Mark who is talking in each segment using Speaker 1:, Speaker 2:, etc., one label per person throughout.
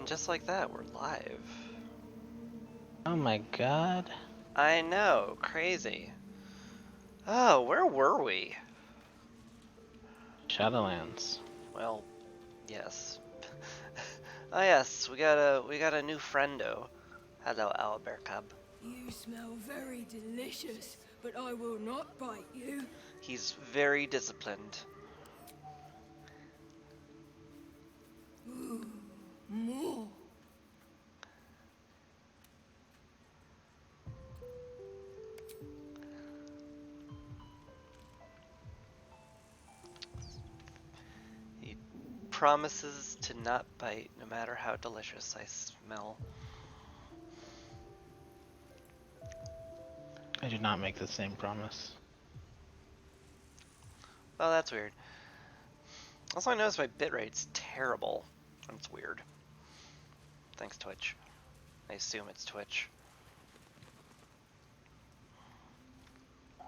Speaker 1: And just like that, we're live.
Speaker 2: Oh my god.
Speaker 1: I know, crazy. Oh, where were we?
Speaker 2: Shadowlands.
Speaker 1: Well, yes. Oh yes, we got a new friendo. Hello, owlbear cub.
Speaker 3: You smell very delicious, but I will not bite you.
Speaker 1: He's very disciplined.
Speaker 3: Ooh, more.
Speaker 1: He promises to not bite no matter how delicious I smell.
Speaker 2: I did not make the same promise.
Speaker 1: Well, that's weird. Also, I noticed my bitrate's terrible. That's weird. Thanks, Twitch. I assume it's Twitch.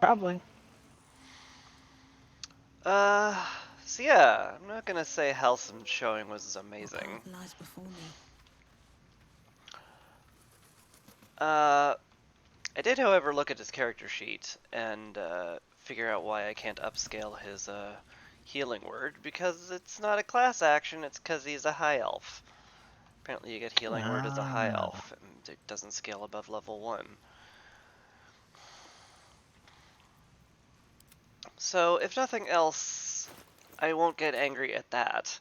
Speaker 2: Probably.
Speaker 1: So yeah, I'm not gonna say Helson's showing was amazing.
Speaker 3: What path lies before me?
Speaker 1: I did, however, look at his character sheet and figure out why I can't upscale his healing word, because it's not a class action, it's because he's a high elf. Apparently you get healing word as a high elf, and it doesn't scale above level 1. So, if nothing else, I won't get angry at that.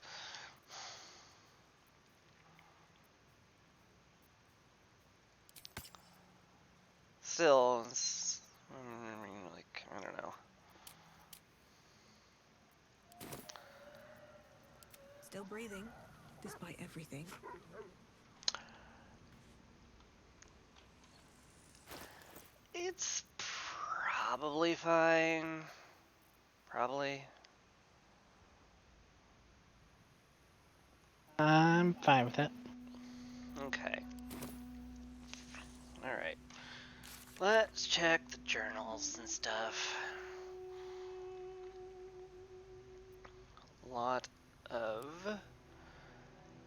Speaker 1: Still, it's, like, I don't know.
Speaker 3: Still breathing, despite everything.
Speaker 1: It's probably fine. Probably.
Speaker 2: I'm fine with it.
Speaker 1: Okay. Alright. Let's check the journals and stuff. A lot of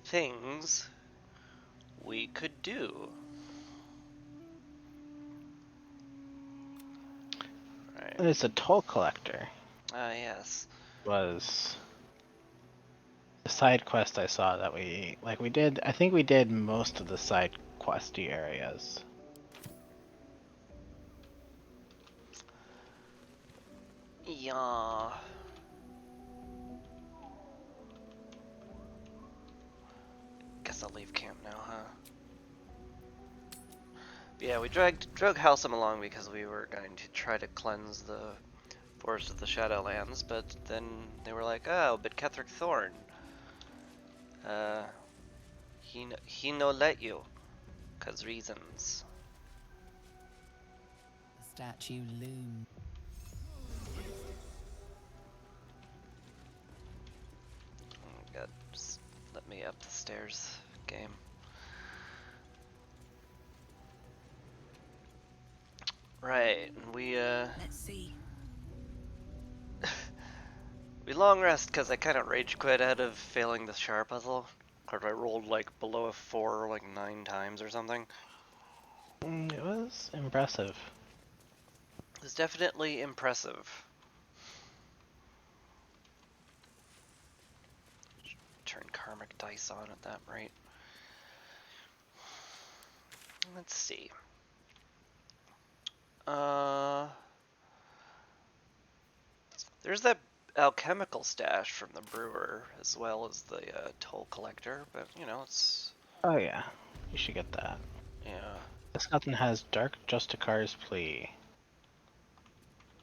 Speaker 1: things we could do. Right.
Speaker 2: It's a toll collector.
Speaker 1: Yes.
Speaker 2: Was the side quest I saw that we did. I think we did most of the side questy areas.
Speaker 1: Yeah. Guess I'll leave camp now, huh? Yeah, we drug Halcyon along because we were going to try to cleanse the Forest of the Shadowlands, but then they were like, oh, but Ketheric Thorn. He no let you. 'Cause reasons.
Speaker 4: The statue loomed.
Speaker 1: Oh god, just let me up the stairs, game. Right, we
Speaker 3: Let's see.
Speaker 1: we long rest because I kind of rage quit out of failing the Char puzzle. Or I rolled like below a 4 like 9 times or something.
Speaker 2: It was impressive.
Speaker 1: It was definitely impressive. Turn karmic dice on at that rate. Let's see. There's that alchemical stash from the brewer, as well as the toll collector, but you know, it's...
Speaker 2: Oh yeah, you should get that.
Speaker 1: Yeah.
Speaker 2: The skeleton has Dark Justicar's plea.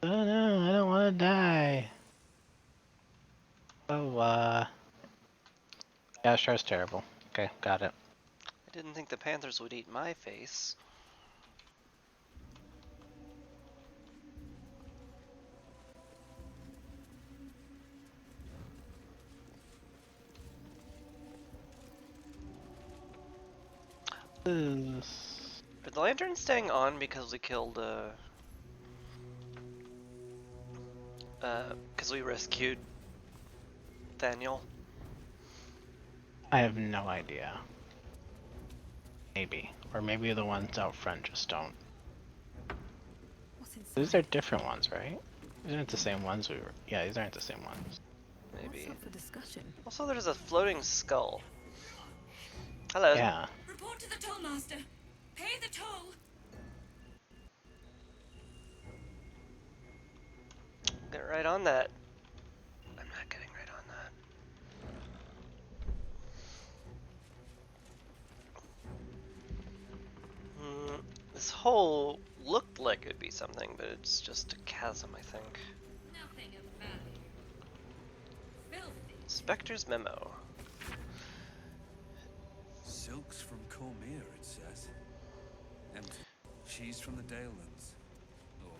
Speaker 2: Oh no, I don't want to die. Oh, yeah, Char's terrible. Okay, got it.
Speaker 1: I didn't think the Panthers would eat my face. Are the lanterns staying on because we killed, because we rescued Daniel?
Speaker 2: I have no idea. Maybe. Or maybe the ones out front just don't.
Speaker 5: What's
Speaker 2: These
Speaker 5: inside?
Speaker 2: are different ones, right? These aren't the same ones we were. Yeah, these aren't the same ones.
Speaker 5: What's
Speaker 1: Maybe.
Speaker 5: up for discussion?
Speaker 1: Also, there's a floating skull. Hello.
Speaker 2: Yeah.
Speaker 3: Report to the tollmaster. Pay the toll.
Speaker 1: Get right on that. I'm not getting right on that. This hole looked like it'd be something, but it's just a chasm, I think.
Speaker 3: Nothing of value. Filthy.
Speaker 1: Spectre's memo.
Speaker 6: Silks from Cormier, it says. Empty. Cheese from the Dalelands. Or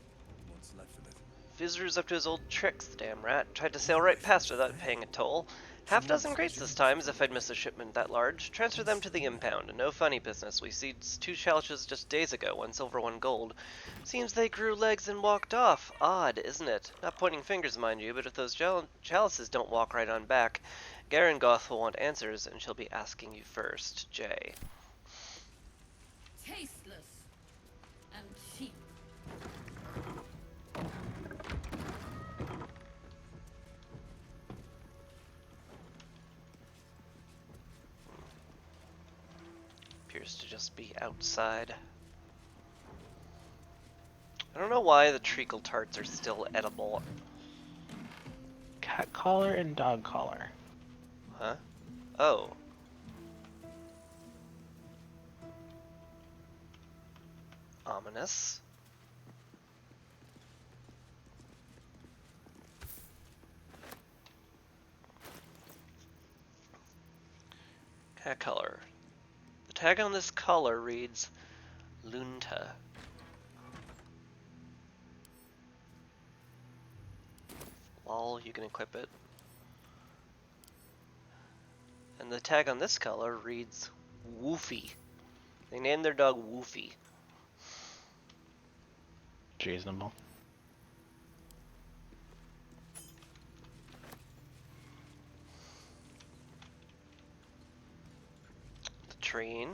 Speaker 6: what's left of it.
Speaker 1: Visitor's up to his old tricks, the damn rat. Tried to sail right past without paying a toll. Half dozen crates this time, as if I'd missed a shipment that large. Transfer them to the impound. No funny business. We seized 2 chalices just days ago, 1 silver, 1 gold. Seems they grew legs and walked off. Odd, isn't it? Not pointing fingers, mind you, but if those chalices don't walk right on back, Garangoth will want answers, and she'll be asking you first, Jay.
Speaker 3: Tasteless. And cheap.
Speaker 1: Appears to just be outside. I don't know why the treacle tarts are still edible.
Speaker 2: Cat collar and dog collar.
Speaker 1: Huh? Oh. Ominous. Cat color. The tag on this collar reads Lunta. Lol, you can equip it. And the tag on this collar reads Woofy. They named their dog Woofy.
Speaker 2: Reasonable.
Speaker 1: The train.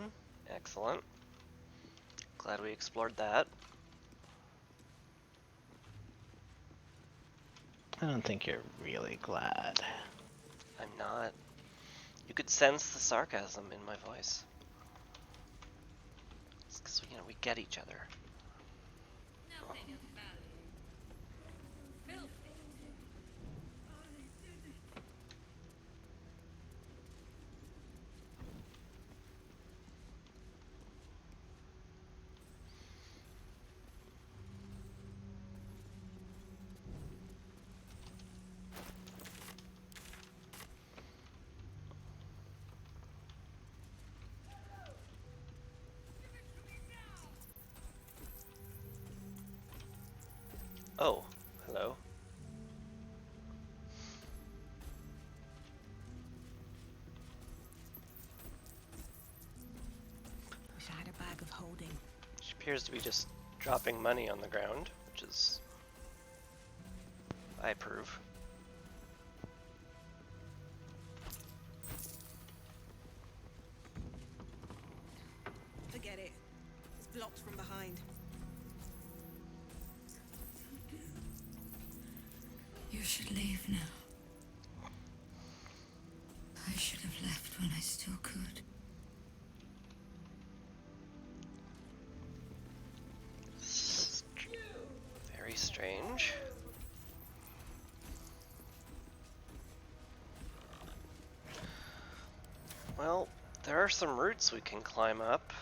Speaker 1: Excellent. Glad we explored that.
Speaker 2: I don't think you're really glad.
Speaker 1: I'm not. You could sense the sarcasm in my voice. It's because, we get each other.
Speaker 3: Nothing of value. Filthy.
Speaker 1: Oh, hello.
Speaker 5: Wish I had a bag of holding.
Speaker 1: She appears to be just dropping money on the ground, which is... I approve.
Speaker 5: Forget it. It's blocked from behind.
Speaker 3: You should leave now. I should have left when I still could.
Speaker 1: Very strange. Well, there are some roots we can climb up.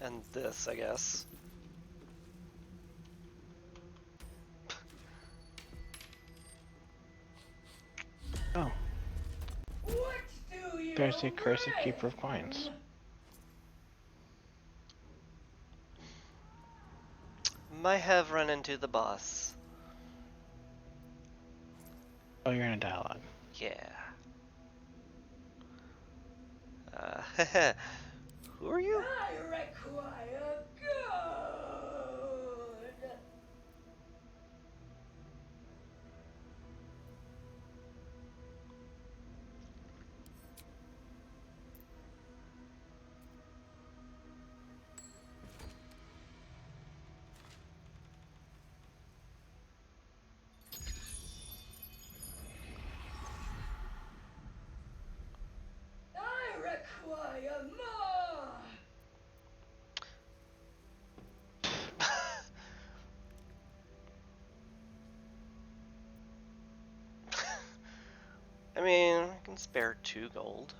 Speaker 1: And this, I guess.
Speaker 2: Oh. There's the accursed keeper of coins.
Speaker 1: Might have run into the boss.
Speaker 2: Oh, you're in a dialogue.
Speaker 1: Yeah. Who are you?
Speaker 3: I require good.
Speaker 1: spare 2 gold.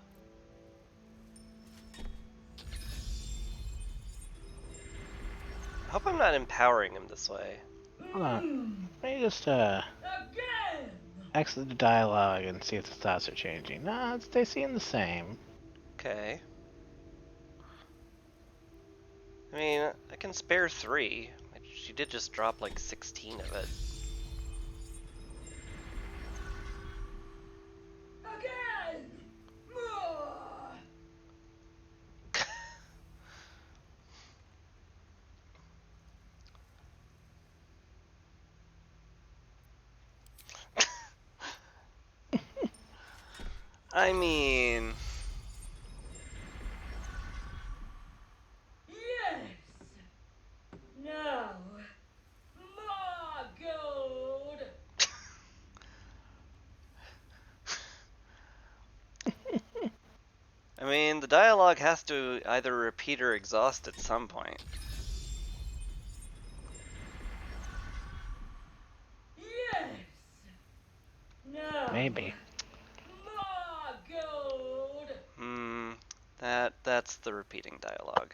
Speaker 1: I hope I'm not empowering him this way.
Speaker 2: Hold on. Let me just
Speaker 3: Again!
Speaker 2: exit the dialogue and see if the stats are changing. Nah, they seem the same.
Speaker 1: Okay. I mean, I can spare 3. She did just drop like 16 of it.
Speaker 3: Again! More!
Speaker 1: I mean,
Speaker 3: Yes! Now, more gold!
Speaker 1: the dialogue has to either repeat or exhaust at some point.
Speaker 3: Yes! Now,
Speaker 2: Maybe.
Speaker 3: more gold!
Speaker 1: Hmm, that's the repeating dialogue.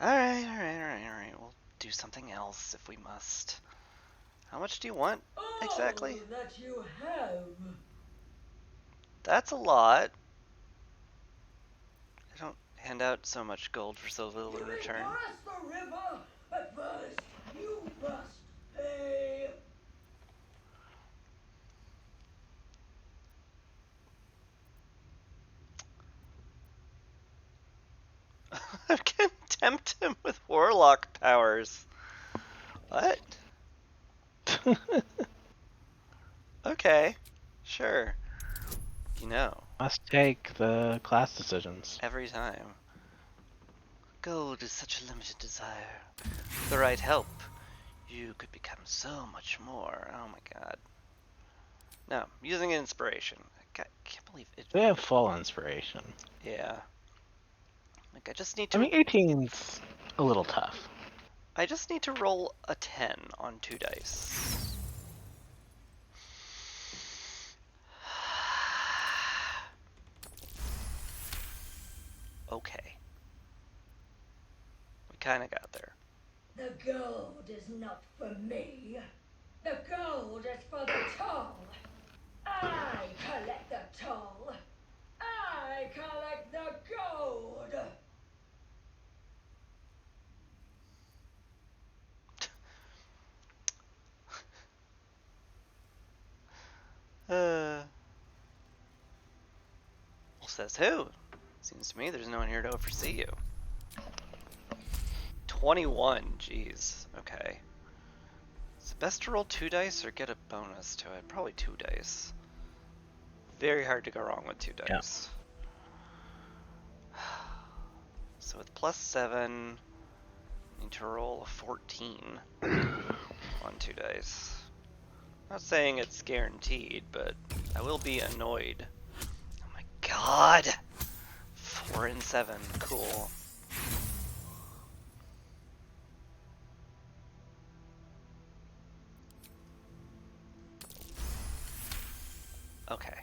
Speaker 1: Alright, we'll do something else if we must. How much do you want, exactly?
Speaker 3: All that you have!
Speaker 1: That's a lot. I don't hand out so much gold for so little
Speaker 3: You
Speaker 1: in
Speaker 3: may
Speaker 1: return.
Speaker 3: cross the river, but first you must pay!
Speaker 1: I can tempt him with warlock powers. What? Okay, sure. You know,
Speaker 2: Must take the class decisions.
Speaker 1: every time. Gold is such a limited desire. With the right help, you could become so much more. Oh my god. No, using inspiration. Can't believe it.
Speaker 2: They have full inspiration.
Speaker 1: Yeah. Like, I just need
Speaker 2: I
Speaker 1: to.
Speaker 2: mean, 18's a little tough.
Speaker 1: I just need to roll a 10 on 2 dice. Okay. We kinda got there.
Speaker 3: The gold is not for me. The gold is for the toll. I collect the toll. I collect the gold.
Speaker 1: Well, says who? Seems to me there's no one here to oversee you. 21, jeez. Okay. Is it best to roll 2 dice or get a bonus to it? Probably 2 dice. Very hard to go wrong with 2
Speaker 2: Yeah.
Speaker 1: dice. So with plus 7, I need to roll a 14 on 2 dice. Not saying it's guaranteed, but I will be annoyed. Oh my god! 4 and 7, cool. Okay.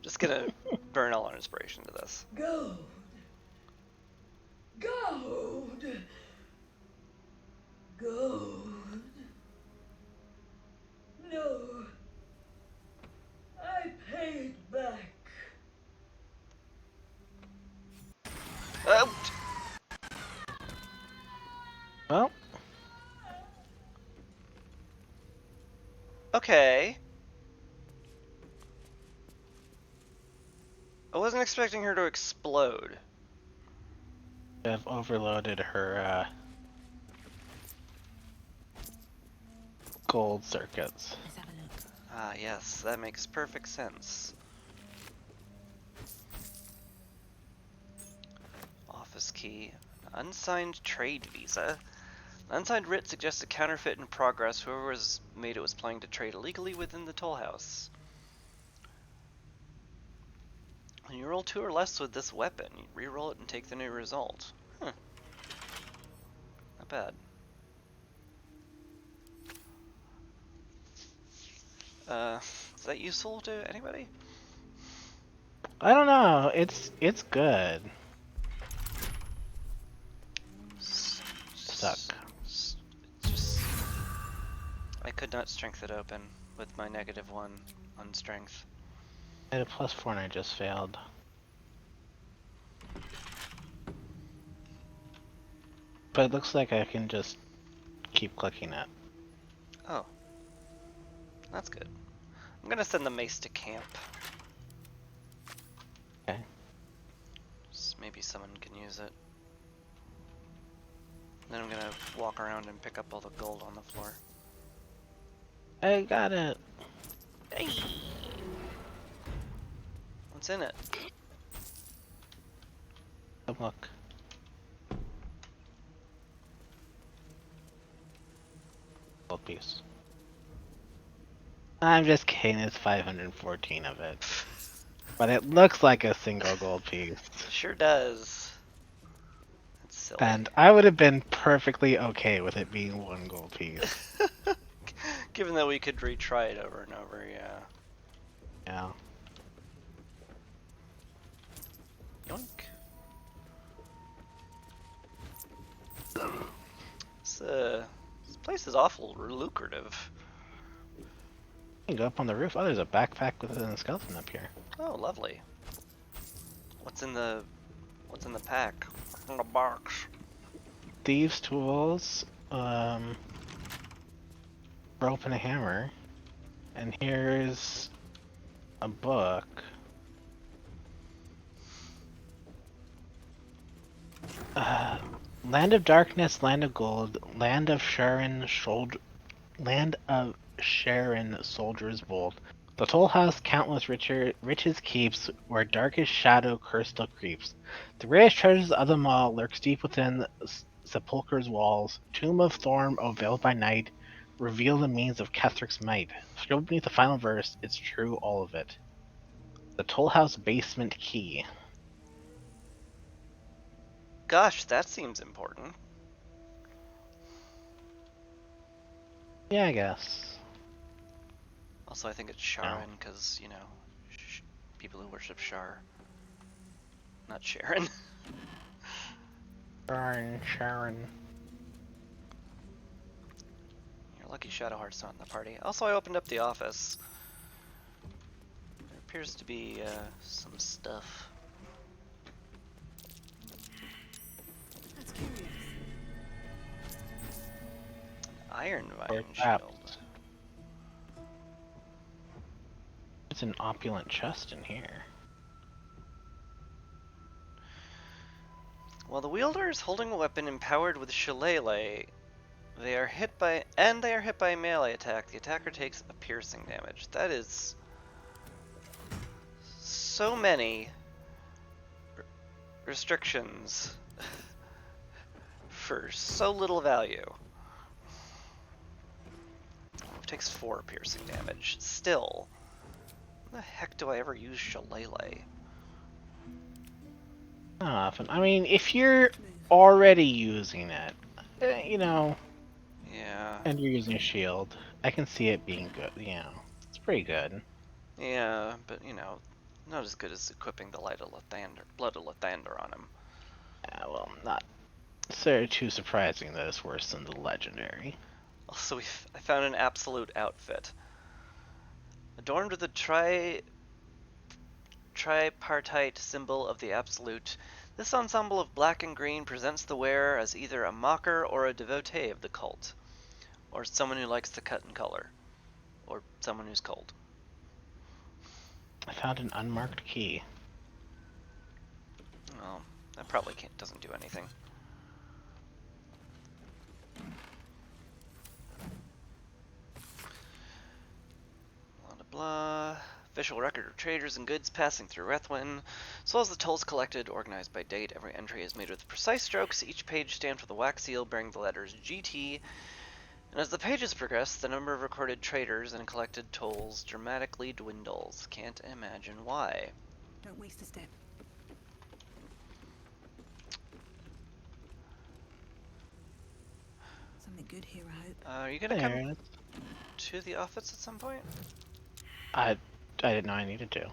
Speaker 1: Just gonna burn all our inspiration to this.
Speaker 3: Gold. Gold. Gold. No. I paid back.
Speaker 1: Oh!
Speaker 2: Well,
Speaker 1: Okay. I wasn't expecting her to explode.
Speaker 2: I've overloaded her gold circuits.
Speaker 4: Let's have a look.
Speaker 1: Ah, yes, that makes perfect sense. Office key. Unsigned trade visa. An unsigned writ suggests a counterfeit in progress. Whoever made it was planning to trade illegally within the toll house. When you roll 2 or less with this weapon, you re-roll it and take the new result. Huh. Not bad. Is that useful to anybody?
Speaker 2: I don't know. It's good. Stuck.
Speaker 1: Just I could not strength it open with my -1 on strength.
Speaker 2: I had a +4 and I just failed. But it looks like I can just keep clicking it.
Speaker 1: Oh, that's good. I'm gonna send the mace to camp.
Speaker 2: Okay.
Speaker 1: Just maybe someone can use it. Then I'm gonna walk around and pick up all the gold on the floor.
Speaker 2: I got it.
Speaker 1: Hey! What's in it?
Speaker 2: Oh, look. Gold piece. I'm just kidding, it's 514 of it. But it looks like a single gold piece.
Speaker 1: Sure does. That's silly.
Speaker 2: And I would have been perfectly okay with it being one gold piece.
Speaker 1: Given that we could retry it over and over, yeah.
Speaker 2: Yeah.
Speaker 1: Yoink. This place is awful lucrative.
Speaker 2: You can go up on the roof. Oh, there's a backpack with a skeleton up here.
Speaker 1: Oh, lovely. What's in the pack? What's in the box?
Speaker 2: Thieves' tools, rope and a hammer. And here's a book. Land of Darkness, Land of Gold, Land of Sharon, Soldier's Bolt. The Toll House, countless riches keeps, where darkest shadow curse still creeps. The rarest treasures of them all lurks deep within sepulchre's walls. Tomb of Thorn, O veiled by night, reveal the means of Kethric's might. Scribbled beneath the final verse, it's true, all of it. The Toll House basement key.
Speaker 1: Gosh, that seems important.
Speaker 2: Yeah, I guess.
Speaker 1: Also, I think it's Sharon because, you know, people who worship Shar. Not Sharon.
Speaker 2: Sharon.
Speaker 1: You're lucky Shadowheart's not in the party. Also, I opened up the office. There appears to be some stuff.
Speaker 5: That's curious.
Speaker 1: Iron
Speaker 2: Or
Speaker 1: Vine
Speaker 2: trapped.
Speaker 1: Shield.
Speaker 2: There's an opulent chest in here.
Speaker 1: While the wielder is holding a weapon empowered with Shillelagh, they are hit by a melee attack. The attacker takes a piercing damage. That is so many restrictions for so little value. It takes 4 piercing damage. Still, when the heck do I ever use Shillelagh?
Speaker 2: Not often. I mean, if you're already using it, you know,
Speaker 1: Yeah.
Speaker 2: and you're using a shield, I can see it being good. You know, it's pretty good.
Speaker 1: Yeah, but you know, not as good as equipping the Blood of Lathander on him.
Speaker 2: Well, not so too surprising that it's worse than the legendary.
Speaker 1: Also, I found an absolute outfit. Adorned with a tripartite symbol of the Absolute, this ensemble of black and green presents the wearer as either a mocker or a devotee of the cult, or someone who likes to cut and color, or someone who's cold.
Speaker 2: I found an unmarked key.
Speaker 1: Well, that probably doesn't do anything. Blah blah blah. Official record of traders and goods passing through Rethwin, as well as the tolls collected, organized by date. Every entry is made with precise strokes. Each page stamped with a wax seal bearing the letters GT. And as the pages progress, the number of recorded traders and collected tolls dramatically dwindles. Can't imagine why.
Speaker 5: Don't waste a step. Something good here, I hope.
Speaker 1: Are you gonna come
Speaker 2: There.
Speaker 1: to the office at some point?
Speaker 2: I didn't know I needed to.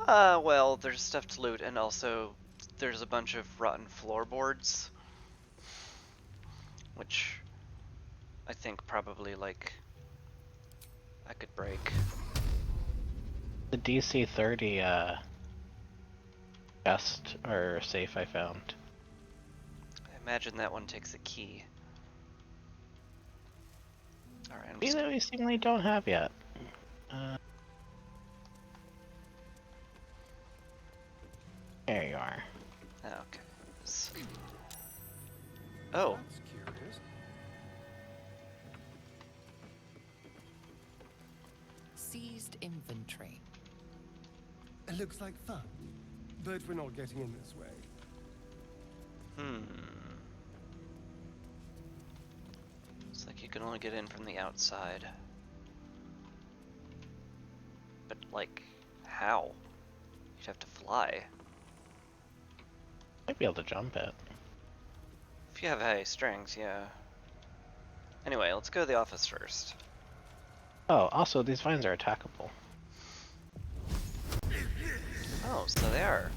Speaker 1: Well, there's stuff to loot, and also there's a bunch of rotten floorboards, which I think probably, like, I could break.
Speaker 2: The DC 30 chest or safe I found.
Speaker 1: I imagine that one takes a key. Alright, I'm
Speaker 2: Key
Speaker 1: just...
Speaker 2: that we seemingly don't have yet. Uh, there you are.
Speaker 1: Okay. Oh,
Speaker 7: That's curious.
Speaker 4: Seized inventory.
Speaker 7: It looks like fun, but we're not getting in this way.
Speaker 1: Looks like you can only get in from the outside. But, like, how? You'd have to fly.
Speaker 2: Might be able to jump it.
Speaker 1: If you have high strength, yeah. Anyway, let's go to the office first.
Speaker 2: Oh, also these vines are attackable.
Speaker 1: Oh, so they are.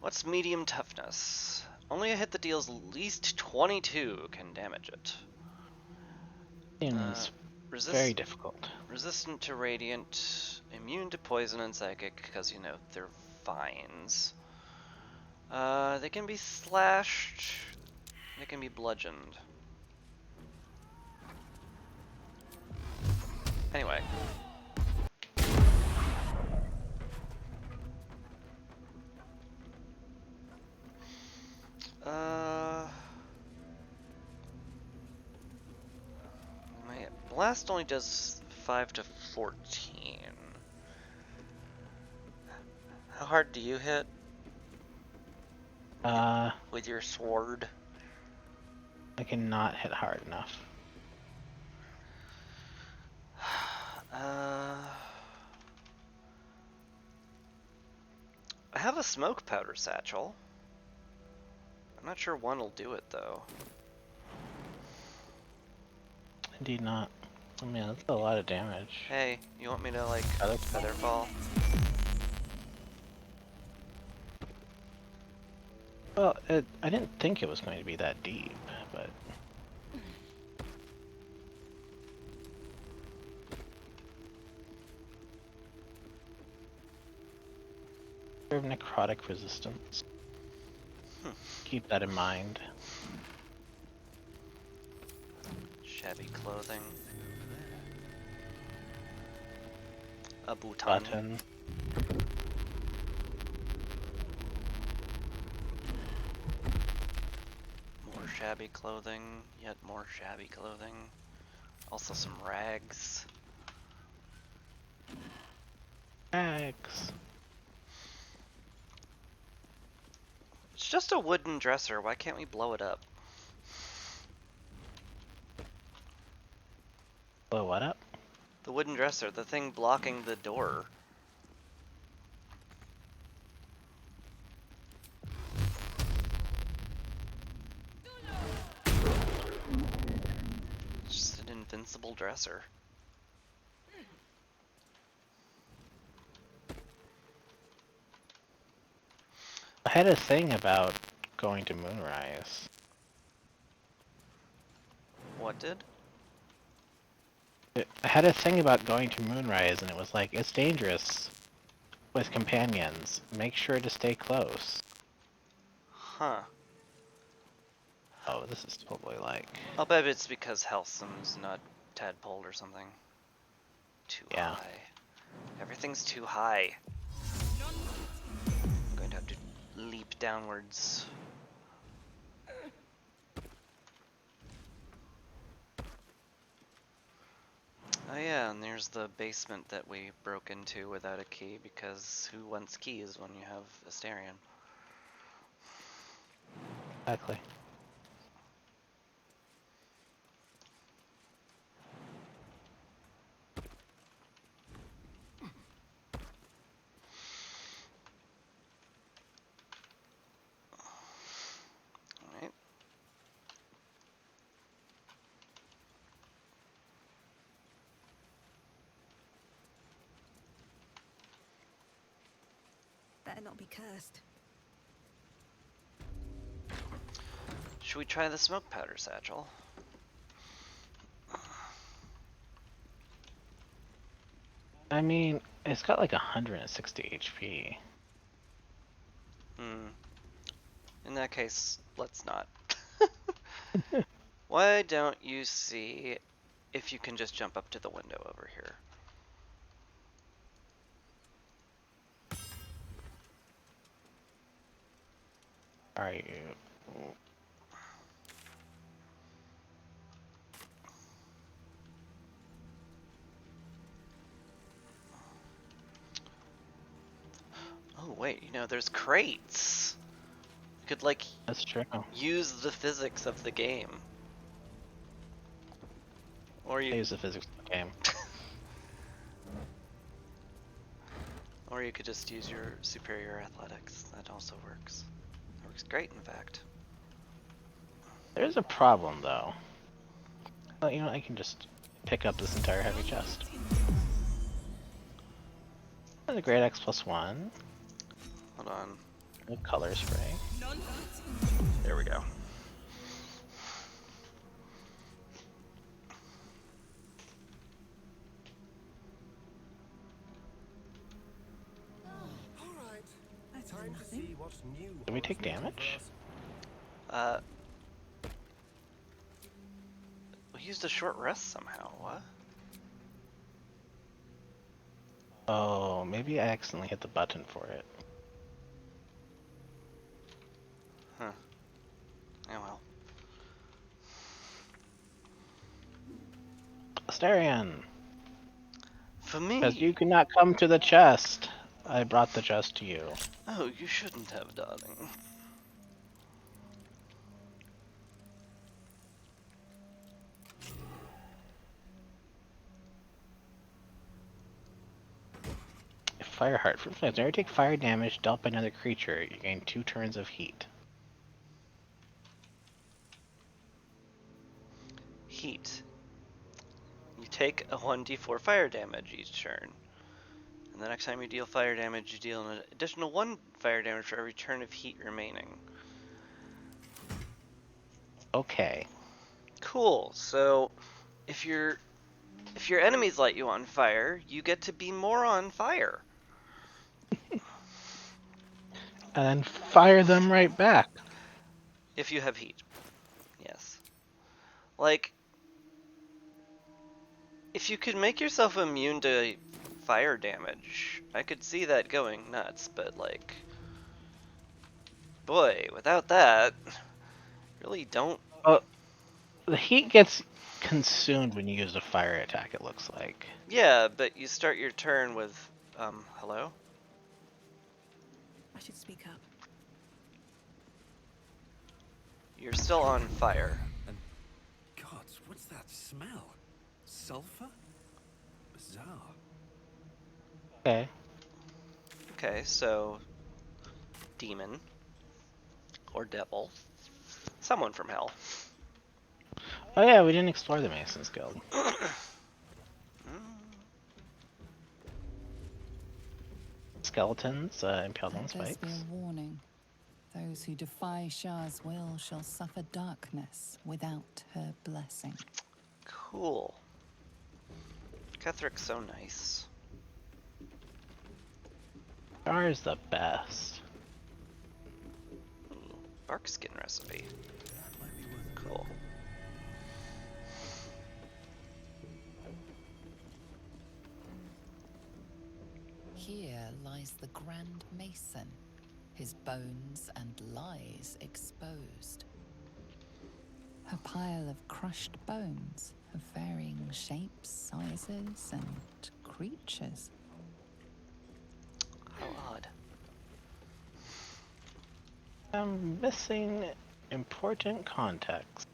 Speaker 1: What's medium toughness? Only a hit that deals least 22 can damage it.
Speaker 2: Seems very
Speaker 1: Resist
Speaker 2: difficult.
Speaker 1: resistant to radiant, immune to poison and psychic, because, you know, they're vines. They can be slashed. They can be bludgeoned. Anyway. My blast only does 5 to 14. How hard do you hit
Speaker 2: Uh,
Speaker 1: with your sword?
Speaker 2: I cannot hit hard enough.
Speaker 1: I have a smoke powder satchel. I'm not sure one will do it though.
Speaker 2: Indeed not. Oh man, that's a lot of damage.
Speaker 1: Hey, you want me to like
Speaker 2: Featherfall?
Speaker 1: featherfall?
Speaker 2: Well, I didn't think it was going to be that deep, but... Serve necrotic resistance. Keep that in mind.
Speaker 1: Shabby clothing. A bouton.
Speaker 2: Button.
Speaker 1: More shabby clothing. Yet more shabby clothing. Also some rags.
Speaker 2: Rags.
Speaker 1: It's just a wooden dresser. Why can't we blow it up?
Speaker 2: Blow what up?
Speaker 1: The wooden dresser, the thing blocking the door. It's just an invincible dresser.
Speaker 2: I had a thing about going to Moonrise.
Speaker 1: What did?
Speaker 2: I had a thing about going to Moonrise, and it was like, it's dangerous with companions. Make sure to stay close.
Speaker 1: Huh.
Speaker 2: Oh, this is totally like...
Speaker 1: I'll bet it's because Helson's not tadpoled or something. Too
Speaker 2: Yeah.
Speaker 1: high. Everything's too high. I'm going to have to leap downwards. Oh yeah, and there's the basement that we broke into without a key, because who wants keys when you have Asterion?
Speaker 2: Exactly.
Speaker 1: Alright.
Speaker 5: better not be cursed.
Speaker 1: Should we try the smoke powder satchel?
Speaker 2: I mean, it's got like 160 HP.
Speaker 1: Hmm. In that case, let's not. Why don't you see if you can just jump up to the window over here?
Speaker 2: Are you?
Speaker 1: Oh wait, you know, there's crates. You could like
Speaker 2: That's true.
Speaker 1: use the physics of the game. Or
Speaker 2: I
Speaker 1: you
Speaker 2: use the physics of the game.
Speaker 1: or you could just use your superior athletics. That also works. That works great, in fact.
Speaker 2: There's a problem though. Well, you know, I can just pick up this entire heavy chest. And a Great X +1.
Speaker 1: Hold on.
Speaker 2: A color spray.
Speaker 1: There we go.
Speaker 7: All right.
Speaker 5: Better than
Speaker 7: Time to
Speaker 5: nothing.
Speaker 7: see what's new.
Speaker 2: Do we
Speaker 7: on
Speaker 2: take
Speaker 7: Smithy
Speaker 2: damage?
Speaker 7: for us.
Speaker 1: We used a short rest somehow. What?
Speaker 2: Oh, maybe I accidentally hit the button for it.
Speaker 1: Huh. Oh well.
Speaker 2: Astarion!
Speaker 1: For
Speaker 2: Because
Speaker 1: me?
Speaker 2: you could not come to the chest. I brought the chest to you.
Speaker 1: Oh, you shouldn't have, darling.
Speaker 2: Fireheart. For flames. Whenever you take fire damage dealt by another creature, you gain 2 turns of heat.
Speaker 1: Heat. You take a 1d4 fire damage each turn. And the next time you deal fire damage, you deal an additional 1 fire damage for every turn of heat remaining.
Speaker 2: Okay.
Speaker 1: Cool. So, if your enemies light you on fire, you get to be more on fire.
Speaker 2: And then fire them right back.
Speaker 1: If you have heat. Yes. Like, if you could make yourself immune to fire damage, I could see that going nuts, but like, boy, without that, really don't.
Speaker 2: Oh, the heat gets consumed when you use a fire attack, it looks like.
Speaker 1: Yeah, but you start your turn with, hello?
Speaker 5: I should speak up.
Speaker 1: You're still on fire.
Speaker 6: And gods, what's that smell? Sulfur? Bizarre.
Speaker 2: Okay.
Speaker 1: Okay, so, demon. Or devil. Someone from hell.
Speaker 2: Oh yeah, we didn't explore the Mason's Guild. Skeletons impaled on
Speaker 4: Let this be
Speaker 2: spikes.
Speaker 4: a warning. Those who defy Shah's will shall suffer darkness without her blessing.
Speaker 1: Cool. Kethric's so nice.
Speaker 2: Char is the best.
Speaker 1: Ooh, bark skin recipe.
Speaker 6: That might be worth a
Speaker 1: Cool.
Speaker 4: Here lies the Grand Mason, his bones and lies exposed. A pile of crushed bones of varying shapes, sizes, and creatures.
Speaker 1: How odd.
Speaker 2: I'm missing important context.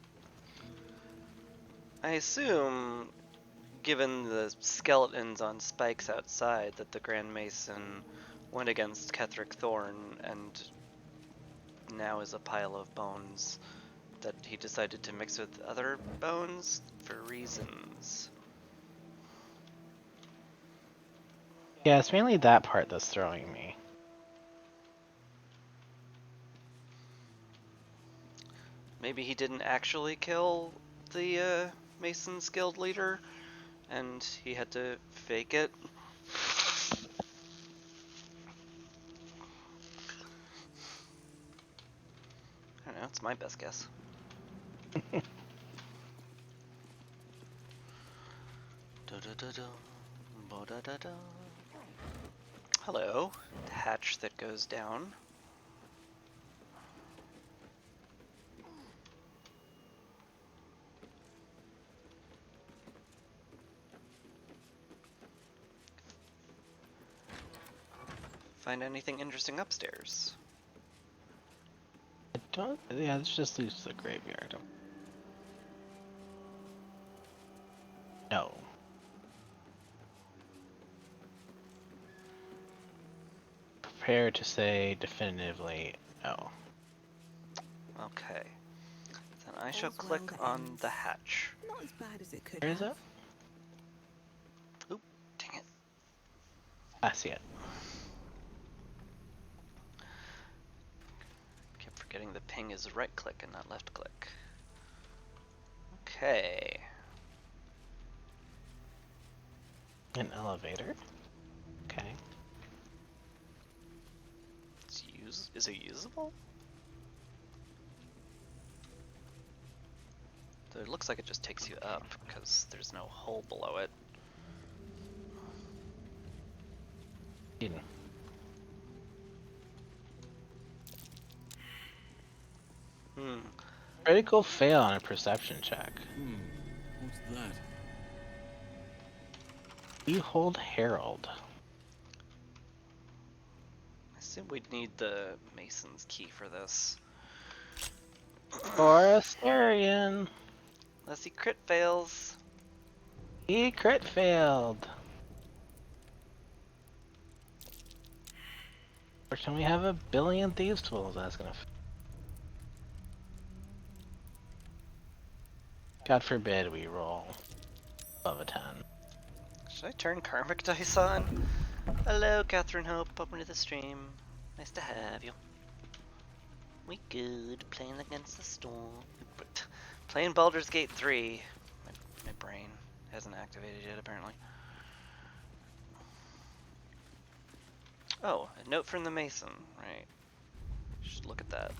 Speaker 1: I assume, given the skeletons on spikes outside, that the Grand Mason went against Ketheric Thorn and now is a pile of bones that he decided to mix with other bones for reasons.
Speaker 2: Yeah, it's mainly that part that's throwing me.
Speaker 1: Maybe he didn't actually kill the Mason's guild leader, and he had to fake it. I don't know, it's my best guess. Hello, hatch that goes down. Find anything interesting upstairs?
Speaker 2: I don't. Yeah, this just leads to the graveyard. No. Prepare to say definitively no.
Speaker 1: Okay. Then I shall
Speaker 5: All's
Speaker 1: click
Speaker 5: well that
Speaker 1: on
Speaker 5: ends.
Speaker 1: the hatch.
Speaker 5: Not as bad as it could
Speaker 2: Where is
Speaker 5: have.
Speaker 2: it?
Speaker 1: Oop, dang it.
Speaker 2: I see it.
Speaker 1: Kept forgetting the ping is right click and not left click. Okay.
Speaker 2: An elevator. Okay.
Speaker 1: Is it usable? It looks like it just takes you up because there's no hole below it.
Speaker 2: Eden. Critical fail on a perception check.
Speaker 6: What's that?
Speaker 2: Behold Herald.
Speaker 1: I assume we'd need the Mason's key for this.
Speaker 2: Forestarian.
Speaker 1: Unless he crit fails.
Speaker 2: He crit failed. Fortunately, we have a billion thieves tools. That's gonna. God forbid we roll above a 10.
Speaker 1: Should I turn Karmic Dice on? Hello, Catherine Hope. Welcome to the stream. Nice to have you. We good. Playing against the storm. Playing Baldur's Gate 3. My brain hasn't activated yet, apparently. Oh, a note from the Mason. Right. Should look at that.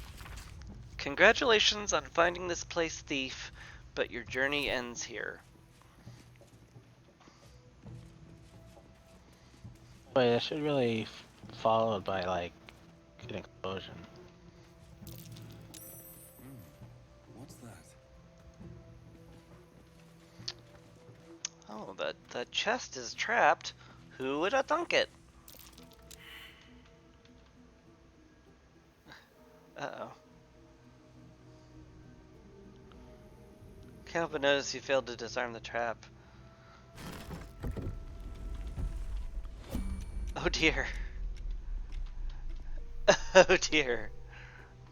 Speaker 1: Congratulations on finding this place, thief, but your journey ends here.
Speaker 2: But it should really followed by like an explosion.
Speaker 6: What's that?
Speaker 1: Oh, the chest is trapped. Who would have thunk it? Uh-oh. Can't help but notice you failed to disarm the trap. Oh dear. Oh dear.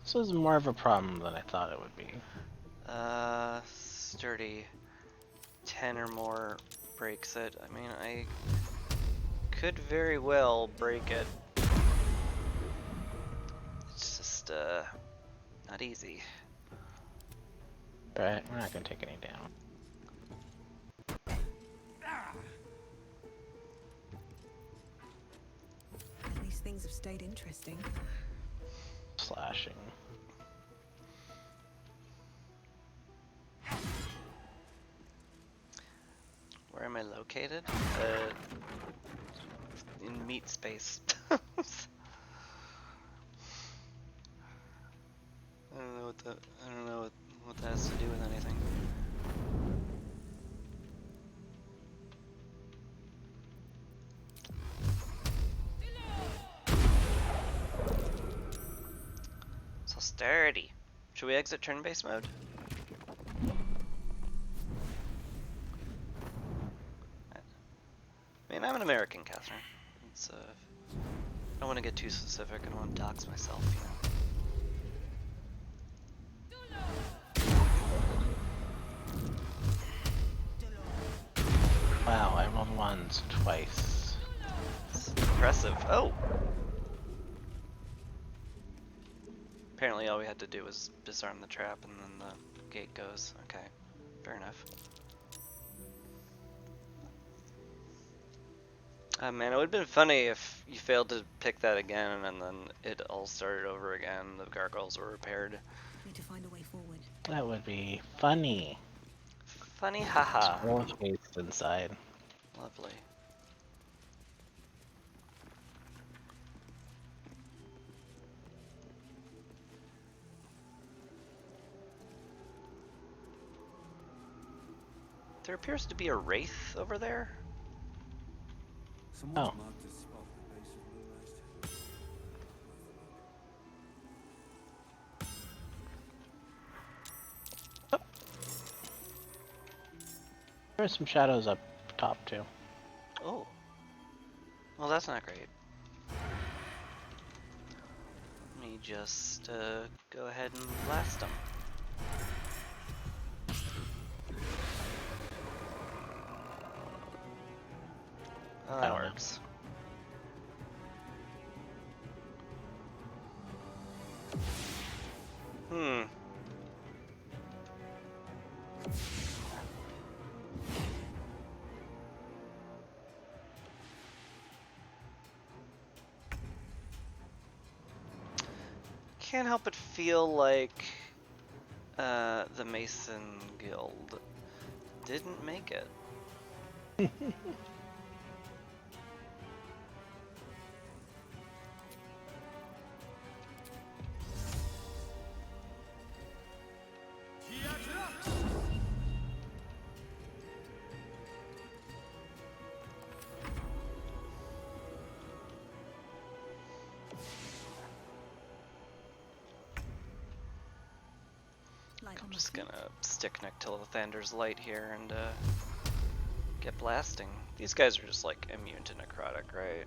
Speaker 2: This was more of a problem than I thought it would be.
Speaker 1: Sturdy. 10 or more breaks it. I mean, I could very well break it. It's just, not easy.
Speaker 2: Right, we're not gonna take any down.
Speaker 5: These things have stayed interesting.
Speaker 2: Slashing.
Speaker 1: Where am I located? In meat space. I don't know what that has to do with anything. So sturdy. Should we exit turn-based mode? I mean, I'm an American, Catherine. It's, I don't want to get too specific. I don't want to dox myself, you know.
Speaker 2: Wow, I rolled ones twice.
Speaker 1: It's impressive. Oh! Apparently apparently all we had to do was disarm the trap and then the gate goes. Okay, fair enough. Man, it would have been funny if you failed to pick that again and then it all started over again. The gargoyles were repaired.
Speaker 5: Need to find a way forward.
Speaker 2: That would be funny.
Speaker 1: Funny,
Speaker 2: It's
Speaker 1: haha.
Speaker 2: full of haste inside.
Speaker 1: Lovely. There appears to be a wraith over there.
Speaker 6: Someone's
Speaker 2: Oh.
Speaker 6: marked a spot at the base of Moonrise Tower.
Speaker 2: There's some shadows up top too.
Speaker 1: Oh. Well, that's not great. Let me just go ahead and blast them. Oh,
Speaker 2: I
Speaker 1: that
Speaker 2: don't know.
Speaker 1: works. Hmm. Can't help but feel like the Mason Guild didn't make it.
Speaker 5: Light
Speaker 1: I'm
Speaker 5: on my
Speaker 1: just
Speaker 5: feet.
Speaker 1: gonna stick next to Lathander's light here and get blasting. These guys are just like immune to necrotic, right?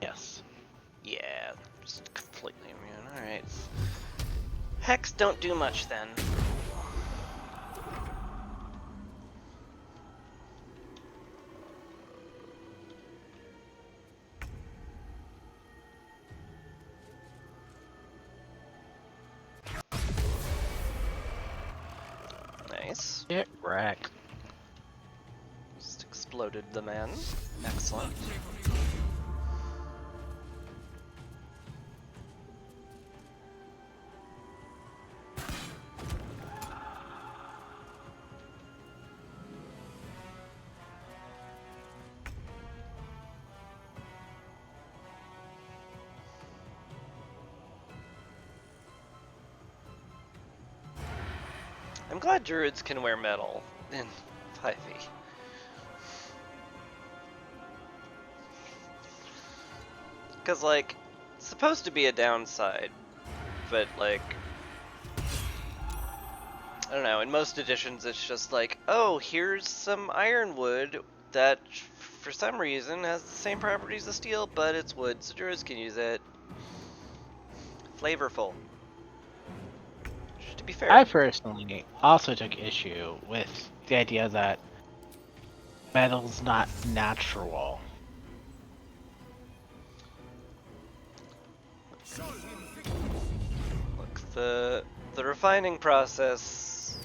Speaker 2: Yes.
Speaker 1: Yeah, just completely immune. Alright. Hex don't do much then. Nice.
Speaker 2: Get wrecked.
Speaker 1: Just exploded the man. Excellent. I'm glad druids can wear metal in 5e. Because, like, it's supposed to be a downside, but, like, I don't know, in most editions it's just like, oh, here's some ironwood that, for some reason, has the same properties as steel, but it's wood, so druids can use it. Flavorful. To be fair.
Speaker 2: I personally also took issue with the idea that metal's not natural.
Speaker 1: Look, the refining process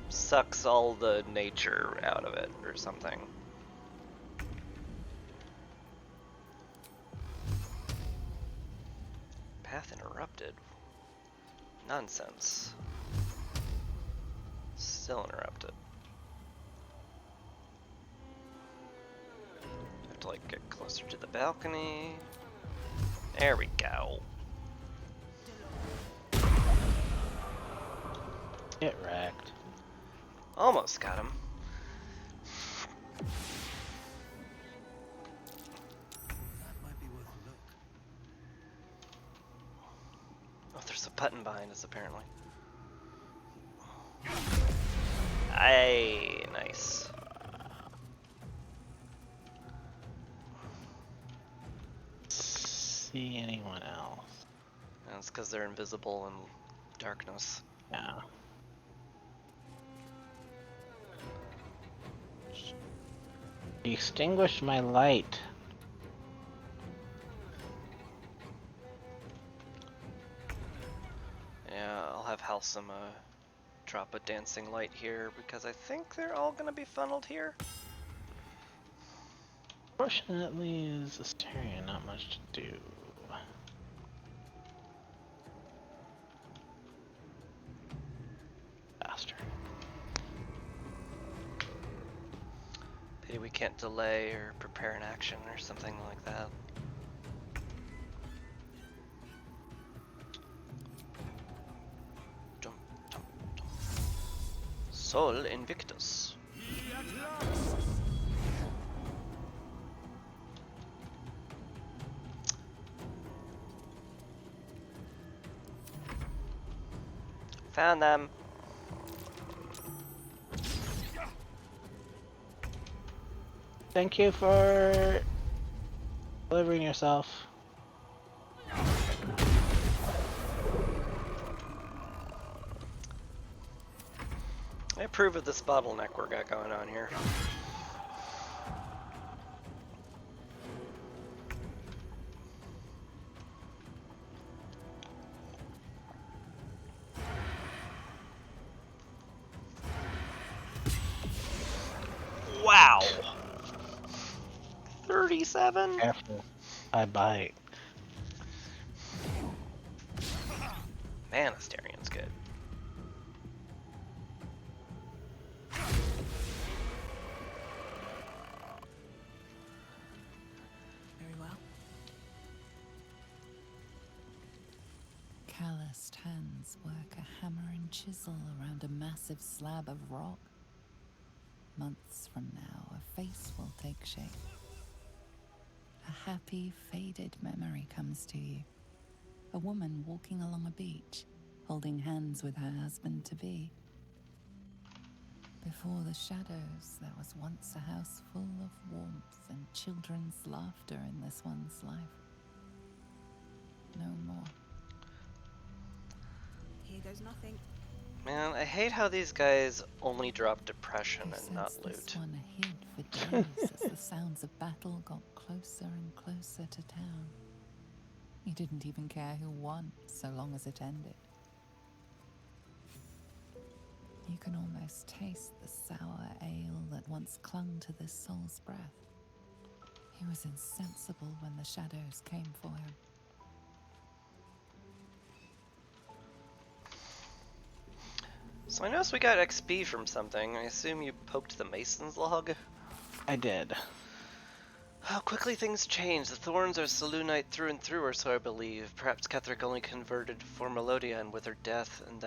Speaker 1: sucks all the nature out of it, or something. Path interrupted. Nonsense. Still interrupted. Have to, like, get closer to the balcony. There we go.
Speaker 2: Get wrecked.
Speaker 1: Almost got him.
Speaker 6: That might be worth a look.
Speaker 1: Oh, there's a button behind us, apparently. Aye, nice.
Speaker 2: See anyone else?
Speaker 1: That's because they're invisible in darkness.
Speaker 2: Yeah. Extinguish my light.
Speaker 1: drop a dancing light here because I think they're all gonna be funneled here.
Speaker 2: Fortunately, as Astarion, not much to do. Faster.
Speaker 1: Pity we can't delay or prepare an action or something like that. Dum, dum, dum. Sol Invictus. Found them.
Speaker 2: Thank you for delivering yourself.
Speaker 1: I approve of this bottleneck we got going on here. Wow! 37?
Speaker 2: Careful. I bite.
Speaker 1: Man, Astarion's good.
Speaker 5: Very well.
Speaker 4: Calloused hands work a hammer and chisel around a massive slab of rock. Months from now, a face will take shape. A happy, faded memory comes to you. A woman walking along a beach, holding hands with her husband-to-be. Before the shadows, there was once a house full of warmth and children's laughter in this one's life. No more.
Speaker 5: Here goes nothing.
Speaker 1: Man, I hate how these guys only drop depression
Speaker 4: You
Speaker 1: and not
Speaker 4: sensed this
Speaker 1: loot.
Speaker 4: one hid for days as the sounds of battle got closer and closer to town. You didn't even care who won, so long as it ended. You can almost taste the sour ale that once clung to this soul's breath. He was insensible when the shadows came for him.
Speaker 1: So I noticed we got XP from something. I assume you poked the Mason's log?
Speaker 2: I did.
Speaker 1: How quickly things change. The Thorns are Selûnite through and through, or so I believe. Perhaps Ketheric only converted for Melodia, and with her death, and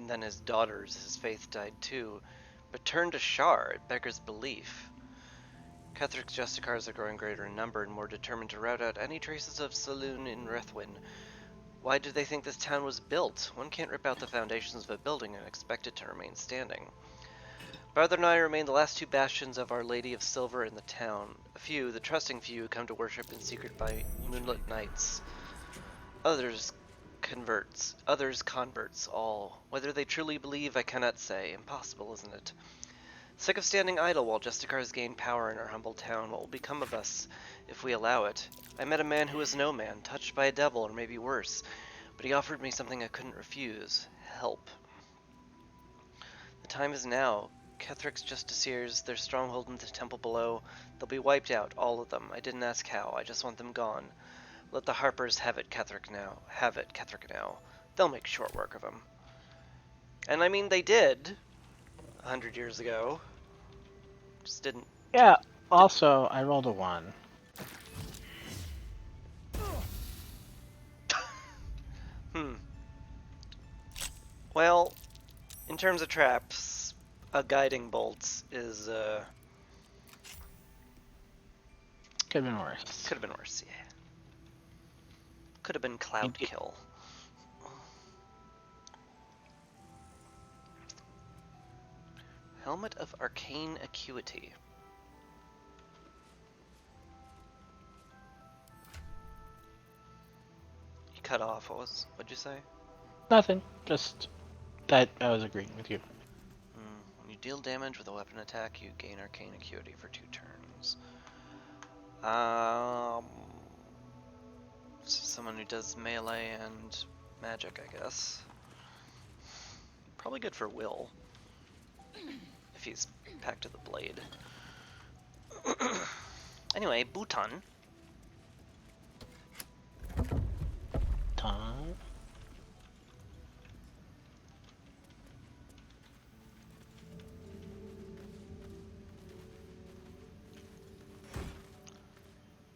Speaker 1: then his daughters, his faith died too. But turned to Shar, it beggars belief. Ketheric's Justicars are growing greater in number and more determined to rout out any traces of Selûne in Rethwin. Why do they think this town was built? One can't rip out the foundations of a building and expect it to remain standing. Baldur and I remain the last two bastions of Our Lady of Silver in the town. A few, the trusting few, come to worship in secret by moonlit nights. Others converts, all. Whether they truly believe, I cannot say. Impossible, isn't it? Sick of standing idle while Justicars gain power in our humble town, what will become of us if we allow it? I met a man who was no man, touched by a devil, or maybe worse, but he offered me something I couldn't refuse. Help. The time is now. Ketheric's Justiciars, their stronghold in the temple below, they'll be wiped out, all of them. I didn't ask how, I just want them gone. Let the Harpers have it, Ketheric now. They'll make short work of him. And I mean, they did 100 years ago. Just didn't.
Speaker 2: Yeah, also, I rolled a 1.
Speaker 1: Well, in terms of traps, a guiding bolt is,
Speaker 2: Could have been worse.
Speaker 1: could have been worse, yeah. Could have been Cloud Kill. Helmet of Arcane Acuity. You cut off, what'd you say?
Speaker 2: Nothing. Just that I was agreeing with you.
Speaker 1: When you deal damage with a weapon attack, you gain Arcane Acuity for 2 turns. So someone who does melee and magic, I guess. Probably good for Will. If he's packed to the blade. Anyway, Bhutan.
Speaker 2: Tom.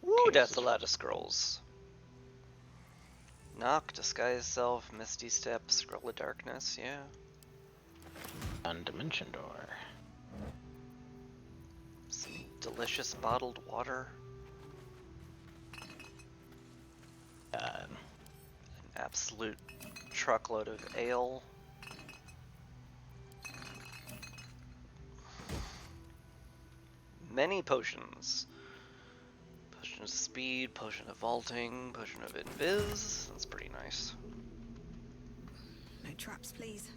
Speaker 1: Woo,
Speaker 2: Okay,
Speaker 1: that's
Speaker 2: so
Speaker 1: a lot of scrolls. Knock, disguise self, misty step, scroll of darkness, yeah.
Speaker 2: dimension door.
Speaker 1: Some delicious bottled water.
Speaker 2: God.
Speaker 1: An absolute truckload of ale. Many potions. Potion of speed, potion of vaulting, potion of invis. That's pretty nice.
Speaker 5: No traps, please.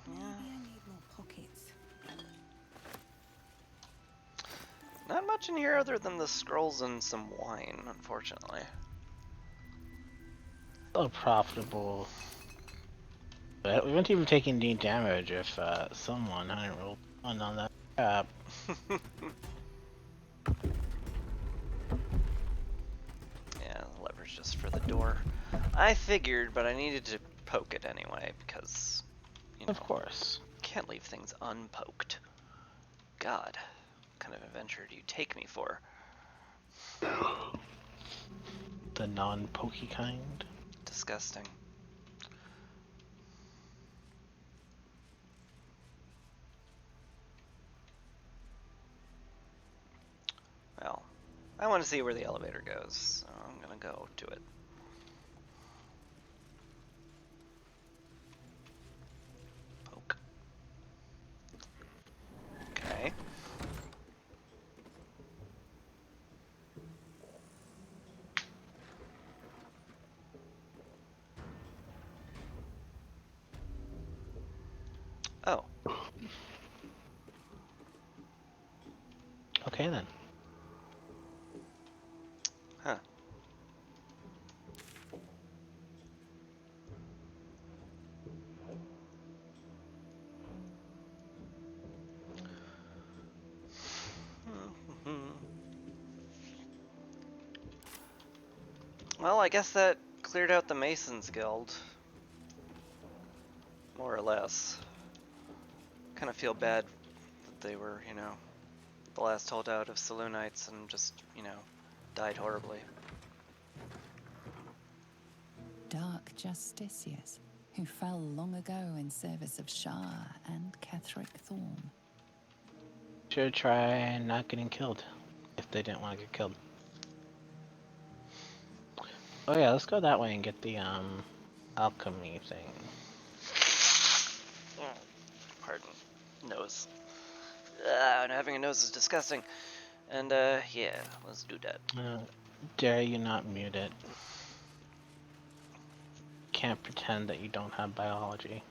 Speaker 5: Maybe I need more pockets.
Speaker 1: Not much in here other than the scrolls and some wine, unfortunately.
Speaker 2: So profitable. But we weren't even taking any damage if someone hadn't rolled one on that trap.
Speaker 1: Yeah, the lever's just for the door. I figured, but I needed to poke it anyway, because, you know,
Speaker 2: Of course.
Speaker 1: can't leave things unpoked. God, what kind of adventure do you take me for?
Speaker 2: The non-pokey kind.
Speaker 1: Disgusting. Well, I want to see where the elevator goes, so I'm gonna go to it. Poke. Okay. Oh,
Speaker 2: Okay then.
Speaker 1: huh. Well, I guess that cleared out the Masons Guild. More or less. Kind of feel bad that they were, you know, the last holdout of Saloonites and just, you know, died horribly.
Speaker 4: Dark Justicius, who fell long ago in service of Shah and Ketheric Thorn.
Speaker 2: Should try not getting killed if they didn't want to get killed. Oh yeah, let's go that way and get the alchemy thing.
Speaker 1: Pardon. Nose. Having a nose is disgusting. And, yeah, let's do that.
Speaker 2: Dare you not mute it. Can't pretend that you don't have biology.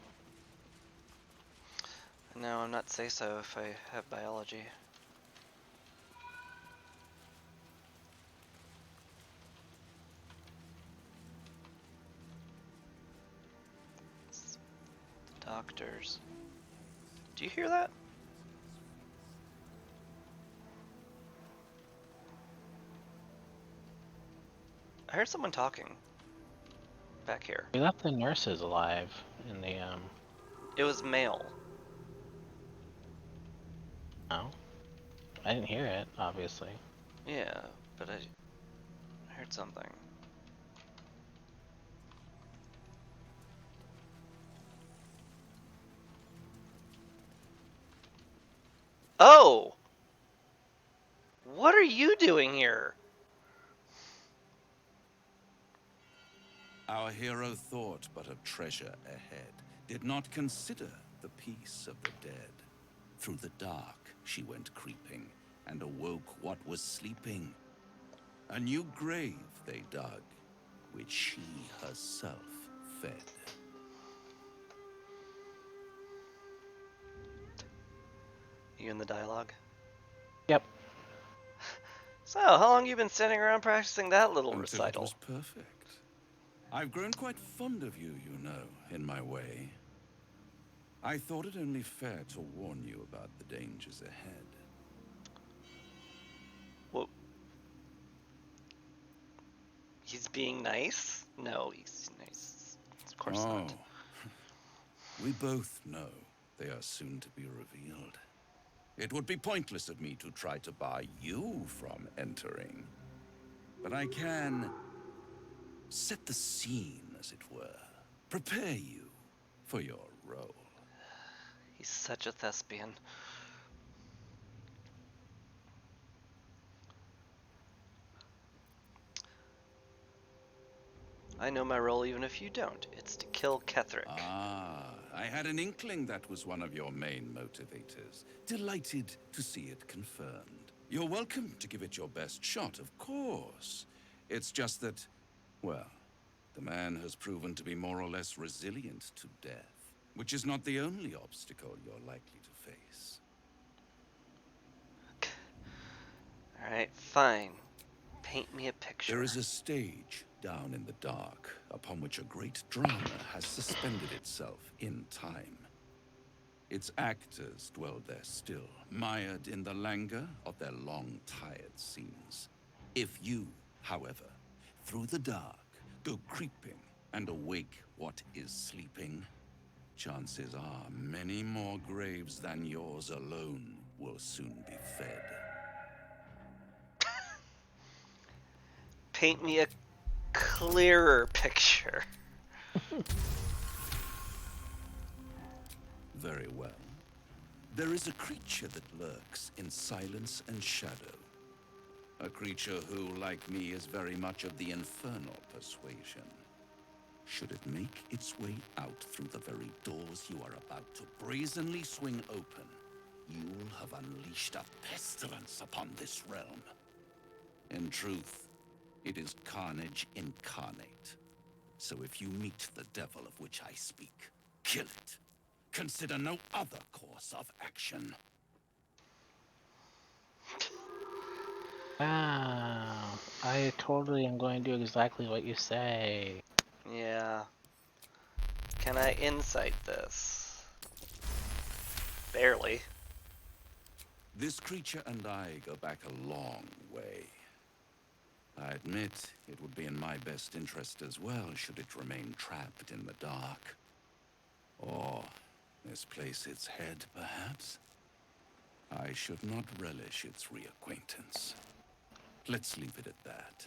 Speaker 1: No, I'm not say so if I have biology. Doctors. Do you hear that? I heard someone talking. Back here.
Speaker 2: We left the nurses alive in the
Speaker 1: It was male.
Speaker 2: No, I didn't hear it. Obviously.
Speaker 1: Yeah, but I heard something. Oh! What are you doing here?
Speaker 6: Our hero thought but of treasure ahead, did not consider the peace of the dead. Through the dark she went creeping, and awoke what was sleeping. A new grave they dug, which she herself fed.
Speaker 1: You in the dialogue?
Speaker 2: Yep.
Speaker 1: So, how long you been standing around practicing that little
Speaker 6: Until it
Speaker 1: recital?
Speaker 6: was perfect. I've grown quite fond of you, you know, in my way. I thought it only fair to warn you about the dangers ahead.
Speaker 1: Well, he's being nice? No, he's nice. Of course
Speaker 6: Oh,
Speaker 1: not.
Speaker 6: we both know they are soon to be revealed. It would be pointless of me to try to bar you from entering. But I can set the scene, as it were. Prepare you for your role.
Speaker 1: He's such a thespian. I know my role even if you don't. It's to kill Ketherick.
Speaker 6: Ah, I had an inkling that was one of your main motivators. Delighted to see it confirmed. You're welcome to give it your best shot, of course. It's just that, well, the man has proven to be more or less resilient to death, which is not the only obstacle you're likely to face.
Speaker 1: Alright, fine. Paint me a picture.
Speaker 6: There is a stage down in the dark upon which a great drama has suspended itself in time. Its actors dwell there still, mired in the languor of their long, tired scenes. If you, however, through the dark, go creeping and awake what is sleeping, chances are many more graves than yours alone will soon be fed.
Speaker 1: Paint me a clearer picture.
Speaker 6: Very well. There is a creature that lurks in silence and shadow. A creature who, like me, is very much of the infernal persuasion. Should it make its way out through the very doors you are about to brazenly swing open, you'll have unleashed a pestilence upon this realm. In truth, it is carnage incarnate. So if you meet the devil of which I speak, kill it. Consider no other course of action.
Speaker 2: Wow. I totally am going to do exactly what you say.
Speaker 1: Yeah. Can I insight this? Barely.
Speaker 6: This creature and I go back a long way. I admit it would be in my best interest as well should it remain trapped in the dark. Or misplace its head, perhaps? I should not relish its reacquaintance. Let's leave it at that.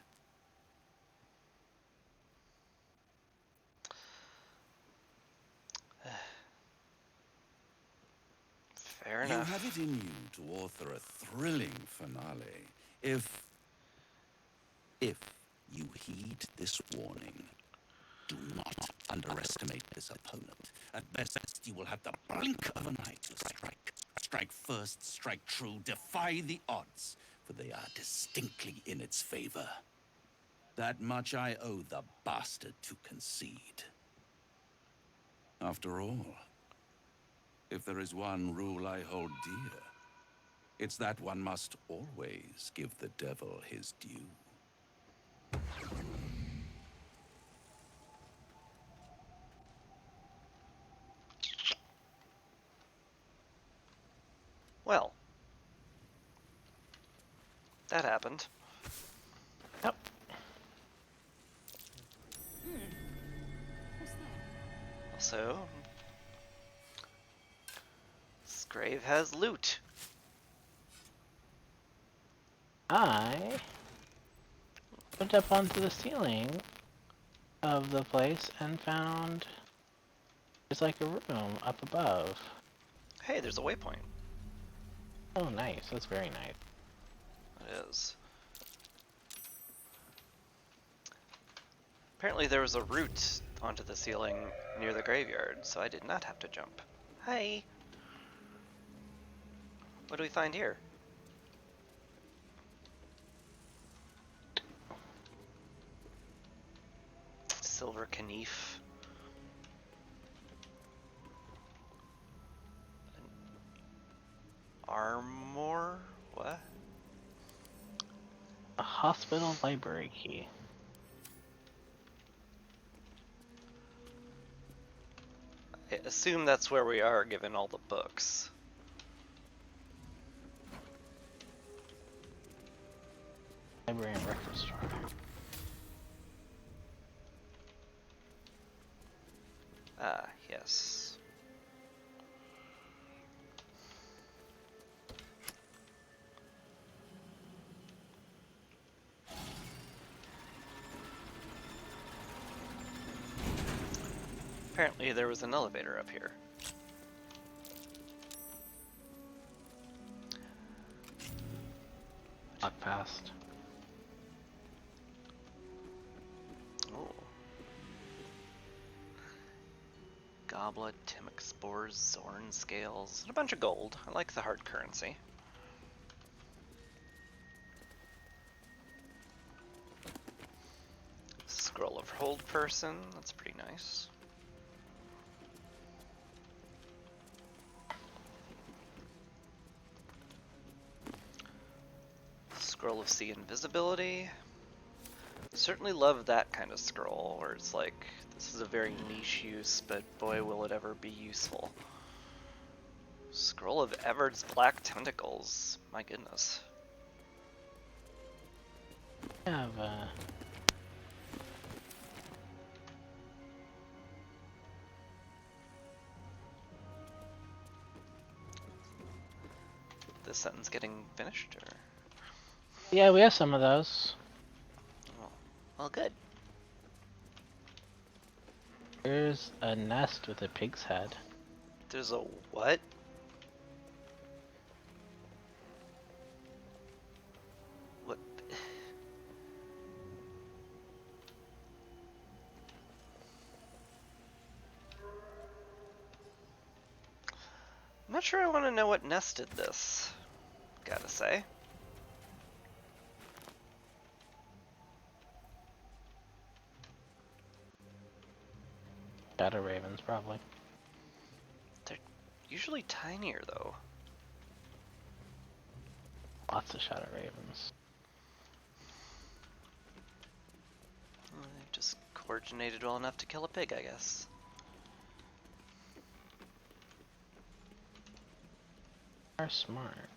Speaker 1: Fair
Speaker 6: You
Speaker 1: enough.
Speaker 6: have it in you to author a thrilling finale, if you heed this warning. Do not underestimate this opponent. At best, you will have the blink of an eye to strike. Strike first, strike true, defy the odds, for they are distinctly in its favor. That much I owe the bastard to concede. After all, if there is one rule I hold dear, it's that one must always give the devil his due.
Speaker 1: Well, that happened.
Speaker 2: Yep.
Speaker 5: What's that?
Speaker 1: Also, this grave has loot.
Speaker 2: I went up onto the ceiling of the place and found there's like a room up above.
Speaker 1: Hey, there's a waypoint.
Speaker 2: Oh, nice. That's very nice.
Speaker 1: It is. Apparently there was a route onto the ceiling near the graveyard, so I did not have to jump. Hi! What do we find here? Silver Knife. Armor? What?
Speaker 2: hospital library key.
Speaker 1: I assume that's where we are, given all the books.
Speaker 2: Library and record store.
Speaker 1: Ah, yes. Apparently there was an elevator up here.
Speaker 2: Walk past.
Speaker 1: Oh. Goblet, Timic spores, Zorn scales, and a bunch of gold. I like the hard currency. Scroll of Hold Person, that's pretty nice. Scroll of See Invisibility. Certainly love that kind of scroll, where it's like, this is a very niche use, but boy will it ever be useful. Scroll of Everard's Black Tentacles, my goodness.
Speaker 2: I have
Speaker 1: This sentence getting finished, or?
Speaker 2: yeah, we have some of those.
Speaker 1: Well, good.
Speaker 2: Here's a nest with a pig's head.
Speaker 1: There's a what? What? I'm not sure I want to know what nested this. Gotta say.
Speaker 2: Shadow ravens, probably.
Speaker 1: They're usually tinier, though.
Speaker 2: Lots of shadow ravens.
Speaker 1: Well, they just coordinated well enough to kill a pig, I guess.
Speaker 2: Are smart.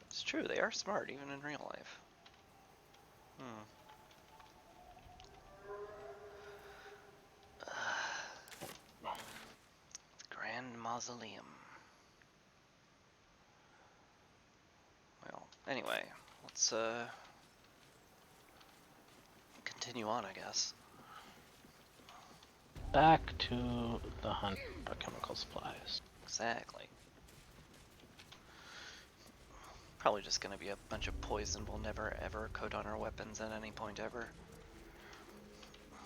Speaker 1: It's true, they are smart, even in real life. Grand Mausoleum. Well, anyway, let's continue on, I guess.
Speaker 2: Back to the hunt for chemical supplies.
Speaker 1: Exactly. Probably just gonna be a bunch of poison we'll never ever coat on our weapons at any point ever.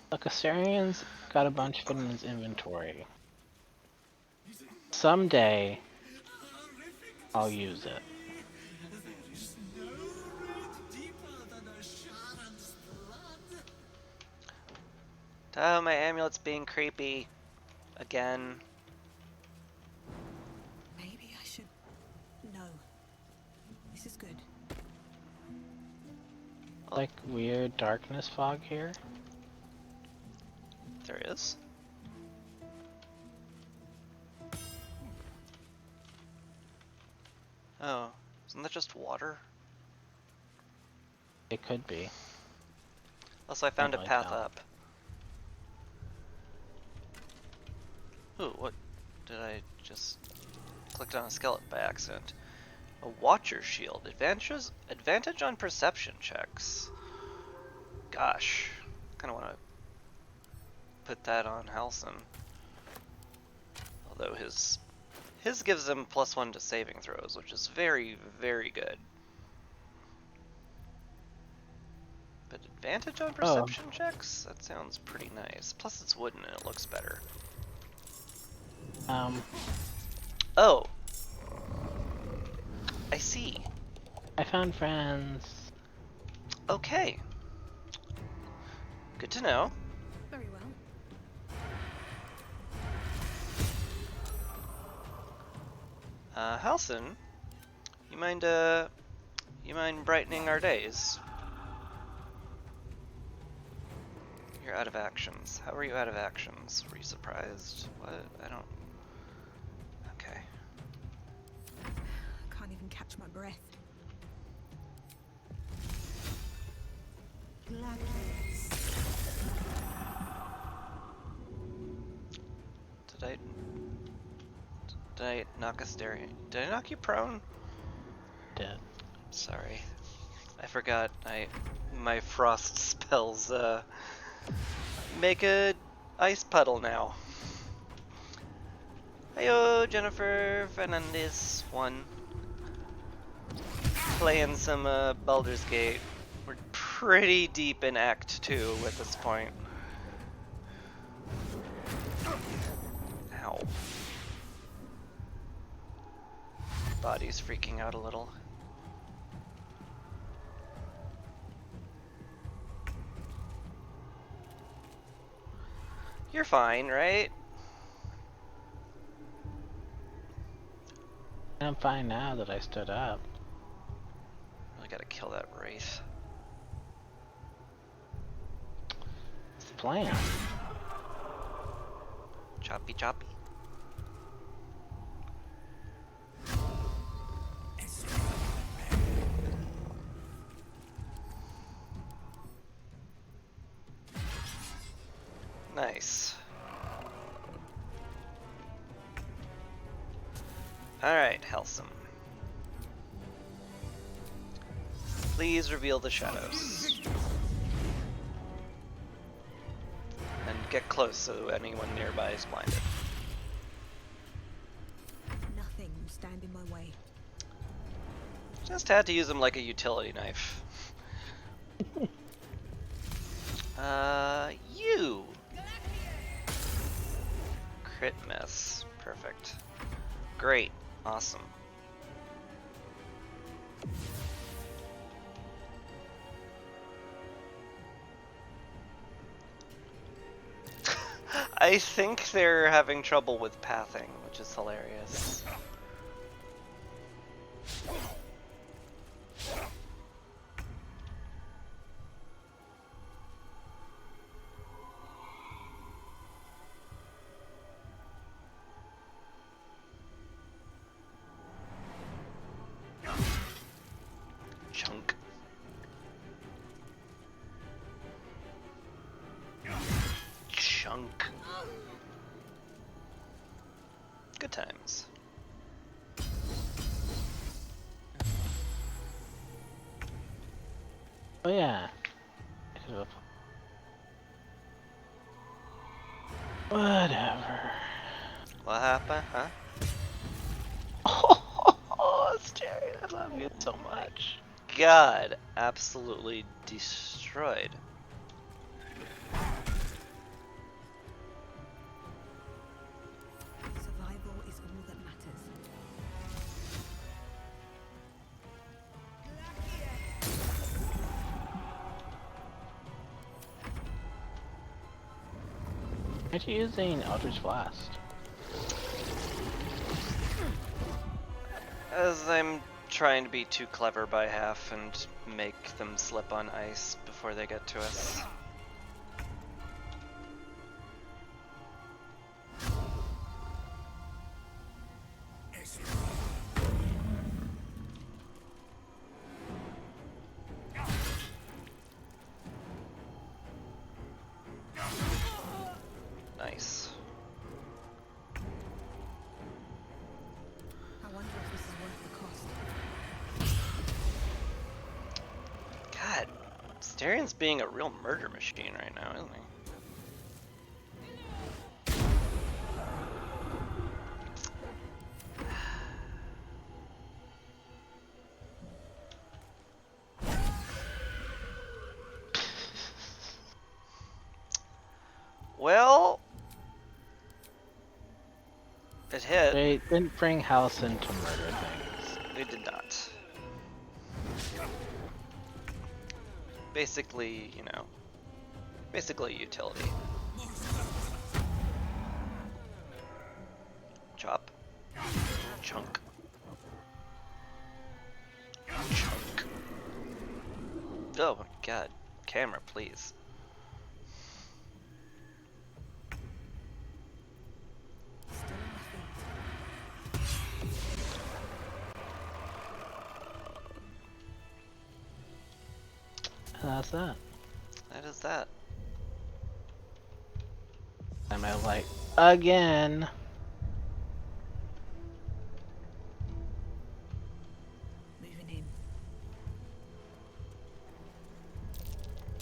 Speaker 2: The Caesarian's got a bunch of it in his inventory. Someday, I'll use it.
Speaker 1: Oh, my amulet's being creepy. Again.
Speaker 5: Maybe I should. No. This is good.
Speaker 2: Like weird darkness fog here.
Speaker 1: There is. Oh, isn't that just water?
Speaker 2: It could be.
Speaker 1: Also, I found a
Speaker 2: Can't really
Speaker 1: path
Speaker 2: tell.
Speaker 1: up. Ooh, what? Did I just clicked on a skeleton by accident? A Watcher Shield. Advantage on perception checks. Gosh, kind of want to put that on Halson. Although his gives him +1 to saving throws, which is very, very good. But advantage on perception checks? That sounds pretty nice. Plus it's wooden and it looks better. Oh! I see.
Speaker 2: I found friends.
Speaker 1: Okay. Good to know.
Speaker 5: Very well.
Speaker 1: Halson, you You mind brightening our days? You're out of actions. How are you out of actions? Were you surprised? What? I don't... Okay.
Speaker 5: I can't even catch my breath.
Speaker 1: Did I knock a Asterion? Did I knock you prone?
Speaker 2: Dead.
Speaker 1: Sorry. I forgot my frost spells make a ice puddle now. Heyo, Jennifer Fernandez 1. Playing some Baldur's Gate. We're pretty deep in Act 2 at this point. Ow. Body's freaking out a little. You're fine, right?
Speaker 2: I'm fine now that I stood up.
Speaker 1: Really gotta kill that wraith.
Speaker 2: It's the plan.
Speaker 1: Choppy choppy. Nice. Alright, Helsum. Please reveal the shadows. And get close so anyone nearby is blinded.
Speaker 5: Nothing will stand in my way.
Speaker 1: Just had to use them like a utility knife. You! Crit miss. Perfect. Great. Awesome. I think they're having trouble with pathing, which is hilarious. Chunk. Chunk. Good times.
Speaker 2: Oh yeah. I could've- Whatever.
Speaker 1: What happened, huh?
Speaker 2: Oh, Jerry, I love you so much.
Speaker 1: God, absolutely destroyed.
Speaker 5: Survival is all that matters.
Speaker 2: Aren't you using Eldritch Blast?
Speaker 1: As I'm trying to be too clever by half and make them slip on ice before they get to us. Nice.
Speaker 5: I wonder if this is worth the cost.
Speaker 1: God, Astarion's being a real murder machine right now, isn't he? Well, it hit.
Speaker 2: They didn't bring Halcyon to murder things.
Speaker 1: We did not. Basically, you know, basically utility. Chop. Chunk. Chunk. Oh my god. Camera, please.
Speaker 5: Still on my feet.
Speaker 2: That's that.
Speaker 1: That is that.
Speaker 2: And my light again.
Speaker 5: Moving in.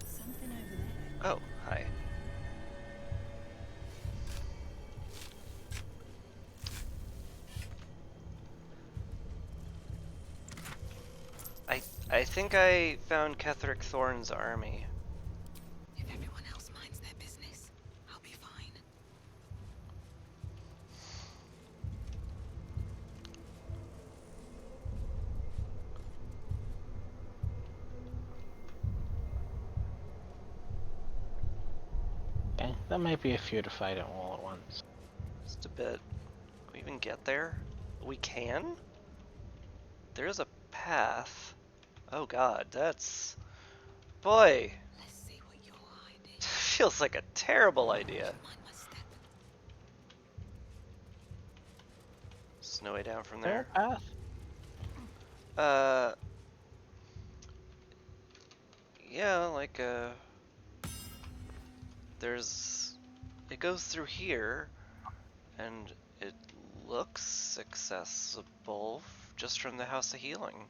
Speaker 5: Something over there.
Speaker 1: Oh, hi. I think I found Ketheric Thorn's army.
Speaker 5: If everyone else minds their business, I'll be fine.
Speaker 2: Okay, that might be a few to fight it all at once.
Speaker 1: Just a bit. Can we even get there? We can? There's a path. Oh god, that's... Boy!
Speaker 5: Let's see what you're hiding.
Speaker 1: Feels like a terrible idea.
Speaker 5: Mind my step.
Speaker 1: There's no way down from
Speaker 2: There
Speaker 1: there.
Speaker 2: a path?
Speaker 1: Yeah, like, there's... It goes through here, and it looks accessible just from the House of Healing.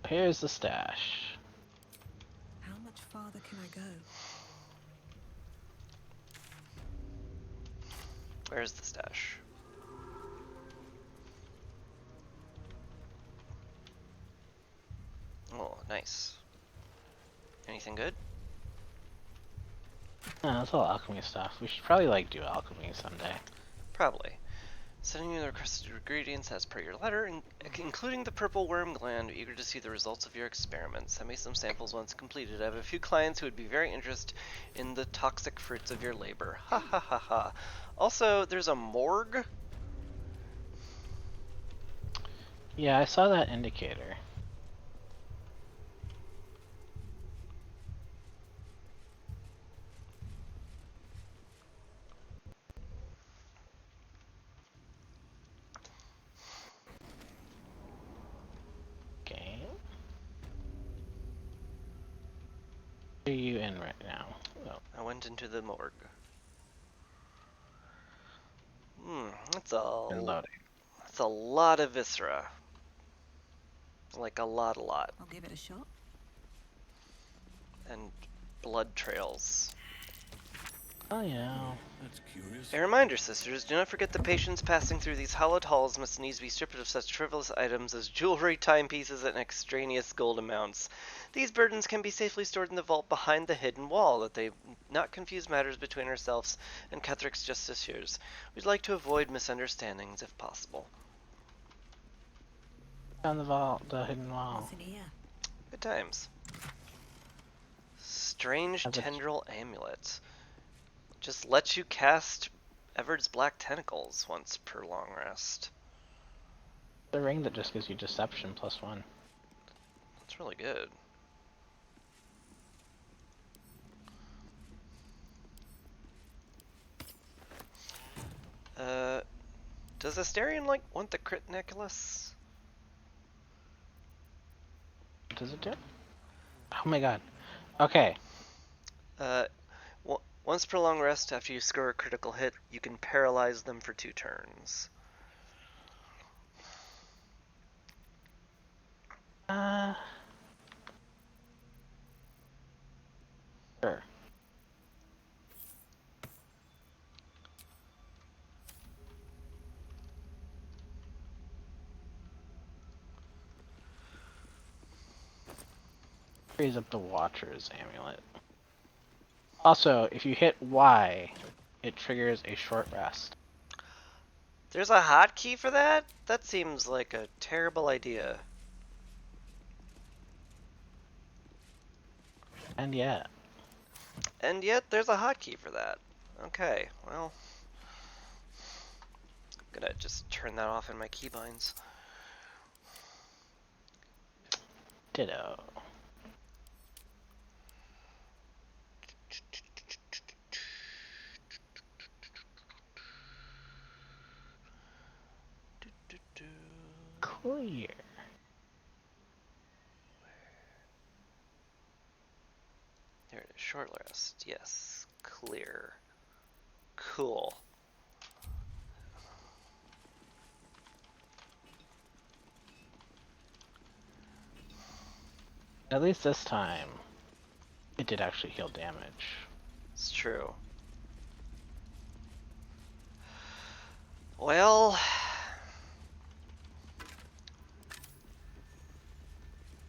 Speaker 2: Here's the stash.
Speaker 5: How much farther can I go?
Speaker 1: Where's the stash? Oh, nice. Anything good?
Speaker 2: No, that's all alchemy stuff. We should probably like do alchemy someday.
Speaker 1: Probably. Sending you the requested ingredients as per your letter, including the purple worm gland, eager to see the results of your experiments. Send me some samples once completed. I have a few clients who would be very interested in the toxic fruits of your labor. Ha ha ha ha. Also, there's a morgue.
Speaker 2: Yeah, I saw that indicator. Okay. Where are you in right now? Oh,
Speaker 1: I went into the morgue. That's a
Speaker 2: and loading.
Speaker 1: that's a lot of viscera. Like a lot.
Speaker 5: I'll give it a shot.
Speaker 1: And blood trails.
Speaker 2: Oh yeah.
Speaker 6: That's curious.
Speaker 1: A reminder, sisters, do not forget the patients passing through these hallowed halls must needs be stripped of such frivolous items as jewelry, timepieces, and extraneous gold amounts. These burdens can be safely stored in the vault behind the hidden wall, that they not confuse matters between ourselves and Kethric's justiciars. We'd like to avoid misunderstandings if possible.
Speaker 2: Down the vault, the hidden wall.
Speaker 5: What's in here?
Speaker 1: Good times. Strange
Speaker 2: Have a-
Speaker 1: tendril amulet. Just lets you cast Everard's black tentacles once per long rest.
Speaker 2: The ring that just gives you deception +1.
Speaker 1: That's really good. Does Asterion want the crit necklace?
Speaker 2: What does it do? Oh my god. Okay.
Speaker 1: Once per long rest, after you score a critical hit, you can paralyze them for 2 turns.
Speaker 2: Sure. Frees up the Watcher's amulet. Also, if you hit Y, it triggers a short rest.
Speaker 1: There's a hotkey for that? That seems like a terrible idea.
Speaker 2: And yeah.
Speaker 1: And yet, there's a hotkey for that. Okay, well... Gonna just turn that off in my keybinds.
Speaker 2: Ditto. Clear.
Speaker 1: There it is. Short rest. Yes. Clear. Cool.
Speaker 2: At least this time, it did actually heal damage.
Speaker 1: It's true. Well,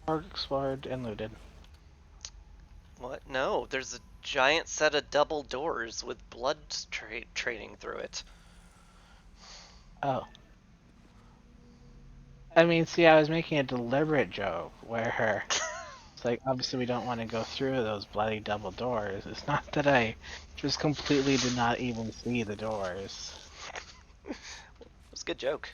Speaker 2: Org explored and looted.
Speaker 1: what? No, there's a giant set of double doors with blood training through it.
Speaker 2: Oh. I mean, see, I was making a deliberate joke where it's like, obviously we don't want to go through those bloody double doors. It's not that I just completely did not even see the doors.
Speaker 1: It was a good joke.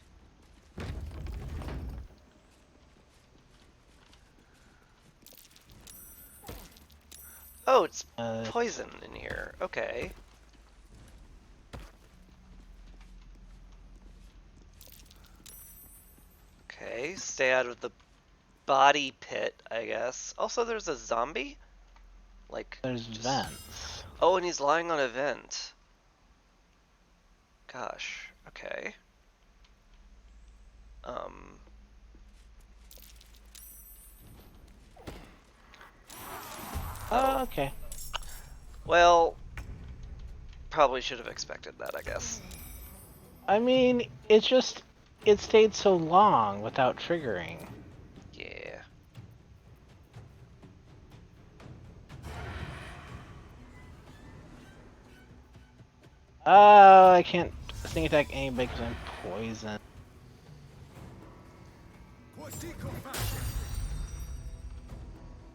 Speaker 1: Oh, it's poison in here. Okay. Okay, stay out of the body pit, I guess. Also, there's a zombie? Like,
Speaker 2: There's
Speaker 1: just...
Speaker 2: vents.
Speaker 1: Oh, and he's lying on a vent. Gosh, okay.
Speaker 2: Oh, okay.
Speaker 1: Well, probably should have expected that, I guess.
Speaker 2: I mean, it's just, it stayed so long without triggering.
Speaker 1: Yeah.
Speaker 2: Oh, I can't sneak attack anybody because I'm poisoned.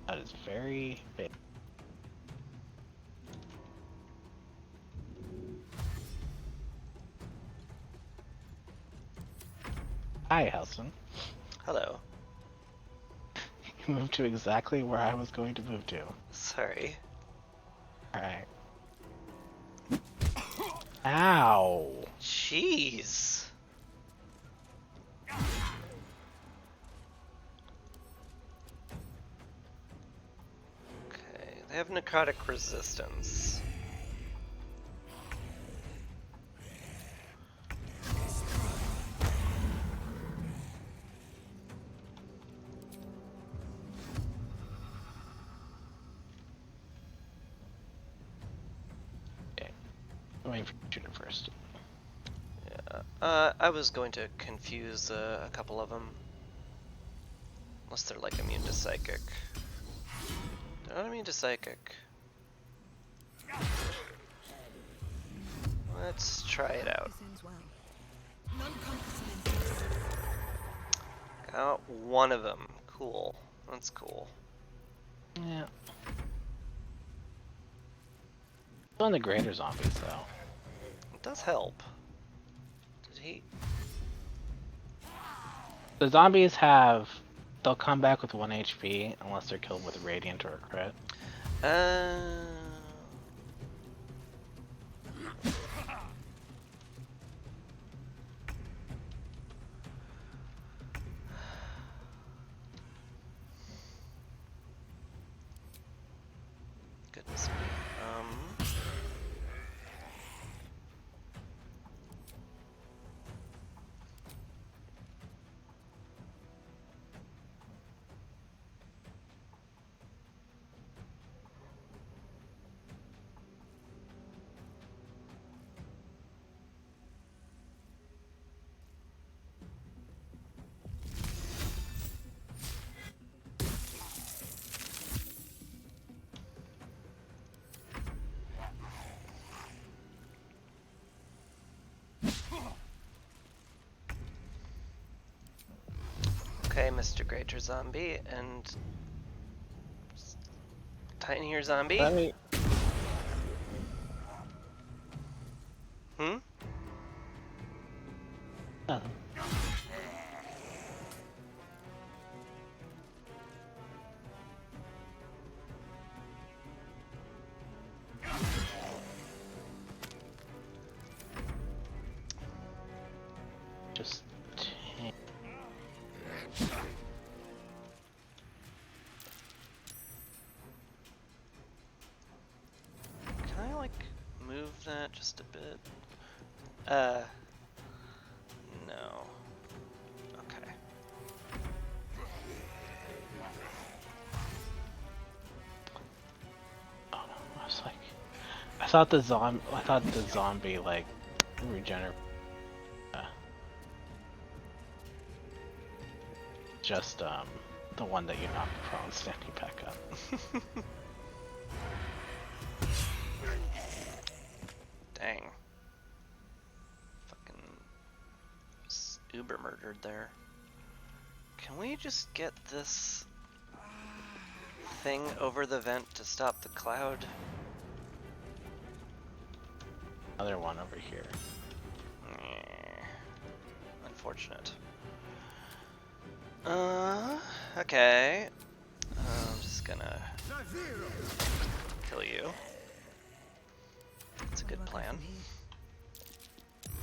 Speaker 2: That is very big. Hi, Helson.
Speaker 1: Hello.
Speaker 2: You moved to exactly where I was going to move to.
Speaker 1: Sorry.
Speaker 2: Alright. Ow!
Speaker 1: Jeez. Okay, they have necrotic resistance.
Speaker 2: Okay. I'm waiting for you to shoot it first.
Speaker 1: I was going to confuse a couple of them. Unless they're like immune to psychic. They're not immune to psychic. Let's try it out.
Speaker 5: This ends well. Non-compassing.
Speaker 1: Got one of them. Cool. That's cool.
Speaker 2: Yeah. Still in the greater zombies, though.
Speaker 1: It does help. Did he?
Speaker 2: The zombies have... They'll come back with 1 HP unless they're killed with a radiant or a crit.
Speaker 1: Uh... Goodness me. Okay, Mr. Greater Zombie and Tinier Zombie.
Speaker 2: Let me...
Speaker 1: Hmm? Can I, like, move that just a bit? No. Okay.
Speaker 2: Oh no, I was like, I thought the zombie like regenerate. Just the one that you knocked prone standing back up.
Speaker 1: Dang. Fucking uber murdered there. Can we just get this thing over the vent to stop the cloud?
Speaker 2: Another one over here.
Speaker 1: Unfortunate. Okay. I'm just gonna kill you. That's a good plan.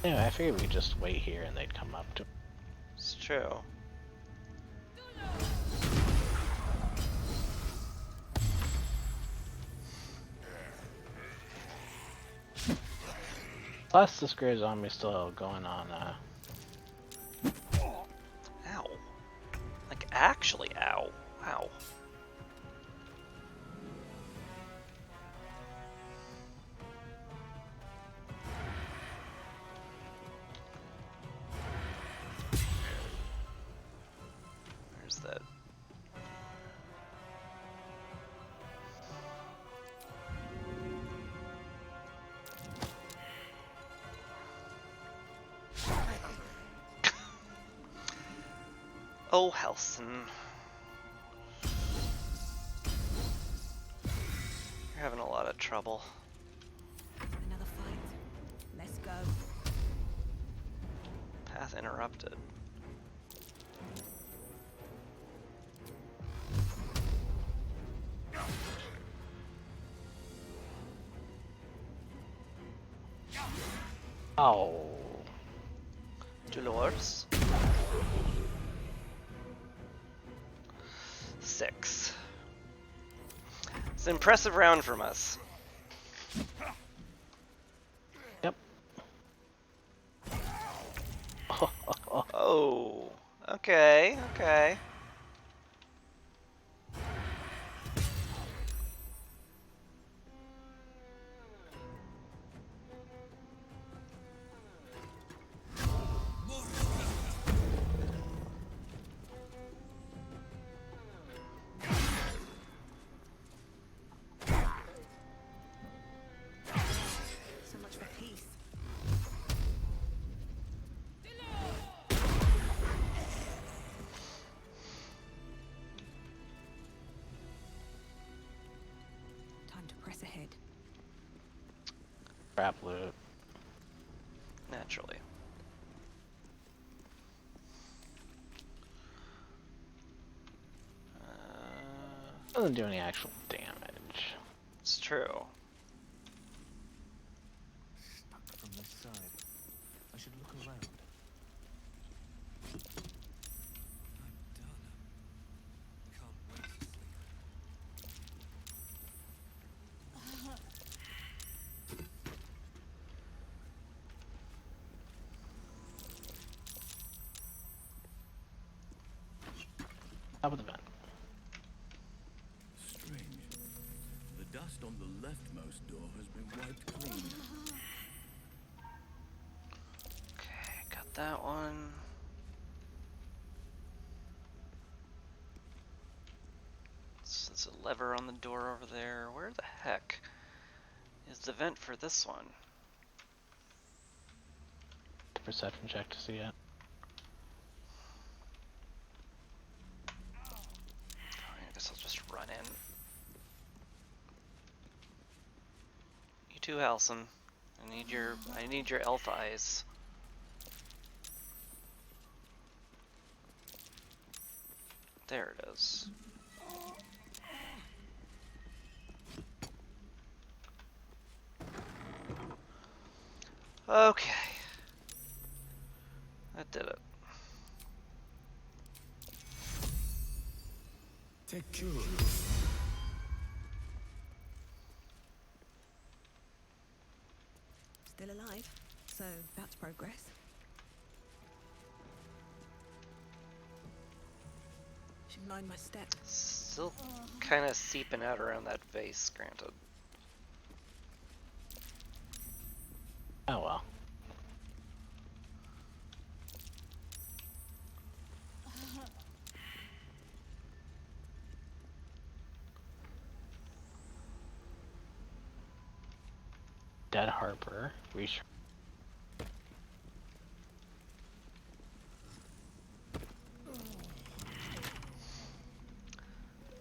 Speaker 2: Anyway, I figured we could just wait here and they'd come up to.
Speaker 1: It's true.
Speaker 2: Plus, this great zombie's still going on.
Speaker 1: Ow. Like, actually, ow. Ow. Where's that? Oh, Halson. You're having a lot of trouble.
Speaker 5: Another fight. Let's go.
Speaker 1: Path interrupted.
Speaker 2: Oh.
Speaker 1: Dolores. 6. It's an impressive round from us.
Speaker 2: Yep.
Speaker 1: Oh. Okay, okay.
Speaker 5: So much for peace. Time to press ahead.
Speaker 2: Crap loot.
Speaker 1: Naturally.
Speaker 2: Doesn't do any actual damage.
Speaker 1: It's true.
Speaker 8: Stuck from this side. I should look around. I'm done. Can't wait to sleep.
Speaker 2: Top of the vent.
Speaker 6: Strange. The dust on the leftmost door has been wiped clean.
Speaker 1: Okay, got that one. There's a lever on the door over there. Where the heck is the vent for this one?
Speaker 2: Perception check to see it.
Speaker 1: I guess I'll just run in. You too, Halson. I need your elf eyes. There it is. Okay. That did it.
Speaker 7: Take cure.
Speaker 5: Still alive, so that's progress. Should mind my step.
Speaker 1: Still kind of seeping out around that vase, granted.
Speaker 2: Oh well. Dead Harper. Reach.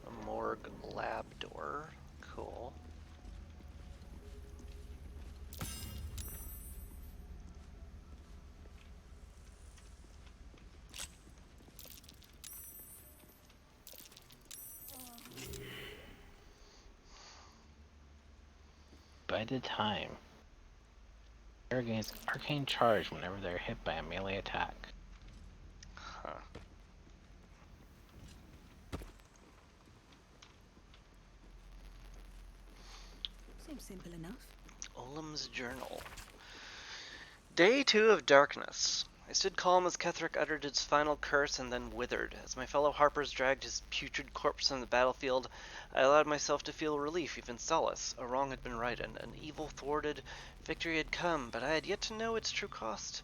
Speaker 1: A morgue lab door. Cool.
Speaker 2: By the time. Air gains arcane charge whenever they're hit by a melee attack.
Speaker 1: Huh.
Speaker 5: Seems simple enough.
Speaker 1: Olam's journal. Day 2 of darkness. I stood calm as Ketherick uttered its final curse and then withered. As my fellow Harpers dragged his putrid corpse from the battlefield, I allowed myself to feel relief, even solace. A wrong had been right, and an evil thwarted. Victory had come, but I had yet to know its true cost.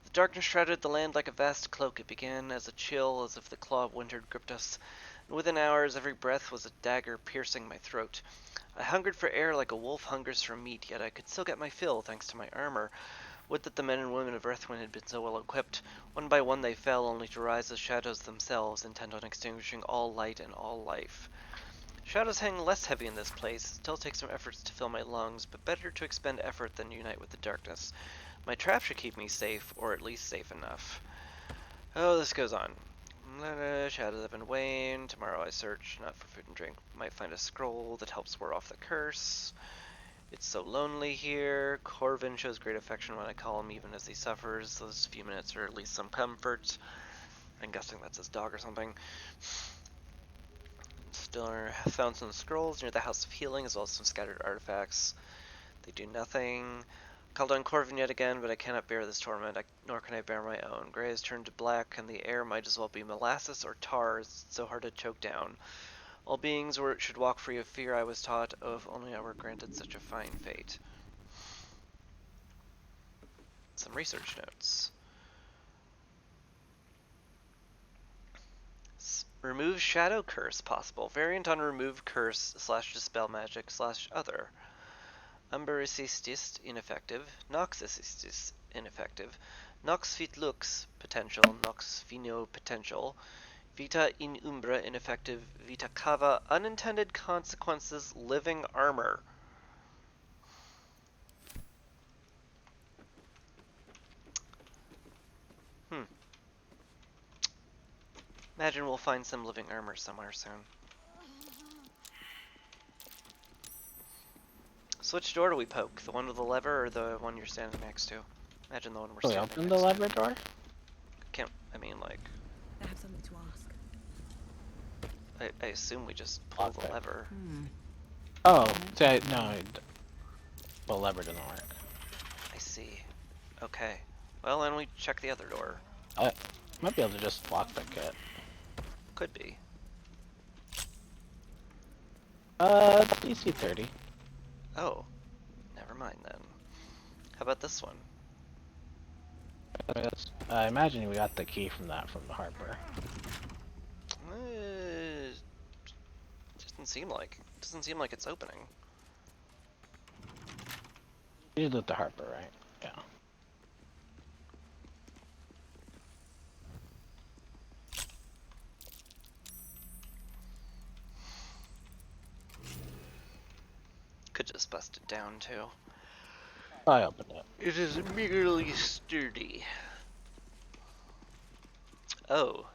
Speaker 1: The darkness shrouded the land like a vast cloak. It began as a chill, as if the claw of winter gripped us, and within hours every breath was a dagger piercing my throat. I hungered for air like a wolf hungers for meat, yet I could still get my fill thanks to my armor. Would that the men and women of Earthwind had been so well equipped. One by one they fell, only to rise as shadows themselves, intent on extinguishing all light and all life. Shadows hang less heavy in this place. It still takes some efforts to fill my lungs, but better to expend effort than unite with the darkness. My trap should keep me safe, or at least safe enough. Oh, this goes on. Shadows have been waned. Tomorrow I search, not for food and drink. Might find a scroll that helps ward off the curse. It's so lonely here. Corvin shows great affection when I call him, even as he suffers. Those few minutes are at least some comfort. I'm guessing that's his dog or something. Still found some scrolls near the House of Healing, as well as some scattered artifacts. They do nothing. Called on Corvin yet again, but I cannot bear this torment, nor can I bear my own. Gray has turned to black, and the air might as well be molasses or tar, as it's so hard to choke down. All beings should walk free of fear, I was taught. Oh, if only I were granted such a fine fate. Some research notes. Remove shadow curse possible. Variant on remove curse / dispel magic / other. Umber-assistis ineffective. Nox-assistis ineffective. Nox fit lux potential. Nox fino potential. Vita in umbra ineffective. Vita cava unintended consequences living armor. Imagine we'll find some living armor somewhere soon. So which door do we poke? The one with the lever or the one you're standing next to? Imagine the one we're
Speaker 2: Can we
Speaker 1: standing
Speaker 2: open
Speaker 1: next
Speaker 2: the
Speaker 1: to.
Speaker 2: lever door?
Speaker 1: Can't, I mean, like,
Speaker 5: I have something to ask.
Speaker 1: I assume we just pull the
Speaker 2: Okay.
Speaker 1: lever.
Speaker 2: Oh, no, the lever doesn't work.
Speaker 1: I see. Okay. Well, then we check the other door.
Speaker 2: Might be able to just lockpick it.
Speaker 1: Could be.
Speaker 2: It's DC 30.
Speaker 1: Oh. Never mind then. How about this one?
Speaker 2: I imagine we got the key from the Harper.
Speaker 1: Doesn't seem like it's opening.
Speaker 2: You did loot the Harper, right? Yeah.
Speaker 1: Could just bust it down too.
Speaker 2: I opened it.
Speaker 1: It is merely sturdy. Oh.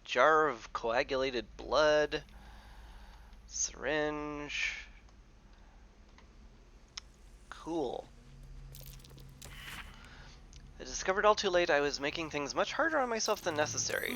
Speaker 1: Jar of coagulated blood. Syringe. Cool. discovered all too late I was making things much harder on myself than necessary.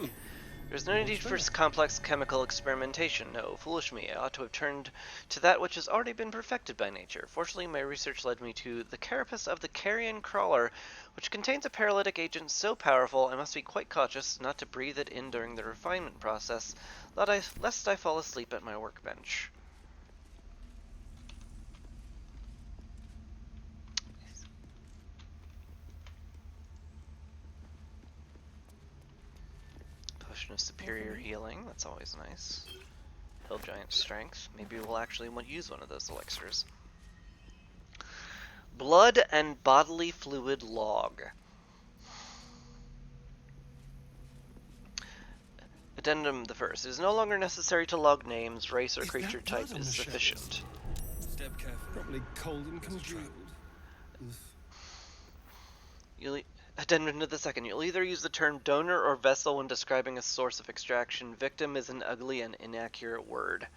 Speaker 1: There's no need for
Speaker 7: that?
Speaker 1: complex chemical experimentation. No, foolish me. I ought to have turned to that which has already been perfected by nature. Fortunately, my research led me to the carapace of the carrion crawler, which contains a paralytic agent so powerful I must be quite cautious not to breathe it in during the refinement process, lest I fall asleep at my workbench. Potion of superior healing, that's always nice. Hill giant strength, maybe we'll actually use one of those elixirs. Blood and bodily fluid log. Addendum the first. It is no longer necessary to log names, race, or
Speaker 7: Is
Speaker 1: creature
Speaker 7: that blood
Speaker 1: type
Speaker 7: on
Speaker 1: is
Speaker 7: the shelves?
Speaker 1: sufficient.
Speaker 6: Step carefully.
Speaker 7: Probably cold and congealed.
Speaker 1: Addendum to the second. You'll either use the term donor or vessel when describing a source of extraction. Victim is an ugly and inaccurate word.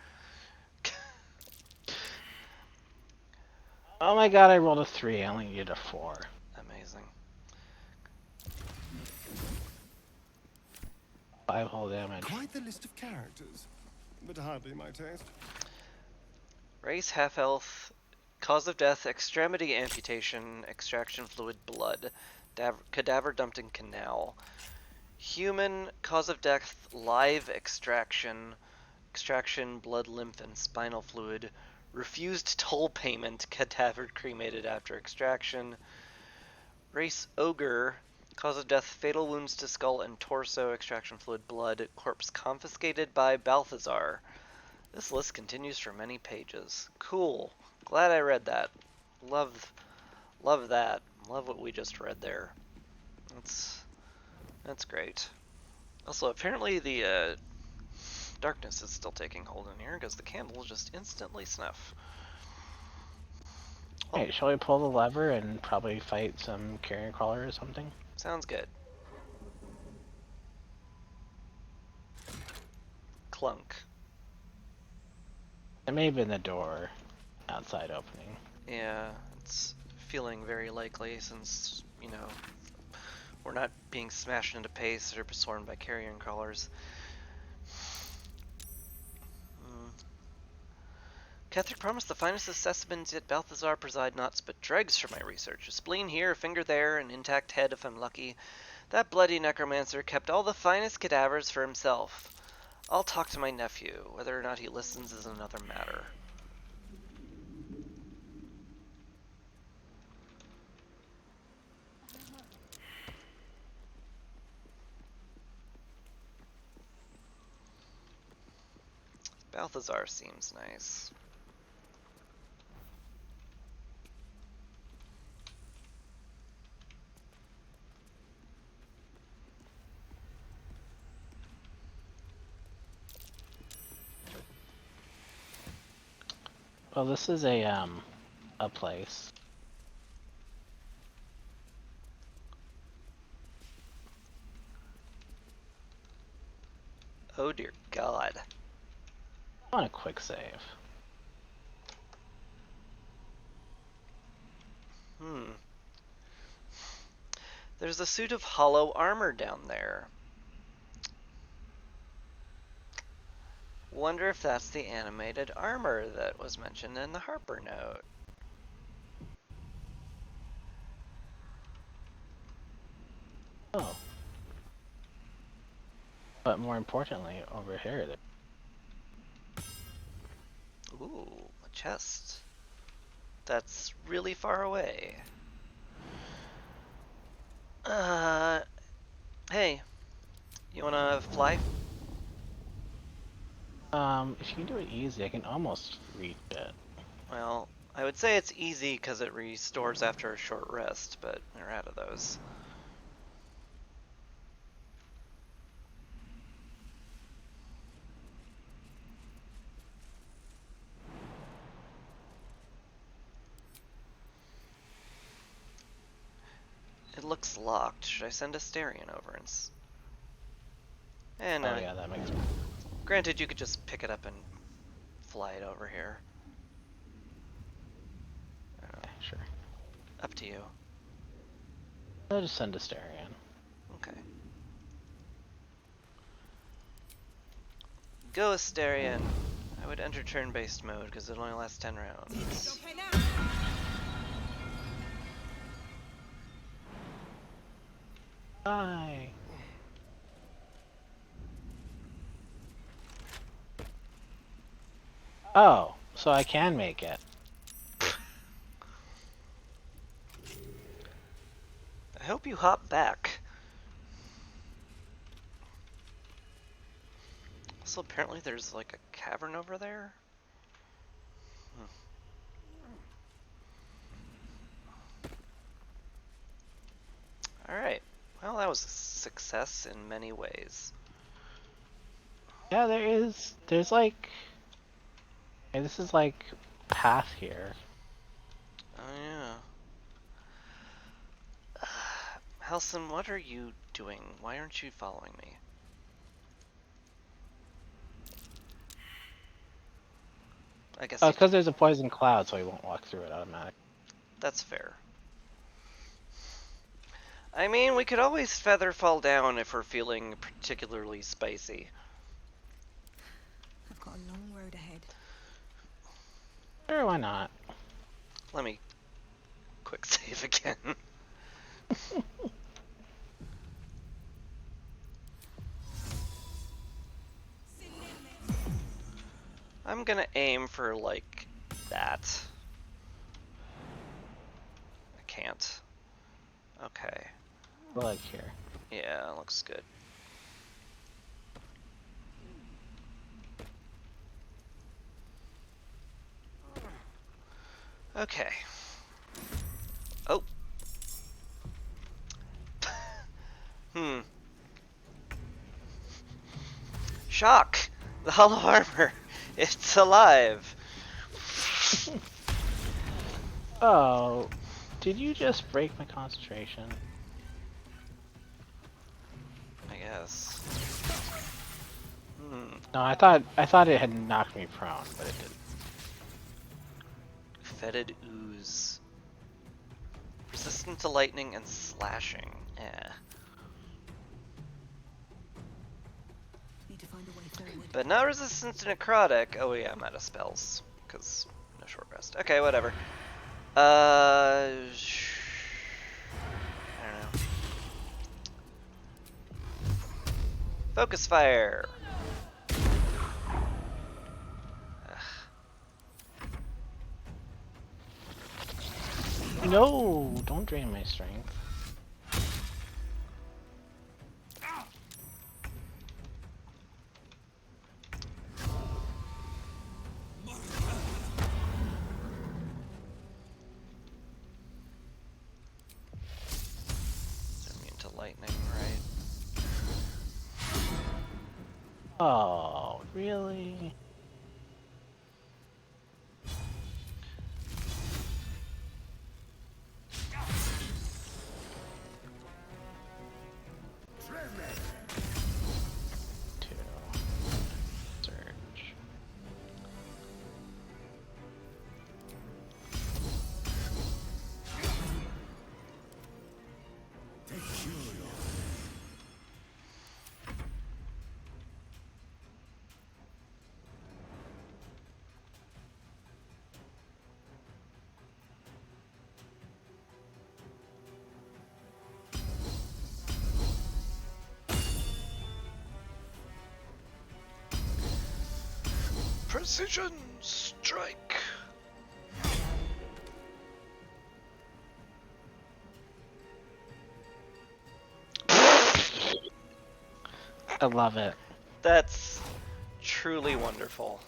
Speaker 2: Oh my god, I rolled a 3. I only needed a 4.
Speaker 1: Amazing.
Speaker 2: 5 whole damage.
Speaker 7: Quite the list of characters, but hardly my taste.
Speaker 1: Race, half health, cause of death, extremity amputation, extraction fluid, blood, cadaver dumped in canal. Human, cause of death, live extraction, blood, lymph, and spinal fluid. Refused toll payment, cadaver cremated after extraction. Race ogre, cause of death, fatal wounds to skull and torso, extraction fluid, blood, corpse confiscated by Balthazar. This list continues for many pages. Cool. Glad I read that. Love that. Love what we just read there. That's great. Also, apparently the darkness is still taking hold in here because the candles just instantly snuff.
Speaker 2: Hey, shall we pull the lever and probably fight some carrion crawler or something?
Speaker 1: Sounds good. Clunk.
Speaker 2: It may have been the door outside opening.
Speaker 1: Yeah, it's feeling very likely since, we're not being smashed into paste or swarmed by carrion crawlers. Ketherick promised the finest of specimens, yet Balthazar preside not but dregs for my research. A spleen here, a finger there, an intact head if I'm lucky. That bloody necromancer kept all the finest cadavers for himself. I'll talk to my nephew. Whether or not he listens is another matter. Balthazar seems nice.
Speaker 2: Well, this is a place.
Speaker 1: Oh dear God.
Speaker 2: I want a quick save.
Speaker 1: There's a suit of hollow armor down there. Wonder if that's the animated armor that was mentioned in the Harper note.
Speaker 2: Oh. But more importantly, over here,
Speaker 1: Ooh, a chest. That's really far away. Hey, you wanna fly?
Speaker 2: if you can do it easy, I can almost reach it.
Speaker 1: Well, I would say it's easy because it restores after a short rest, but we're out of those. It looks locked. Should I send Asterion over and
Speaker 2: Oh yeah, that makes sense.
Speaker 1: granted, you could just pick it up and fly it over here.
Speaker 2: Sure.
Speaker 1: Up to you.
Speaker 2: I'll just send Asterion.
Speaker 1: Okay. Go Asterion. I would enter turn-based mode because it only lasts 10 rounds.
Speaker 5: Don't pay now.
Speaker 2: Bye. Oh, so I can make it.
Speaker 1: I hope you hop back. Also, apparently there's like a cavern over there. Alright. Well, that was a success in many ways.
Speaker 2: Yeah, there's like, hey, this is like path here.
Speaker 1: Oh, yeah. Halson, what are you doing? Why aren't you following me? I guess
Speaker 2: Oh,
Speaker 1: you
Speaker 2: it's because there's a poison cloud, so he won't walk through it automatically.
Speaker 1: That's fair. I mean, we could always feather fall down if we're feeling particularly spicy.
Speaker 5: I've got a long road ahead.
Speaker 2: Sure, why not?
Speaker 1: Let me quick save again. I'm gonna aim for, like, that. I can't. Okay.
Speaker 2: Like here.
Speaker 1: Yeah, looks good. Okay. Oh. Hmm. Shock! The hollow armor! It's alive!
Speaker 2: Oh, did you just break my concentration?
Speaker 1: I guess. Hmm.
Speaker 2: No, I thought it had knocked me prone, but it didn't.
Speaker 1: Fetid ooze. Resistant to lightning and slashing. Eh.
Speaker 5: Need to find a way forward.
Speaker 1: But not resistant to necrotic. Oh yeah, I'm out of spells. Because no short rest. Okay, whatever. I don't know. Focus fire!
Speaker 2: No, don't drain my strength.
Speaker 1: Immune to lightning, right?
Speaker 2: Oh, really? Two. Surge.
Speaker 1: Precision strike!
Speaker 2: I love it.
Speaker 1: That's truly wonderful.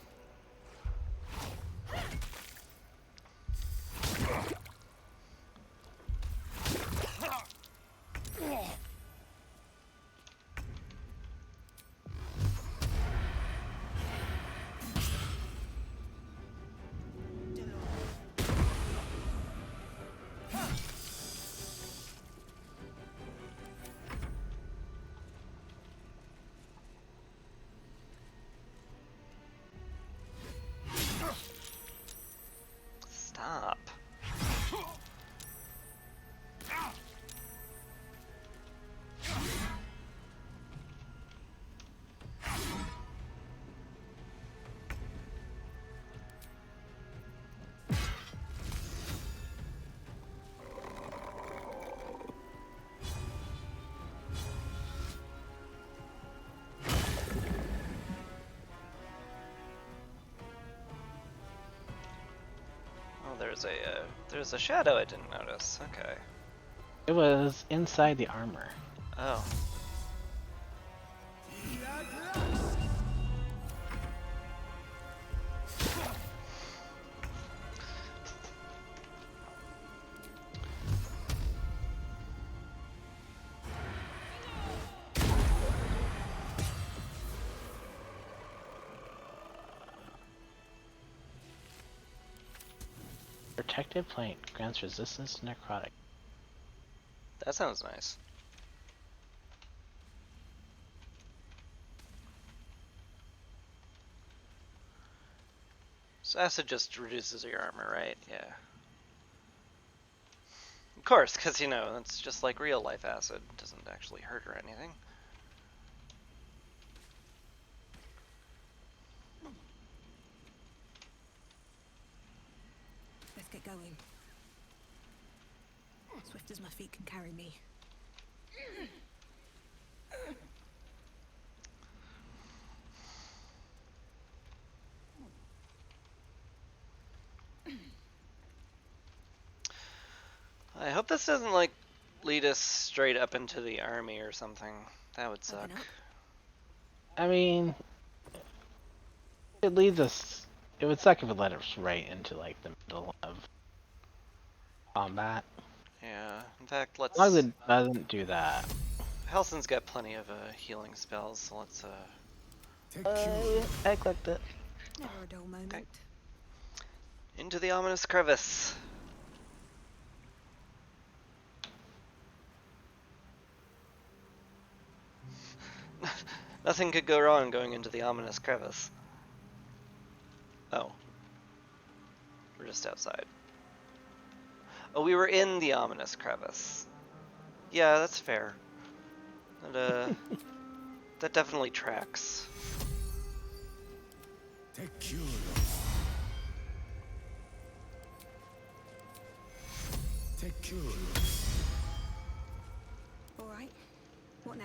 Speaker 1: there's a shadow I didn't notice. Okay.
Speaker 2: It was inside the armor.
Speaker 1: Oh.
Speaker 2: Protective plate grants resistance to necrotic.
Speaker 1: That sounds nice. So acid just reduces your armor, right? Yeah. Of course, because, you know, it's just like real life acid. It doesn't actually hurt or anything.
Speaker 5: Let's get going. Swift as my feet can carry me.
Speaker 1: I hope this doesn't, like, lead us straight up into the army or something. That would suck.
Speaker 5: Open up.
Speaker 2: I mean, it leads us. It would suck if it led us right into like the middle of combat.
Speaker 1: Yeah. In fact,
Speaker 2: As long as
Speaker 1: let's...
Speaker 2: it doesn't do that.
Speaker 1: Helson's got plenty of healing spells, so let's...
Speaker 2: I clicked it.
Speaker 5: Never a dull moment.
Speaker 1: Okay. Into the ominous crevice. Nothing could go wrong going into the ominous crevice. Oh. We're just outside. Oh, we were in the ominous crevice. Yeah, that's fair. That definitely tracks.
Speaker 5: All right. What now?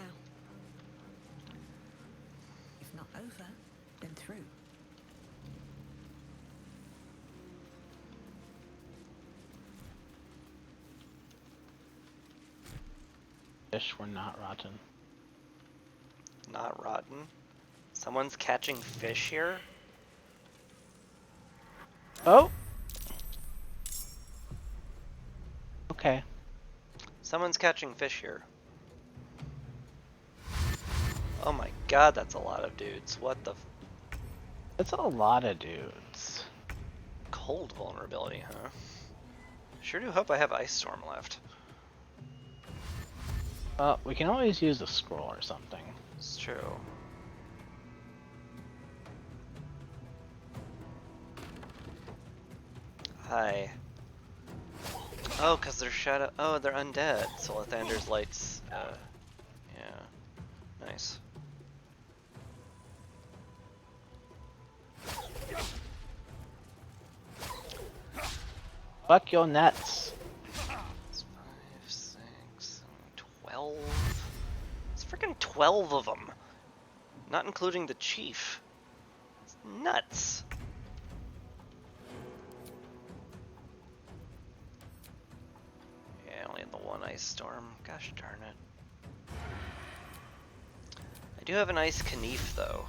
Speaker 5: If not over, then through.
Speaker 2: Fish were not rotten.
Speaker 1: Not rotten. Someone's catching fish here?
Speaker 2: Oh. Okay.
Speaker 1: Someone's catching fish here. Oh my god, that's a lot of dudes. What the...
Speaker 2: It's a lot of dudes.
Speaker 1: Cold vulnerability, huh? Sure do hope I have Ice Storm left.
Speaker 2: Well, we can always use a scroll or something.
Speaker 1: It's true. Hi. Oh, because they're shadow... Oh, they're undead. So Lathander's lights... yeah. Nice.
Speaker 2: Fuck your nets.
Speaker 1: It's 5, 6, 12. It's freaking 12 of them. Not including the chief. It's nuts. Yeah, only in the one ice storm. Gosh darn it. I do have an ice Knief though.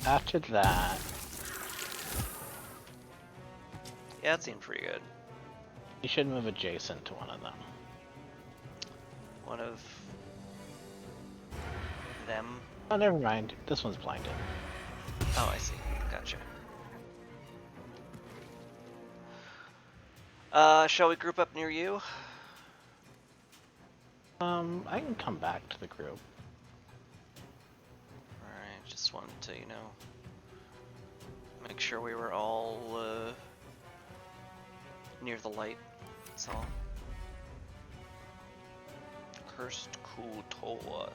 Speaker 2: After that,
Speaker 1: Yeah, it seemed pretty good.
Speaker 2: you should move adjacent to one of them.
Speaker 1: One of them.
Speaker 2: Oh, never mind. This one's blinded.
Speaker 1: Oh, I see. Gotcha. Shall we group up near you?
Speaker 2: I can come back to the group.
Speaker 1: Alright, just wanted to, you know, make sure we were all, near the light. That's all. Cursed Kutoa.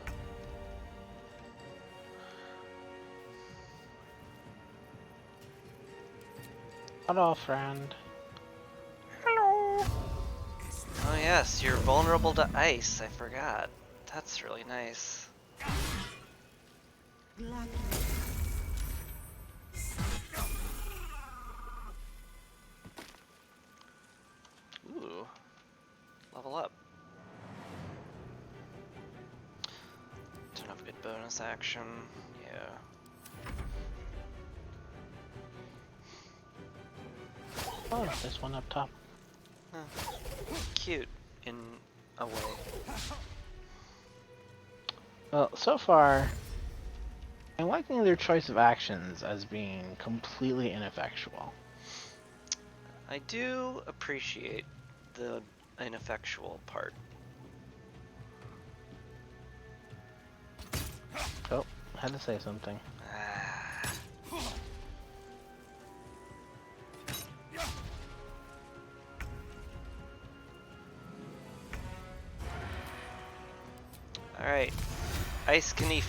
Speaker 2: Hello, friend.
Speaker 1: Hello! Oh yes, you're vulnerable to ice, I forgot. That's really nice. level up. Don't have a good bonus action. Yeah.
Speaker 2: Oh, this one up top.
Speaker 1: Huh. Cute in a way.
Speaker 2: Well, so far, I'm liking their choice of actions as being completely ineffectual.
Speaker 1: I do appreciate the ineffectual part.
Speaker 2: Oh, I had to say something.
Speaker 1: Ah. Alright. Ice Knief.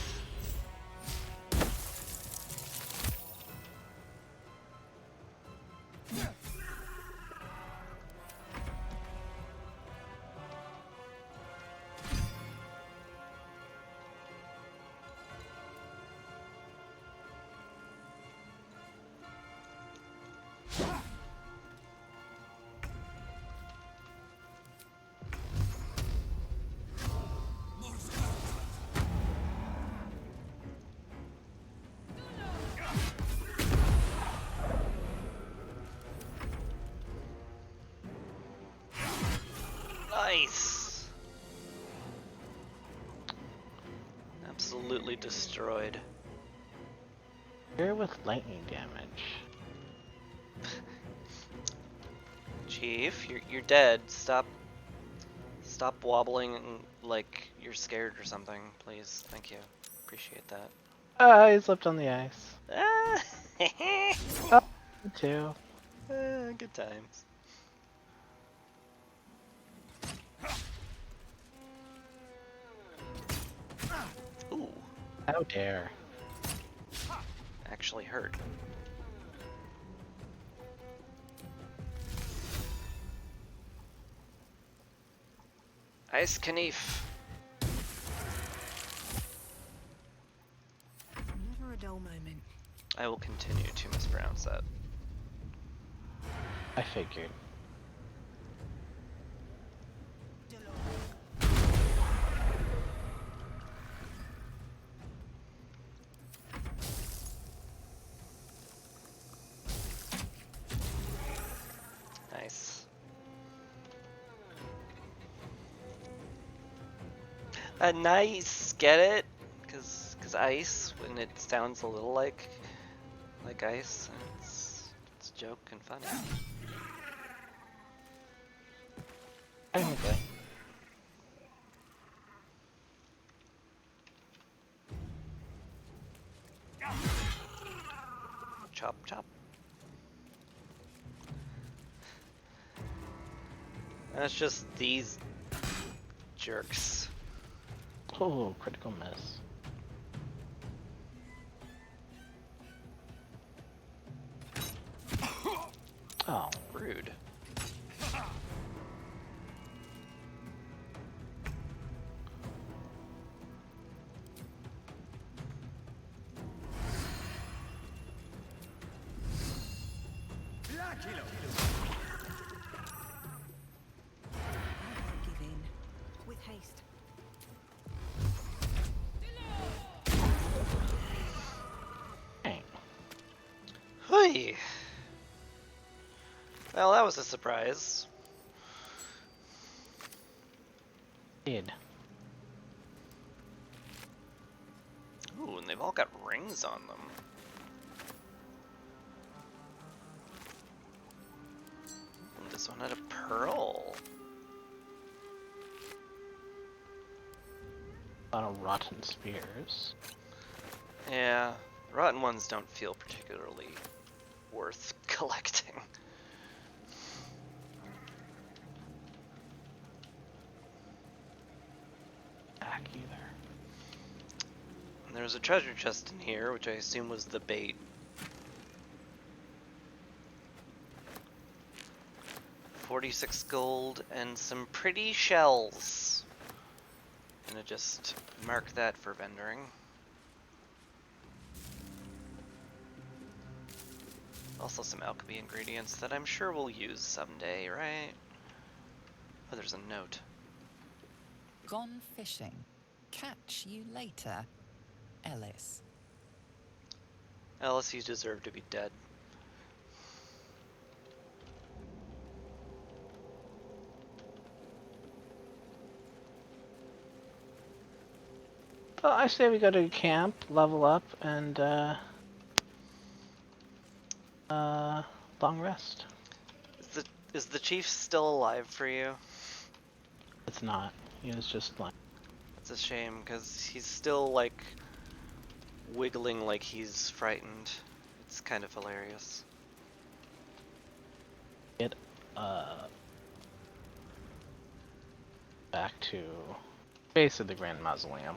Speaker 1: Nice! Absolutely destroyed.
Speaker 2: Here with lightning damage.
Speaker 1: Chief, you're dead. Stop wobbling like you're scared or something, please. Thank you. Appreciate that.
Speaker 2: Ah, he slipped on the ice.
Speaker 1: Ah,
Speaker 2: Oh, me too.
Speaker 1: good times. Ooh,
Speaker 2: How dare.
Speaker 1: actually hurt. Ice Knief.
Speaker 5: Never a dull moment.
Speaker 1: I will continue to mispronounce that.
Speaker 2: I figured.
Speaker 1: Nice. Nice. Get it? Cause ice, when it sounds a little like ice, it's a joke and funny.
Speaker 2: Technically.
Speaker 1: Chop chop. That's just these jerks.
Speaker 2: Oh, critical miss. Oh,
Speaker 1: Rude.
Speaker 5: Give in. With haste.
Speaker 2: dang.
Speaker 1: Hui. Well, that was a surprise.
Speaker 2: Did.
Speaker 1: Ooh, and they've all got rings on them. And this one had a pearl.
Speaker 2: A lot of rotten spears.
Speaker 1: Yeah, rotten ones don't feel particularly worth collecting.
Speaker 2: Back either.
Speaker 1: And there's a treasure chest in here, which I assume was the bait. $46 gold and some pretty shells. Gonna just mark that for vendoring. Also some alchemy ingredients that I'm sure we'll use someday, right? Oh, there's a note.
Speaker 4: Gone fishing. Catch you later, Ellis.
Speaker 1: Alice, you deserve to be dead.
Speaker 2: Well, I say we go to camp, level up, and long rest.
Speaker 1: Is the chief still alive for you?
Speaker 2: It's not. He was just like.
Speaker 1: It's a shame, because he's still, like, wiggling like he's frightened. It's kind of hilarious.
Speaker 2: Get back to base of the Grand Mausoleum.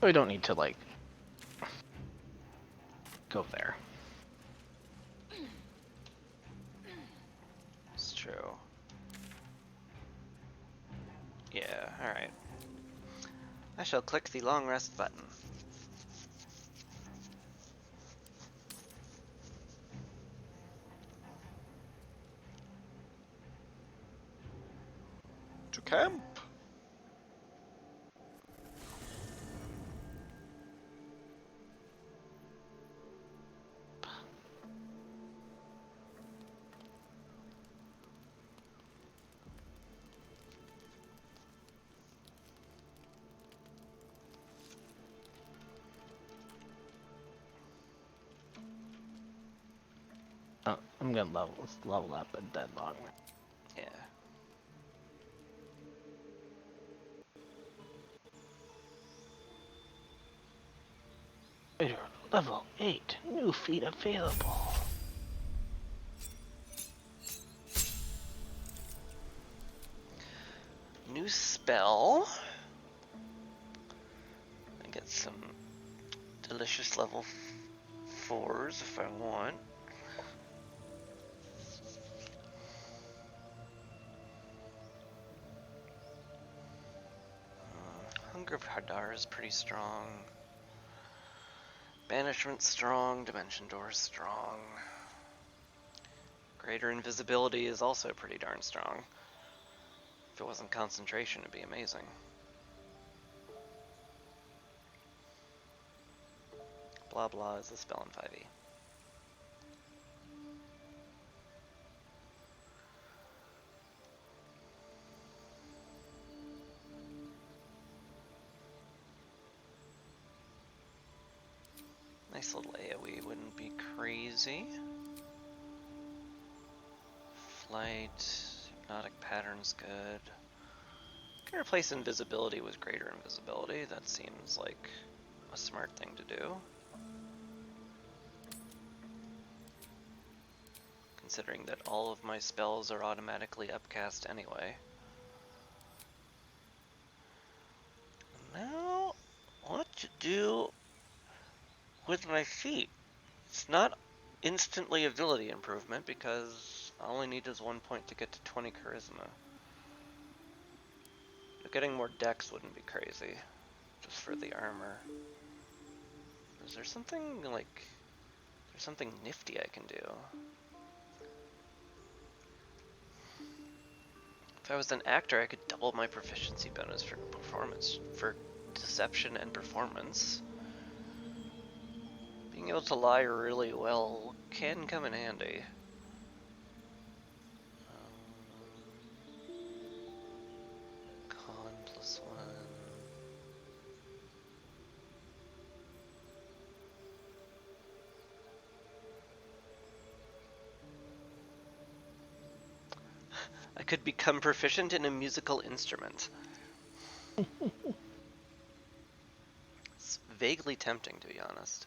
Speaker 2: We don't need to like go there.
Speaker 1: It's true. Yeah, alright. I shall click the long rest button. To camp!
Speaker 2: Oh, I'm gonna let's level up a dead long rest.
Speaker 1: Yeah.
Speaker 2: Trader, level 8, new feat available.
Speaker 1: New spell. I get some delicious level 4s if I want. Hunger of Hadar is pretty strong. Banishment strong, Dimension Door strong. Greater Invisibility is also pretty darn strong. If it wasn't concentration, it'd be amazing. Blah blah is a spell in 5e. Nice little AoE, wouldn't be crazy. Flight, Hypnotic Pattern's good. Can replace invisibility with greater invisibility. That seems like a smart thing to do. Considering that all of my spells are automatically upcast anyway. Now, what to do with my feet? It's not instantly ability improvement because all I need is 1 point to get to 20 charisma. But getting more dex wouldn't be crazy, just for the armor. Is there something like, there's something nifty I can do? If I was an actor, I could double my proficiency bonus for performance, for deception and performance. Being able to lie really well can come in handy. Con +1. I could become proficient in a musical instrument. It's vaguely tempting, to be honest.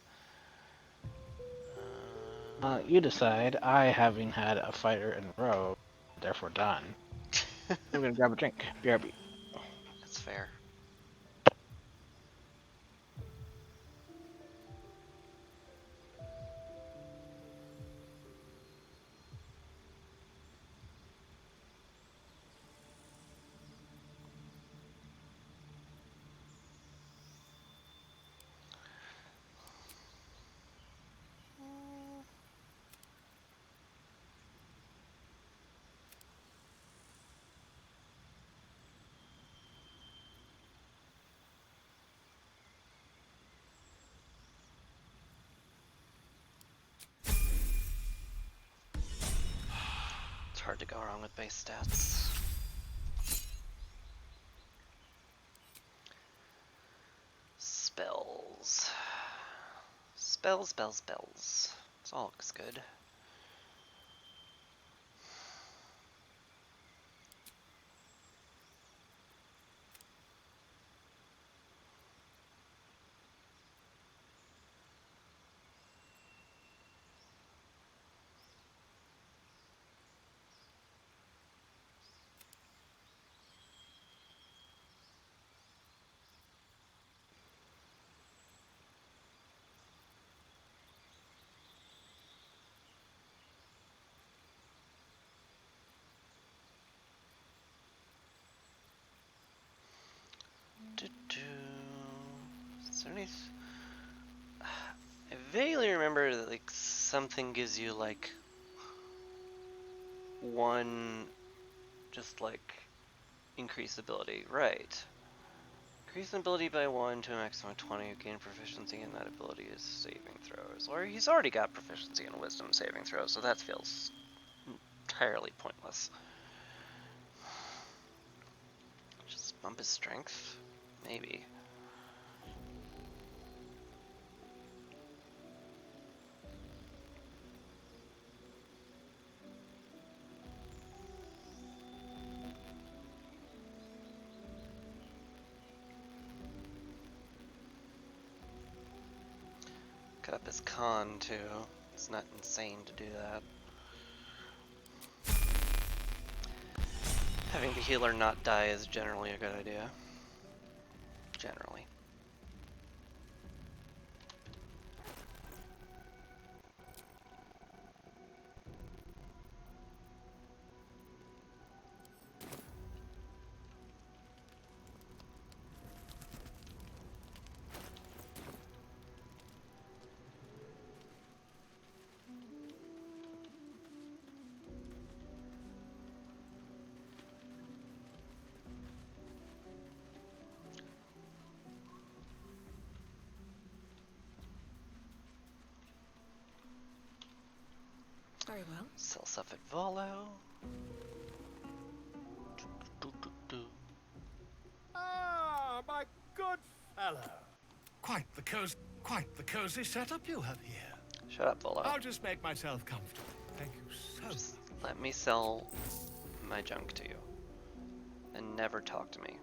Speaker 2: You decide. I, having had a fighter in a row, therefore done. I'm gonna grab a drink. BRB.
Speaker 1: That's fair. wrong with base stats. Spells. Spells. It's all looks good. Is there any... I vaguely remember that like something gives you like one, just like increase ability, right? Increase ability by 1 to a maximum of 20. You gain proficiency in that ability is saving throws. Or he's already got proficiency in wisdom saving throws, so that feels entirely pointless. Just bump his strength? Maybe. Cut up his con too. It's not insane to do that. Having the healer not die is generally a good idea. Generally.
Speaker 5: Very well.
Speaker 1: Sell stuff at Volo.
Speaker 9: Ah, my good fellow. Quite the cozy setup you have here.
Speaker 1: Shut up, Volo.
Speaker 9: I'll just make myself comfortable. Thank you so much.
Speaker 1: Just let me sell my junk to you. And never talk to me.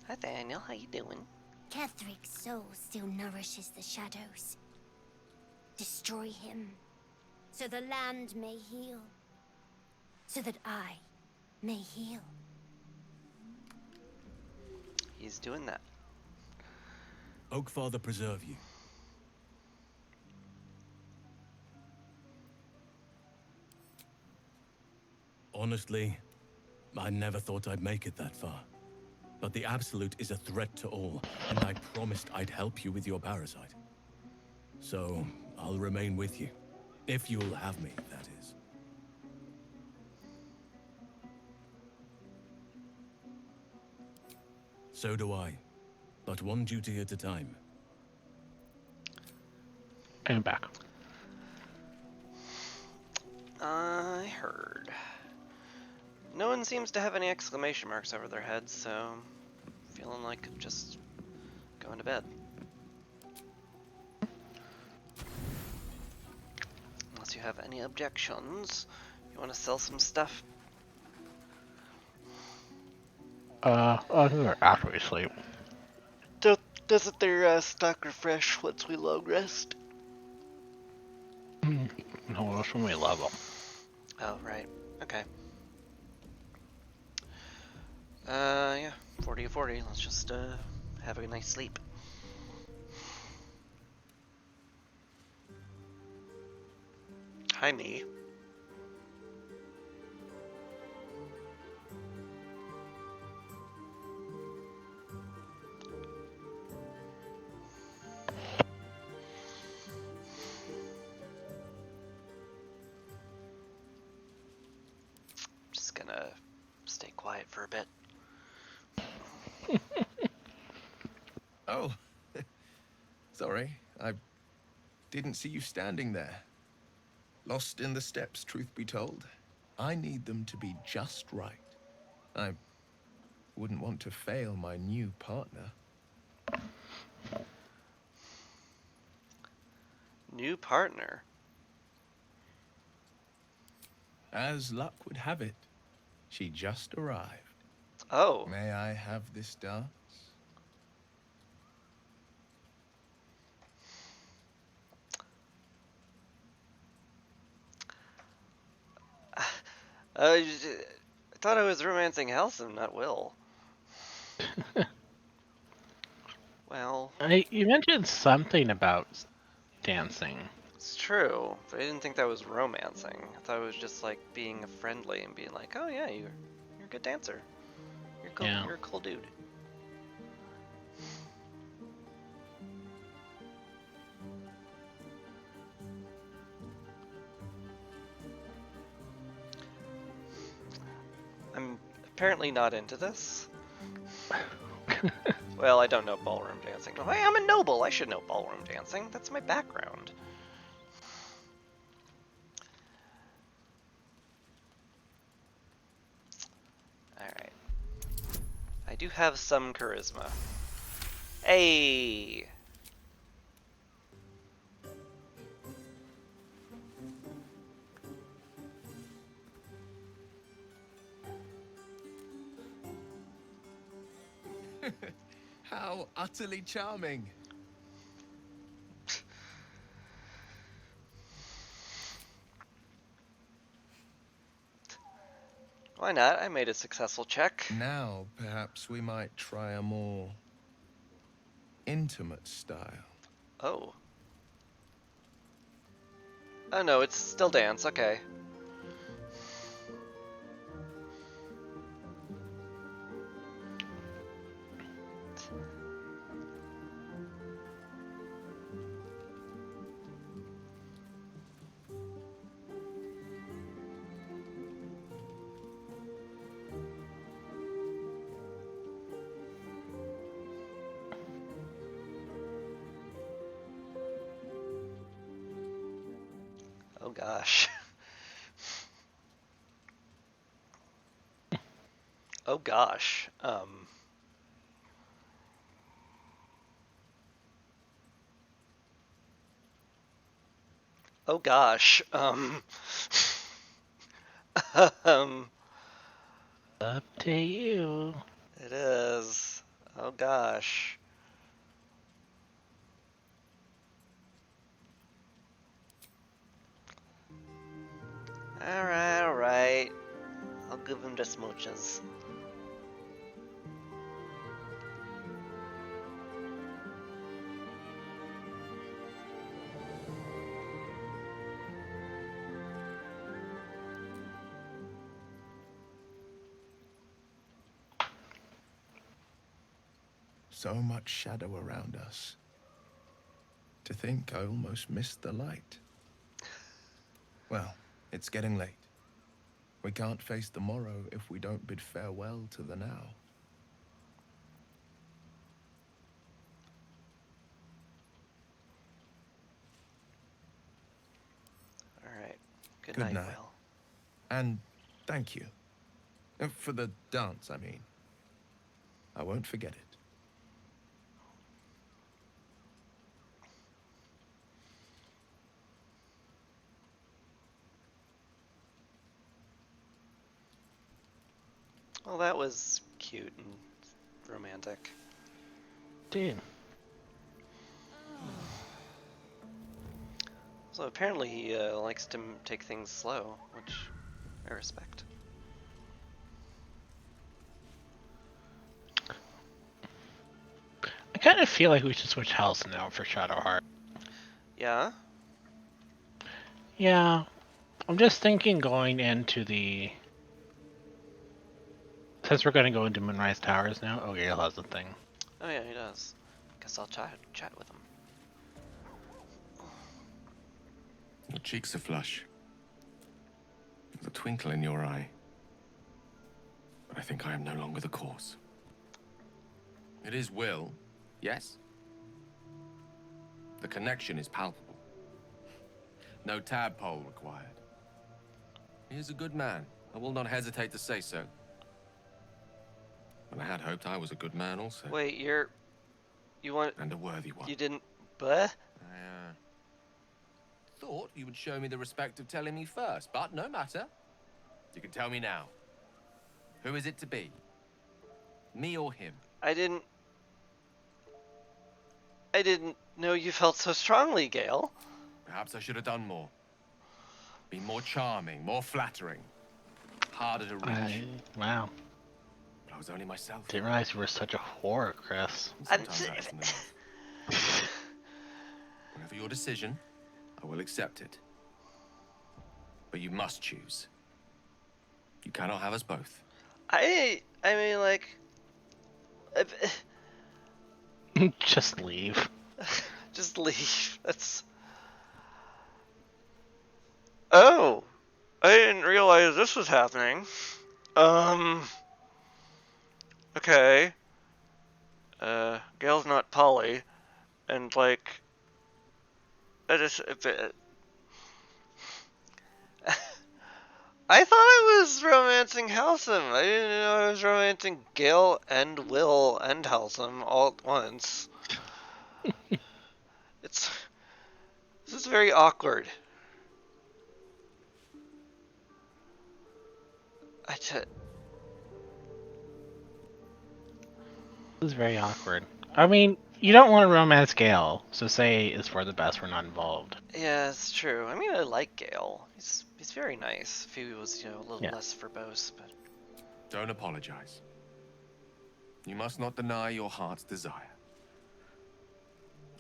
Speaker 1: Hi Daniel, how you doing?
Speaker 10: Kethric's soul still nourishes the shadows. Destroy him, so the land may heal. So that I may heal.
Speaker 1: He's doing that.
Speaker 6: Oakfather preserve you. Honestly, I never thought I'd make it that far. But the Absolute is a threat to all, and I promised I'd help you with your parasite. So, I'll remain with you. If you'll have me, that is. So do I. But one duty at a time.
Speaker 2: And back.
Speaker 1: I heard. No one seems to have any exclamation marks over their heads, so feeling like just going to bed. Unless you have any objections, you want to sell some stuff?
Speaker 2: They're actually asleep.
Speaker 1: Doesn't their stock refresh once we long rest?
Speaker 2: No, that's when we level.
Speaker 1: Oh, right. Okay. Yeah, 40 to 40. Let's just, have a nice sleep. Hi, me. Just gonna stay quiet for a bit.
Speaker 11: Oh, sorry. I didn't see you standing there. Lost in the steps, truth be told. I need them to be just right. I wouldn't want to fail my new partner.
Speaker 1: New partner.
Speaker 11: As luck would have it, she just arrived.
Speaker 1: Oh.
Speaker 11: May I have this dance?
Speaker 1: I thought I was romancing Halcyon, not Will. Well,
Speaker 2: You mentioned something about dancing.
Speaker 1: it's true, but I didn't think that was romancing. I thought it was just like being friendly and being like, oh yeah, you're a good dancer. You're cool.
Speaker 2: Yeah.
Speaker 1: You're a cool dude. I'm apparently not into this. Well, I don't know ballroom dancing. Hey, I'm a noble. I should know ballroom dancing. That's my background. Alright. I do have some charisma. Hey!
Speaker 11: How utterly charming.
Speaker 1: Why not? I made a successful check.
Speaker 11: Now, perhaps we might try a more intimate style.
Speaker 1: Oh. Oh no, it's still dance. Okay. Oh gosh. Oh gosh. Oh gosh. Um.
Speaker 2: Up to you.
Speaker 1: It is. Oh gosh. Alright, alright. I'll give him the smooches.
Speaker 11: So much shadow around us. To think I almost missed the light. Well, it's getting late. We can't face the morrow if we don't bid farewell to the now.
Speaker 1: Alright. Good
Speaker 11: Good
Speaker 1: night,
Speaker 11: night.
Speaker 1: Will.
Speaker 11: And thank you. For the dance, I mean. I won't forget it.
Speaker 1: Well, that was cute and romantic.
Speaker 2: Dude.
Speaker 1: So apparently he likes to take things slow, which I respect.
Speaker 2: I kind of feel like we should switch Halcyon out for Shadowheart.
Speaker 1: Yeah?
Speaker 2: Yeah. I'm just thinking going into the... Since we're going to go into Moonrise Towers now. Oh, Gale has the thing.
Speaker 1: Oh yeah, he does. Guess I'll chat with him.
Speaker 11: Your cheeks are flush. There's a twinkle in your eye. But I think I am no longer the cause. It is Will, yes? The connection is palpable. No tadpole required. He is a good man. I will not hesitate to say so. But I had hoped I was a good man also.
Speaker 1: Wait, you want...
Speaker 11: And a worthy one.
Speaker 1: You didn't... But?
Speaker 11: I thought you would show me the respect of telling me first, but no matter. You can tell me now. Who is it to be? Me or him?
Speaker 1: I didn't know you felt so strongly, Gale.
Speaker 11: Perhaps I should have done more. Be more charming, more flattering. Harder to reach.
Speaker 2: Wow.
Speaker 11: But I was only myself.
Speaker 2: Didn't realize you were such a whore, Chris.
Speaker 11: Sometimes that isn't enough. Whatever your decision, I will accept it. But you must choose. You cannot have us both.
Speaker 1: I mean, like...
Speaker 2: Just leave.
Speaker 1: Just leave. That's... Oh! I didn't realize this was happening. Okay. Gale's not Polly. And, like... I just... I thought I was romancing Halsam. I didn't know I was romancing Gale and Will and Halsam all at once. This is very awkward.
Speaker 2: This is very awkward. I mean, you don't want to romance Gale, so say it's for the best we're not involved.
Speaker 1: Yeah, it's true. I mean, I like Gale. He's very nice. If he was, a little less verbose, but...
Speaker 11: Don't apologize. You must not deny your heart's desire.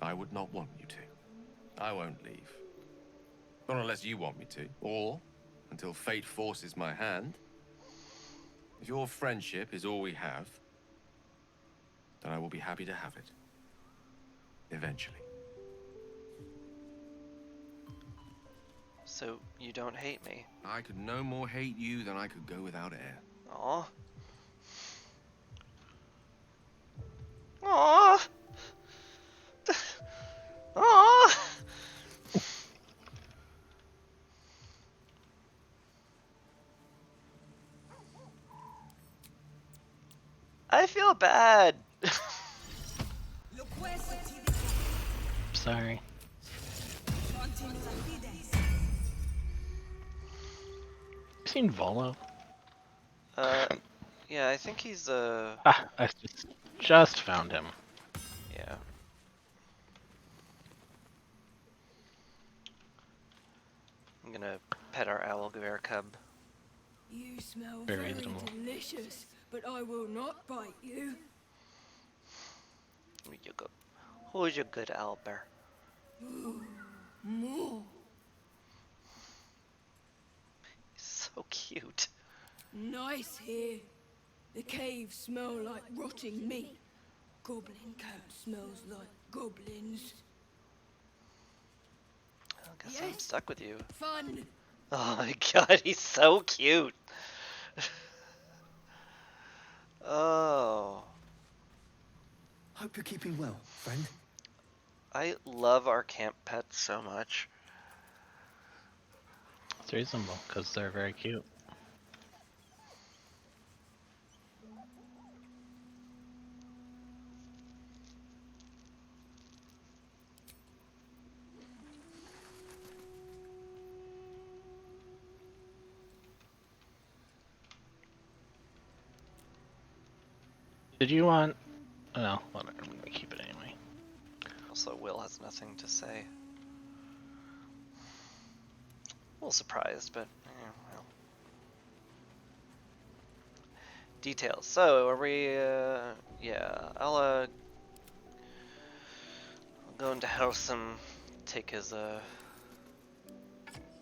Speaker 11: I would not want you to. I won't leave. Not unless you want me to, or until fate forces my hand. If your friendship is all we have, then I will be happy to have it. Eventually.
Speaker 1: So, you don't hate me?
Speaker 11: I could no more hate you than I could go without air.
Speaker 1: Aw. Aw. Aw. I feel bad.
Speaker 2: Sorry. You seen Volo?
Speaker 1: Yeah, I think he's
Speaker 2: I just found him.
Speaker 1: Yeah. I'm gonna pet our owlbear cub.
Speaker 3: You smell
Speaker 2: Very
Speaker 3: very
Speaker 2: reasonable.
Speaker 3: delicious, but I will not bite you.
Speaker 1: You go. Who's your good owlbear?
Speaker 3: Ooh, more.
Speaker 1: He's so cute.
Speaker 3: Nice here. The caves smell like rotting meat. Goblin camp smells like goblins.
Speaker 1: I guess I'm stuck with you.
Speaker 3: Fun.
Speaker 1: Oh my god, he's so cute. Oh.
Speaker 7: Hope you're keeping well, friend.
Speaker 1: I love our camp pets so much.
Speaker 2: It's reasonable, because they're very cute. Did you want... No, whatever, I'm gonna keep it anyway.
Speaker 1: Also, Will has nothing to say. A little surprised, but well. Details. So, are we? Yeah, I'll go into house and take his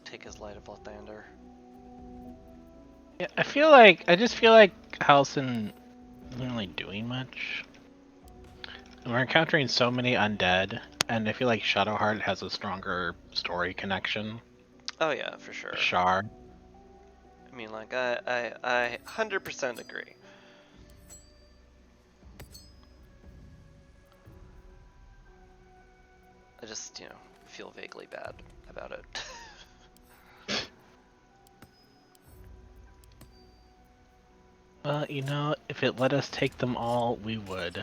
Speaker 1: take his Light of Lathander.
Speaker 2: Yeah, I just feel like Halson isn't really doing much. We're encountering so many undead, and I feel like Shadowheart has a stronger story connection.
Speaker 1: Oh yeah, for sure.
Speaker 2: Shar.
Speaker 1: I mean, like, I 100% agree. I just, feel vaguely bad about it.
Speaker 2: Well, if it let us take them all, we would.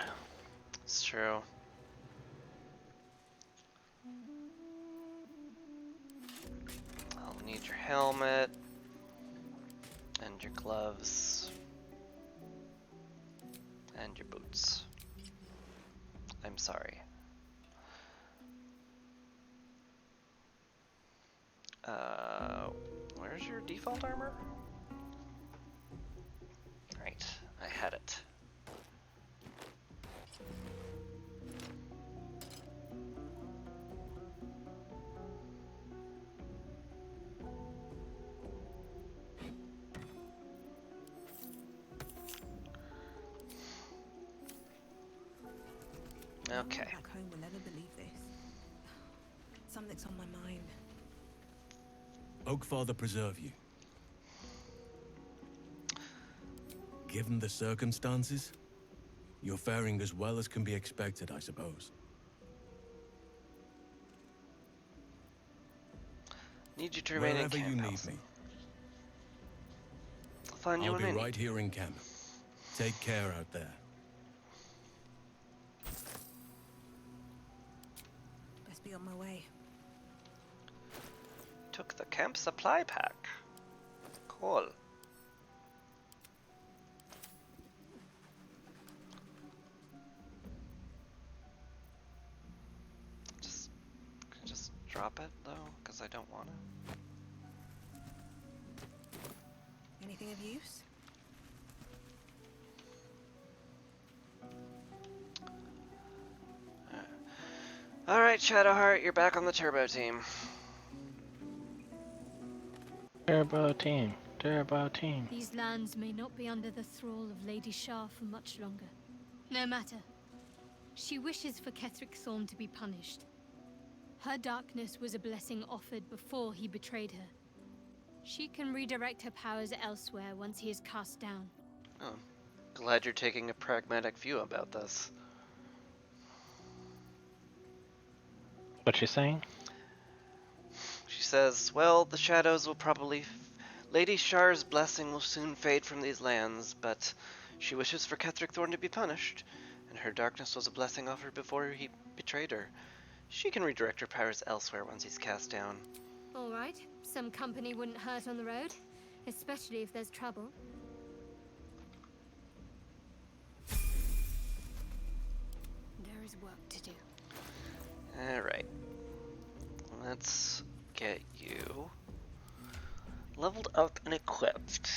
Speaker 1: It's true. I'll need your helmet and your gloves and your boots. I'm sorry. Where's your default armor? Right, I had it. Okay.
Speaker 5: Back home will never believe this. Something's on my mind.
Speaker 6: Oakfather preserve you. Given the circumstances, you're faring as well as can be expected, I suppose.
Speaker 1: Need you to remain in
Speaker 6: Wherever
Speaker 1: camp,
Speaker 6: you need
Speaker 1: Allison.
Speaker 6: me,
Speaker 1: I'll find you
Speaker 6: I'll
Speaker 1: when
Speaker 6: be
Speaker 1: I
Speaker 6: right
Speaker 1: need you.
Speaker 6: here in camp. Take care out there.
Speaker 5: Best be on my way.
Speaker 1: Took the camp supply pack. Cool. Just drop it though, because I don't want to.
Speaker 5: Anything of use?
Speaker 1: Alright, Shadowheart, you're back on the turbo team.
Speaker 2: Turbo team. Turbo team.
Speaker 12: These lands may not be under the thrall of Lady Shar for much longer. No matter. She wishes for Ketheric Thorn to be punished. Her darkness was a blessing offered before he betrayed her. She can redirect her powers elsewhere once he is cast down.
Speaker 1: Oh, glad you're taking a pragmatic view about this.
Speaker 2: What's she saying?
Speaker 1: She says, well, the shadows will probably... Lady Shar's blessing will soon fade from these lands, but she wishes for Ketheric Thorn to be punished, and her darkness was a blessing offered before he betrayed her. She can redirect her powers elsewhere once he's cast down.
Speaker 12: All right, some company wouldn't hurt on the road, especially if there's trouble. There is work to do.
Speaker 1: Alright. Let's get you leveled up and equipped.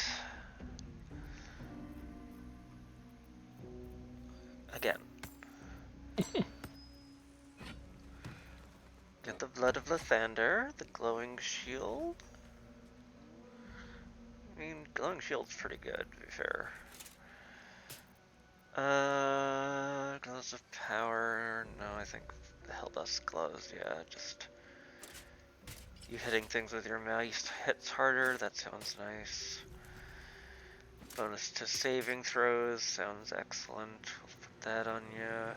Speaker 1: Again. Get the Blood of Lathander, the glowing shield. I mean, glowing shield's pretty good, to be fair. Glows of power. No, I think the Helldusk glows, yeah, just you hitting things with your mouse hits harder, that sounds nice. Bonus to saving throws, sounds excellent. We'll put that on you.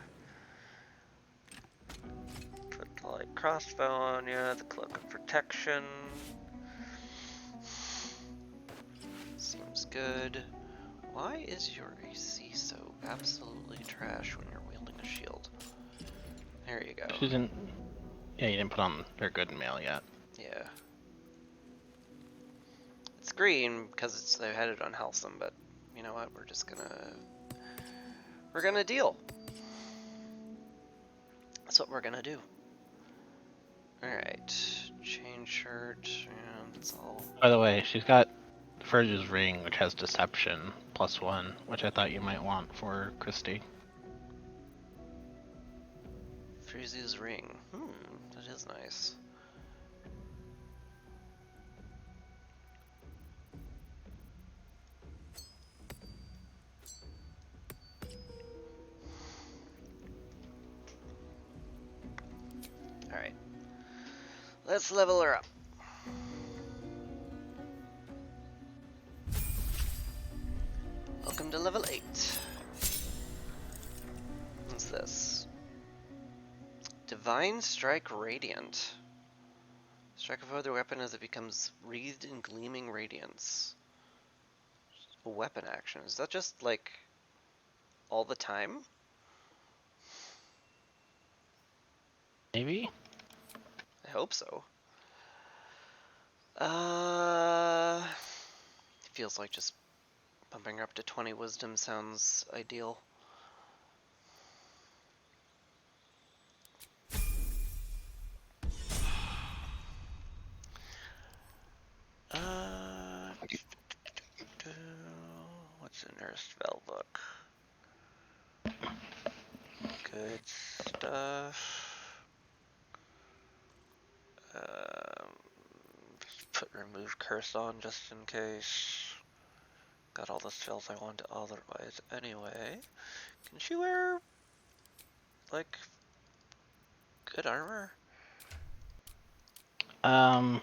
Speaker 1: Put the light crossbow on you, the cloak of protection. Seems good. Why is your AC so absolutely trash when you're wielding a shield? There you go.
Speaker 2: She didn't. Yeah, you didn't put on her good mail yet.
Speaker 1: Yeah. It's green because they had it on Halcyon, but you know what? We're gonna deal. That's what we're gonna do. Alright. Chain shirt, and that's all.
Speaker 2: By the way, she's got Furge's ring, which has deception +1, which I thought you might want for Christy.
Speaker 1: Freezy's ring. That is nice. Let's level her up. Welcome to level 8. What's this? Divine Strike Radiant. Strike a foe with your weapon as it becomes wreathed in gleaming radiance. A weapon action. Is that just like all the time?
Speaker 2: Maybe?
Speaker 1: I hope so. Feels like just bumping her up to 20 wisdom sounds ideal. What's in her spell book? Good stuff. Just put remove curse on just in case. Got all the spells I want otherwise anyway. Can she wear, like, good armor? I'm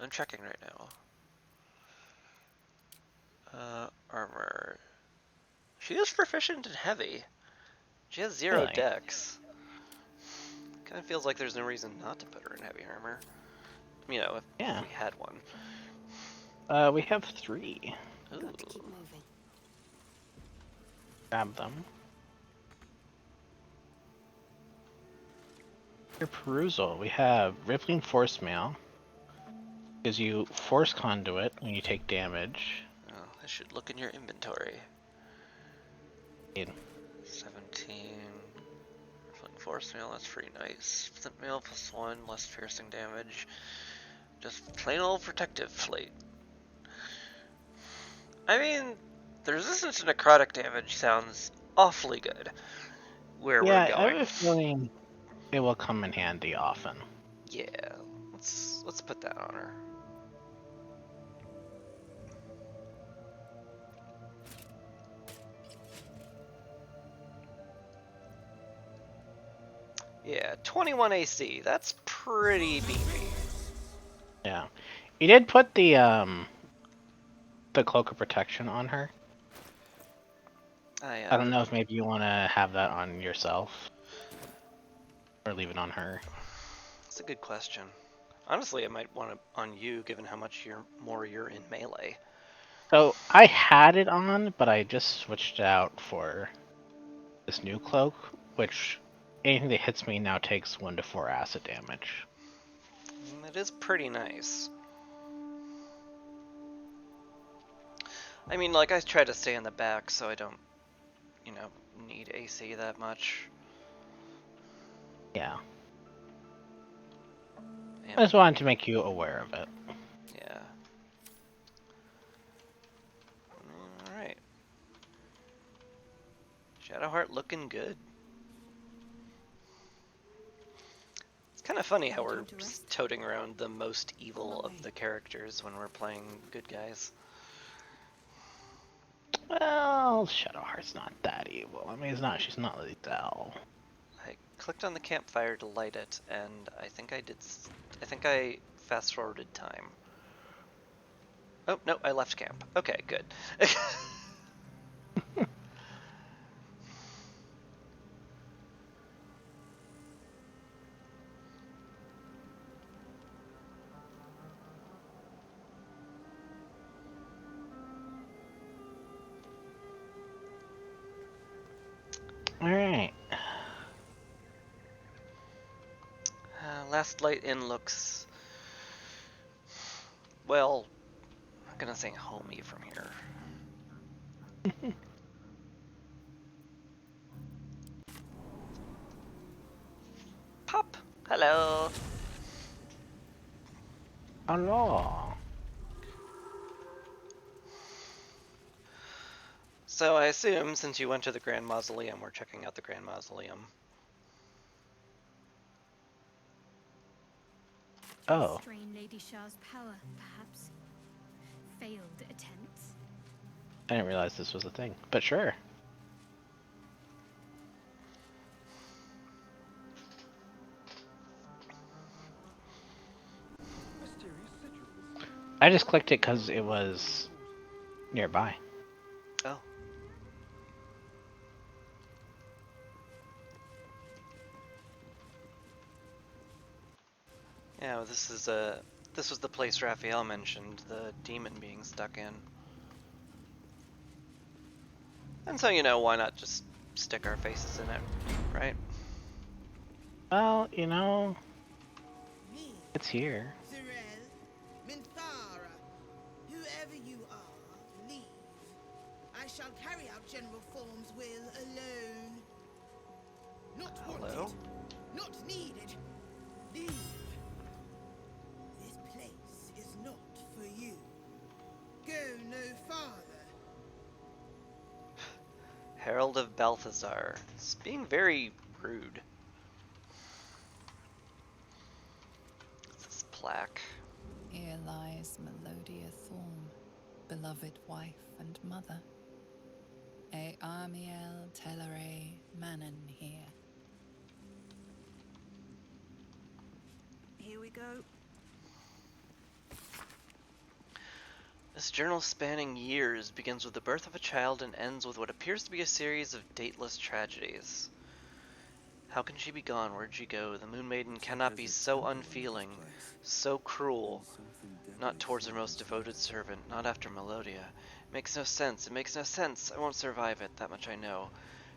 Speaker 1: checking right now. Armor. She is proficient in heavy. She has 0
Speaker 2: Really?
Speaker 1: dex. Kind of feels like there's no reason not to put her in heavy armor. You know, if we had one.
Speaker 2: We have 3.
Speaker 1: Ooh.
Speaker 10: Got to keep moving.
Speaker 2: Grab them. For perusal, we have Rippling Force Mail. Gives you Force Conduit when you take damage.
Speaker 1: Oh, I should look in your inventory. 17. Rippling Force Mail, that's pretty nice. Flint Mail +1, less piercing damage. Just plain old protective plate. I mean, the resistance to necrotic damage sounds awfully good where we're going.
Speaker 2: I have a feeling it will come in handy often.
Speaker 1: Yeah, let's put that on her. Yeah, 21 AC. That's pretty beefy.
Speaker 2: Yeah. You did put the Cloak of Protection on her. I don't know if maybe you want to have that on yourself. Or leave it on her.
Speaker 1: That's a good question. Honestly, I might want it on you, given how much more you're in melee.
Speaker 2: So, I had it on, but I just switched out for this new cloak, which anything that hits me now takes 1 to 4 acid damage.
Speaker 1: It is pretty nice. I mean, like, I try to stay in the back so I don't, you know, need AC that much.
Speaker 2: Yeah.
Speaker 1: And
Speaker 2: I just wanted to make you aware of it.
Speaker 1: yeah. Alright. Shadowheart looking good. It's kind of funny how we're toting around the most evil of the characters when we're playing good guys.
Speaker 2: Well, Shadowheart's not that evil. I mean, she's not lethal.
Speaker 1: I clicked on the campfire to light it, and I think I fast forwarded time. Oh, no, I left camp. Okay, good.
Speaker 2: Alright.
Speaker 1: Last light in looks, well, I'm gonna say homey from here. Pop! Hello!
Speaker 2: Hello!
Speaker 1: So I assume, since you went to the Grand Mausoleum, we're checking out the Grand Mausoleum.
Speaker 2: Oh.
Speaker 12: Strain Lady Shah's power, perhaps. Failed attempts.
Speaker 2: I didn't realize this was a thing, but sure. I just clicked it because it was nearby.
Speaker 1: Oh. Yeah, well, this was the place Raphael mentioned, the demon being stuck in. And so, why not just stick our faces in it, right?
Speaker 2: Well, it's here.
Speaker 5: Zirel, Minthara, whoever you are, leave. I shall carry out General Form's will alone. Not
Speaker 1: Hello?
Speaker 5: wanted, not needed. Leave. This place is not for you. Go no farther.
Speaker 1: Herald of Balthazar. It's being very rude. What's this plaque?
Speaker 4: Here lies Melodia Thorn, beloved wife and mother. E Amiel Telere Manon here.
Speaker 5: Here we go.
Speaker 1: This journal spanning years begins with the birth of a child and ends with what appears to be a series of dateless tragedies. How can she be gone? Where'd she go? The Moon Maiden cannot be so unfeeling, so cruel. Not towards her most devoted servant, not after Melodia. It makes no sense, it makes no sense. I won't survive it, that much I know.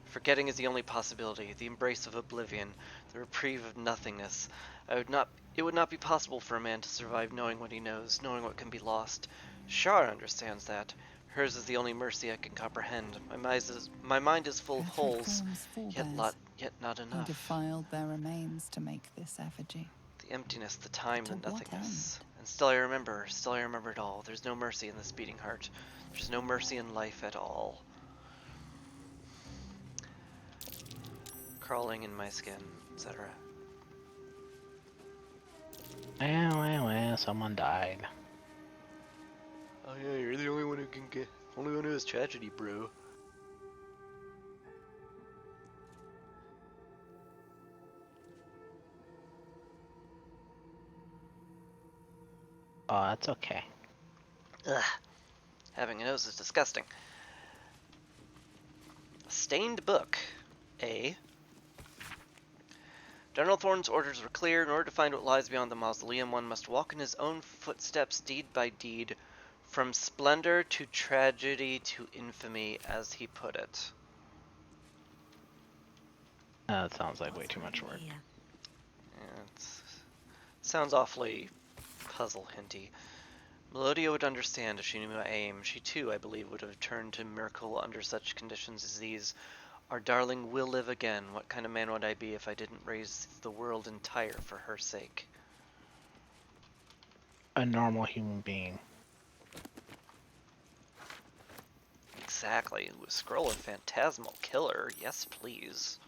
Speaker 1: Forgetting is the only possibility, the embrace of oblivion, the reprieve of nothingness. It would not be possible for a man to survive knowing what he knows, knowing what can be lost. Shara understands that. Hers is the only mercy I can comprehend. My mind is full of
Speaker 4: Catherick
Speaker 1: holes,
Speaker 4: Thorn's
Speaker 1: yet
Speaker 4: forebears.
Speaker 1: not
Speaker 4: He
Speaker 1: enough.
Speaker 4: defiled their remains to make this effigy.
Speaker 1: The emptiness, the time,
Speaker 4: To
Speaker 1: the
Speaker 4: what
Speaker 1: nothingness.
Speaker 4: end?
Speaker 1: And still I remember it all. There's no mercy in this beating heart. There's no mercy in life at all. Crawling in my skin, etc.
Speaker 2: Well, someone died.
Speaker 1: Oh yeah, you're the only one who has tragedy, bro.
Speaker 2: Oh, that's okay.
Speaker 1: Ugh. Having a nose is disgusting. A stained book. A. General Thorn's orders were clear. In order to find what lies beyond the mausoleum, one must walk in his own footsteps, deed by deed, from splendor to tragedy to infamy, as he put it.
Speaker 2: That sounds like way too much work.
Speaker 1: Yeah, it sounds awfully puzzle hinty. Melodia would understand if she knew my aim. She too, I believe, would have turned to miracle under such conditions as these. Our darling will live again. What kind of man would I be if I didn't raise the world entire for her sake?
Speaker 2: A normal human being.
Speaker 1: Exactly. A scroll of phantasmal killer. Yes, please.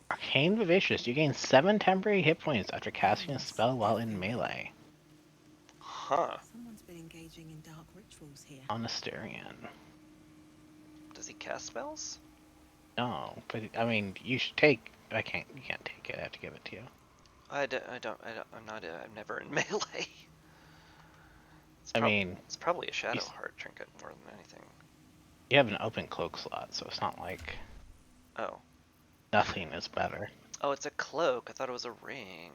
Speaker 2: Arcane Vivacious. You gain 7 temporary hit points after casting a spell while in melee.
Speaker 1: Huh.
Speaker 5: Someone's been engaging in dark rituals here.
Speaker 2: Monasteryman.
Speaker 1: Does he cast spells?
Speaker 2: No, but I mean, you should take. You can't take it. I have to give it to you.
Speaker 1: I'm never in melee. It's probably a Shadow Heart trinket more than anything.
Speaker 2: You have an open cloak slot, so it's not like.
Speaker 1: Oh.
Speaker 2: Nothing is better.
Speaker 1: Oh, it's a cloak. I thought it was a ring.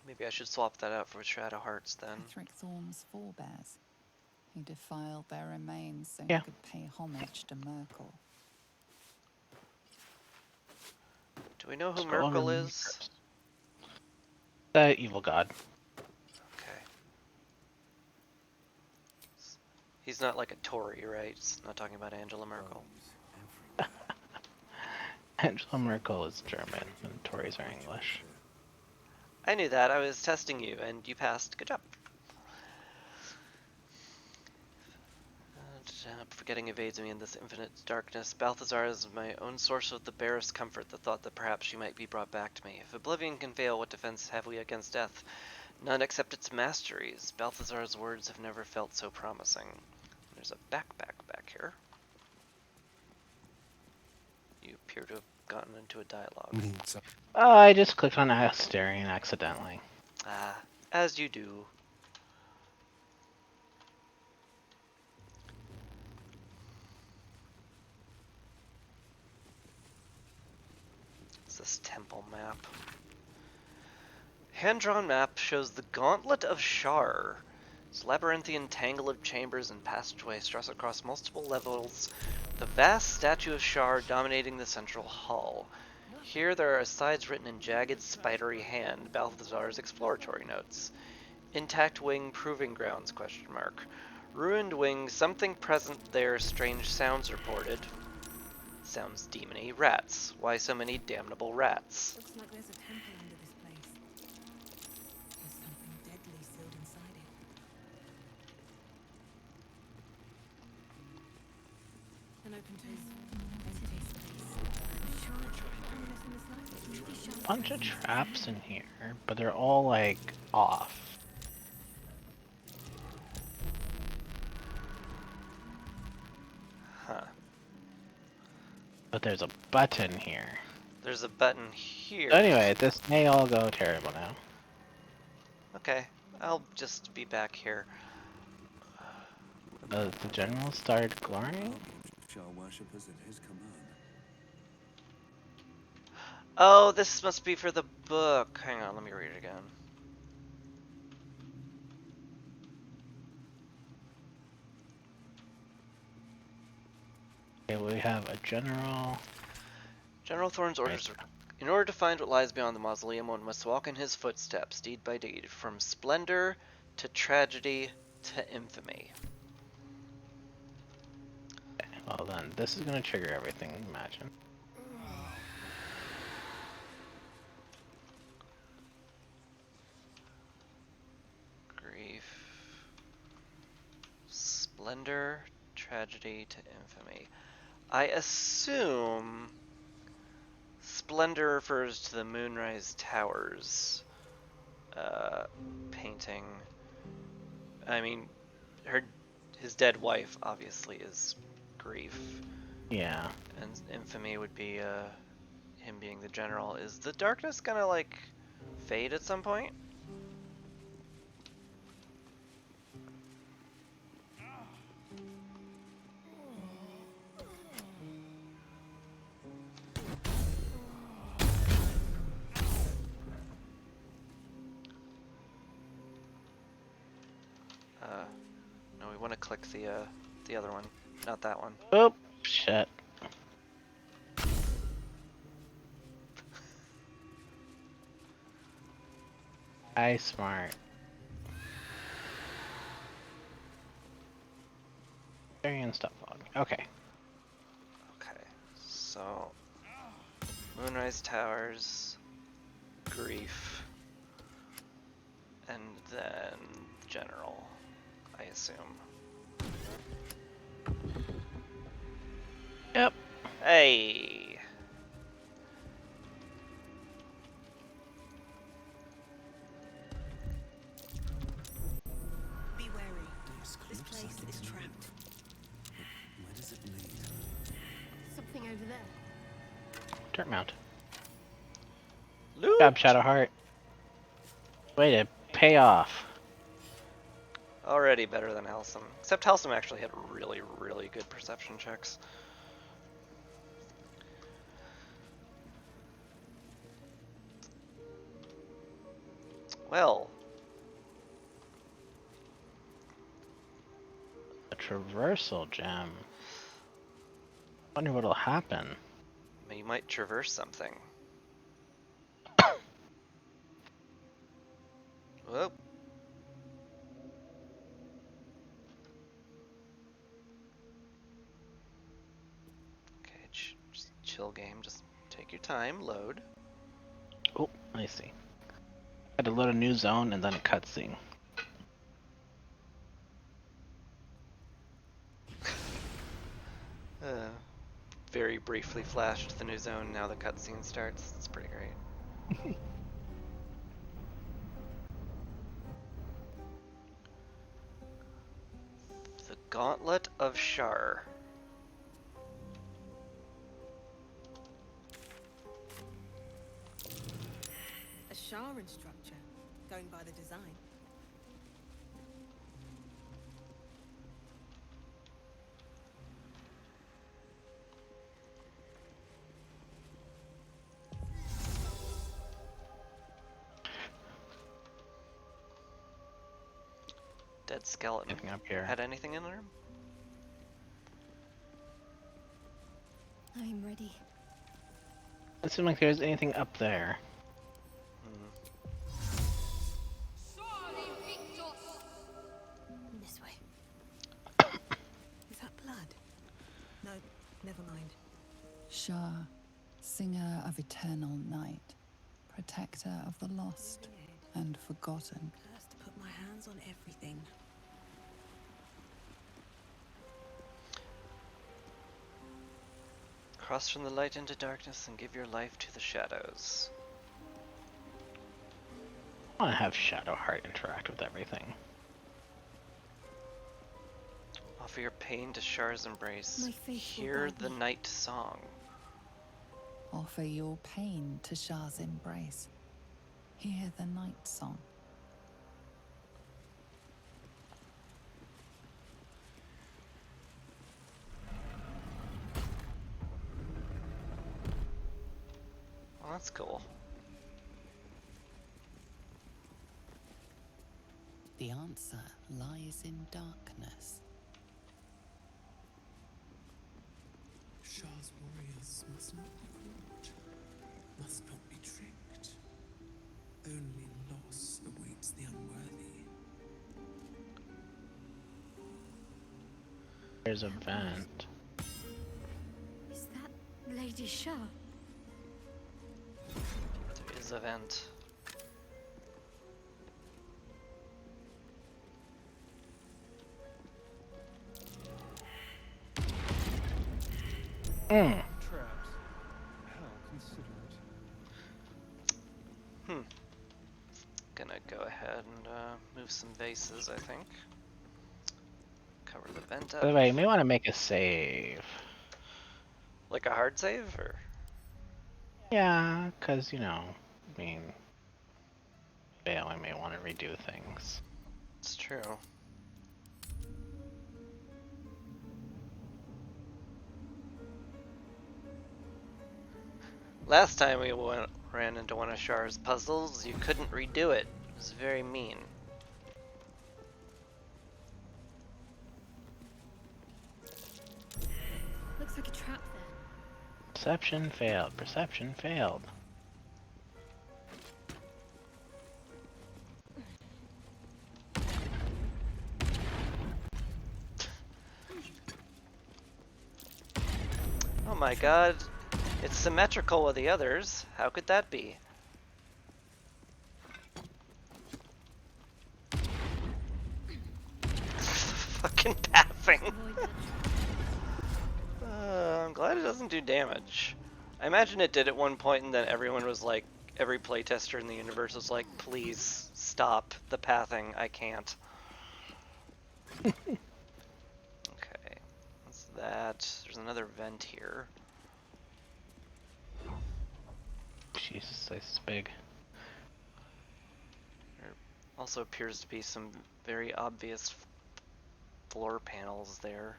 Speaker 1: Maybe I should swap that out for Shadow Hearts then.
Speaker 4: Catherick Thorn's forebears. He defiled their remains so
Speaker 2: Yeah.
Speaker 4: he could pay homage to Merkel.
Speaker 1: Do we know who Merkel is?
Speaker 2: The evil god.
Speaker 1: Okay. He's not like a Tory, right? He's not talking about Angela Merkel.
Speaker 2: Angela Merkel is German, and Tories are English.
Speaker 1: I knew that. I was testing you, and you passed. Good job. Forgetting evades me in this infinite darkness. Balthazar is my own source of the barest comfort, the thought that perhaps she might be brought back to me. If oblivion can fail, what defense have we against death? None except its masteries. Balthazar's words have never felt so promising. There's a backpack back here. You appear to have gotten into a dialogue.
Speaker 2: Oh, I just clicked on Asterion accidentally.
Speaker 1: Ah, as you do. What's this temple map? Hand-drawn map shows the Gauntlet of Shar. Its labyrinthian tangle of chambers and passageways stretch across multiple levels, the vast statue of Shar dominating the central hall. Here there are asides written in jagged, spidery hand, Balthazar's exploratory notes. Intact wing proving grounds, ? Ruined wing, something present there, strange sounds reported. Sounds demony. Rats. Why so many damnable rats?
Speaker 4: Looks like there's a temple under this place. There's something deadly sealed inside it. An open
Speaker 2: Bunch of traps in here, but they're all like off.
Speaker 1: Huh.
Speaker 2: But there's a button here.
Speaker 1: There's a button here.
Speaker 2: Anyway, this may all go terrible now.
Speaker 1: Okay, I'll just be back here.
Speaker 2: The general started glowing?
Speaker 6: Shall worship us at his command.
Speaker 1: Oh, this must be for the book. Hang on, let me read it again.
Speaker 2: Okay, we have a general.
Speaker 1: General Thorn's orders are, in order to find what lies beyond the mausoleum, one must walk in his footsteps, deed by deed, from splendor to tragedy to infamy.
Speaker 2: Okay, well then, this is gonna trigger everything, imagine.
Speaker 1: Grief. Splendor, tragedy to infamy. I assume Splendor refers to the Moonrise Towers painting. I mean, his dead wife obviously is Grief.
Speaker 2: Yeah.
Speaker 1: And infamy would be him being the general. Is the darkness gonna like fade at some point? No, we want to click the other one, not that one.
Speaker 2: Oh, shit. I smart. And stuff log. Okay.
Speaker 1: Okay, so Moonrise Towers, Grief, and then General, I assume.
Speaker 2: Yep.
Speaker 1: Hey!
Speaker 5: Be wary. This place is trapped.
Speaker 6: Where does it lead?
Speaker 12: Something over there.
Speaker 2: Dirt mount.
Speaker 1: Loot!
Speaker 2: Job, Shadowheart. Way to pay off.
Speaker 1: Already better than Halcyon. Except Halcyon actually had really, really good perception checks. Well.
Speaker 2: A traversal gem. Wonder what'll happen.
Speaker 1: You might traverse something. Whoop. Okay, just chill game. Just take your time. Load.
Speaker 2: Oh, I see. Had to load a new zone and then a cutscene.
Speaker 1: Very briefly flashed the new zone. Now the cutscene starts. It's pretty great. Gauntlet of Shar.
Speaker 13: A Sharan structure, going by the design.
Speaker 1: Dead skeleton.
Speaker 2: Anything up here?
Speaker 1: Had anything in there?
Speaker 10: I'm ready.
Speaker 2: Doesn't seem like there's anything up there.
Speaker 13: This way. Is that blood? No, never mind.
Speaker 4: Shah, singer of eternal night, protector of the lost and forgotten.
Speaker 13: Cursed to put my hands on everything.
Speaker 1: Cross from the light into darkness and give your life to the shadows.
Speaker 2: I want to have Shadowheart interact with everything.
Speaker 1: Offer your pain to Shar's embrace.
Speaker 10: My faithful
Speaker 1: Hear the
Speaker 10: Bobby.
Speaker 1: night song.
Speaker 4: Offer your pain to Shah's embrace. Hear the night song.
Speaker 1: Well, that's cool.
Speaker 4: The answer lies in darkness.
Speaker 8: Shah's warriors must not be caught, must not be tricked. Only loss awaits the unworthy.
Speaker 2: There's a vent.
Speaker 12: Is that Lady Shah?
Speaker 1: There is a vent.
Speaker 7: Traps. How considerate.
Speaker 1: Gonna go ahead and move some vases, I think. Cover the vent up.
Speaker 2: By the way, you may want to make a save.
Speaker 1: Like a hard save, or?
Speaker 2: Yeah, because, you know, I mean, fail, I may want to redo things.
Speaker 1: It's true. Last time we ran into one of Shar's puzzles, you couldn't redo it. It was very mean.
Speaker 12: Looks like a trap there.
Speaker 2: Perception failed. Perception failed.
Speaker 1: Oh my god, it's symmetrical with the others. How could that be? Fucking pathing.
Speaker 12: Avoid that.
Speaker 1: I'm glad it doesn't do damage. I imagine it did at one point and then everyone was like, every playtester in the universe was like, please stop the pathing, I can't. Okay, that's that. There's another vent here.
Speaker 2: Jesus, this is big.
Speaker 1: There also appears to be some very obvious floor panels there.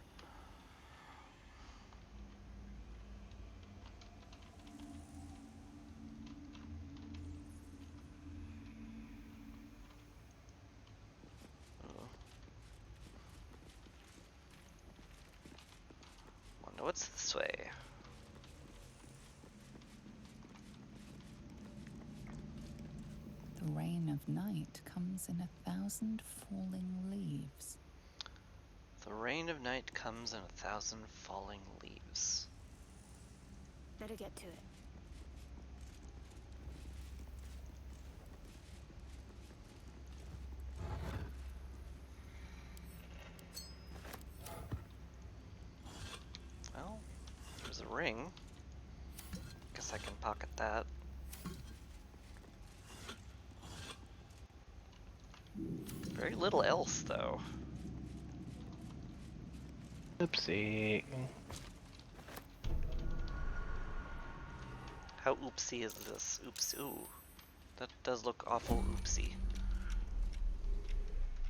Speaker 1: Wonder what's this way?
Speaker 4: The rain of night comes in 1,000 falling leaves.
Speaker 1: The rain of night comes in 1,000 falling leaves.
Speaker 10: Better get to it.
Speaker 1: Well, there's a ring. Guess I can pocket that. Very little else, though.
Speaker 2: Oopsie.
Speaker 1: How oopsie is this? Oops. Ooh. That does look awful oopsie.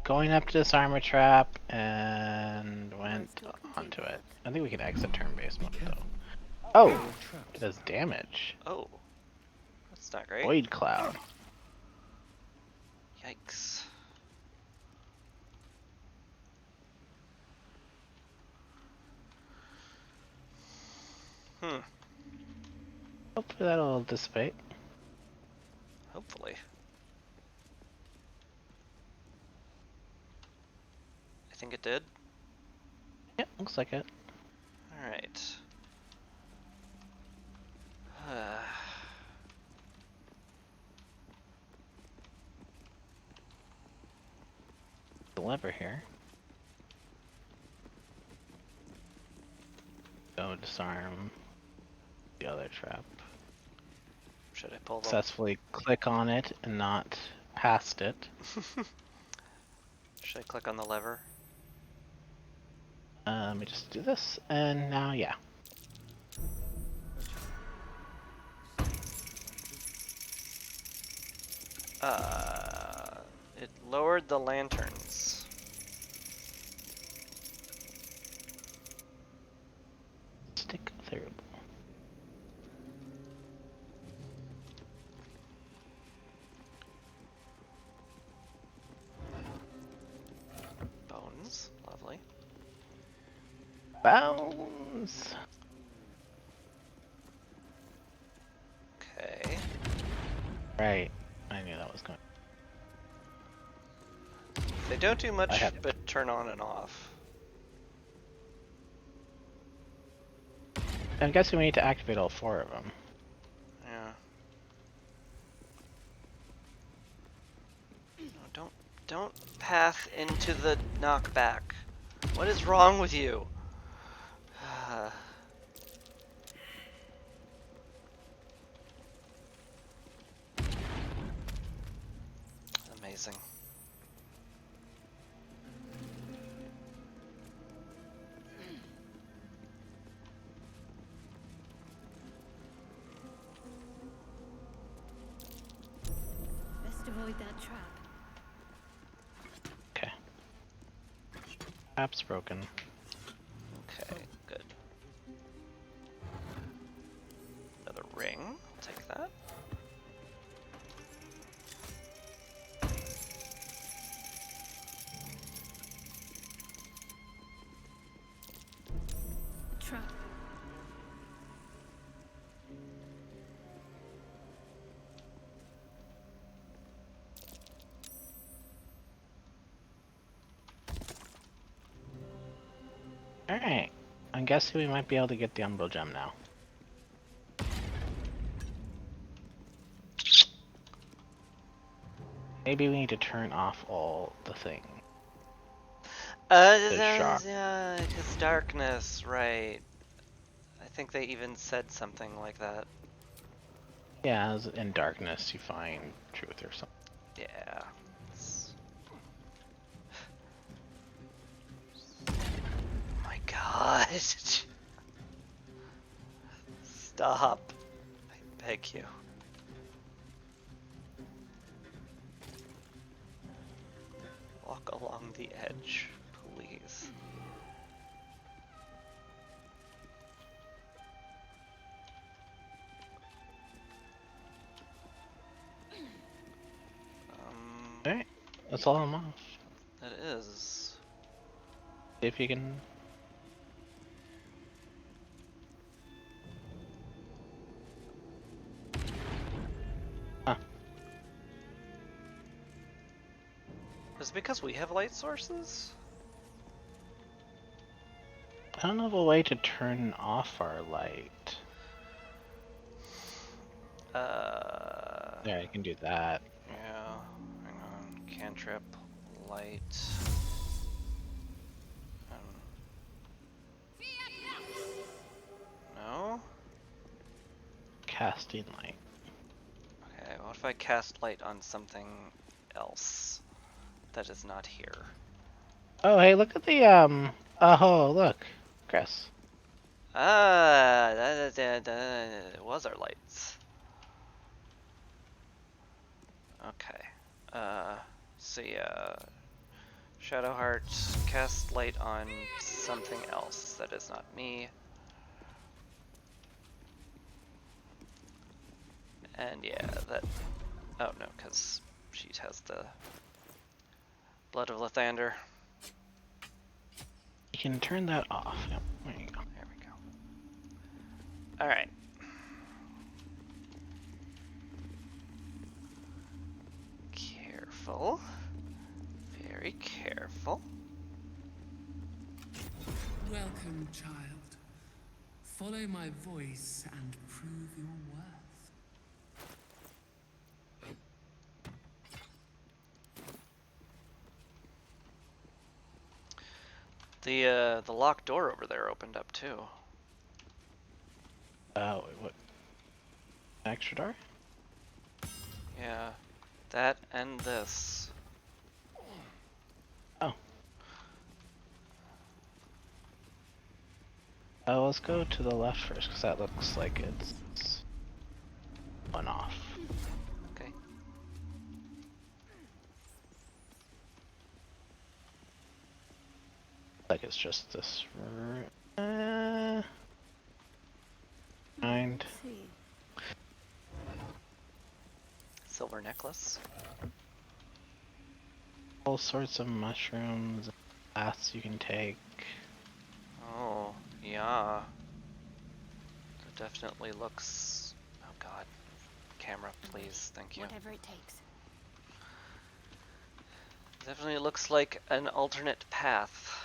Speaker 2: Going up to this armor trap and went
Speaker 13: still can take
Speaker 2: onto it.
Speaker 13: that.
Speaker 2: I think we can exit turn-based mode though.
Speaker 11: Careful.
Speaker 2: Oh!
Speaker 11: There are traps.
Speaker 2: It does damage.
Speaker 1: Oh. That's not great.
Speaker 2: Void Cloud.
Speaker 1: Yikes. Hmm.
Speaker 2: Hopefully that'll dissipate.
Speaker 1: Hopefully. I think it did.
Speaker 2: Yep, looks like it.
Speaker 1: Alright.
Speaker 2: The lever here. Go disarm the other trap.
Speaker 1: Should I pull the...
Speaker 2: Successfully click on it and not past it.
Speaker 1: Should I click on the lever?
Speaker 2: Let me just do this, and now, yeah.
Speaker 1: It lowered the lanterns.
Speaker 2: Stick through.
Speaker 1: Bones. Lovely.
Speaker 2: Bounce!
Speaker 1: Okay.
Speaker 2: Right. I knew that was going.
Speaker 1: They don't do much
Speaker 2: had it.
Speaker 1: but turn on and off.
Speaker 2: I'm guessing we need to activate all 4 of them.
Speaker 1: Yeah. No, don't path into the knockback. What is wrong with you? Amazing.
Speaker 12: Best avoid that trap.
Speaker 2: Okay. App's broken.
Speaker 1: Okay, good. Another ring. I'll take that.
Speaker 12: Trap.
Speaker 2: Alright. I'm guessing we might be able to get the Umbral Gem now. Maybe we need to turn off all the things.
Speaker 1: Yeah, because darkness, right. I think they even said something like that.
Speaker 2: Yeah, as in darkness you find truth or something.
Speaker 1: Yeah. Oh my god. Stop. I beg you. Walk along the edge, please.
Speaker 2: Alright, that's all I'm off.
Speaker 1: That is.
Speaker 2: See if you can. Huh.
Speaker 1: Is it because we have light sources?
Speaker 2: I don't know of a way to turn off our light. Yeah, I can do that.
Speaker 1: Yeah. Hang on. Cantrip, light. No?
Speaker 2: Casting light.
Speaker 1: Okay, what if I cast light on something else that is not here?
Speaker 2: Oh, hey, look at the, oh, look. Chris.
Speaker 1: Ah, that was our lights. Okay. So yeah, Shadowheart, cast light on something else that is not me. And yeah, that. Oh no, because she has the Blood of Lathander.
Speaker 2: You can turn that off. Yep, there you go.
Speaker 1: There we go. Alright. Careful. Very careful.
Speaker 8: Welcome, child. Follow my voice and prove your worth.
Speaker 1: The locked door over there opened up too.
Speaker 2: What? Extra door?
Speaker 1: Yeah. That and this.
Speaker 2: Oh. Let's go to the left first, because that looks like it's one off.
Speaker 1: Okay.
Speaker 2: Like it's just this. Mind.
Speaker 1: Silver necklace.
Speaker 2: All sorts of mushrooms, baths you can take.
Speaker 1: Oh, yeah. It definitely looks... Oh god. Camera, please. Thank you.
Speaker 10: Whatever it takes.
Speaker 1: Definitely looks like an alternate path.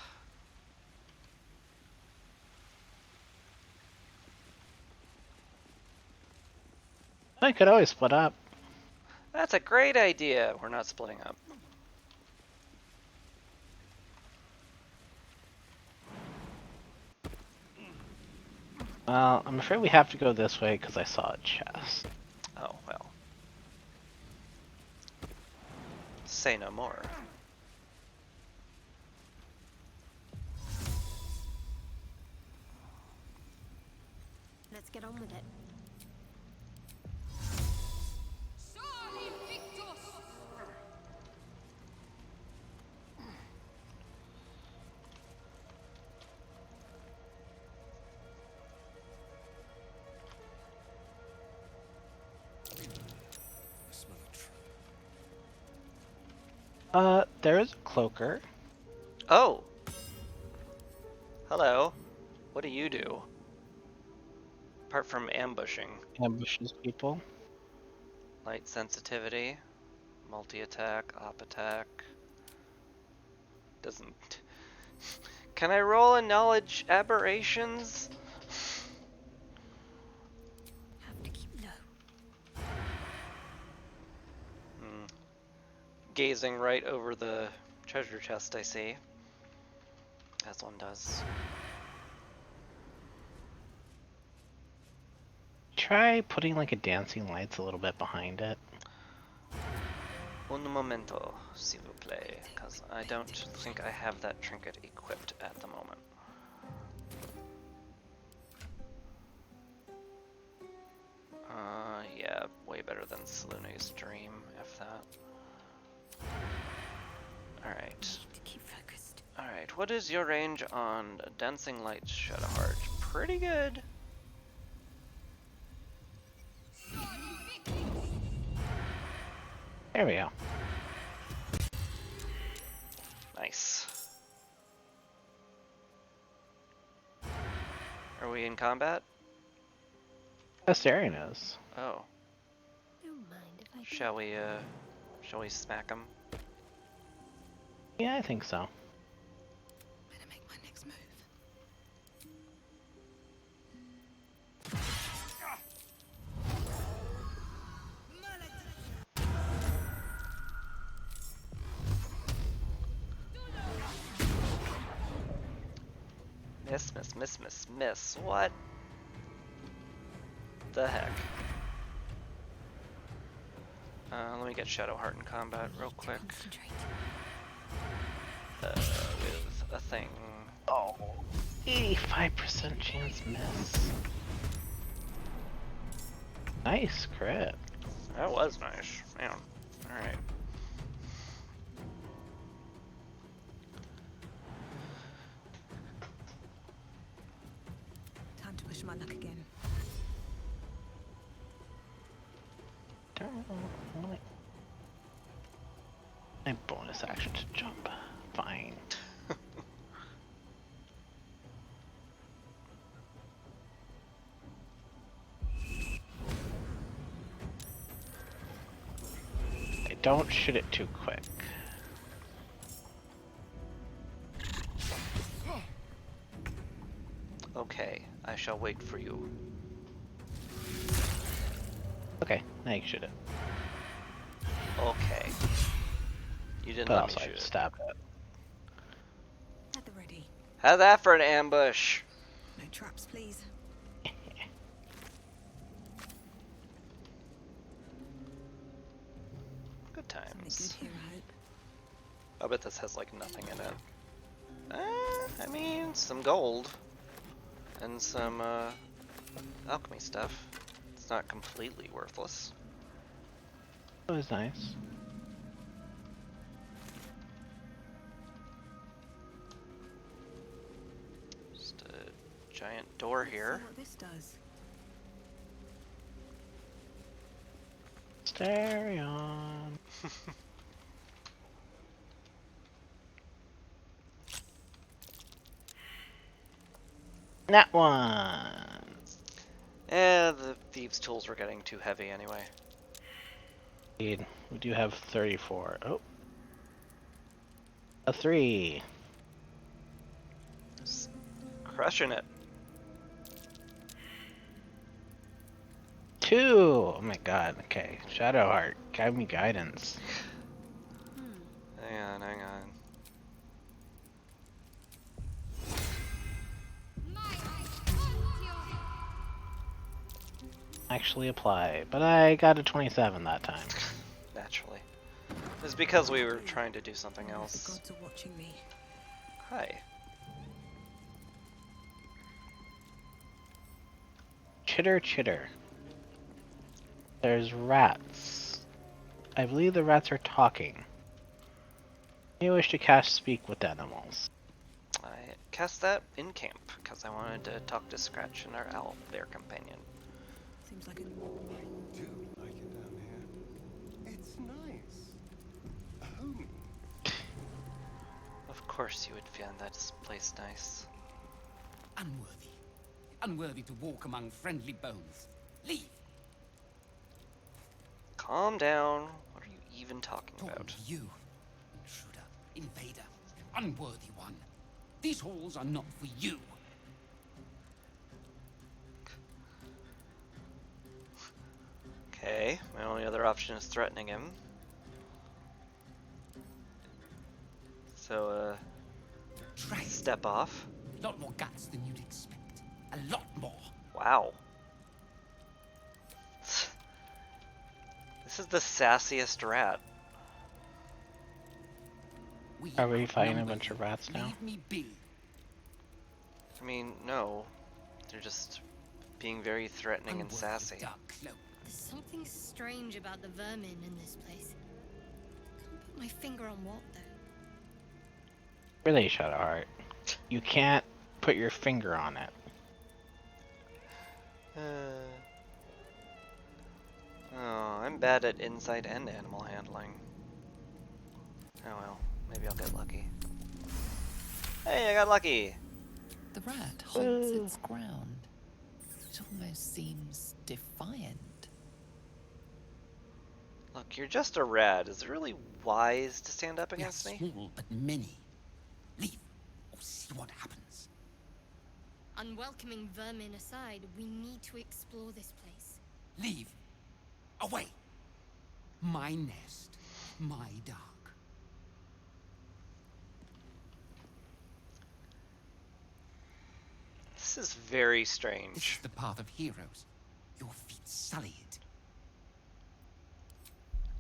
Speaker 2: I could always split up.
Speaker 1: That's a great idea. We're not splitting up.
Speaker 2: Well, I'm afraid we have to go this way because I saw a chest.
Speaker 1: Oh, well. Say no more.
Speaker 10: Let's get on with it.
Speaker 2: There is a cloaker.
Speaker 1: Oh! Hello. What do you do? Apart from ambushing.
Speaker 2: Ambushes people.
Speaker 1: Light sensitivity. Multi-attack. Op attack. Doesn't... Can I roll a knowledge aberrations?
Speaker 10: Have to keep low.
Speaker 1: Gazing right over the treasure chest, I see. As one does.
Speaker 2: Try putting like a dancing lights a little bit behind it.
Speaker 1: Un momento, s'il vous plaît, because I don't think I have that trinket equipped at the moment. Yeah, way better than Salune's dream, if that. Alright. Alright, what is your range on Dancing Lights Shadowheart? Pretty good.
Speaker 2: There we go.
Speaker 1: Nice. Are we in combat?
Speaker 2: Astarion is.
Speaker 1: Oh.
Speaker 10: Don't mind if I
Speaker 1: Shall we smack him?
Speaker 2: Yeah, I think so.
Speaker 13: Better make my next move.
Speaker 1: Miss. What the heck? Let me get Shadowheart in combat real quick. With a thing. Oh.
Speaker 2: 85% chance miss. Nice crit.
Speaker 1: That was nice. Man. Alright.
Speaker 13: Time to push my luck again.
Speaker 2: My bonus action to jump. Fine. Don't shoot it too quick.
Speaker 1: Okay, I shall wait for you.
Speaker 2: Okay, now you can shoot it.
Speaker 1: Okay. You didn't
Speaker 2: But
Speaker 1: let
Speaker 2: also
Speaker 1: me
Speaker 2: I
Speaker 1: shoot
Speaker 2: just
Speaker 1: it.
Speaker 2: stabbed it.
Speaker 13: At the ready.
Speaker 1: How's that for an ambush?
Speaker 13: No traps, please.
Speaker 1: Good
Speaker 13: Something
Speaker 1: times.
Speaker 13: good here, I hope.
Speaker 1: I bet this has like nothing in it. I mean, some gold. And some alchemy stuff. It's not completely worthless.
Speaker 2: That was nice.
Speaker 1: Just a giant door
Speaker 13: Let's
Speaker 1: here.
Speaker 13: see what this does.
Speaker 2: Stereon. That one.
Speaker 1: The thieves' tools were getting too heavy anyway.
Speaker 2: Indeed. We do have 34. Oh. A 3.
Speaker 1: Just crushing it.
Speaker 2: 2. Oh my god. Okay. Shadowheart. Give me guidance.
Speaker 1: Hang on, hang on.
Speaker 2: Actually apply. But I got a 27 that time.
Speaker 1: Naturally. It's because we were trying to do something
Speaker 13: The
Speaker 1: else.
Speaker 13: gods are watching me.
Speaker 1: Hi.
Speaker 2: Chitter chitter. There's rats. I believe the rats are talking. You wish to cast speak with animals.
Speaker 1: I cast that in camp because I wanted to talk to Scratch and our owl, their companion.
Speaker 13: Seems like a...
Speaker 7: I do like it down here. It's nice. Homey.
Speaker 1: Of course you would find that place nice.
Speaker 14: Unworthy. Unworthy to walk among friendly bones. Leave!
Speaker 1: Calm down. What are you even talking about?
Speaker 14: You, intruder, invader, unworthy one. These halls are not for you.
Speaker 1: Okay, my only other option is threatening him. So, step off.
Speaker 14: A lot more guts than you'd expect. A lot more.
Speaker 1: Wow. This is the sassiest rat.
Speaker 2: Are we fighting a bunch of rats now?
Speaker 14: Leave me be.
Speaker 1: I mean, no. They're just being very threatening and sassy.
Speaker 12: There's something strange about the vermin in this place. Can't put my finger on what, though.
Speaker 2: Really, Shadowheart. You can't put your finger on it.
Speaker 1: Oh, I'm bad at insight and animal handling. Oh well, maybe I'll get lucky. Hey, I got lucky!
Speaker 4: The rat holds its ground. It almost seems defiant.
Speaker 1: Look, you're just a rat. Is it really wise to stand up against me?
Speaker 14: Small, but many. Leave, or see what happens.
Speaker 12: Unwelcoming vermin aside, we need to explore this place.
Speaker 14: Leave. Away. My nest. My dark.
Speaker 1: This is very
Speaker 14: This
Speaker 1: strange.
Speaker 14: is the path of heroes. Your feet sully it.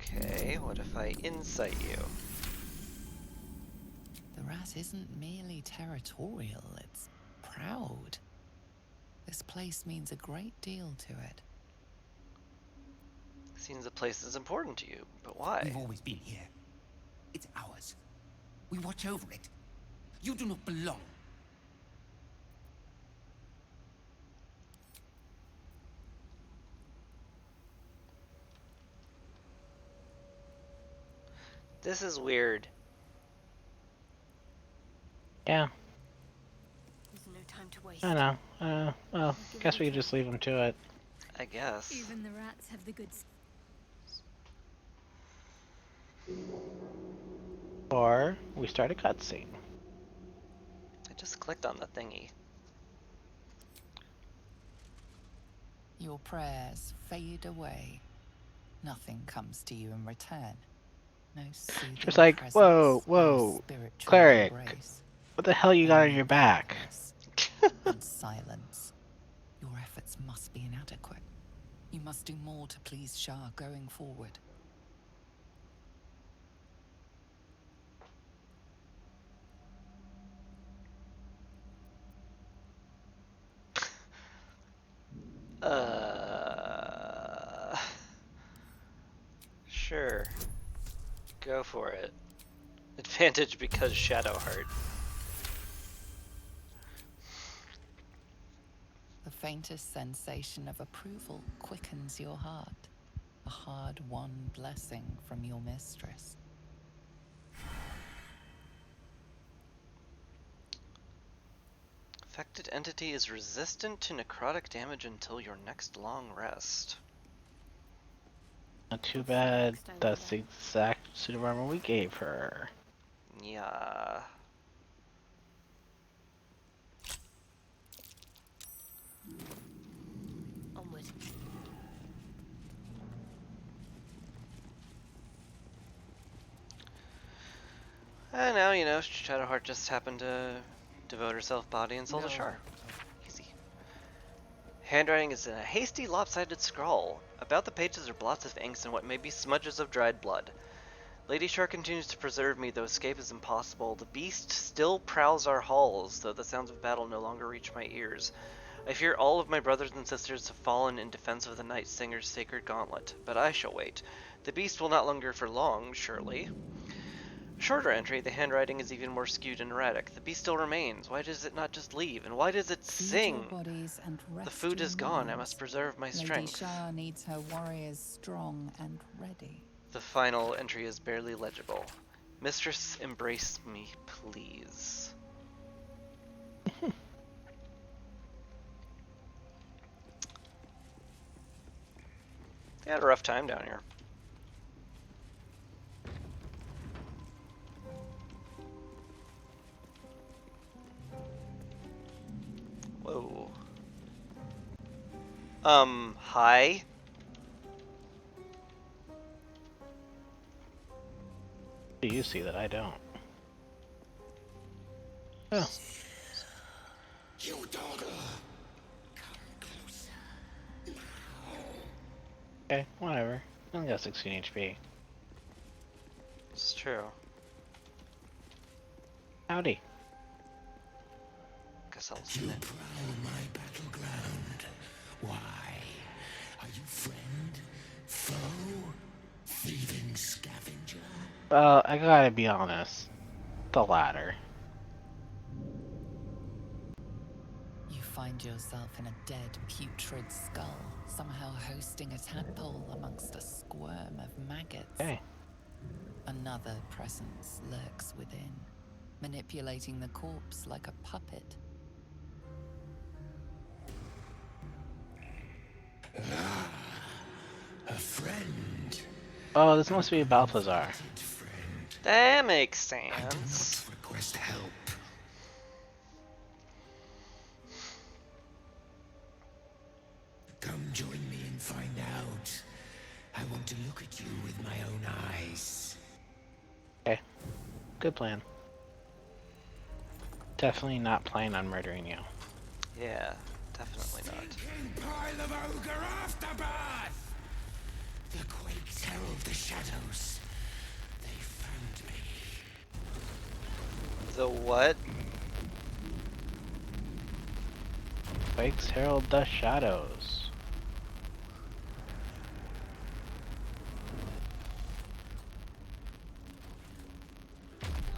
Speaker 1: Okay, what if I insight you?
Speaker 4: The rat isn't merely territorial, it's proud. This place means a great deal to it.
Speaker 1: Seems the place is important to you, but why?
Speaker 14: We've always been here. It's ours. We watch over it. You do not belong.
Speaker 1: This is weird.
Speaker 2: Yeah,
Speaker 10: There's no time to waste.
Speaker 2: I know. Well, guess we could just leave him to it.
Speaker 1: I guess.
Speaker 12: Even the rats have the good.
Speaker 2: Or we start a cutscene.
Speaker 1: I just clicked on the thingy.
Speaker 4: Your prayers fade away. Nothing comes to you in return. No soothing
Speaker 2: Just like,
Speaker 4: presence,
Speaker 2: whoa,
Speaker 4: no spiritual
Speaker 2: cleric,
Speaker 4: embrace.
Speaker 2: what the hell you got on your back?
Speaker 4: And silence. Your efforts must be inadequate. You must do more to please Shah going forward.
Speaker 1: Sure. Go for it. Advantage because Shadowheart.
Speaker 4: The faintest sensation of approval quickens your heart. A hard-won blessing from your mistress.
Speaker 1: Affected entity is resistant to necrotic damage until your next long rest.
Speaker 2: Not too bad. That's the exact suit of armor we gave her.
Speaker 1: Yeah.
Speaker 10: Onward.
Speaker 1: And now, you know, Shadowheart just happened to devote herself body and soul to Shar. Easy. Handwriting is in a hasty, lopsided scrawl. About the pages are blots of inks and what may be smudges of dried blood. Lady Shar continues to preserve me, though escape is impossible. The beast still prowls our halls, though the sounds of battle no longer reach my ears. I fear all of my brothers and sisters have fallen in defense of the Night Singer's sacred gauntlet, but I shall wait. The beast will not linger for long, surely. Shorter entry, the handwriting is even more skewed and erratic. The beast still remains. Why does it not just leave? And why does it sing? The food is gone. I must preserve my strength.
Speaker 4: Lady Shah needs her warriors strong and ready.
Speaker 1: The final entry is barely legible. Mistress, embrace me, please. They had a rough time down here. Whoa. Hi?
Speaker 2: Do you see that I don't? Oh.
Speaker 14: You dogger! Come closer.
Speaker 2: Okay, whatever. I only got 16 HP.
Speaker 1: It's true.
Speaker 2: Howdy.
Speaker 1: Guess I'll
Speaker 14: You prowl my battleground. Why? Are you friend? Foe? Thieving scavenger?
Speaker 2: Well, I gotta be honest. The latter.
Speaker 4: You find yourself in a dead, putrid skull, somehow hosting a tadpole amongst a squirm of maggots.
Speaker 2: Okay.
Speaker 4: Another presence lurks within, manipulating the corpse like a puppet.
Speaker 14: A friend.
Speaker 2: Oh, this must be Balthazar.
Speaker 1: That makes sense.
Speaker 14: Request help. Come join me and find out. I want to look at you with my own eyes.
Speaker 2: Okay. Good plan. Definitely not planning on murdering you.
Speaker 1: Yeah, definitely not.
Speaker 14: Pile of ogre afterbirth! The quakes herald the shadows. They found me.
Speaker 1: The what?
Speaker 2: Quakes herald the shadows.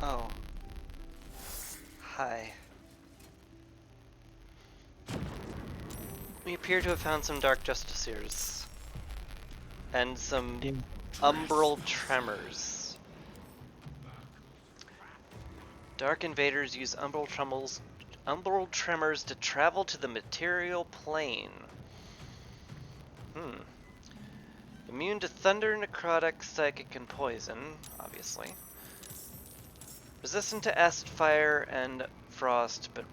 Speaker 1: Oh. Hi. We appear to have found some Dark Justiciars. And some umbral tremors. Dark invaders use umbral tremors to travel to the material plane. Immune to thunder, necrotic, psychic, and poison, obviously. Resistant to acid, fire, and frost, but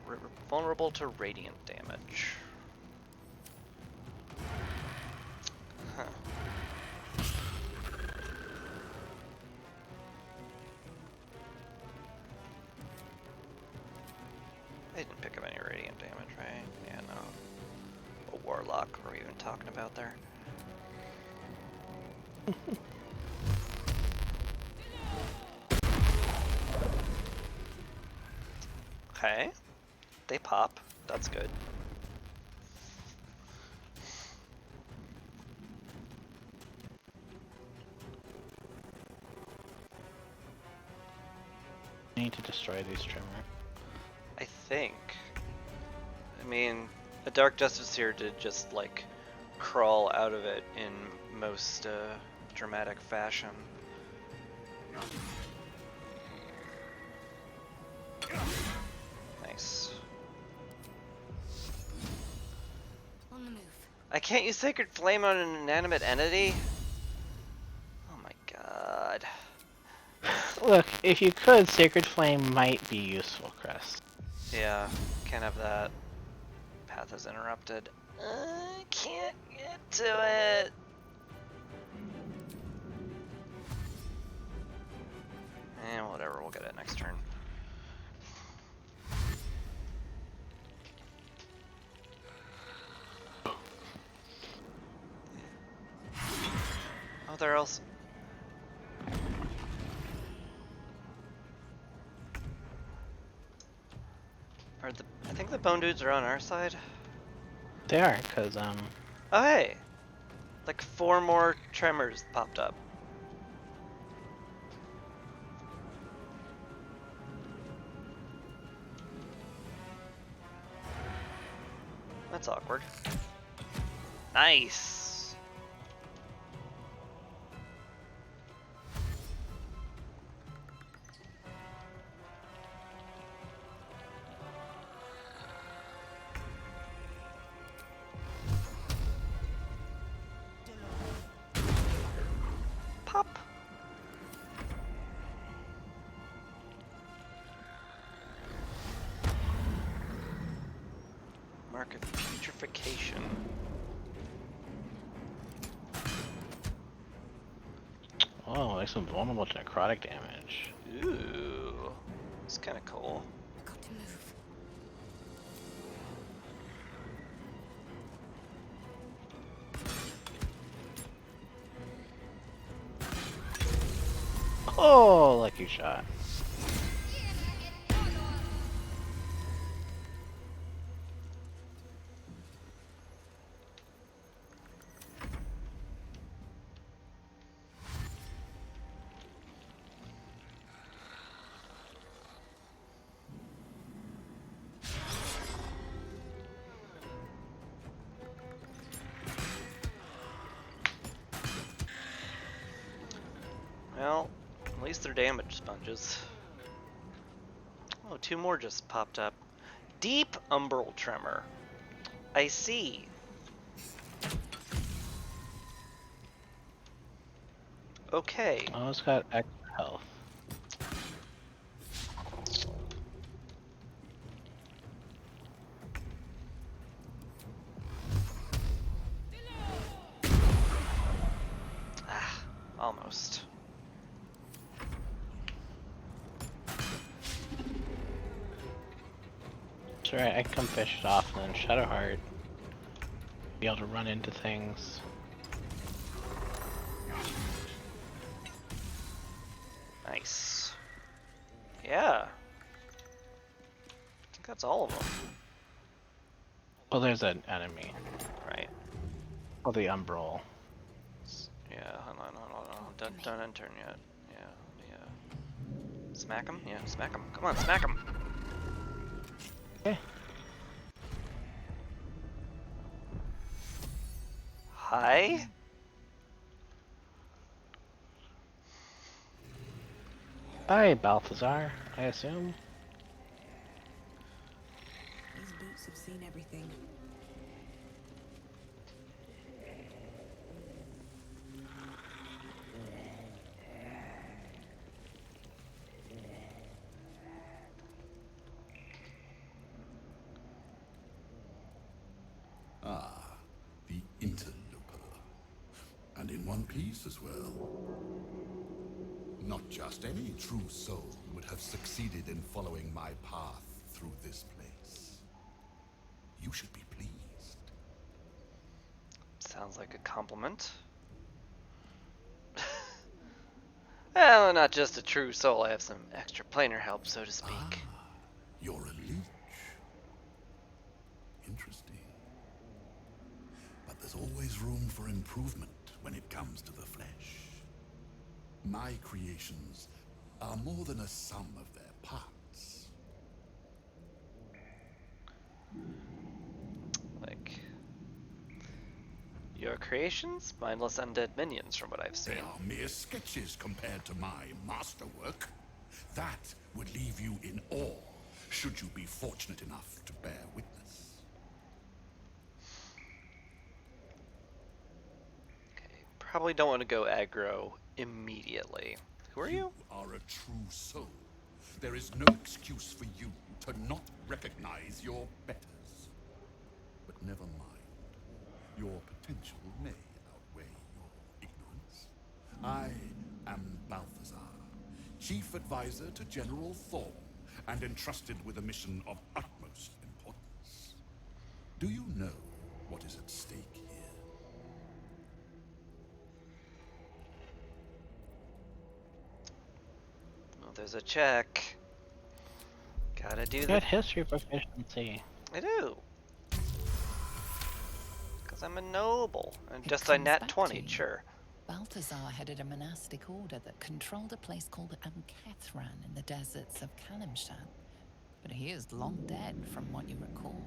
Speaker 1: vulnerable to radiant damage. Huh. They didn't pick up any radiant damage, right? Yeah, no. A warlock, what are we even talking about there? Okay. They pop. That's good.
Speaker 2: I need to destroy these tremor.
Speaker 1: I think. I mean, a Dark Justiciar did just, like, crawl out of it in most dramatic fashion. Nice.
Speaker 10: On the move.
Speaker 1: I can't use Sacred Flame on an inanimate entity? Oh my god.
Speaker 2: Look, if you could, Sacred Flame might be useful, Chris.
Speaker 1: Yeah, can't have that. Path is interrupted. I can't get to it. Whatever, we'll get it next turn. Oh, there else. I think the bone dudes are on our side.
Speaker 2: They are, cause
Speaker 1: Oh hey, like 4 more tremors popped up. That's awkward. Nice. Pop. Mark of putrefaction.
Speaker 2: oh, makes them vulnerable to necrotic damage.
Speaker 1: Ooh, it's kind of cool.
Speaker 10: Got to move.
Speaker 2: Oh, lucky shot.
Speaker 1: Well, at least they're damage sponges. Oh, 2 more just popped up. Deep umbral tremor. I see. Okay.
Speaker 2: Oh, it's got extra health.
Speaker 1: Ah, almost.
Speaker 2: It's alright, I can come fish it off and then Shadowheart. Be able to run into things.
Speaker 1: Nice. Yeah. I think that's all of them.
Speaker 2: Well, there's an enemy.
Speaker 1: Right.
Speaker 2: Oh, the Umbral.
Speaker 1: Yeah, hold on. Don't enter yet. Yeah. Smack him? Yeah, smack him. Come on, smack him!
Speaker 2: Okay.
Speaker 1: Hi?
Speaker 2: Hi, Balthazar, I assume.
Speaker 13: These boots have seen everything.
Speaker 6: Ah, the interloper. And in one piece as well. Not just any true soul would have succeeded in following my path through this place. You should be pleased.
Speaker 1: Sounds like a compliment. Well, not just a true soul, I have some extra planar help, so to speak.
Speaker 6: You're a leech. Interesting. But there's always room for improvement when it comes to the flesh. My creations are more than a sum of their parts.
Speaker 1: Like, your creations? Mindless undead minions, from what I've seen.
Speaker 6: They are mere sketches compared to my masterwork. That would leave you in awe, should you be fortunate enough to bear witness.
Speaker 1: Okay, probably don't want to go aggro immediately. Who are you?
Speaker 6: You are a true soul. There is no excuse for you to not recognize your betters. But never mind. Your potential may outweigh your ignorance. I am Balthazar, Chief Advisor to General Thorm, and entrusted with a mission of utmost importance. Do you know what is at stake here?
Speaker 1: Well, there's a check. Gotta do
Speaker 2: Good history proficiency.
Speaker 1: I do. Because I'm a noble. And
Speaker 4: It
Speaker 1: just a
Speaker 4: comes
Speaker 1: nat
Speaker 4: back
Speaker 1: 20,
Speaker 4: to you.
Speaker 1: sure.
Speaker 4: Balthazar headed a monastic order that controlled a place called Amkethran in the deserts of Kalimshan. But he is long dead, from what you recall.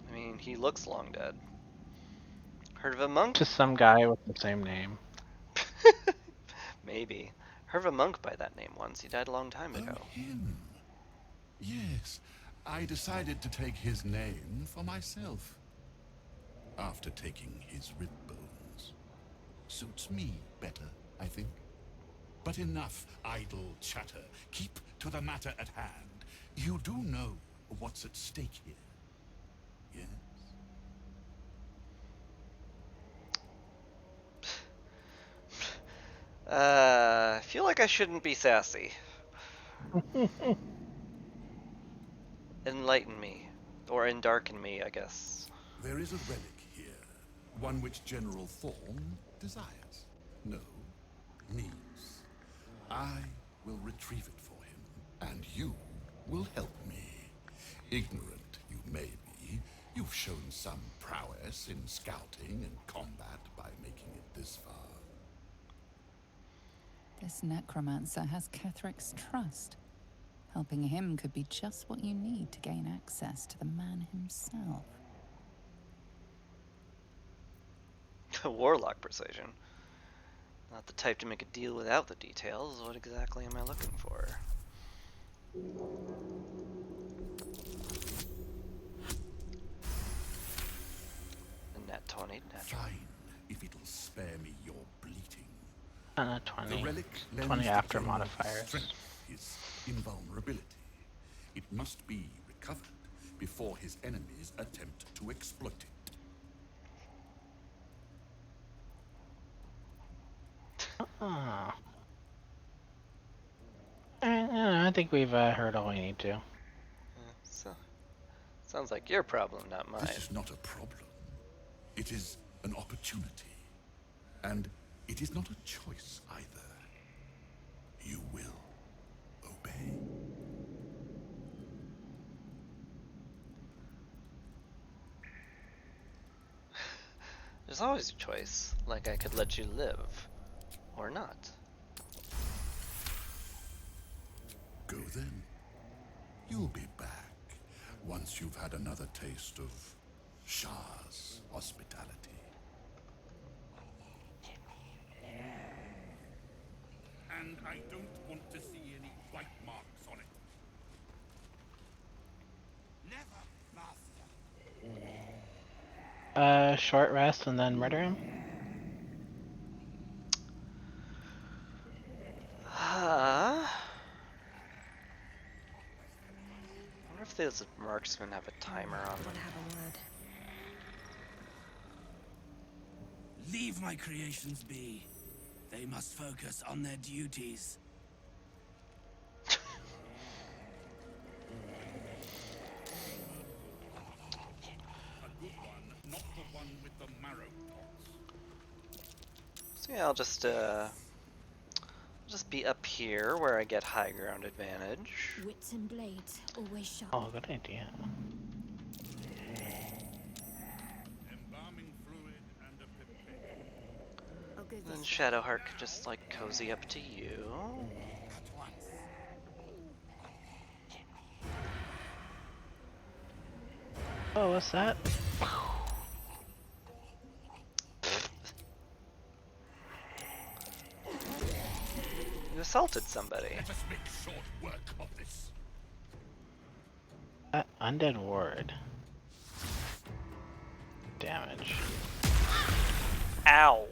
Speaker 1: I mean, he looks long dead. Heard of a monk?
Speaker 2: Just some guy with the same name.
Speaker 1: Maybe. Heard of a monk by that name once. He died a long time ago.
Speaker 6: Oh, him. Yes, I decided to take his name for myself. After taking his rib bones. Suits me better, I think. But enough idle chatter. Keep to the matter at hand. You do know what's at stake here, yes?
Speaker 1: I feel like I shouldn't be sassy. Enlighten me. Or endarken me, I guess.
Speaker 6: There is a relic here. One which General Thorm desires. No, needs. I will retrieve it for him, and you will help me. Ignorant you may be, you've shown some prowess in scouting and combat by making it this far.
Speaker 4: This necromancer has Kethric's trust. Helping him could be just what you need to gain access to the man himself.
Speaker 1: Warlock precision. Not the type to make a deal without the details. What exactly am I looking for? A nat 20, natural.
Speaker 6: Fine, if it'll spare me your bleating.
Speaker 2: 20.
Speaker 6: The relic
Speaker 2: 20
Speaker 6: lends
Speaker 2: after
Speaker 6: the general
Speaker 2: modifiers.
Speaker 6: strength, his invulnerability. It must be recovered before his enemies attempt to exploit it.
Speaker 2: Oh. I think we've heard all we need to.
Speaker 1: So, sounds like your problem, not mine.
Speaker 6: This is not a problem. It is an opportunity. And it is not a choice either. You will obey.
Speaker 1: There's always a choice. Like I could let you live. Or not.
Speaker 15: Go then. You'll be back once you've had another taste of Shah's hospitality.
Speaker 6: And I don't want to see any bite marks on it. Never, master.
Speaker 2: Short rest and then murder him?
Speaker 1: I wonder if those marksmen have a timer on them.
Speaker 13: Have a word.
Speaker 14: Leave my creations be. They must focus on their duties.
Speaker 6: A good one, not the one with the marrow pots.
Speaker 1: So yeah, I'll just be up here where I get high ground advantage.
Speaker 12: Wits and blades, always sharp.
Speaker 2: Oh, good idea.
Speaker 6: Embalming fluid and a pipette.
Speaker 1: Then Shadowheart could just like cozy up to you.
Speaker 2: Oh, what's that?
Speaker 1: You assaulted somebody.
Speaker 6: Let us make short work of this.
Speaker 2: Undead ward. Damage.
Speaker 1: Ow!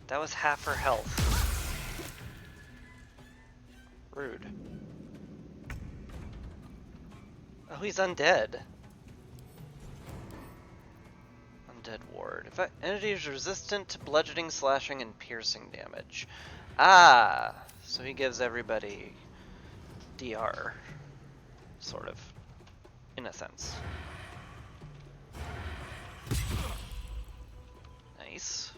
Speaker 1: That was half her health. Rude. Oh, he's undead. Undead ward. If entity is resistant to bludgeoning, slashing, and piercing damage. Ah! So he gives everybody DR. Sort of. In a sense. Nice.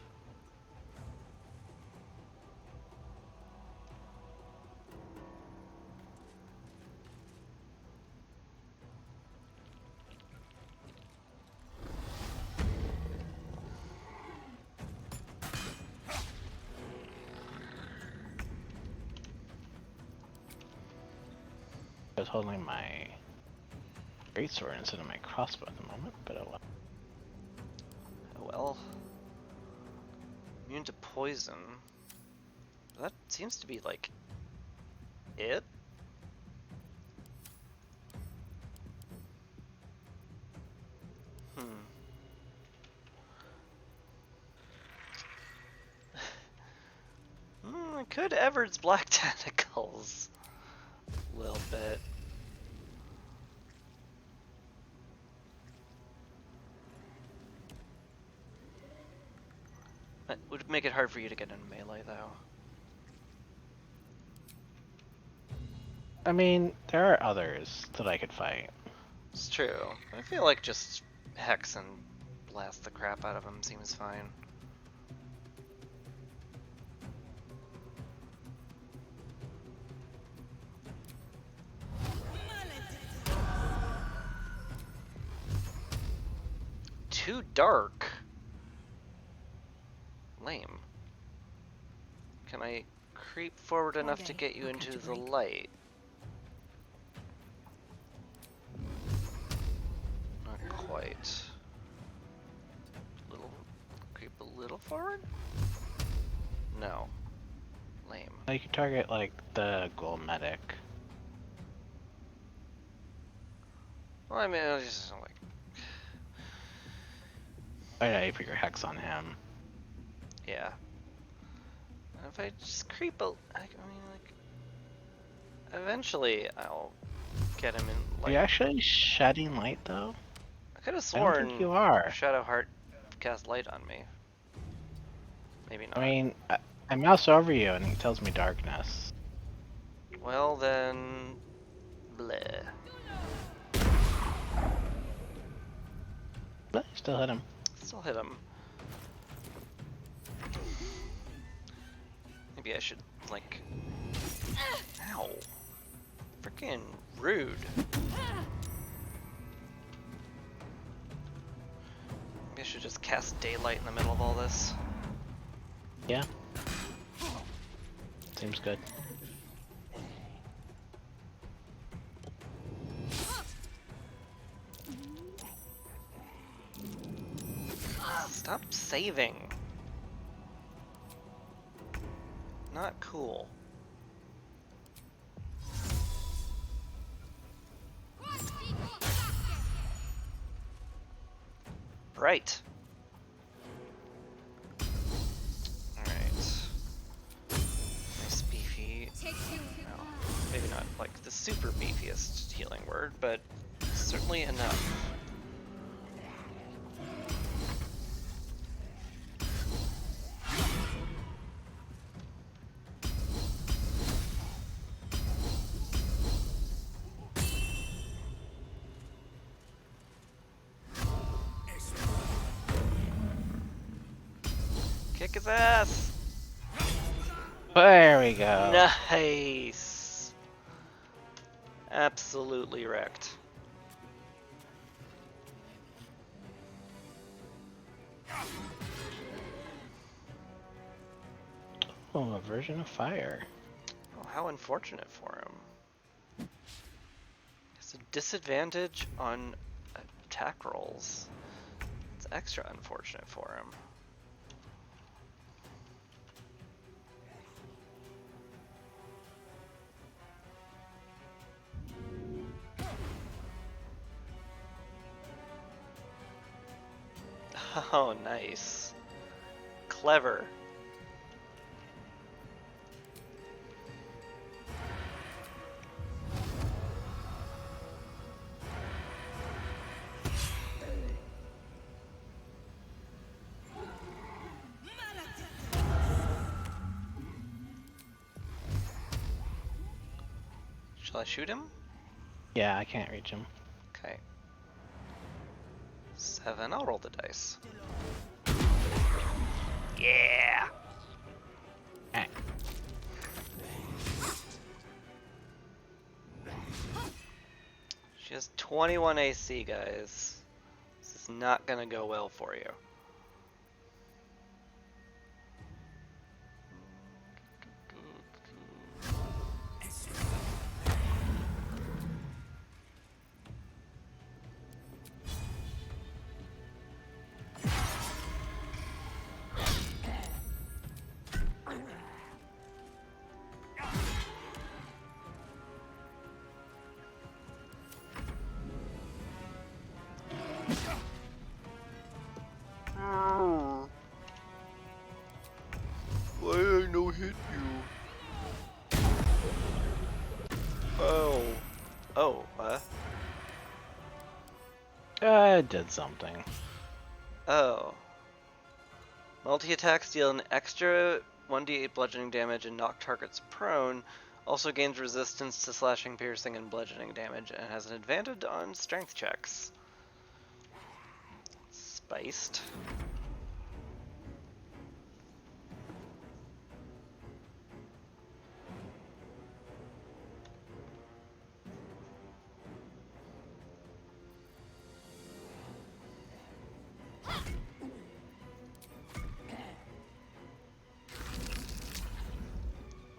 Speaker 2: I was holding my greatsword instead of my crossbow at the moment, but oh well.
Speaker 1: Oh well. Immune to poison. That seems to be like it. I could Everett's Black Tentacles. A little bit. It would make it hard for you to get in melee, though.
Speaker 2: I mean, there are others that I could fight.
Speaker 1: It's true. I feel like just Hex and blast the crap out of him seems fine. Too dark. Lame. Can I creep forward enough to get you into the light? Not quite. Creep a little forward? No. Lame.
Speaker 2: You could target like the gold medic.
Speaker 1: Well, I mean, I was just like.
Speaker 2: Oh yeah, you put your hex on him.
Speaker 1: Yeah. If I just creep I mean, like, eventually I'll get him in light.
Speaker 2: Are you actually shedding light though?
Speaker 1: I could have
Speaker 2: I don't
Speaker 1: sworn
Speaker 2: think you are.
Speaker 1: Shadowheart cast light on me. Maybe not.
Speaker 2: I mean, I mouse over you and he tells me darkness.
Speaker 1: Well then, bleh.
Speaker 2: But you still hit him.
Speaker 1: Still hit him. Maybe I should, like... Ow. Freaking rude. Maybe I should just cast Daylight in the middle of all this.
Speaker 2: Yeah. Seems good.
Speaker 1: Stop saving. Not cool. Right. Alright. Nice beefy. No, maybe not like the super beefiest healing word, but certainly enough. Kick his ass!
Speaker 2: There we go.
Speaker 1: Nice! Absolutely wrecked.
Speaker 2: Oh, a version of fire.
Speaker 1: Oh, how unfortunate for him. It's a disadvantage on attack rolls. It's extra unfortunate for him. Oh, nice. Clever. Shall I shoot him?
Speaker 2: Yeah, I can't reach him.
Speaker 1: Okay. 7, I'll roll the dice. Yeah! She has 21 AC, guys. This is not gonna go well for you. Why I no hit you? Oh. Oh,
Speaker 2: I did something.
Speaker 1: Oh. Multi-attacks deal an extra 1d8 bludgeoning damage and knock targets prone. Also gains resistance to slashing, piercing, and bludgeoning damage, and has an advantage on strength checks. Spiced.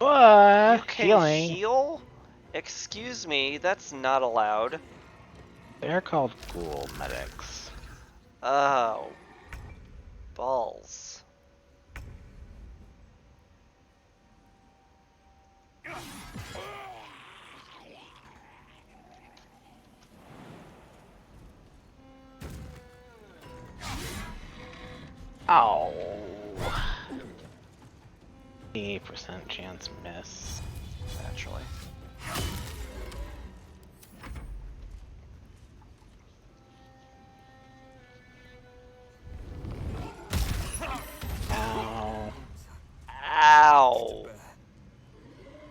Speaker 1: You can
Speaker 2: Healing.
Speaker 1: heal? Excuse me, that's not allowed.
Speaker 2: They're called ghoul medics.
Speaker 1: Oh. Balls.
Speaker 2: Ow. 88% chance miss.
Speaker 1: Naturally.
Speaker 2: Ow.
Speaker 1: Ow!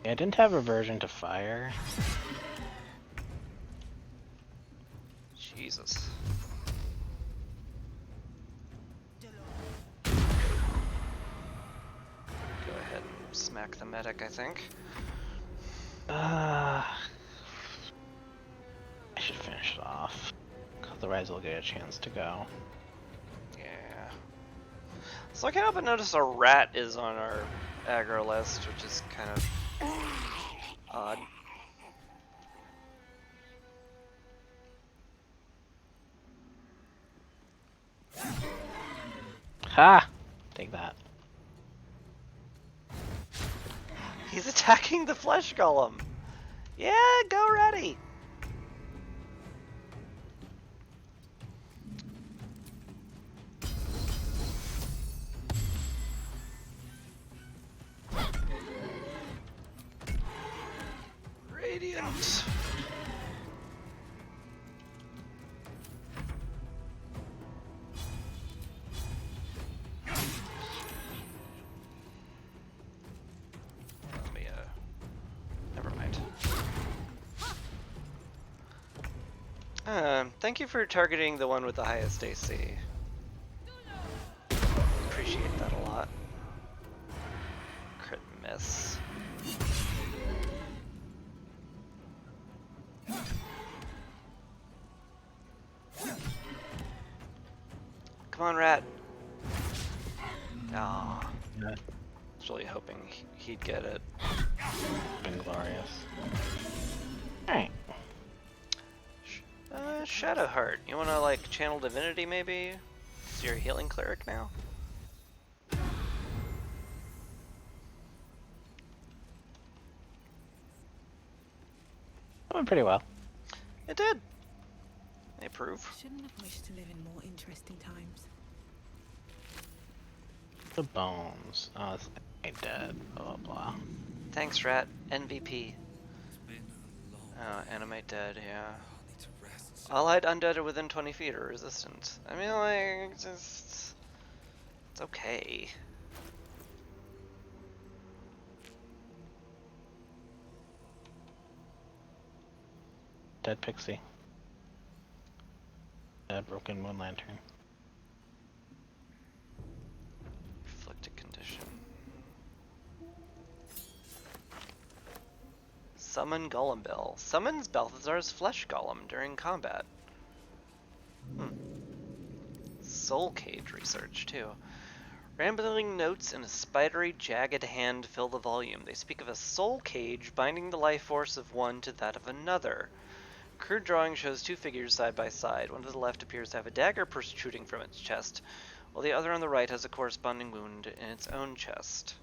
Speaker 2: Yeah, I didn't have aversion to fire.
Speaker 1: Jesus. Go ahead and smack the medic, I think.
Speaker 2: I should finish it off. Otherwise, I'll get a chance to go.
Speaker 1: Yeah. So I can't help but notice a rat is on our aggro list, which is kind of odd.
Speaker 2: Ha! Take that.
Speaker 1: He's attacking the flesh golem. Yeah, go ready. Radiant. Let me, never mind. Thank you for targeting the one with the highest AC. Appreciate that a lot. Crit miss. Come on, rat. Ah.
Speaker 2: Yeah.
Speaker 1: I was really hoping he'd get it.
Speaker 2: Been glorious. Alright.
Speaker 1: Shadowheart. You wanna, like, channel divinity, maybe? So you're a healing cleric now?
Speaker 2: Went pretty well.
Speaker 1: It did. I approve.
Speaker 13: Shouldn't have wished to live in more interesting times.
Speaker 2: The bones. Oh, it's ain't dead. Blah, blah, blah.
Speaker 1: Thanks, rat. MVP. Oh, animate dead, yeah. Allied undead are within 20 feet or resistant. I mean, like, just... It's okay.
Speaker 2: Dead pixie. Dead broken moon lantern.
Speaker 1: Afflicted condition. Summon Golem Bill. Summons Balthazar's flesh golem during combat. Soul Cage research, too. Rambling notes in a spidery, jagged hand fill the volume. They speak of a soul cage binding the life force of one to that of another. Crude drawing shows two figures side by side. One to the left appears to have a dagger protruding from its chest, while the other on the right has a corresponding wound in its own chest.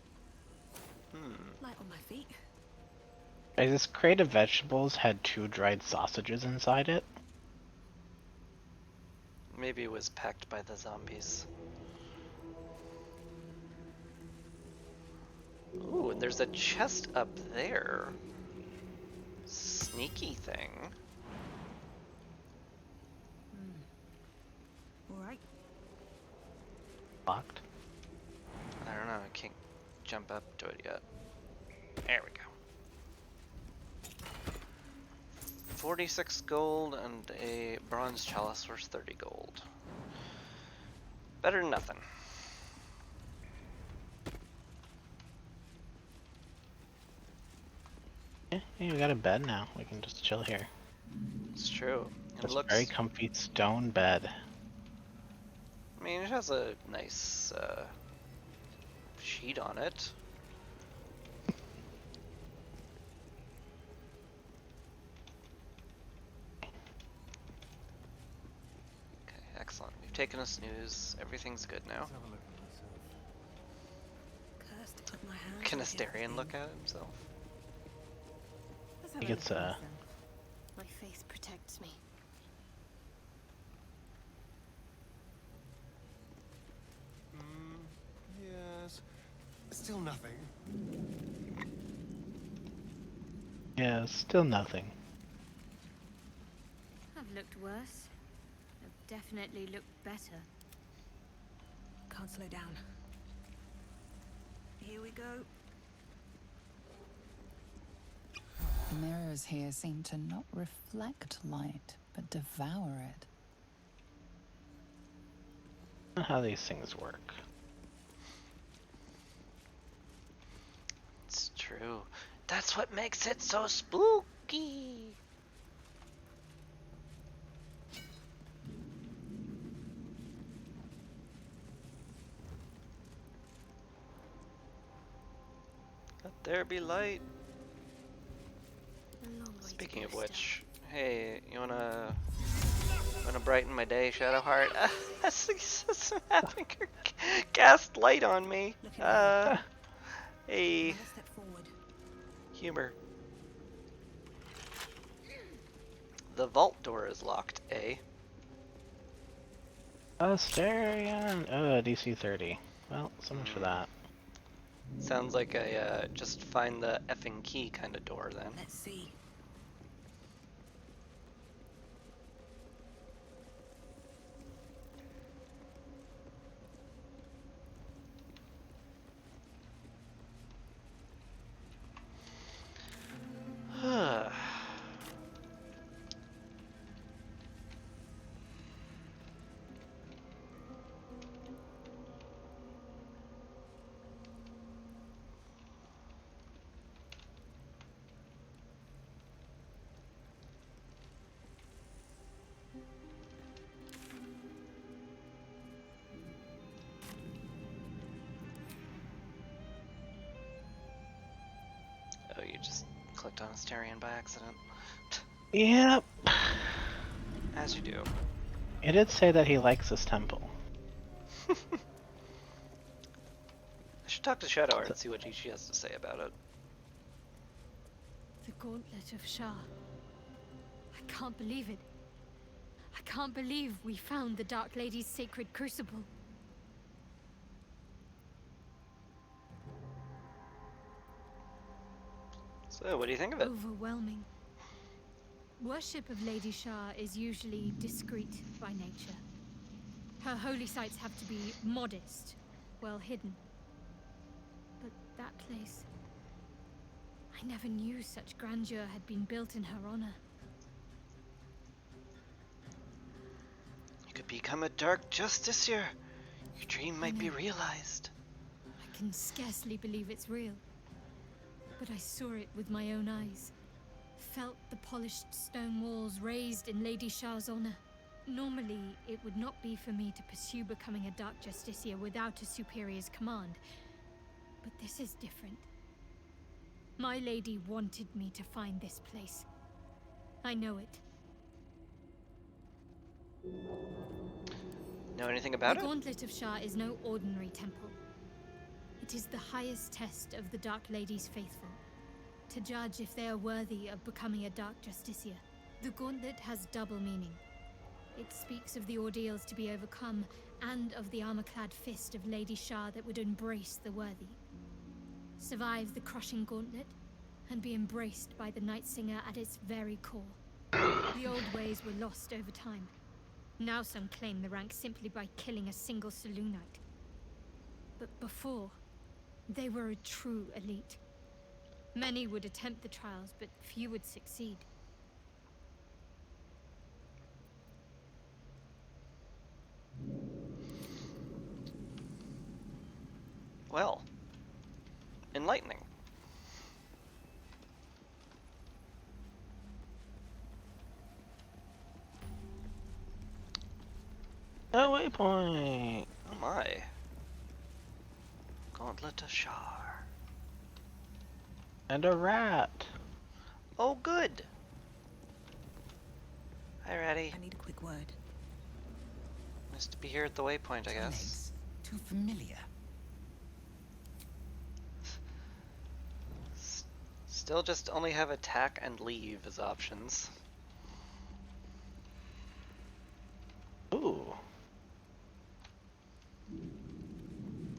Speaker 13: Light on my feet.
Speaker 2: Hey, this crate of vegetables had 2 dried sausages inside it.
Speaker 1: Maybe it was packed by the zombies. Ooh, and there's a chest up there. Sneaky thing.
Speaker 13: Alright.
Speaker 2: Locked.
Speaker 1: I don't know, I can't jump up to it yet. There we go. 46 gold and a bronze chalice worth 30 gold. Better than nothing.
Speaker 2: Yeah, we got a bed now. We can just chill here.
Speaker 1: It's true.
Speaker 2: It's
Speaker 1: It looks
Speaker 2: very comfy stone bed.
Speaker 1: I mean, it has a nice sheet on it. Okay, excellent. We've taken a snooze. Everything's good now.
Speaker 13: Cursed to put my hands
Speaker 1: Can
Speaker 13: on
Speaker 1: Astarion look at himself?
Speaker 13: Let's
Speaker 2: I
Speaker 13: have
Speaker 2: think
Speaker 13: a
Speaker 2: it's
Speaker 13: look at myself.
Speaker 10: My face protects me.
Speaker 7: Yes. Still nothing.
Speaker 2: Yeah, still nothing.
Speaker 12: I've looked worse. I've definitely looked better.
Speaker 13: Can't slow down. Here we go.
Speaker 4: The mirrors here seem to not reflect light, but devour it.
Speaker 2: I don't know how these things work.
Speaker 1: It's true. That's what makes it so spooky. There be light.
Speaker 10: A long way
Speaker 1: Speaking
Speaker 10: to
Speaker 1: of
Speaker 10: go
Speaker 1: which, hey, you wanna brighten my day, Shadowheart? I'm having her cast light on me. Hey,
Speaker 13: Another step forward.
Speaker 1: humor. The vault door is locked, eh?
Speaker 2: Asterion. Oh, DC 30. Well, so much for that.
Speaker 1: Sounds like a just find the effing key kind of door then.
Speaker 13: Let's see.
Speaker 1: Oh, you just clicked on Asterion by accident.
Speaker 2: Yep.
Speaker 1: As you do.
Speaker 2: It did say that he likes this temple.
Speaker 1: I should talk to Shadowheart and see what she has to say about it.
Speaker 12: The Gauntlet of Shah. I can't believe it. I can't believe we found the Dark Lady's sacred crucible.
Speaker 1: So, what do you think of it?
Speaker 12: Overwhelming. Worship of Lady Shah is usually discreet by nature. Her holy sites have to be modest, well hidden. But that place... I never knew such grandeur had been built in her honor.
Speaker 1: You could become a Dark Justiciar. Your dream might be realized.
Speaker 12: I can scarcely believe it's real. But I saw it with my own eyes. Felt the polished stone walls raised in Lady Shah's honor. Normally, it would not be for me to pursue becoming a Dark Justiciar without a superior's command. But this is different. My lady wanted me to find this place. I know it.
Speaker 1: Know anything about
Speaker 12: The
Speaker 1: it?
Speaker 12: Gauntlet of Shah is no ordinary temple. It is the highest test of the Dark Lady's faithful, to judge if they are worthy of becoming a Dark Justiciar. The Gauntlet has double meaning. It speaks of the ordeals to be overcome, and of the armor-clad fist of Lady Shah that would embrace the worthy. Survive the crushing gauntlet, and be embraced by the Night Singer at its very core. The old ways were lost over time. Now some claim the rank simply by killing a single Selûnite. But before, they were a true elite. Many would attempt the trials, but few would succeed.
Speaker 1: Well, enlightening.
Speaker 2: No waypoint.
Speaker 1: Oh my. Gauntlet of Shar.
Speaker 2: And a rat.
Speaker 1: Oh, good. Hi, Ratty.
Speaker 13: I need a quick word.
Speaker 1: Nice to be here at the waypoint, I guess.
Speaker 14: Too familiar.
Speaker 1: Still just only have attack and leave as options.
Speaker 2: Ooh.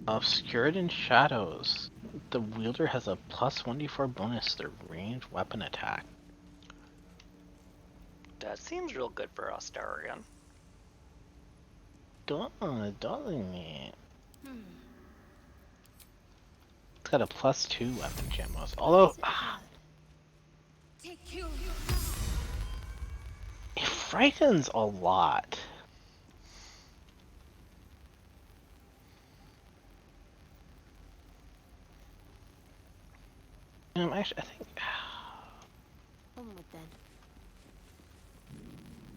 Speaker 2: Obscured in shadows. The wielder has a plus 1d4 bonus to ranged weapon attack.
Speaker 1: That seems real good for Astarion.
Speaker 2: Doesn't it? It's got a plus 2 weapon gemmos. Although,
Speaker 10: Take you.
Speaker 2: it frightens a lot. Actually, I think.
Speaker 10: Onward then.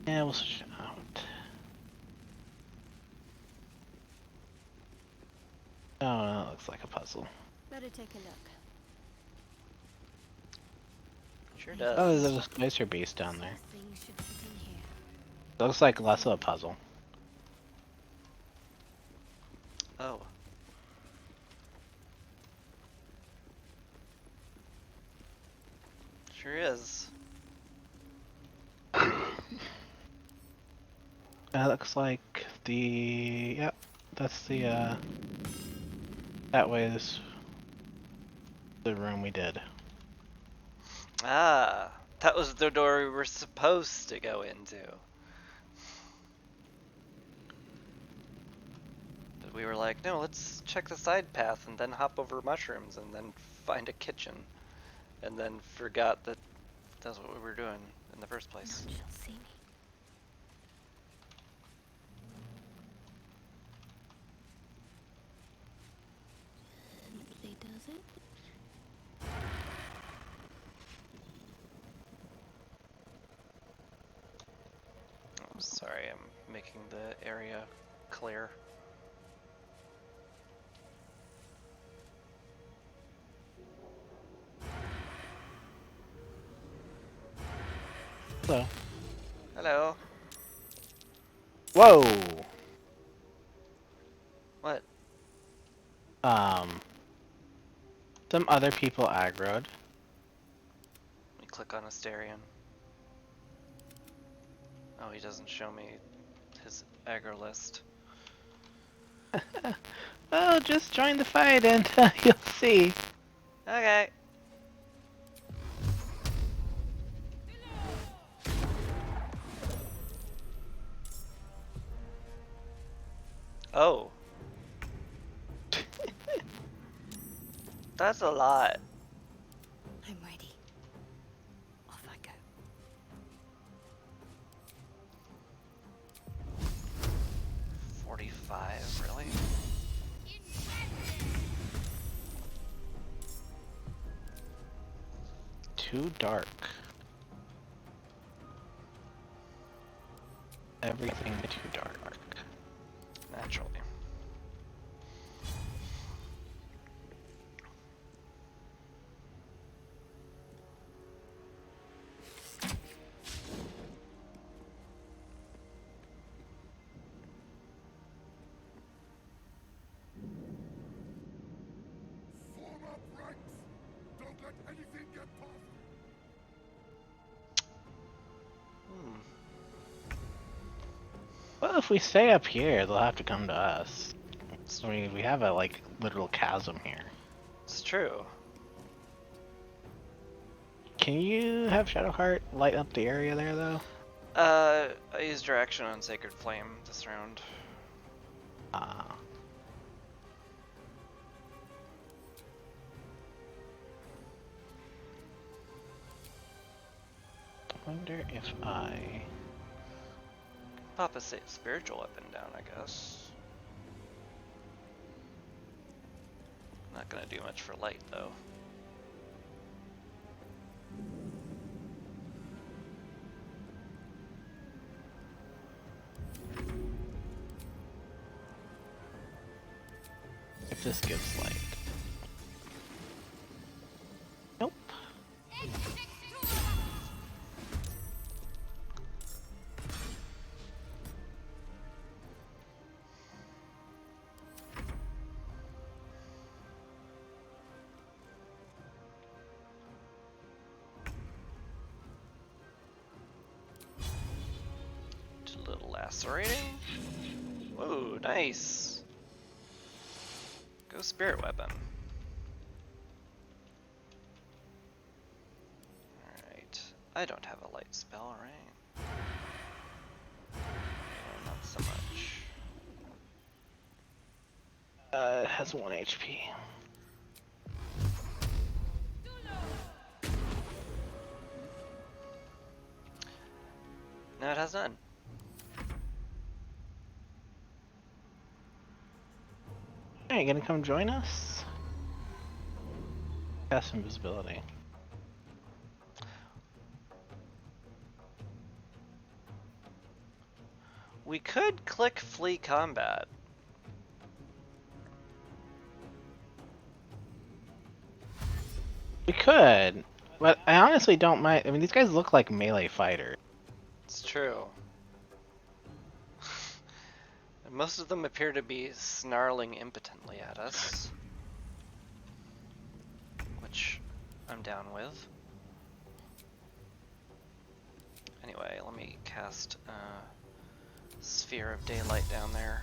Speaker 2: Yeah, we'll switch it out. Oh, that looks like a puzzle.
Speaker 10: Better take a look.
Speaker 1: Sure
Speaker 2: Oh,
Speaker 1: does.
Speaker 2: there's a spicer base down there.
Speaker 10: Things should fit in here.
Speaker 2: Looks like less of a puzzle.
Speaker 1: Oh. Sure is.
Speaker 2: That looks like the... Yep, that's the, that way is the room we did.
Speaker 1: Ah, that was the door we were supposed to go into. But we were like, no, let's check the side path and then hop over mushrooms and then find a kitchen. And then forgot that that's what we were doing in the first place.
Speaker 10: None shall see me. Gently does it.
Speaker 1: I'm sorry, I'm making the area clear.
Speaker 2: Hello.
Speaker 1: Hello.
Speaker 2: Whoa!
Speaker 1: What?
Speaker 2: Some other people aggroed.
Speaker 1: Let me click on Asterion. Oh, he doesn't show me his aggro list.
Speaker 2: Well, just join the fight and you'll see.
Speaker 1: Okay. Oh. That's a lot.
Speaker 10: I'm ready. Off I go.
Speaker 1: 45, really?
Speaker 2: Too dark. Everything too dark.
Speaker 1: Naturally.
Speaker 15: Form up ranks! Don't let anything get past you!
Speaker 2: Well, if we stay up here, they'll have to come to us. I mean, we have a, like, literal chasm here.
Speaker 1: It's true.
Speaker 2: Can you have Shadowheart light up the area there, though?
Speaker 1: I used direction on Sacred Flame this round.
Speaker 2: Ah. I wonder if I...
Speaker 1: Pop a spiritual weapon down, I guess. Not gonna do much for light, though.
Speaker 2: If this gives light. Nope.
Speaker 1: Just a little lacerating. Whoa, nice. Go spirit weapon. Alright. I don't have a light spell, right? Yeah, not so much.
Speaker 2: It has 1 HP.
Speaker 1: No, it has none.
Speaker 2: Hey, you gonna come join us? Cast invisibility.
Speaker 1: We could click flee combat.
Speaker 2: We could. But I honestly don't mind. I mean, these guys look like melee fighters.
Speaker 1: It's true. And most of them appear to be snarling impotently at us. Which I'm down with. Anyway, let me cast Sphere of Daylight down there.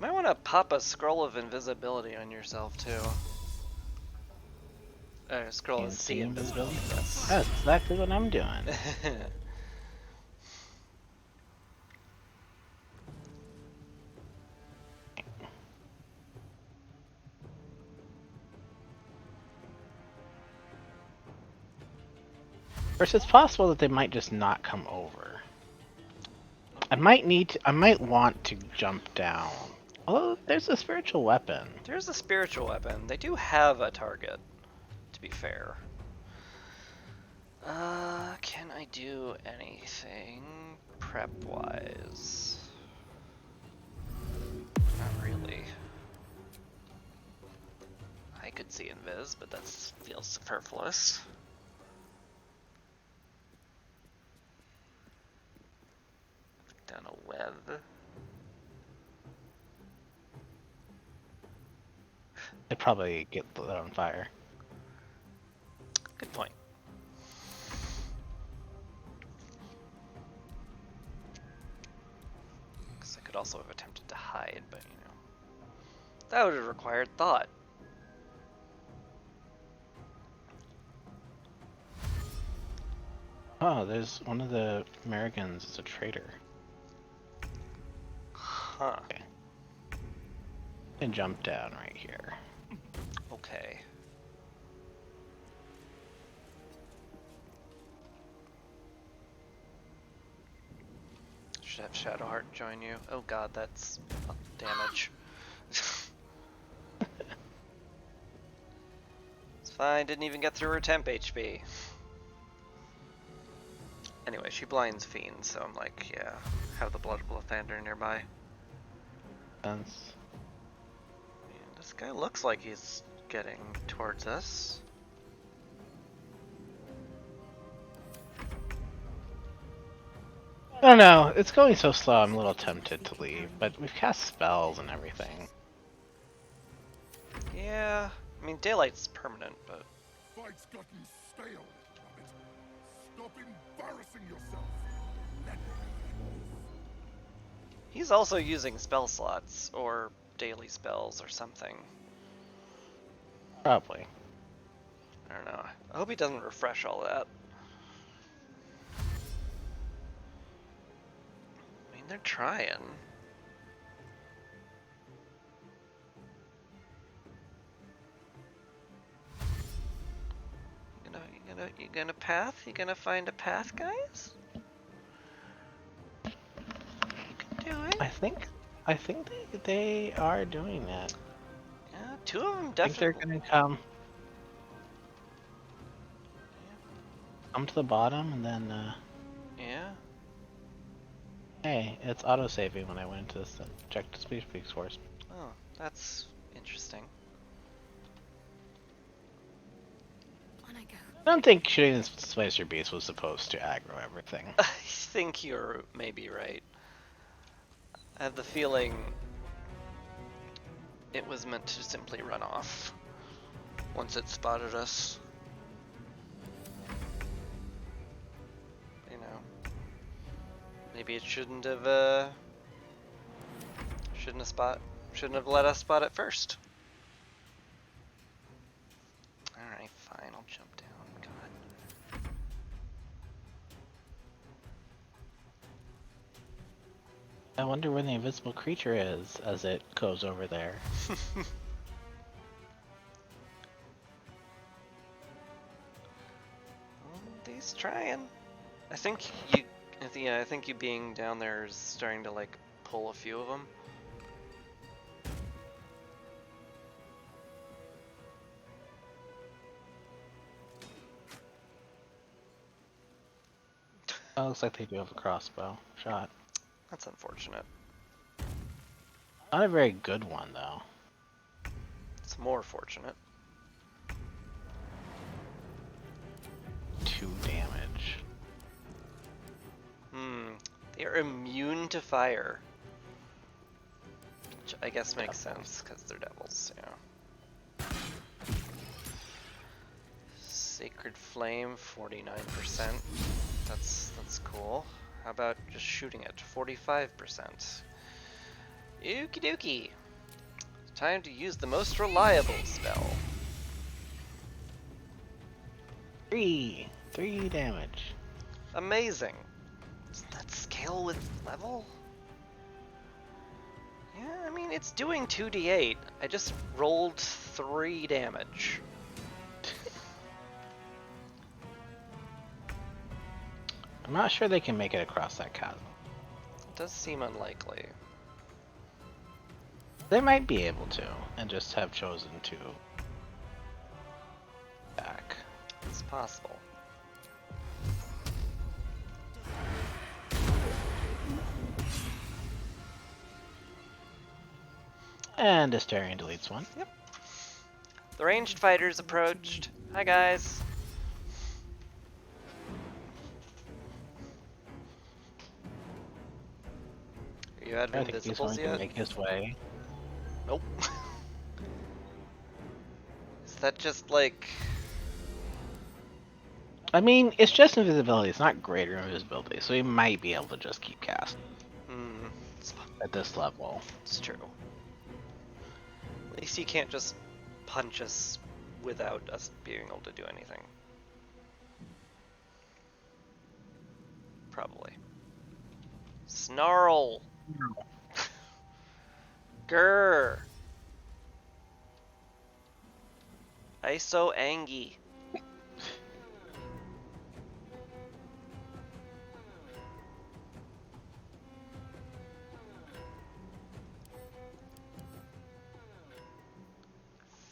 Speaker 1: Might want to pop a scroll of invisibility on yourself too. Scroll of sea invisibility. Yes.
Speaker 2: That's exactly what I'm doing. Of course, it's possible that they might just not come over. I might want to jump down. Oh, there's a spiritual weapon.
Speaker 1: There's a spiritual weapon. They do have a target, to be fair. Can I do anything prep-wise? Not really. I could see invis, but that feels superfluous. Down a web.
Speaker 2: They'd probably get lit on fire.
Speaker 1: Good point. Because I could also have attempted to hide, but you know. That would have required thought.
Speaker 2: Oh, there's one of the Americans is a traitor.
Speaker 1: Huh.
Speaker 2: Okay. And jump down right here.
Speaker 1: Okay. Should have Shadowheart join you. Oh god, that's damage. It's fine, didn't even get through her temp HP. Anyway, she blinds fiends, so I'm like, yeah, have the Blood of Lathander nearby.
Speaker 2: Sense.
Speaker 1: And this guy looks like he's getting towards us.
Speaker 2: I don't know, it's going so slow I'm a little tempted to leave, but we've cast spells and everything.
Speaker 1: Yeah, I mean, daylight's permanent, but...
Speaker 15: Fight's gotten stale, Rabbit. Stop embarrassing yourself.
Speaker 1: He's also using spell slots, or daily spells, or something.
Speaker 2: Probably.
Speaker 1: I don't know. I hope he doesn't refresh all that. I mean, they're trying. You gonna path? You gonna find a path, guys? You can do it.
Speaker 2: I think they are doing that.
Speaker 1: Yeah, two of them
Speaker 2: I think
Speaker 1: definitely.
Speaker 2: they're gonna come to the bottom and then
Speaker 1: Yeah.
Speaker 2: hey, it's auto-saving when I went into this check the speed source.
Speaker 1: Oh, that's interesting.
Speaker 2: I don't think shooting this Slicer Beast was supposed to aggro everything.
Speaker 1: I think you're maybe right. I have the feeling it was meant to simply run off once it spotted us. You know, maybe it shouldn't have let us spot it first. All right, fine, I'll jump down. God.
Speaker 2: I wonder where the invisible creature is as it goes over there.
Speaker 1: He's trying. I think you being down there is starting to like pull a few of them.
Speaker 2: Oh, looks like they do have a crossbow shot.
Speaker 1: That's unfortunate.
Speaker 2: Not a very good one, though.
Speaker 1: It's more fortunate.
Speaker 2: 2 damage.
Speaker 1: They're immune to fire. Which I guess makes sense, because they're devils, yeah. Sacred Flame, 49%. That's cool. How about just shooting it? 45%. Okie dokie. Time to use the most reliable spell.
Speaker 2: 3 damage.
Speaker 1: Amazing. Does that scale with level? Yeah, I mean, it's doing 2d8. I just rolled 3 damage.
Speaker 2: I'm not sure they can make it across that chasm.
Speaker 1: It does seem unlikely.
Speaker 2: They might be able to, and just have chosen to back.
Speaker 1: It's possible.
Speaker 2: And Astarion deletes one.
Speaker 1: Yep. The ranged fighters approached. Hi, guys. Are you out of
Speaker 2: I think he's going
Speaker 1: invisibles
Speaker 2: to
Speaker 1: yet?
Speaker 2: make his way.
Speaker 1: Nope. Is that just like...
Speaker 2: I mean, it's just invisibility. It's not greater invisibility, so he might be able to just keep casting at this level.
Speaker 1: It's true. At least he can't just punch us without us being able to do anything. Probably. Snarl! Grr! ISO Angie.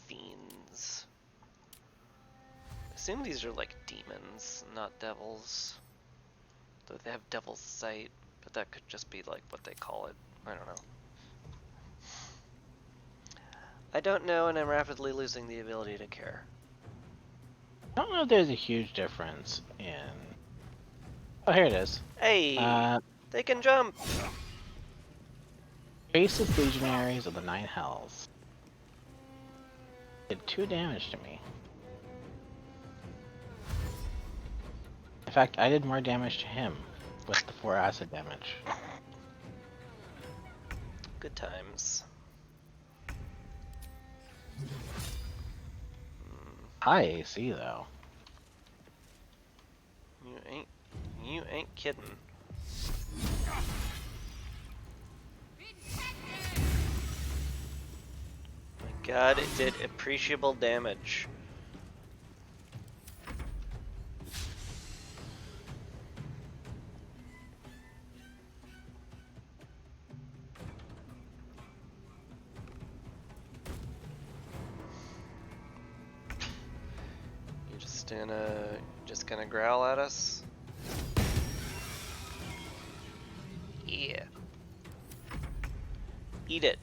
Speaker 1: Fiends. I assume these are like demons, not devils. Though they have devil's sight, but that could just be like what they call it. I don't know. I don't know, and I'm rapidly losing the ability to care.
Speaker 2: I don't know if there's a huge difference in... Oh, here it is.
Speaker 1: Hey! They can jump!
Speaker 2: Faceless Legionaries of the 9 Hells. Did 2 damage to me. In fact, I did more damage to him with the 4 acid damage.
Speaker 1: Good times.
Speaker 2: High AC though.
Speaker 1: You ain't kidding. My god, it did appreciable damage. Just gonna growl at us? Yeah. Eat it.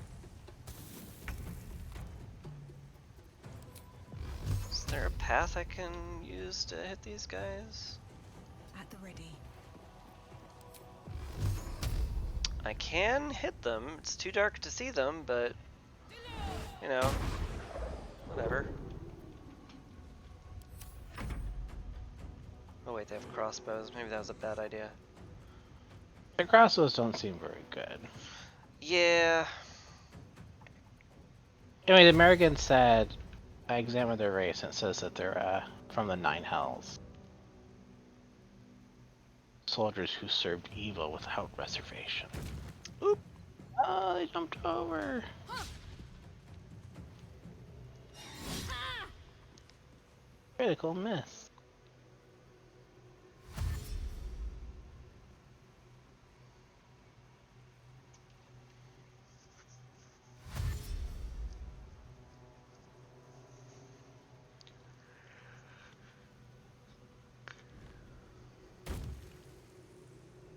Speaker 1: Is there a path I can use to hit these guys?
Speaker 13: At the ready.
Speaker 1: I can hit them. It's too dark to see them, but you know, whatever. Oh wait, they have crossbows. Maybe that was a bad idea.
Speaker 2: The crossbows don't seem very good.
Speaker 1: Yeah.
Speaker 2: Anyway, the American said, I examined their race and it says that they're from the 9 Hells. Soldiers who served evil without reservation.
Speaker 1: Oop!
Speaker 2: Oh, they jumped over. Critical miss.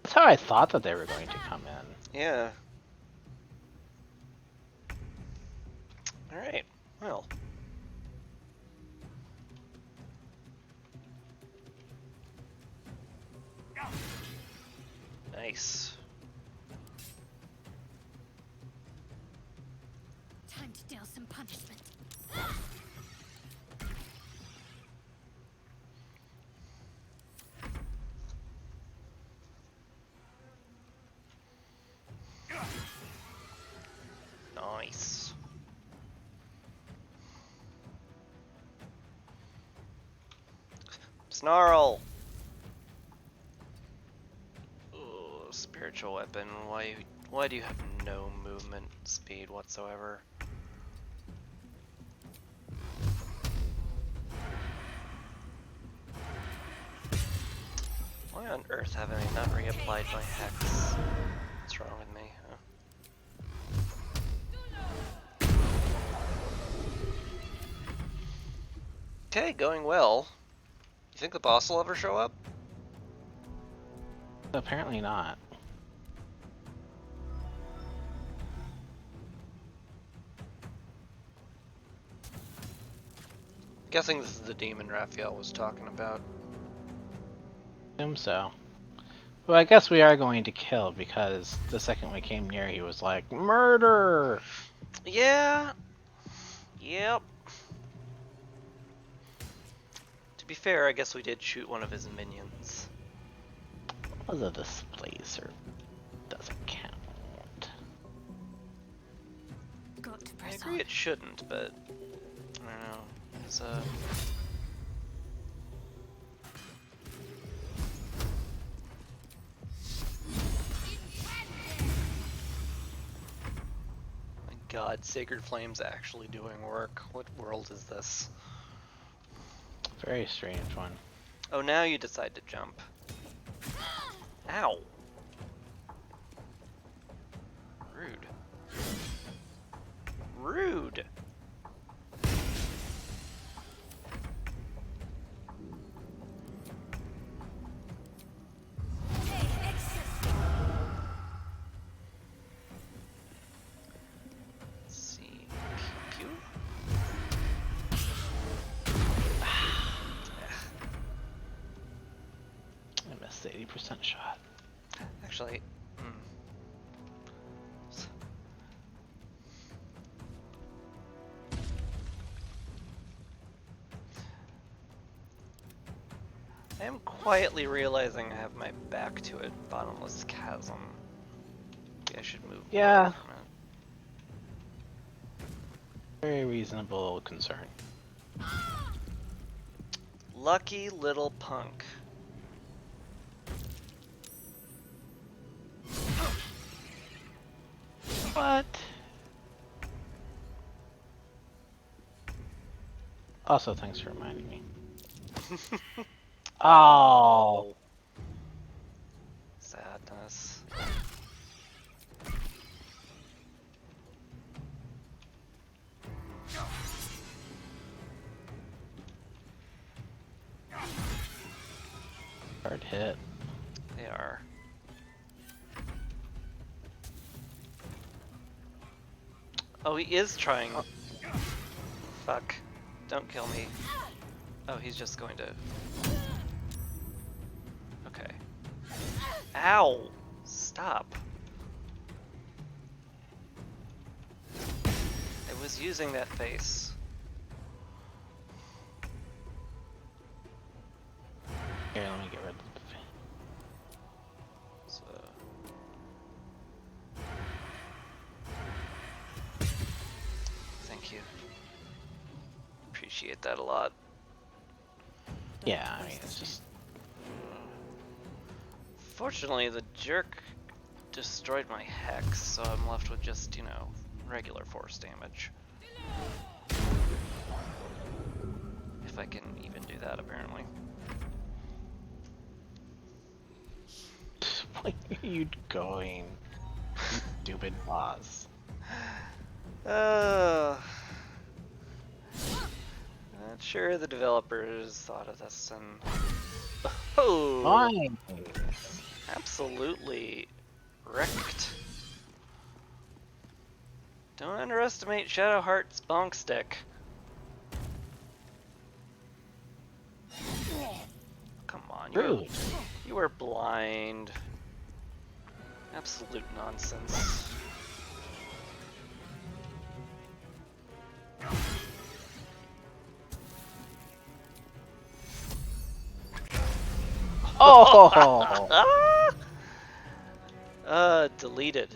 Speaker 2: That's how I thought that they were going to come in.
Speaker 1: Yeah. Alright, well. Nice.
Speaker 10: Time to deal some punishment.
Speaker 1: Nice. Snarl! Ooh, spiritual weapon. Why do you have no movement speed whatsoever? Why on earth haven't I not reapplied my hex? What's wrong with me? Huh? Okay, going well. You think the boss will ever show up?
Speaker 2: Apparently not.
Speaker 1: Guessing this is the demon Raphael was talking about.
Speaker 2: Assume so. Well, I guess we are going to kill because the second we came near, he was like, "Murder!"
Speaker 1: Yeah. Yep. To be fair, I guess we did shoot one of his minions.
Speaker 2: Was a displacer. Doesn't count.
Speaker 10: Got to
Speaker 1: I
Speaker 10: press
Speaker 1: agree
Speaker 10: on.
Speaker 1: it shouldn't, but I don't know. It's My god, Sacred Flame's actually doing work. What world is this?
Speaker 2: Very strange one.
Speaker 1: Oh, now you decide to jump. Ow. Rude. Rude. Let's see. Pew pew.
Speaker 2: I missed the 80% shot.
Speaker 1: Actually, I am quietly realizing I have my back to a bottomless chasm. Maybe I should move
Speaker 2: Yeah.
Speaker 1: away from it.
Speaker 2: Very reasonable concern.
Speaker 1: Lucky little punk.
Speaker 2: What? Also, thanks for reminding me. Oh.
Speaker 1: Sadness.
Speaker 2: Hard hit.
Speaker 1: They are. Oh, he is trying. Fuck. Don't kill me. Oh, he's just going to... Okay. Ow! Stop. I was using that face.
Speaker 2: Here, let me get rid of the
Speaker 1: So... Thank you. Appreciate that a lot.
Speaker 2: Yeah, I mean, it's just...
Speaker 1: Fortunately, the jerk destroyed my hex, so I'm left with just, you know, regular force damage. If I can even do that, apparently.
Speaker 2: Where are you going? You stupid boss.
Speaker 1: Not sure the developers thought of this and... Oh!
Speaker 2: Fine.
Speaker 1: Absolutely wrecked. Don't underestimate Shadowheart's bonk stick. Come on, you were blind. Absolute nonsense.
Speaker 2: Oh!
Speaker 1: Deleted.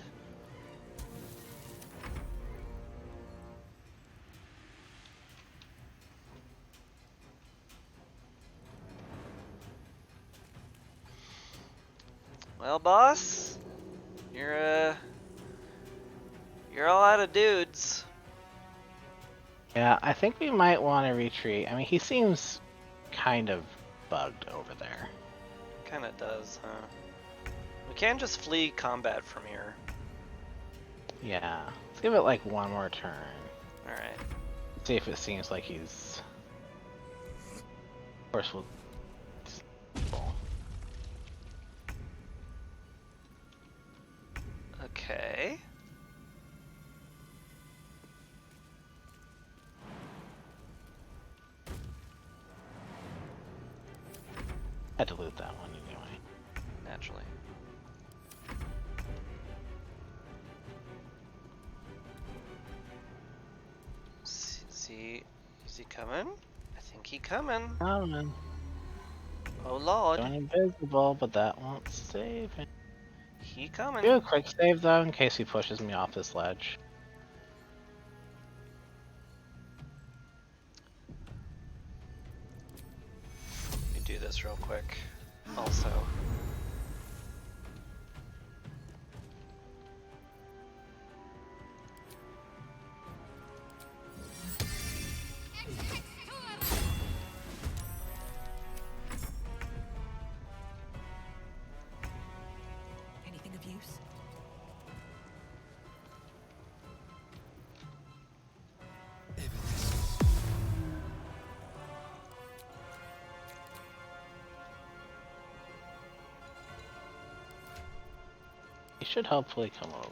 Speaker 1: Well, boss, you're all out of dudes.
Speaker 2: Yeah, I think we might want to retreat. I mean, he seems kind of bugged over there.
Speaker 1: Kinda does, huh? We can just flee combat from here.
Speaker 2: Yeah, let's give it like one more turn.
Speaker 1: Alright.
Speaker 2: See if it seems like he's... Of course we'll...
Speaker 1: Okay.
Speaker 2: Had to loot that one anyway.
Speaker 1: Naturally. Is he coming? I think he coming.
Speaker 2: Coming.
Speaker 1: Oh lord.
Speaker 2: Going invisible, but that won't save him.
Speaker 1: He coming.
Speaker 2: Do a quick save though, in case he pushes me off this ledge.
Speaker 1: Let me do this real quick. Also.
Speaker 13: Anything of use?
Speaker 2: He should hopefully come over.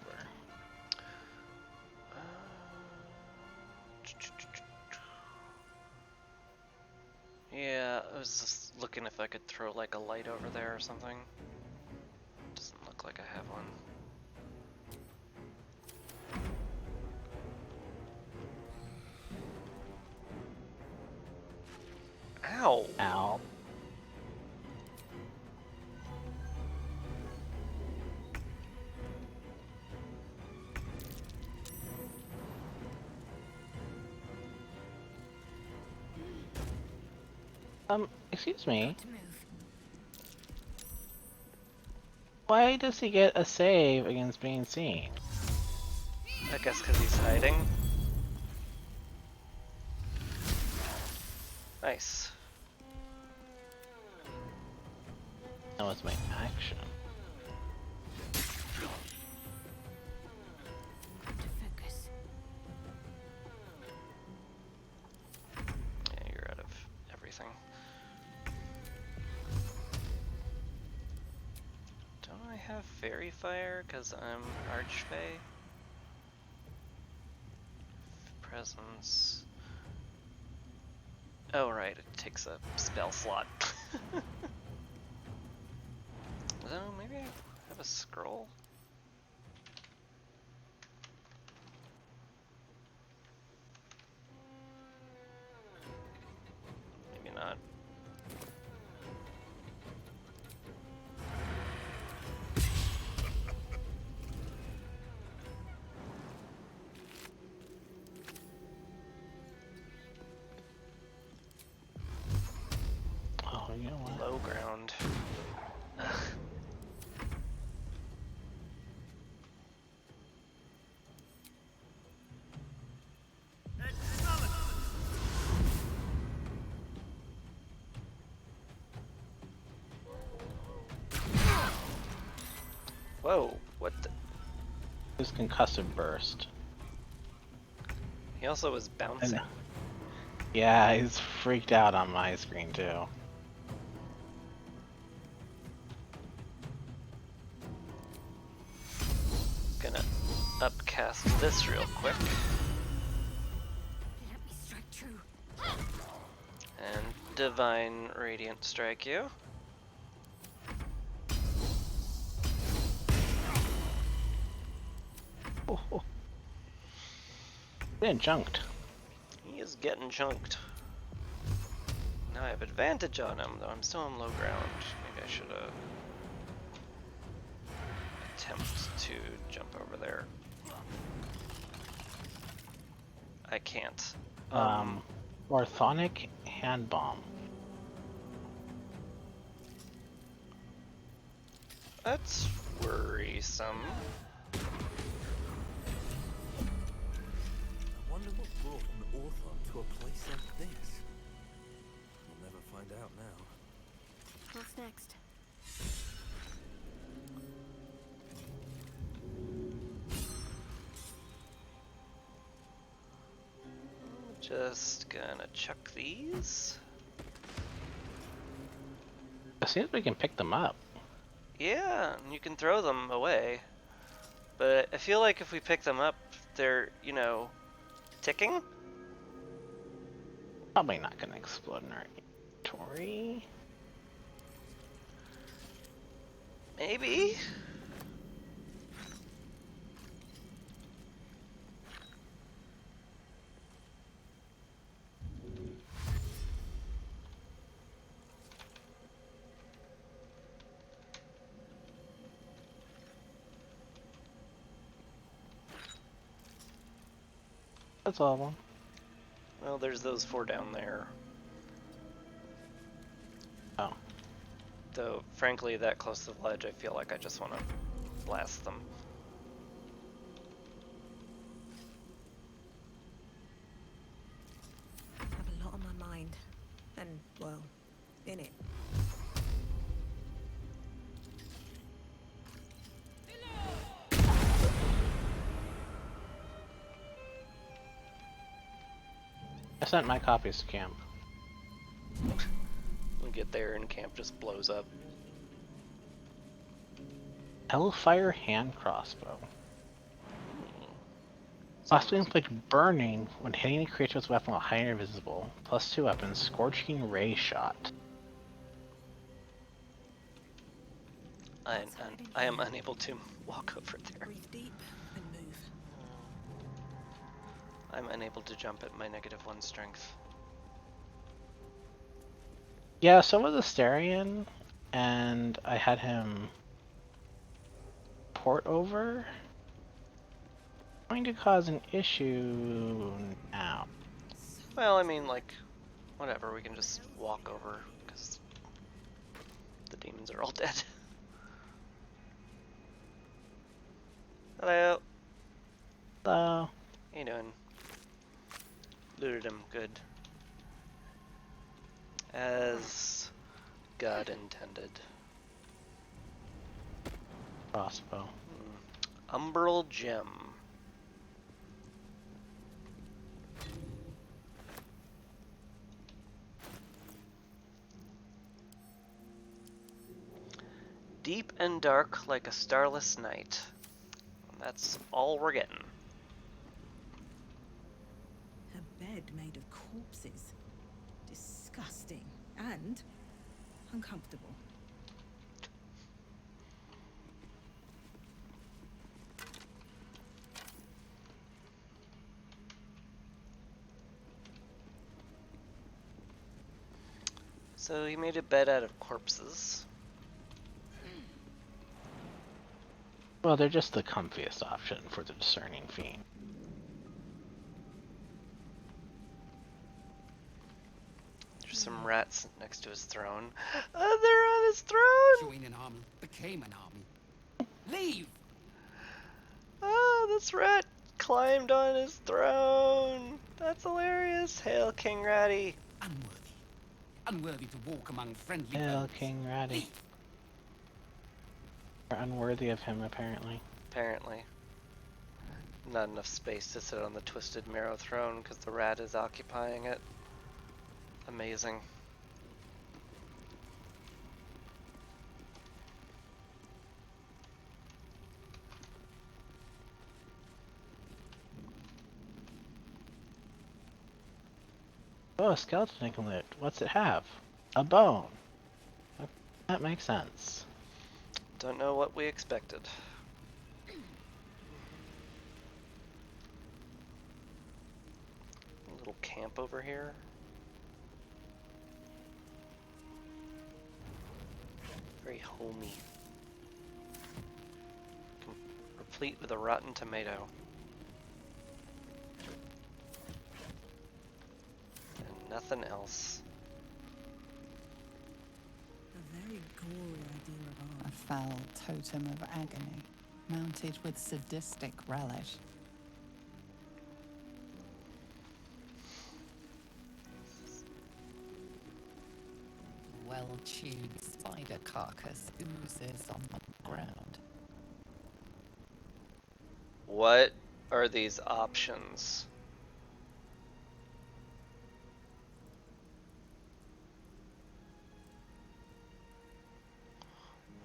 Speaker 1: Yeah, I was just looking if I could throw like a light over there or something. Doesn't look like I have one. Ow!
Speaker 2: Ow. Excuse me. Why does he get a save against being seen?
Speaker 1: I guess because he's hiding. Nice.
Speaker 2: That was my action.
Speaker 10: Focus.
Speaker 1: Yeah, you're out of everything. Don't I have Fairy Fire because I'm Archfey? Presence. Oh right, it takes a spell slot. Oh, maybe I have a scroll? Maybe not.
Speaker 2: Oh, you know what?
Speaker 1: Low ground. Whoa, what the?
Speaker 2: His concussive burst.
Speaker 1: He also was bouncing.
Speaker 2: Yeah, he's freaked out on my screen too.
Speaker 1: Gonna upcast cast this real quick.
Speaker 10: Let me strike true.
Speaker 1: And Divine Radiant strike you.
Speaker 2: Oh. Getting junked.
Speaker 1: He is getting chunked. Now I have advantage on him, though I'm still on low ground. Maybe I should attempt to jump over there. I can't.
Speaker 2: Orthonic hand bomb.
Speaker 1: That's worrisome.
Speaker 16: I wonder what brought an Orthon to a place like this. We'll never find out now.
Speaker 10: What's next?
Speaker 1: Just gonna chuck these.
Speaker 2: It seems we can pick them up.
Speaker 1: Yeah, and you can throw them away. But I feel like if we pick them up, they're, you know, ticking?
Speaker 2: Probably not gonna explode in our inventory.
Speaker 1: Maybe?
Speaker 2: That's all of them.
Speaker 1: Well, there's those 4 down there.
Speaker 2: Oh.
Speaker 1: Though, frankly, that close to the ledge, I feel like I just want to blast them.
Speaker 13: I have a lot on my mind. And, well, in it.
Speaker 2: I sent my copies to camp.
Speaker 1: We get there and camp just blows up.
Speaker 2: Hellfire hand crossbow. Possibly inflict burning when hitting a creature's weapon while hiding or visible. +2 weapons, scorching ray shot.
Speaker 1: I am unable to walk over there.
Speaker 13: Breathe deep and move.
Speaker 1: I'm unable to jump at my -1 strength.
Speaker 2: Yeah, so was Asterion, and I had him port over. Going to cause an issue now.
Speaker 1: Well, I mean, like, whatever, we can just walk over, because the demons are all dead. Hello.
Speaker 2: Hello.
Speaker 1: How you doing? Looted him, good. As God intended.
Speaker 2: Crossbow.
Speaker 1: Umbral Gem. Deep and dark like a starless night. That's all we're getting.
Speaker 13: A bed made of corpses. Disgusting. And uncomfortable.
Speaker 1: So he made a bed out of corpses.
Speaker 2: Well, they're just the comfiest option for the discerning fiend.
Speaker 1: There's some rats next to his throne. They're on his throne!
Speaker 14: Join an army, became an army. Leave!
Speaker 1: Oh, this rat climbed on his throne. That's hilarious. Hail, King Ratty.
Speaker 14: Unworthy. Unworthy to walk among friendly
Speaker 2: Hail,
Speaker 14: foes.
Speaker 2: King Ratty. We're unworthy of him, apparently.
Speaker 1: Apparently. Not enough space to sit on the Twisted Marrow throne because the rat is occupying it. Amazing.
Speaker 2: Oh, a skeleton loot. What's it have? A bone. That makes sense.
Speaker 1: Don't know what we expected. A little camp over here. Very homey. Replete with a rotten tomato. And nothing else.
Speaker 13: A very gory idea of
Speaker 4: A foul totem of agony, mounted with sadistic relish. Well-chewed spider carcass oozes on the ground.
Speaker 1: What are these options?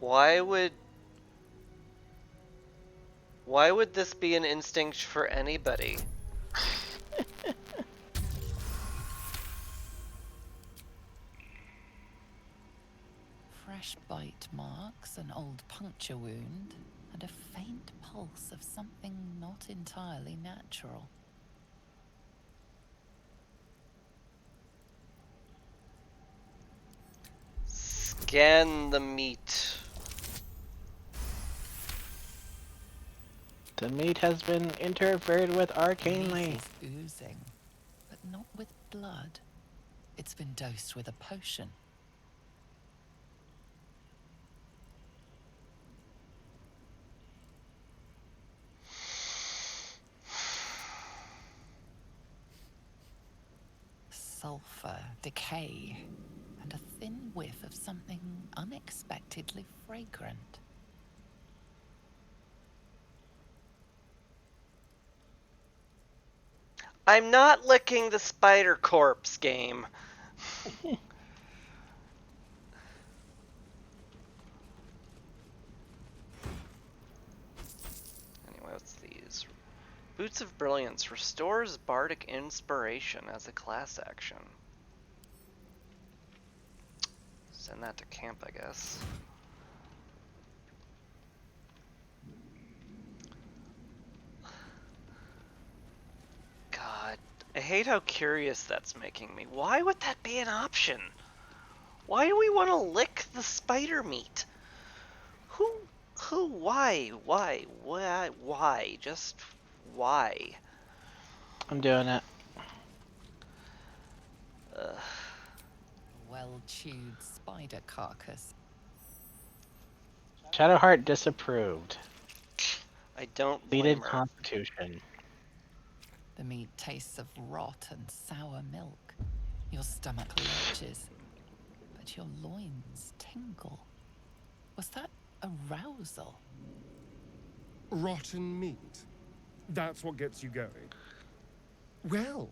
Speaker 1: Why would this be an instinct for anybody?
Speaker 4: Fresh bite marks, an old puncture wound, and a faint pulse of something not entirely natural.
Speaker 1: Scan the meat.
Speaker 2: The meat has been interfered with arcanely.
Speaker 4: Meat is oozing, but not with blood. It's been dosed with a potion. Sulfur, decay, and a thin whiff of something unexpectedly fragrant.
Speaker 1: I'm not licking the spider corpse, game. Anyway, what's these? Boots of Brilliance restores bardic inspiration as a class action. Send that to camp, I guess. God, I hate how curious that's making me. Why would that be an option? Why do we want to lick the spider meat? Why? Just why?
Speaker 2: I'm doing it.
Speaker 1: Ugh.
Speaker 4: Well-chewed spider carcass.
Speaker 2: Shadowheart disapproved.
Speaker 1: I don't blame
Speaker 2: Deleted
Speaker 1: her.
Speaker 2: constitution.
Speaker 4: The meat tastes of rot and sour milk. Your stomach lurches, but your loins tingle. Was that arousal?
Speaker 7: Rotten meat. That's what gets you going. Well,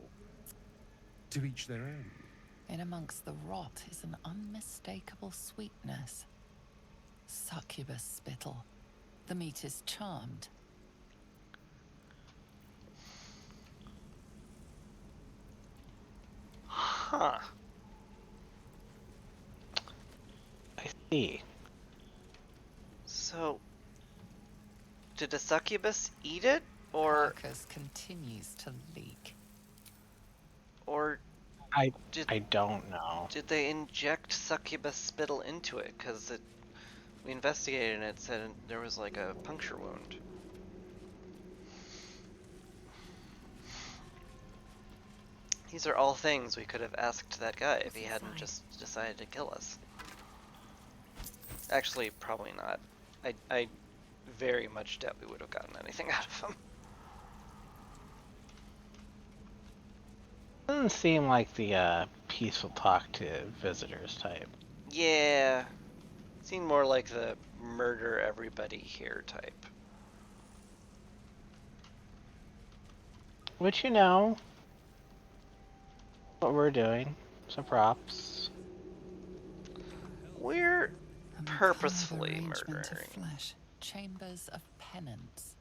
Speaker 7: to each their own.
Speaker 4: In amongst the rot is an unmistakable sweetness. Succubus spittle. The meat is charmed.
Speaker 1: Huh.
Speaker 2: I see.
Speaker 1: So, did a succubus eat it, or
Speaker 4: Carcass continues to leak.
Speaker 1: or
Speaker 2: I don't know.
Speaker 1: did they inject succubus spittle into it? Because we investigated and it said there was like a puncture wound. These are all things we could have asked that guy if he hadn't just decided to kill us. Actually, probably not. I very much doubt we would have gotten anything out of him.
Speaker 2: Doesn't seem like the peaceful talk to visitors type.
Speaker 1: Yeah, seemed more like the murder everybody here type.
Speaker 2: Which, you know, what we're doing. Some props.
Speaker 1: We're purposefully
Speaker 4: Arrangement
Speaker 1: murdering.
Speaker 4: of flesh. Chambers of penance.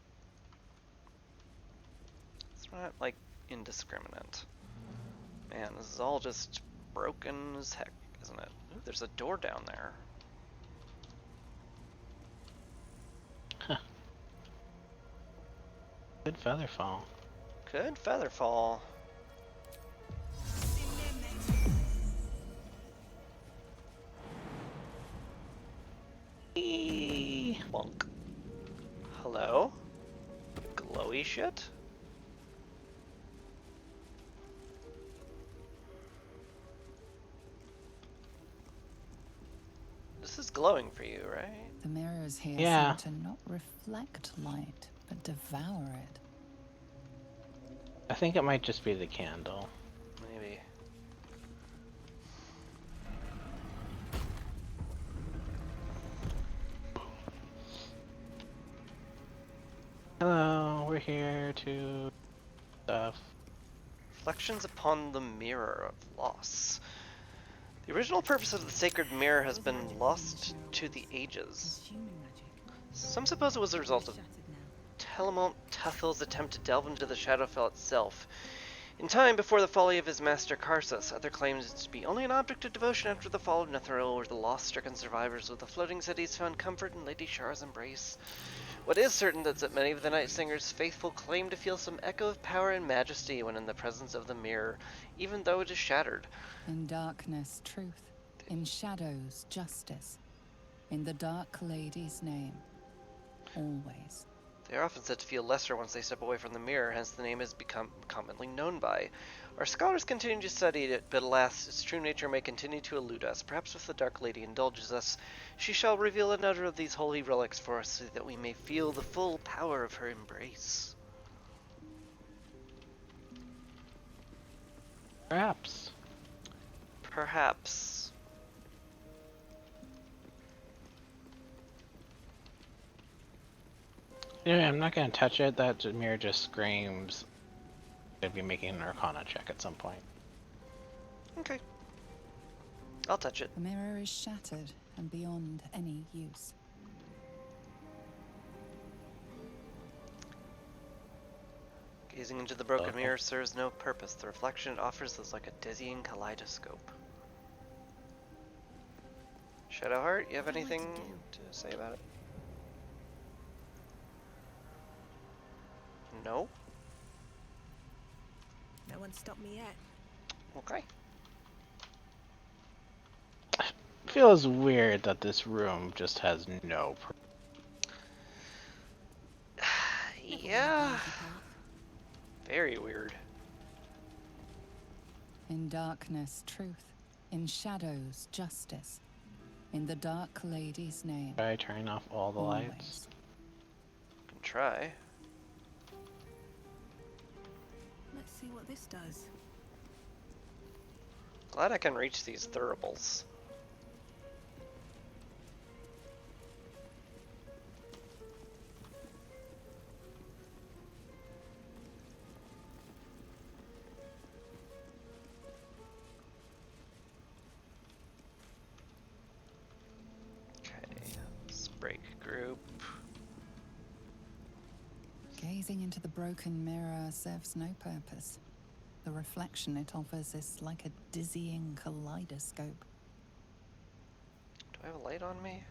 Speaker 1: It's not like indiscriminate. Man, this is all just broken as heck, isn't it? Ooh, there's a door down there.
Speaker 2: Huh. Good feather fall.
Speaker 1: Good feather fall. Bonk. Hello? Glowy shit? This is glowing for you, right?
Speaker 4: The mirrors here
Speaker 2: Yeah.
Speaker 4: seem to not reflect light, but devour it.
Speaker 2: I think it might just be the candle.
Speaker 1: Maybe.
Speaker 2: Hello, we're here to stuff.
Speaker 1: Reflections upon the mirror of loss. The original purpose of the sacred mirror has been lost to the ages. Some suppose it was a result of Telamont Tethel's attempt to delve into the Shadowfell itself. In time, before the folly of his master Karsus, other claims it to be only an object of devotion after the fall of Netheril, where the lost-stricken survivors of the floating cities found comfort in Lady Shar's embrace. What is certain is that many of the Night Singer's faithful claim to feel some echo of power and majesty when in the presence of the mirror, even though it is shattered.
Speaker 4: In darkness, truth. In shadows, justice. In the Dark Lady's name. Always.
Speaker 1: They are often said to feel lesser once they step away from the mirror, hence the name has become commonly known by. Our scholars continue to study it, but alas, its true nature may continue to elude us. Perhaps if the Dark Lady indulges us, she shall reveal another of these holy relics for us, so that we may feel the full power of her embrace.
Speaker 2: Perhaps.
Speaker 1: Perhaps.
Speaker 2: Anyway, I'm not gonna touch it. That mirror just screams. I'd be making an Arcana check at some point.
Speaker 1: Okay. I'll touch it.
Speaker 4: The mirror is shattered and beyond any use.
Speaker 1: Gazing into the broken mirror serves no purpose. The reflection it offers is like a dizzying kaleidoscope. Shadowheart, you have anything to say about it? No?
Speaker 13: No one stopped me yet.
Speaker 1: Okay.
Speaker 2: Feels weird that this room just has no.
Speaker 1: Yeah. Very weird.
Speaker 4: In darkness, truth. In shadows, justice. In the Dark Lady's name.
Speaker 2: Try turning off all the
Speaker 4: Always.
Speaker 2: lights.
Speaker 1: Can try.
Speaker 13: Let's see what this does.
Speaker 1: Glad I can reach these thuribles. Break group.
Speaker 4: Gazing into the broken mirror serves no purpose. The reflection it offers is like a dizzying kaleidoscope.
Speaker 1: Do I have a light on me?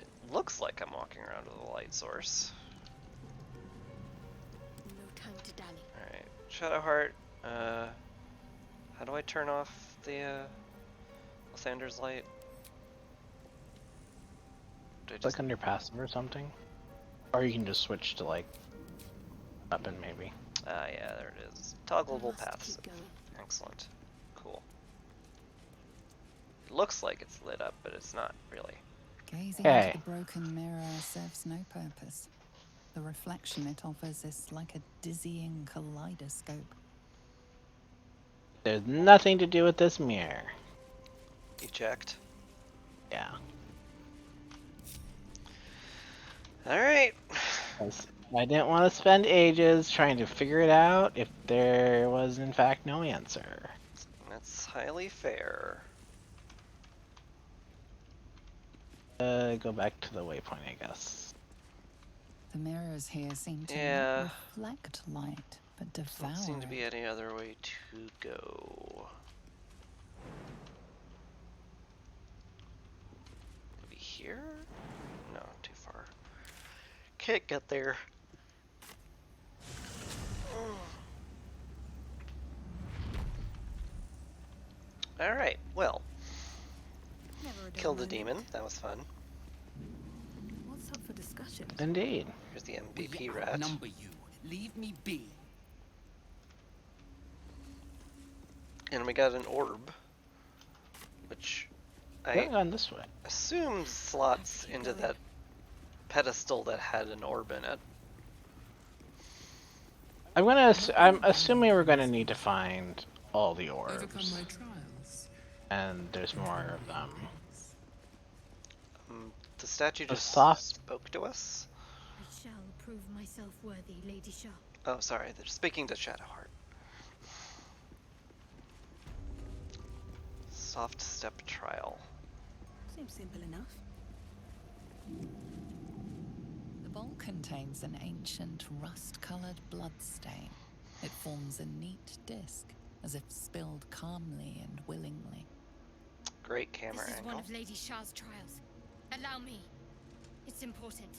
Speaker 1: It looks like I'm walking around with a light source.
Speaker 10: No time to dally.
Speaker 1: Alright, Shadowheart, how do I turn off the, Lysander's light? Do I
Speaker 2: It's like under passive or something. Or you can just switch to like weapon maybe.
Speaker 1: Ah, yeah, there it is. Toggleable paths. Excellent. Cool. It looks like it's lit up, but it's not really.
Speaker 4: Gazing into the broken mirror serves no purpose. The reflection it offers is like a dizzying kaleidoscope.
Speaker 2: There's nothing to do with this mirror.
Speaker 1: You checked?
Speaker 2: Yeah.
Speaker 1: Alright.
Speaker 2: I didn't want to spend ages trying to figure it out if there was in fact no answer.
Speaker 1: That's highly fair.
Speaker 2: Go back to the waypoint, I guess.
Speaker 4: The mirrors here seem to
Speaker 1: Yeah.
Speaker 4: not reflect light, but devour
Speaker 1: Doesn't seem to be
Speaker 4: it.
Speaker 1: any other way to go. Maybe here? No, too far. Can't get there. Alright, well.
Speaker 13: Never a dull
Speaker 1: Killed a
Speaker 13: moment.
Speaker 1: demon. That was fun.
Speaker 13: What's up for discussion?
Speaker 2: Indeed.
Speaker 1: Here's the MVP
Speaker 14: We
Speaker 1: rat.
Speaker 14: outnumber you. Leave me be.
Speaker 1: And we got an orb. Which
Speaker 2: We
Speaker 1: I
Speaker 2: haven't gone this way.
Speaker 1: assume slots into that pedestal that had an orb in it.
Speaker 2: I'm assuming we're gonna need to find all the
Speaker 8: Overcome
Speaker 2: orbs.
Speaker 8: my trials.
Speaker 2: And there's more of them.
Speaker 1: The statue
Speaker 2: The
Speaker 1: just
Speaker 2: soft-
Speaker 1: spoke to us?
Speaker 12: I shall prove myself worthy, Lady Shah.
Speaker 1: Oh, sorry, they're speaking to Shadowheart. Soft step trial.
Speaker 13: Seems simple enough.
Speaker 4: The bowl contains an ancient rust-colored bloodstain. It forms a neat disc, as if spilled calmly and willingly.
Speaker 1: Great camera
Speaker 12: This is
Speaker 1: angle.
Speaker 12: one of Lady Shah's trials. Allow me. It's important.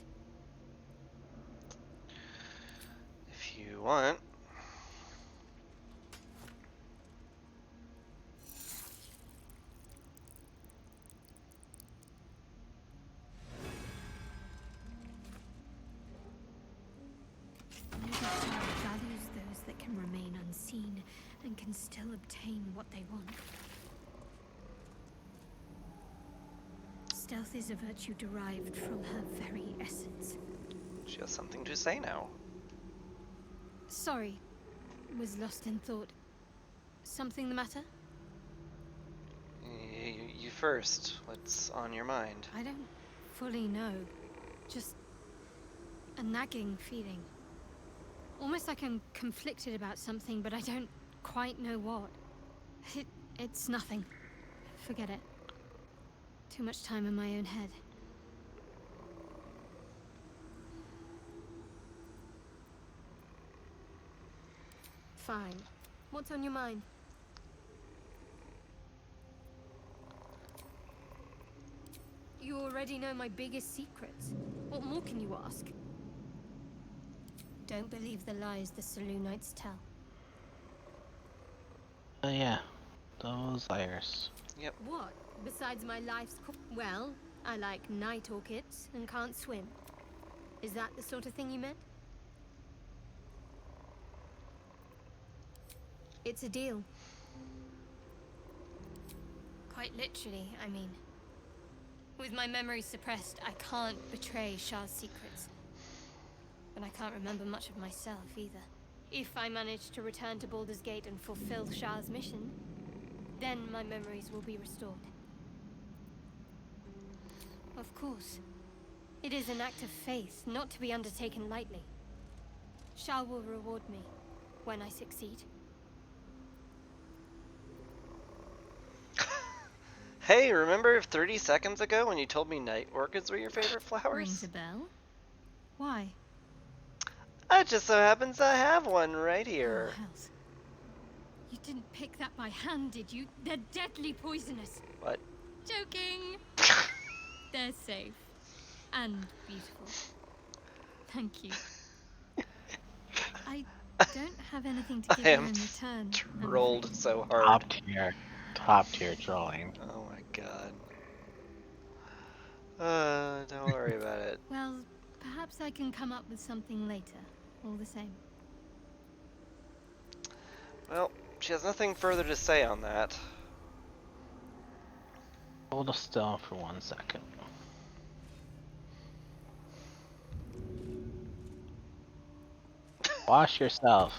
Speaker 1: If you want.
Speaker 12: Lady Shah values those that can remain unseen and can still obtain what they want. Stealth is a virtue derived from her very essence.
Speaker 1: She has something to say now.
Speaker 12: Sorry, was lost in thought. Something the matter?
Speaker 1: You first. What's on your mind?
Speaker 12: I don't fully know. Just a nagging feeling. Almost like I'm conflicted about something, but I don't quite know what. It's nothing. Forget it. Too much time in my own head. Fine. What's on your mind? You already know my biggest secrets. What more can you ask? Don't believe the lies the Saloonites tell.
Speaker 2: Yeah. Those liars.
Speaker 1: Yep.
Speaker 12: What? Besides my life's well, I like night orchids and can't swim. Is that the sort of thing you meant? It's a deal. Quite literally, I mean. With my memory suppressed, I can't betray Shah's secrets. But I can't remember much of myself either. If I manage to return to Baldur's Gate and fulfill Shah's mission, then my memories will be restored. Of course. It is an act of faith, not to be undertaken lightly. Shah will reward me when I succeed.
Speaker 1: Hey, remember 30 seconds ago when you told me night orchids were your favorite flowers?
Speaker 12: Rings a bell? Why?
Speaker 1: It just so happens I have one right here.
Speaker 12: Oh, hells. You didn't pick that by hand, did you? They're deadly poisonous.
Speaker 1: What?
Speaker 12: Joking. They're safe. And beautiful. Thank you. I don't have anything to give
Speaker 1: I
Speaker 12: you
Speaker 1: am
Speaker 12: in return.
Speaker 1: trolled so hard.
Speaker 2: Top tier trolling.
Speaker 1: Oh my god. Don't worry about it.
Speaker 12: Well, perhaps I can come up with something later. All the same.
Speaker 1: Well, she has nothing further to say on that.
Speaker 2: Hold us still for 1 second. Wash yourself.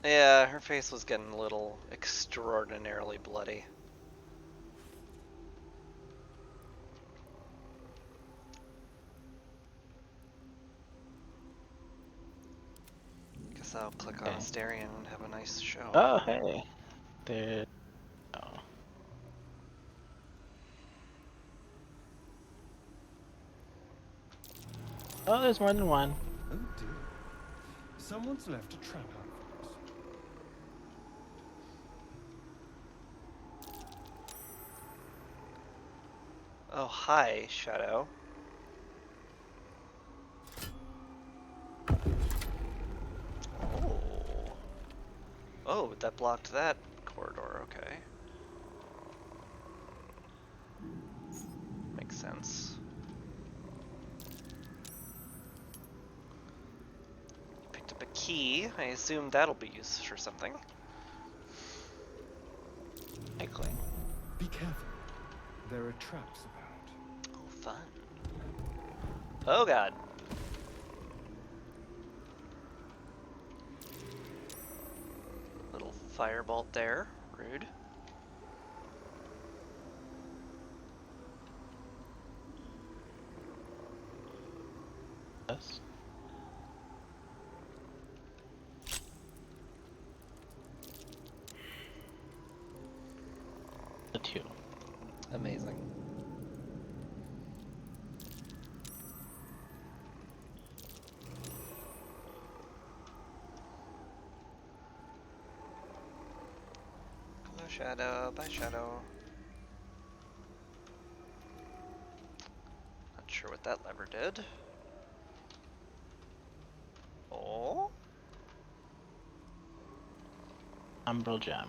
Speaker 1: Yeah, her face was getting a little extraordinarily bloody. Guess I'll click on Asterion and have a nice show.
Speaker 2: Oh, hey. There. Oh, there's more than one.
Speaker 7: Oh dear. Someone's left a trap out for us.
Speaker 1: Oh, hi, Shadow. Oh. Oh, that blocked that corridor, okay. Makes sense. Picked up a key. I assume that'll be used for something.
Speaker 2: Likely.
Speaker 7: Be careful. There are traps about.
Speaker 1: Oh, fun. Oh, God. Little firebolt there. Rude.
Speaker 2: Yes. The two.
Speaker 1: Amazing. Hello, Shadow. Bye, Shadow. Not sure what that lever did. Oh?
Speaker 2: Umbral gem.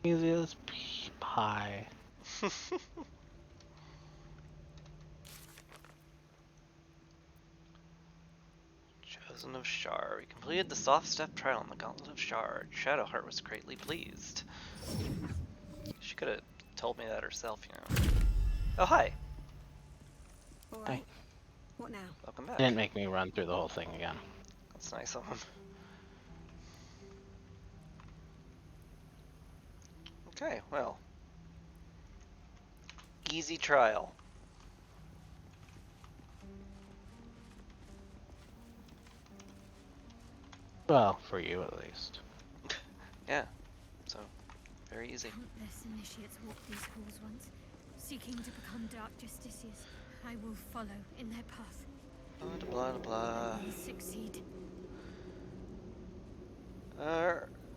Speaker 2: Easy as pie.
Speaker 1: Chosen of Shar. We completed the soft step trial on the Gauntlet of Shar. Shadowheart was greatly pleased. She could have told me that herself, you know. Oh, hi.
Speaker 13: All
Speaker 2: Hi.
Speaker 13: right. What now?
Speaker 1: Welcome back.
Speaker 2: Didn't make me run through the whole thing again.
Speaker 1: That's nice of him. Okay, well. Easy trial.
Speaker 2: Well, for you at least.
Speaker 1: Yeah, so very easy.
Speaker 12: Countless initiates walked these halls once, seeking to become dark justiciars. I will follow in their path.
Speaker 1: Blah, blah, blah.
Speaker 12: I will succeed.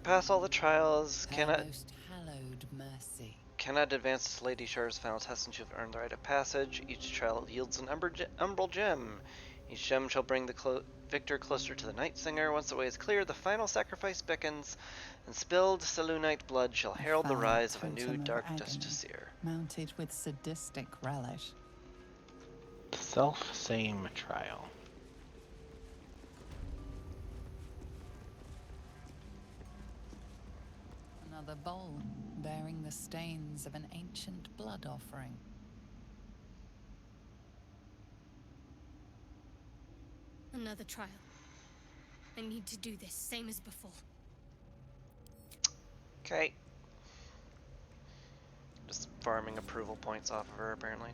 Speaker 1: Pass all the trials.
Speaker 4: Her most hallowed mercy.
Speaker 1: Cannot advance to Lady Shar's final test until you've earned the rite of passage. Each trial yields an umbral gem. Each gem shall bring the victor closer to the Night Singer. Once the way is clear, the final sacrifice beckons, and spilled Selûnite blood shall herald the
Speaker 4: Foul
Speaker 1: rise of a new
Speaker 4: totem
Speaker 1: Dark
Speaker 4: agony,
Speaker 1: Justiciar.
Speaker 4: mounted with sadistic relish.
Speaker 2: Self-same trial.
Speaker 4: Another bowl, bearing the stains of an ancient blood offering.
Speaker 12: Another trial. I need to do this, same as before.
Speaker 1: Okay. Just farming approval points off of her, apparently.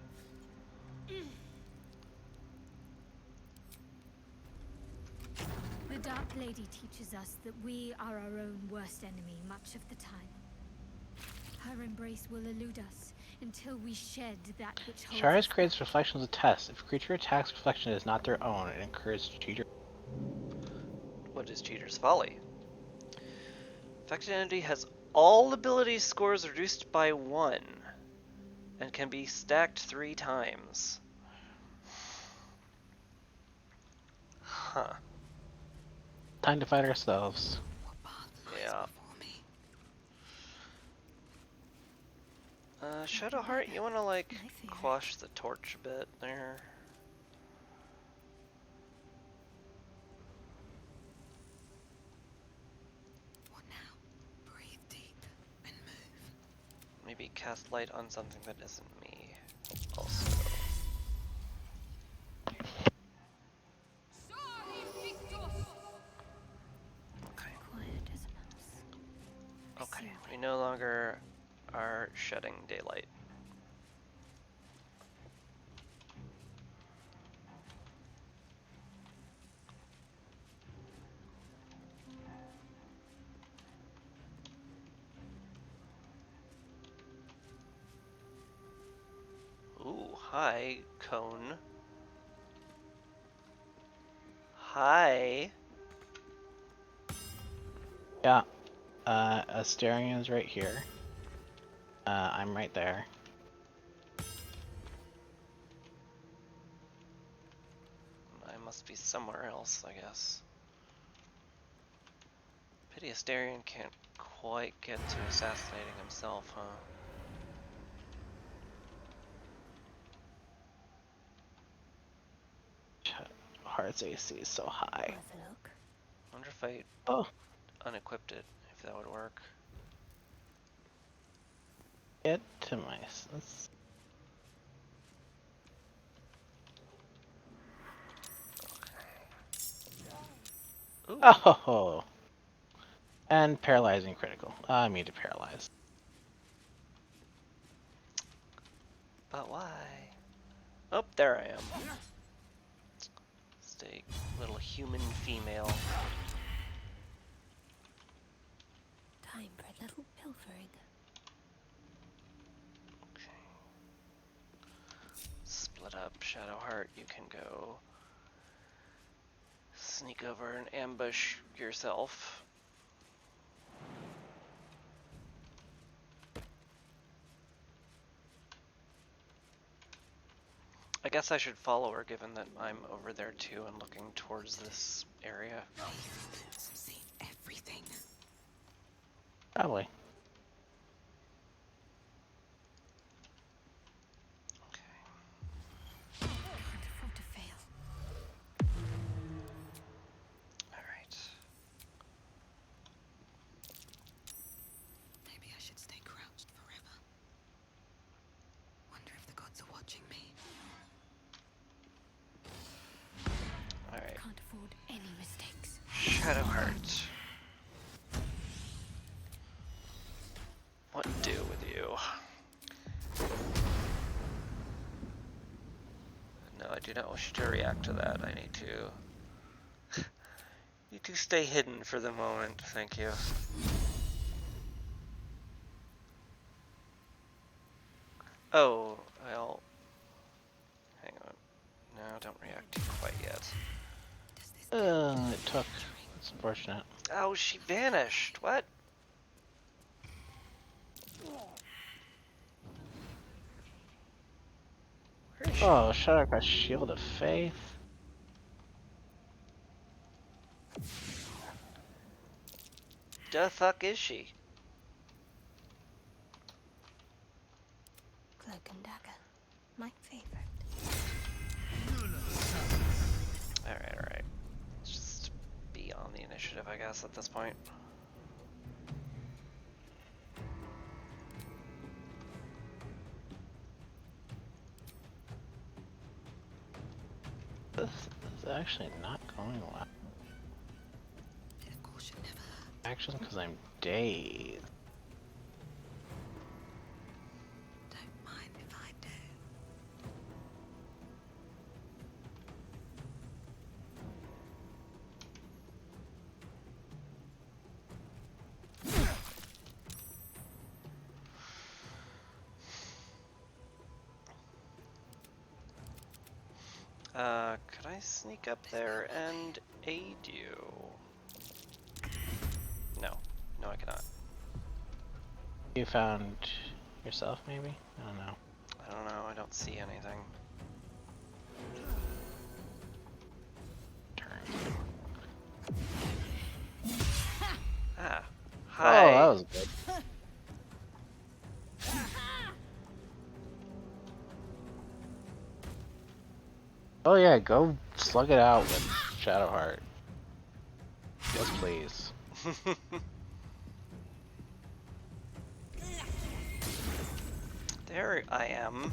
Speaker 12: The Dark Lady teaches us that we are our own worst enemy much of the time. Her embrace will elude us until we shed that which holds
Speaker 2: Shard's
Speaker 12: us
Speaker 2: creates reflection as a test. If a creature attacks reflection is not their own, it incurs cheater.
Speaker 1: What is Cheater's Folly? Affected entity has all ability scores reduced by 1 and can be stacked 3 times. Huh.
Speaker 2: Time to fight ourselves.
Speaker 1: Yeah. Shadowheart, you wanna like quash the torch a bit there?
Speaker 13: What now? Breathe deep and move.
Speaker 1: Maybe cast light on something that isn't me. Also. Okay.
Speaker 12: quiet as a mouse.
Speaker 1: Okay, we no longer are shedding daylight. Hi, cone. Hi.
Speaker 2: Yeah. Asterian's right here. I'm right there.
Speaker 1: I must be somewhere else, I guess. Pity Asterion can't quite get to assassinating himself, huh?
Speaker 2: Heart's AC is so high.
Speaker 10: Worth a look.
Speaker 1: Wonder if I unequipped it, if that would work.
Speaker 2: Get to my... Let's...
Speaker 1: Ooh.
Speaker 2: Oh! And paralyzing critical. I mean to paralyze.
Speaker 1: But why? Oh, there I am. Stay little human female.
Speaker 10: Time for a little pilfering.
Speaker 1: Split up, Shadowheart. You can go sneak over and ambush yourself. I guess I should follow her, given that I'm over there too and looking towards this area.
Speaker 13: See everything.
Speaker 2: Probably.
Speaker 10: Can't afford to fail.
Speaker 1: Alright.
Speaker 13: Maybe I should stay crouched forever. Wonder if the gods are watching me.
Speaker 1: Alright.
Speaker 10: Can't afford any mistakes.
Speaker 1: Shadowheart. What do with you? No, I do not wish you to react to that. I need to stay hidden for the moment. Thank you. Oh, well, hang on. No, don't react to quite yet.
Speaker 2: It took. It's unfortunate.
Speaker 1: Oh, she vanished. What? Where is she?
Speaker 2: Oh, Shadowcross Shield of Faith.
Speaker 1: The fuck is she?
Speaker 10: Cloak and dagger. My favorite.
Speaker 1: Alright. Let's just be on the initiative, I guess, at this point.
Speaker 2: This is actually not going well. Actions because I'm dazed.
Speaker 13: Don't mind if I do.
Speaker 1: Could I sneak up there and aid you? No. No, I cannot.
Speaker 2: You found yourself, maybe? I don't know.
Speaker 1: I don't know. I don't see anything. Ah. Hi.
Speaker 2: Oh, that was good. Oh yeah, go slug it out with Shadowheart. Yes, please.
Speaker 1: There I am.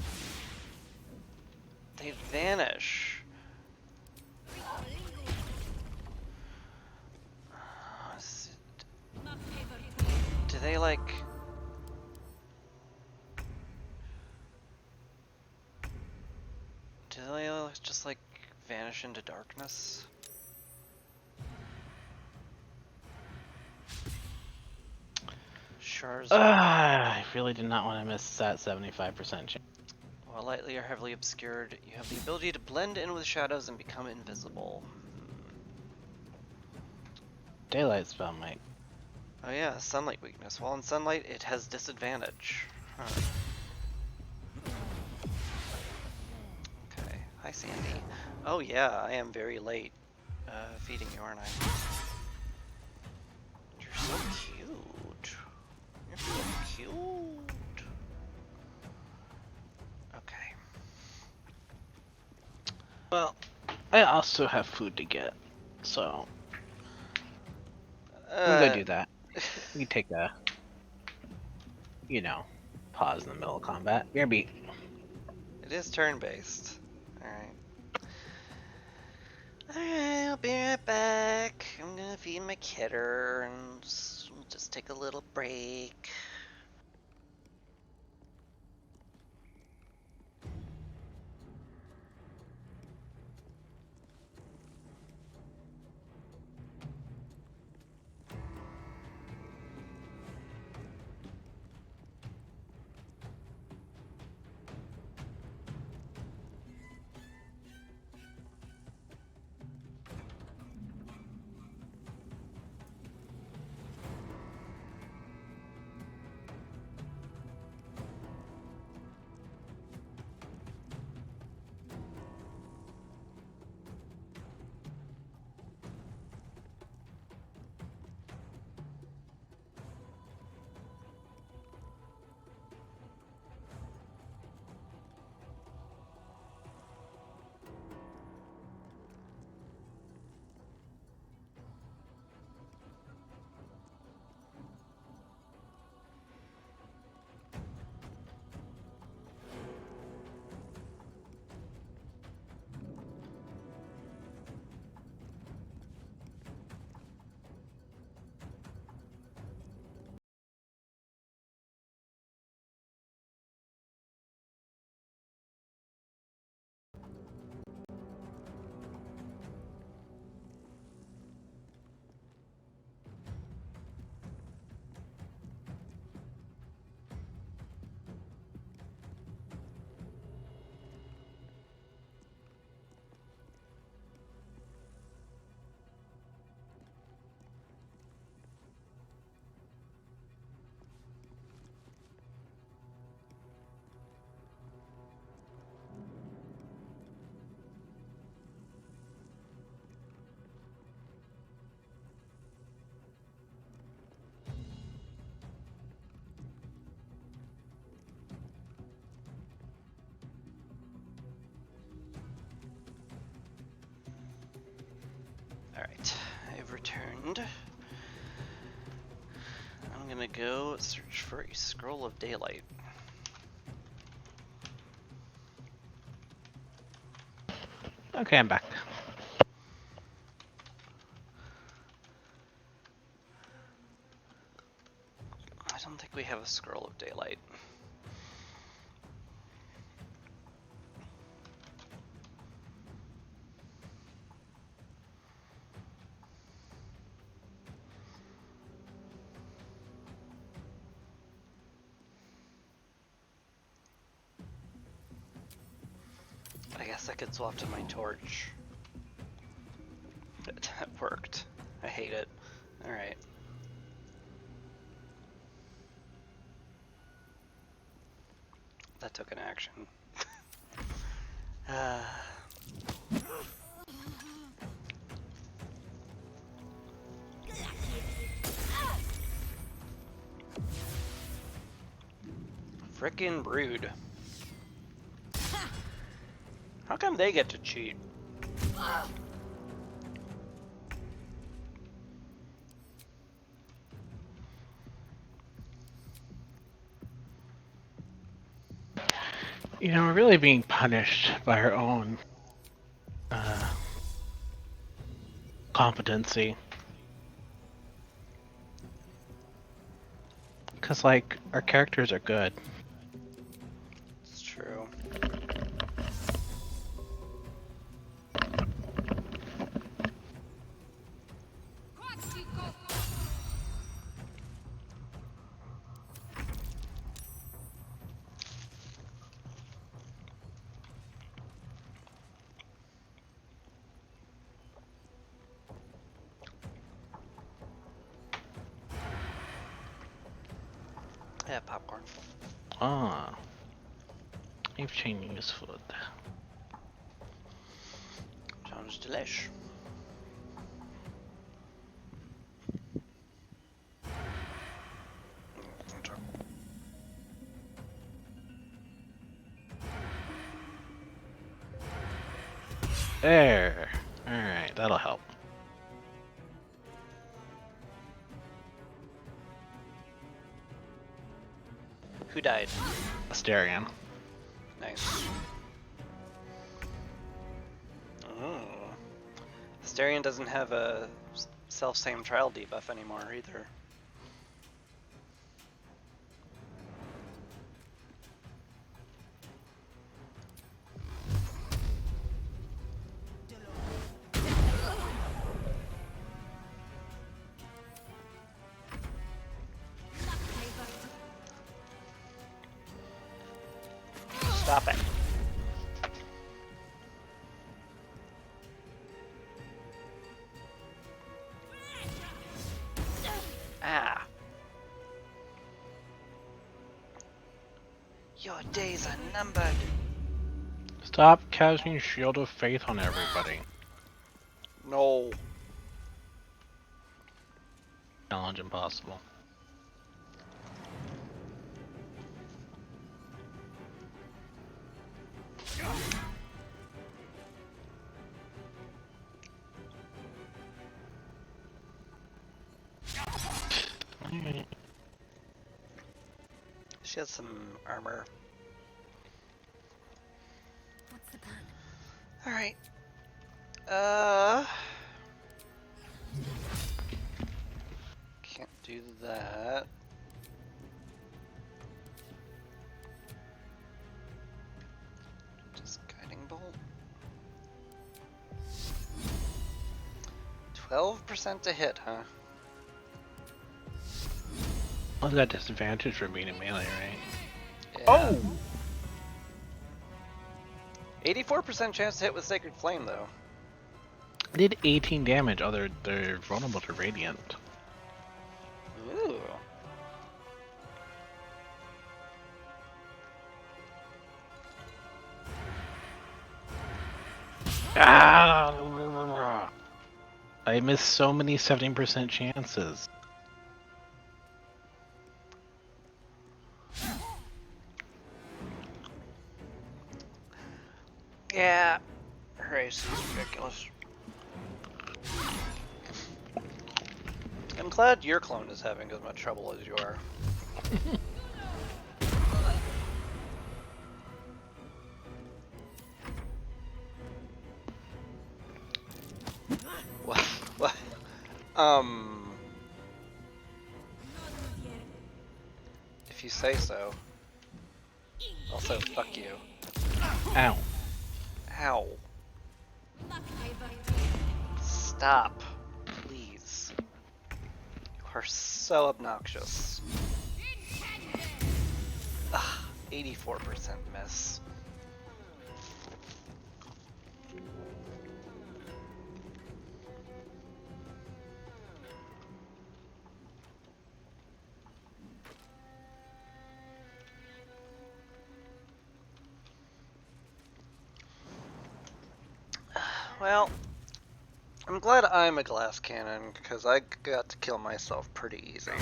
Speaker 1: They vanish. Do they like... Do they just like vanish into darkness? Shar's...
Speaker 2: I really did not want to miss that 75% chance.
Speaker 1: While lightly or heavily obscured, you have the ability to blend in with shadows and become invisible.
Speaker 2: Daylight spell, mate.
Speaker 1: Oh yeah, sunlight weakness. While in sunlight, it has disadvantage. Huh. Okay. Hi, Sandy. Oh yeah, I am very late feeding you, aren't I? You're so cute. You're so cute. Okay.
Speaker 2: Well, I also have food to get, so I'm gonna go do that. We can take a, pause in the middle of combat. BRB.
Speaker 1: It is turn-based. Alright. Alright, I'll be right back. I'm gonna feed my kidder and just take a little break. Alright, I've returned. I'm gonna go search for a scroll of daylight.
Speaker 2: Okay, I'm back.
Speaker 1: I don't think we have a scroll of daylight. I guess I could swap to my torch. That worked. I hate it. Alright. That took an action. Frickin' brood. How come they get to cheat?
Speaker 2: We're really being punished by our own competency. Because, our characters are good.
Speaker 1: It's true. Yeah, popcorn.
Speaker 2: Ah. You've changing his food.
Speaker 1: Sounds delish.
Speaker 2: There. Alright, that'll help.
Speaker 1: Who died?
Speaker 2: Asterion.
Speaker 1: Nice. Oh. Asterion doesn't have a self-same trial debuff anymore either. Stop it. Ah. Your days are numbered.
Speaker 2: Stop casting Shield of Faith on everybody.
Speaker 1: No.
Speaker 2: Challenge impossible.
Speaker 1: She has some armor.
Speaker 10: What's the plan?
Speaker 1: Alright. Can't do that. Just guiding bolt. 12% to hit, huh?
Speaker 2: Well, got disadvantage for being a melee, right?
Speaker 1: Yeah.
Speaker 2: Oh!
Speaker 1: 84% chance to hit with Sacred Flame, though.
Speaker 2: I did 18 damage. Oh, they're vulnerable to Radiant.
Speaker 1: Ooh.
Speaker 2: Ah! I missed so many 17% chances.
Speaker 1: Yeah. Her AC is ridiculous. I'm glad your clone is having as much trouble as you are. What? What? If you say so. Also, fuck you.
Speaker 2: Ow.
Speaker 1: Ow. Stop. Please. You are so obnoxious. Ugh, 84% miss. Well, I'm glad I'm a glass cannon, because I got to kill myself pretty easy.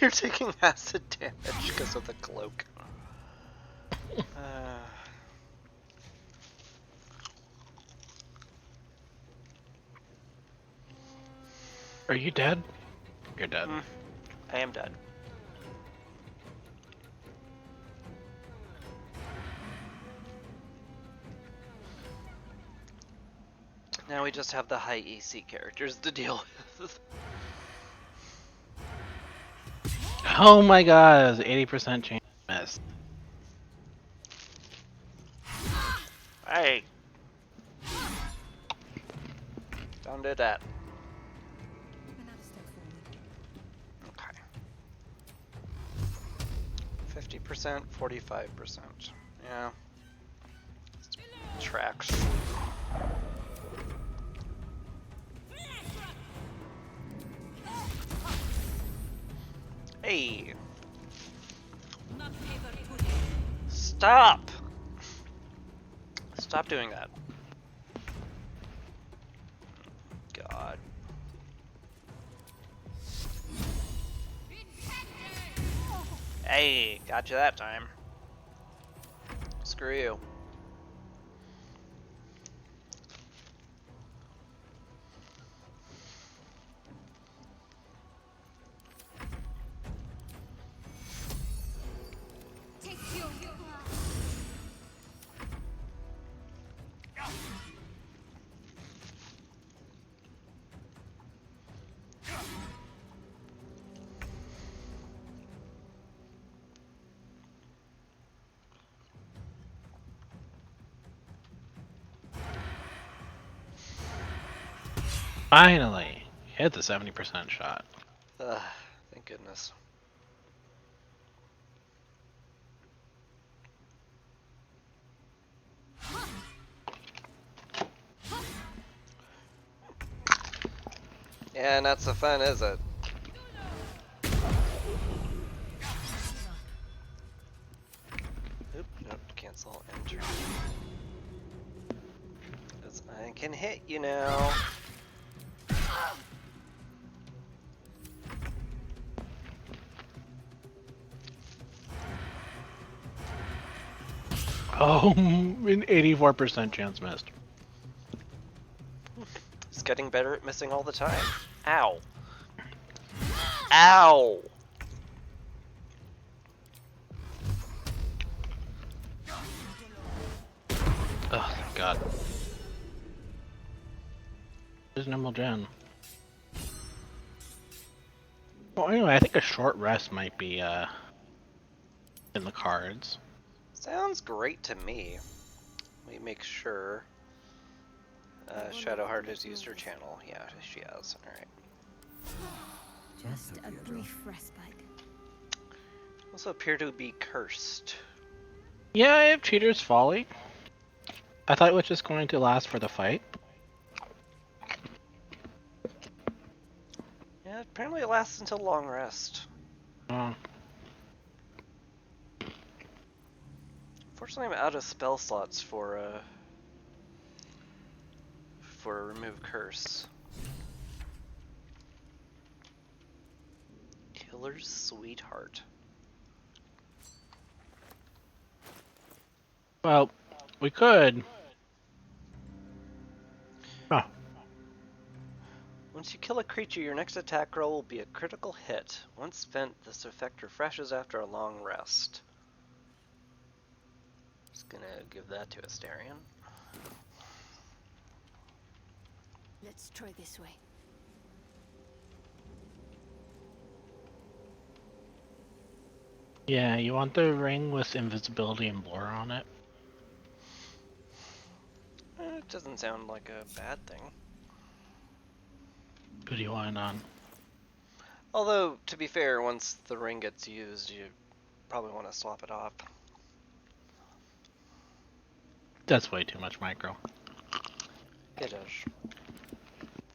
Speaker 1: You're taking acid damage because of the cloak.
Speaker 2: Are you dead? You're dead.
Speaker 1: I am dead. Now we just have the high EC characters to deal with.
Speaker 2: Oh my god, it was 80% chance to miss.
Speaker 1: Hey! Don't do that. Okay. 50%, 45%. Yeah. Tracks. Hey! Stop! Stop doing that. God. Hey, got you that time. Screw you.
Speaker 2: Finally! Hit the 70% shot.
Speaker 1: Ugh, thank goodness. Yeah, not so fun, is it? Oop, nope, cancel, enter. 'Cause I can hit you now.
Speaker 2: Oh, an 84% chance missed.
Speaker 1: It's getting better at missing all the time. Ow. Ow!
Speaker 2: Oh, God. There's no more gen. Well, anyway, I think a short rest might be, in the cards.
Speaker 1: Sounds great to me. Let me make sure. Shadowheart has used her channel. Yeah, she has. Alright.
Speaker 10: Just a brief respite.
Speaker 1: Also appear to be cursed.
Speaker 2: Yeah, I have Cheater's Folly. I thought it was just going to last for the fight.
Speaker 1: Yeah, apparently it lasts until long rest.
Speaker 2: Oh.
Speaker 1: Fortunately, I'm out of spell slots for remove curse. Killer's Sweetheart.
Speaker 2: Well, we could. Oh.
Speaker 1: Once you kill a creature, your next attack roll will be a critical hit. Once spent, this effect refreshes after a long rest. Just gonna give that to Asterion.
Speaker 10: Let's try this way.
Speaker 2: Yeah, you want the ring with invisibility and blur on it?
Speaker 1: It doesn't sound like a bad thing.
Speaker 2: Who do you want it on?
Speaker 1: Although, to be fair, once the ring gets used, you probably want to swap it off.
Speaker 2: That's way too much micro.
Speaker 1: It is.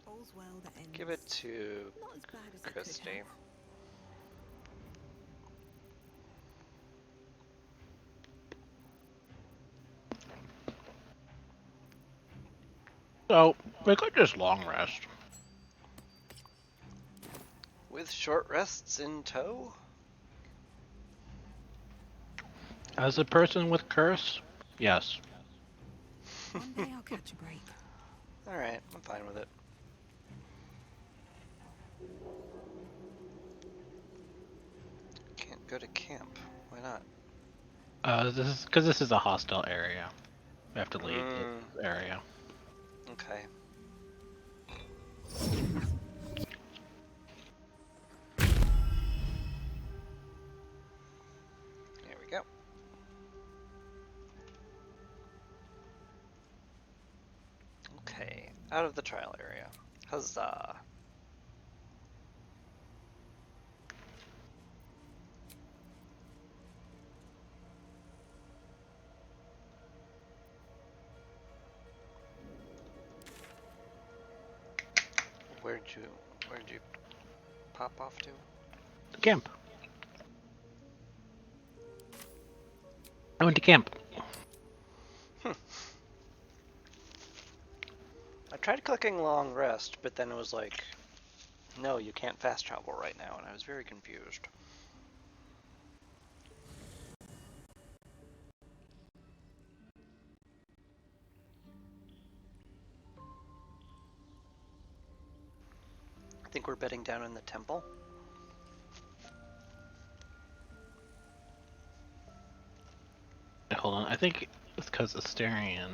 Speaker 13: All's well that ends.
Speaker 1: Give it to
Speaker 13: Not as bad as it could
Speaker 1: Christy.
Speaker 13: have.
Speaker 2: So, we could just long rest.
Speaker 1: With short rests in tow?
Speaker 2: As a person with curse, yes.
Speaker 13: One day I'll catch a break.
Speaker 1: Alright, I'm fine with it. Can't go to camp. Why not?
Speaker 2: This is because this is a hostile area. We have to leave the area.
Speaker 1: Okay. There we go. Okay, out of the trial area. Huzzah. Where'd you pop off to?
Speaker 2: The camp. I went to camp.
Speaker 1: I tried clicking long rest, but then it was like, no, you can't fast travel right now, and I was very confused. I think we're bedding down in the temple.
Speaker 2: Hold on, I think it's because Asterion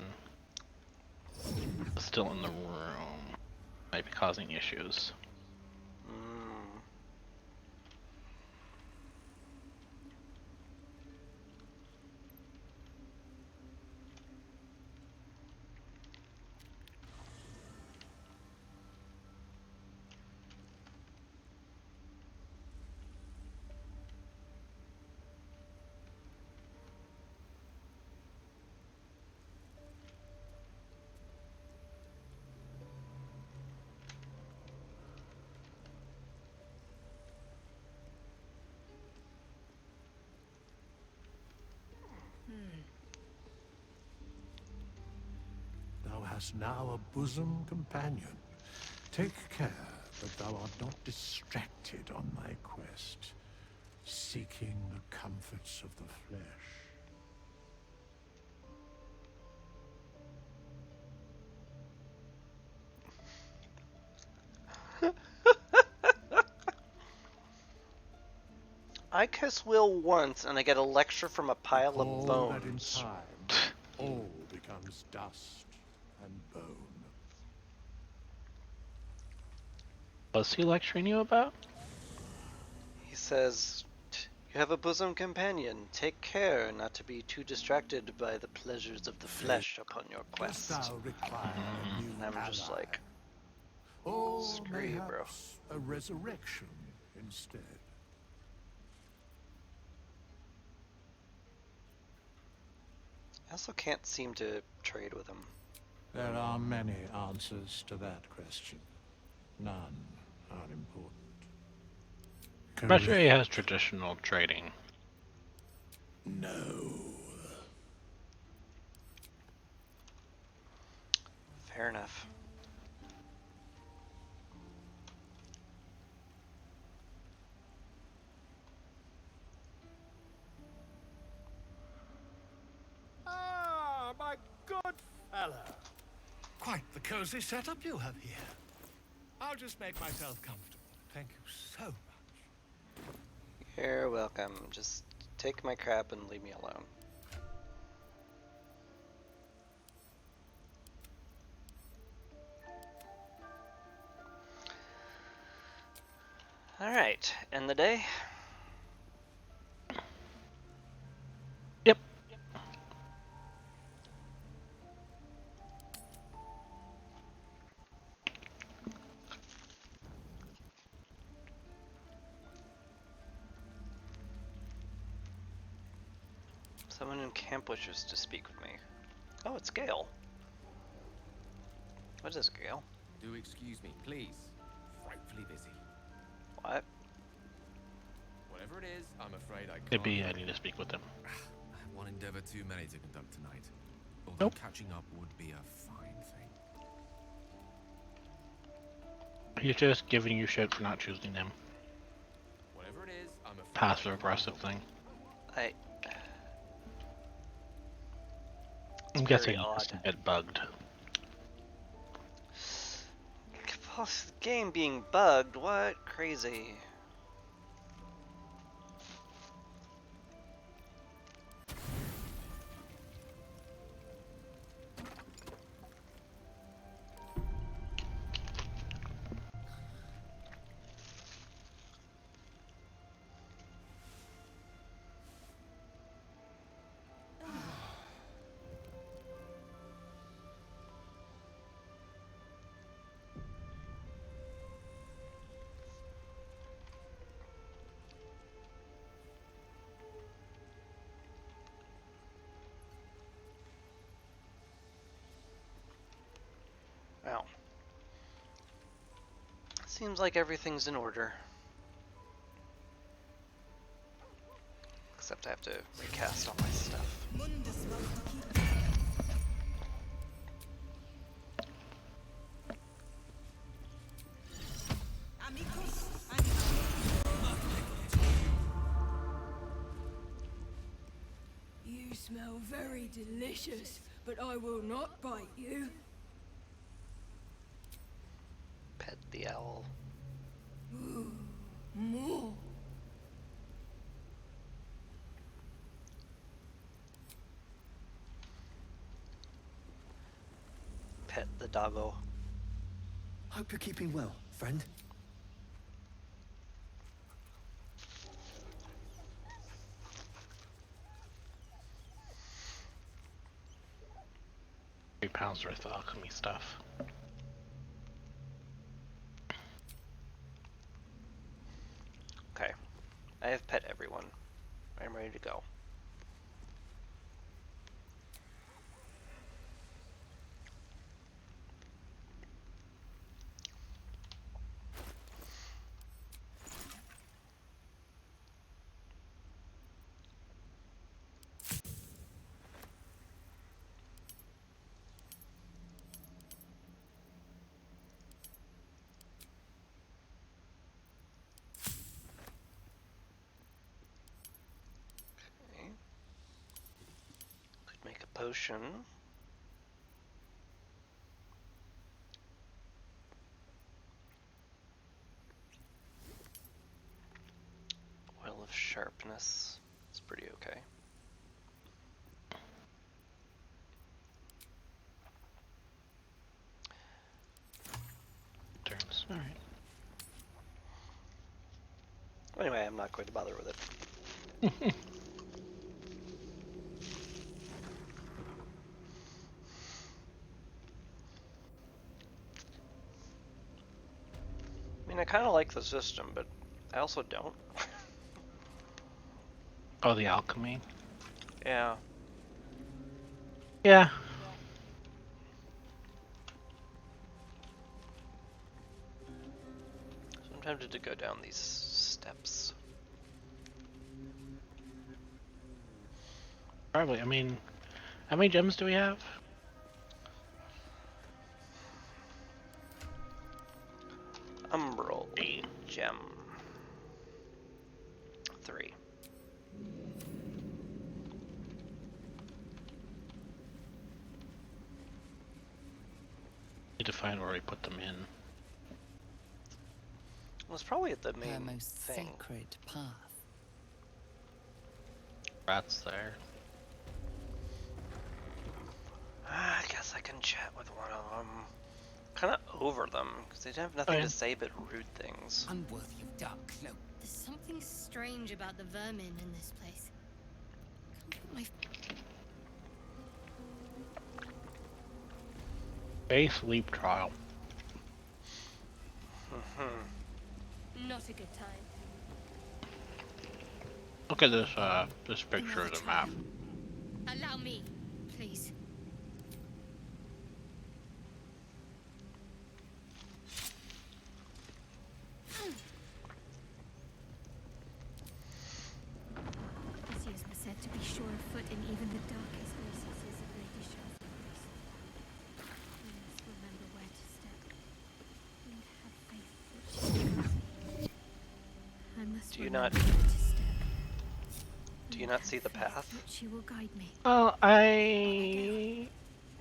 Speaker 2: is still in the room. Might be causing issues.
Speaker 1: Mm.
Speaker 9: Thou hast now a bosom companion. Take care that thou art not distracted on thy quest, seeking the comforts of the flesh.
Speaker 1: I kiss Will once, and I get a lecture from a pile of
Speaker 9: Recall that in
Speaker 1: bones.
Speaker 9: time, all becomes dust and bone.
Speaker 2: What's he lecturing you about?
Speaker 1: He says, you have a bosom companion. Take care not to be too distracted by the pleasures of the flesh upon your
Speaker 9: Dost
Speaker 1: quest.
Speaker 9: thou require a new
Speaker 1: And I'm just
Speaker 9: ally?
Speaker 1: like,
Speaker 9: Or
Speaker 1: screw you, bro.
Speaker 9: mayhaps a resurrection instead?
Speaker 1: I also can't seem to trade with him.
Speaker 9: There are many answers to that question. None are important.
Speaker 2: I'm not sure he has traditional trading.
Speaker 9: No.
Speaker 1: Fair enough.
Speaker 9: Ah, my good fella. Quite the cozy setup you have here. I'll just make myself comfortable. Thank you so much.
Speaker 1: You're welcome. Just take my crap and leave me alone. Alright, end the day.
Speaker 2: Yep.
Speaker 1: Someone in camp wishes to speak with me. Oh, it's Gale. What is Gale?
Speaker 17: Do excuse me, please. Frightfully busy.
Speaker 1: What?
Speaker 17: Whatever it is, I'm afraid I can't.
Speaker 2: Maybe I need to speak with him.
Speaker 17: I have one endeavor too many to conduct tonight. Although
Speaker 2: Nope.
Speaker 17: catching up would be a fine thing.
Speaker 2: He's just giving you shit for not choosing him.
Speaker 17: Whatever it is, I'm afraid
Speaker 2: Passive aggressive thing. I'm guessing he's just a bit bugged.
Speaker 1: Game being bugged? What? Crazy. Well, seems like everything's in order. except I have to recast all my stuff.
Speaker 3: You smell very delicious, but I will not bite you.
Speaker 1: Pet the owl.
Speaker 3: Ooh, more.
Speaker 1: Pet the doggo.
Speaker 18: Hope you're keeping well, friend.
Speaker 2: £3 worth of alchemy stuff.
Speaker 1: Okay. I have pet everyone. I'm ready to go. Okay. Could make a potion. Oil of sharpness. It's pretty okay.
Speaker 2: Turns. Alright.
Speaker 1: Anyway, I'm not going to bother with it. I mean, I kind of like the system, but I also don't.
Speaker 2: Oh, the alchemy?
Speaker 1: Yeah.
Speaker 2: Yeah.
Speaker 1: So I'm tempted to go down these steps.
Speaker 2: Probably. I mean, how many gems do we have?
Speaker 1: Umbral gem. 3.
Speaker 2: Need to find where we put them in.
Speaker 1: Well, it's probably at the
Speaker 4: Her
Speaker 1: main
Speaker 4: most
Speaker 1: thing.
Speaker 4: sacred path.
Speaker 2: Rats there.
Speaker 1: I guess I can chat with one of them. Kind of over them, because they have nothing to say but rude things.
Speaker 14: Unworthy of dark cloak.
Speaker 12: There's something strange about the vermin in this place. Can't put my
Speaker 2: Base leap trial.
Speaker 12: Not a good time.
Speaker 2: Look at this this picture of the map.
Speaker 12: Allow me, please. This year's were said to be sure of foot in even the darkest recesses of Lady Sharpness. We must remember where to step. And have faith that she will. I must
Speaker 1: Do you not?
Speaker 12: remember where to step.
Speaker 1: Do you not see the path?
Speaker 12: That she will guide me.
Speaker 2: Well, I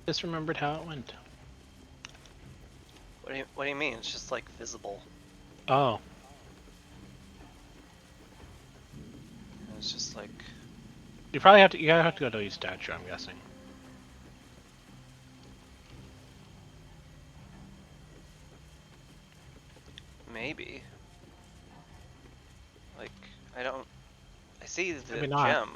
Speaker 2: just remembered how it went.
Speaker 1: What do you mean? It's just like visible.
Speaker 2: Oh.
Speaker 1: It's just like.
Speaker 2: You probably have to. You gotta have to go to each statue, I'm guessing.
Speaker 1: Maybe. Like, I don't. I see the
Speaker 2: Maybe not.
Speaker 1: gem.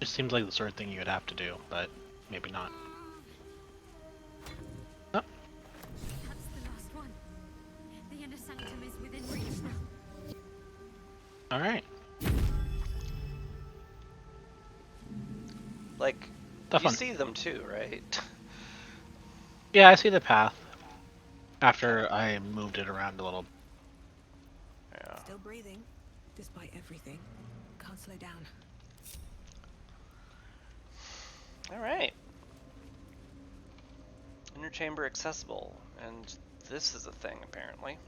Speaker 2: Just seems like the sort of thing you would have to do, but maybe not.
Speaker 12: That's the last one. The inner sanctum is within reach now.
Speaker 2: Alright.
Speaker 1: Like,
Speaker 2: Tough
Speaker 1: you
Speaker 2: one.
Speaker 1: see them too, right?
Speaker 2: Yeah, I see the path. After I moved it around a little.
Speaker 13: Still breathing, despite everything. Can't slow down.
Speaker 1: Alright. Inner chamber accessible, and this is a thing, apparently.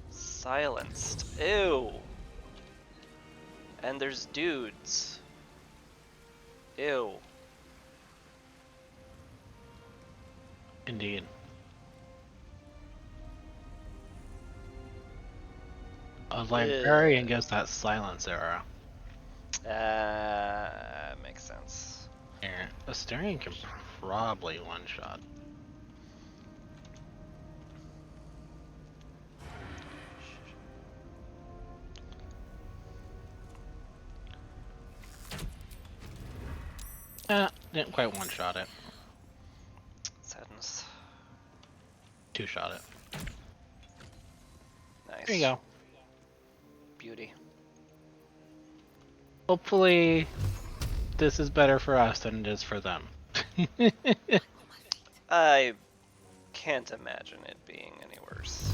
Speaker 1: Silenced. Ew! And there's dudes. Ew.
Speaker 2: Indeed. A librarian gets that silence arrow.
Speaker 1: Makes sense.
Speaker 2: Here, Asterion can probably one-shot. Didn't quite one-shot it.
Speaker 1: Sadness.
Speaker 2: Two-shot it.
Speaker 1: Nice.
Speaker 2: There you go.
Speaker 1: Beauty.
Speaker 2: Hopefully, this is better for us than it is for them.
Speaker 1: I can't imagine it being any worse.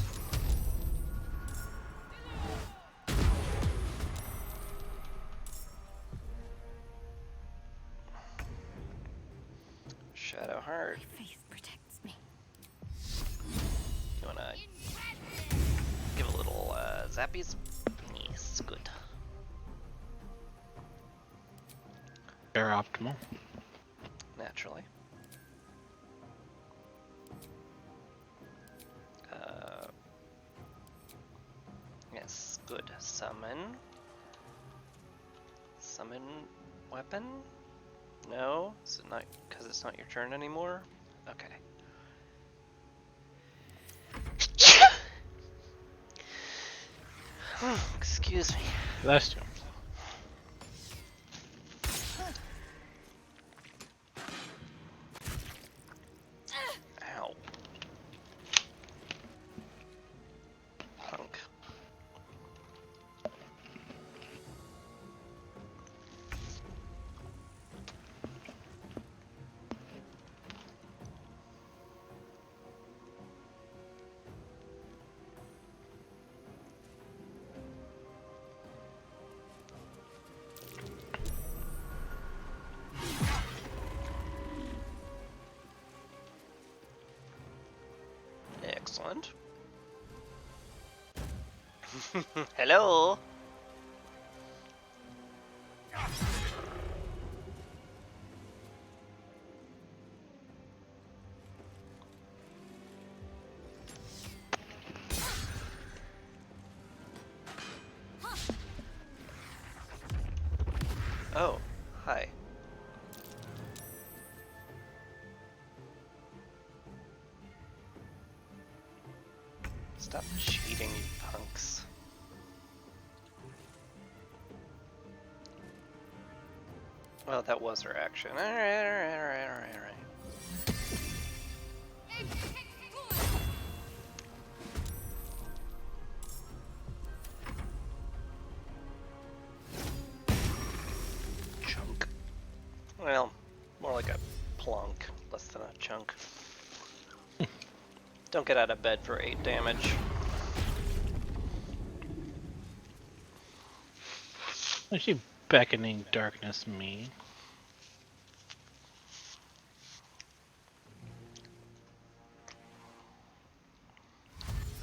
Speaker 1: Shadowheart.
Speaker 10: My faith protects me.
Speaker 1: You wanna give a little zappies? Yes, good.
Speaker 2: Very optimal.
Speaker 1: Naturally. Yes, good. Summon. Summon weapon? No? Is it not because it's not your turn anymore? Okay. Excuse me.
Speaker 2: That's two.
Speaker 1: Ow. Punk. Excellent. Hello. Oh, hi. Stop cheating, you punks. Well, that was her action. Alright. Chunk. Well, more like a plunk, less than a chunk. Don't get out of bed for 8 damage.
Speaker 2: What's she beckoning darkness me?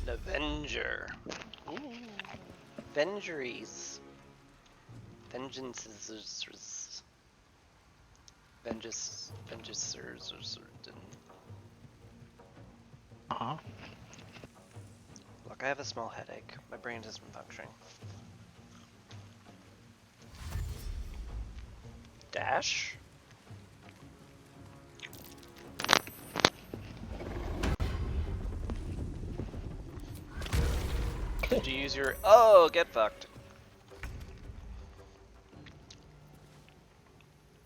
Speaker 1: An Avenger. Ooh. Vengeries. Vengeances. Vengeancers.
Speaker 2: Uh-huh.
Speaker 1: Look, I have a small headache. My brain isn't functioning. Dash? Did you use your... Oh, get fucked.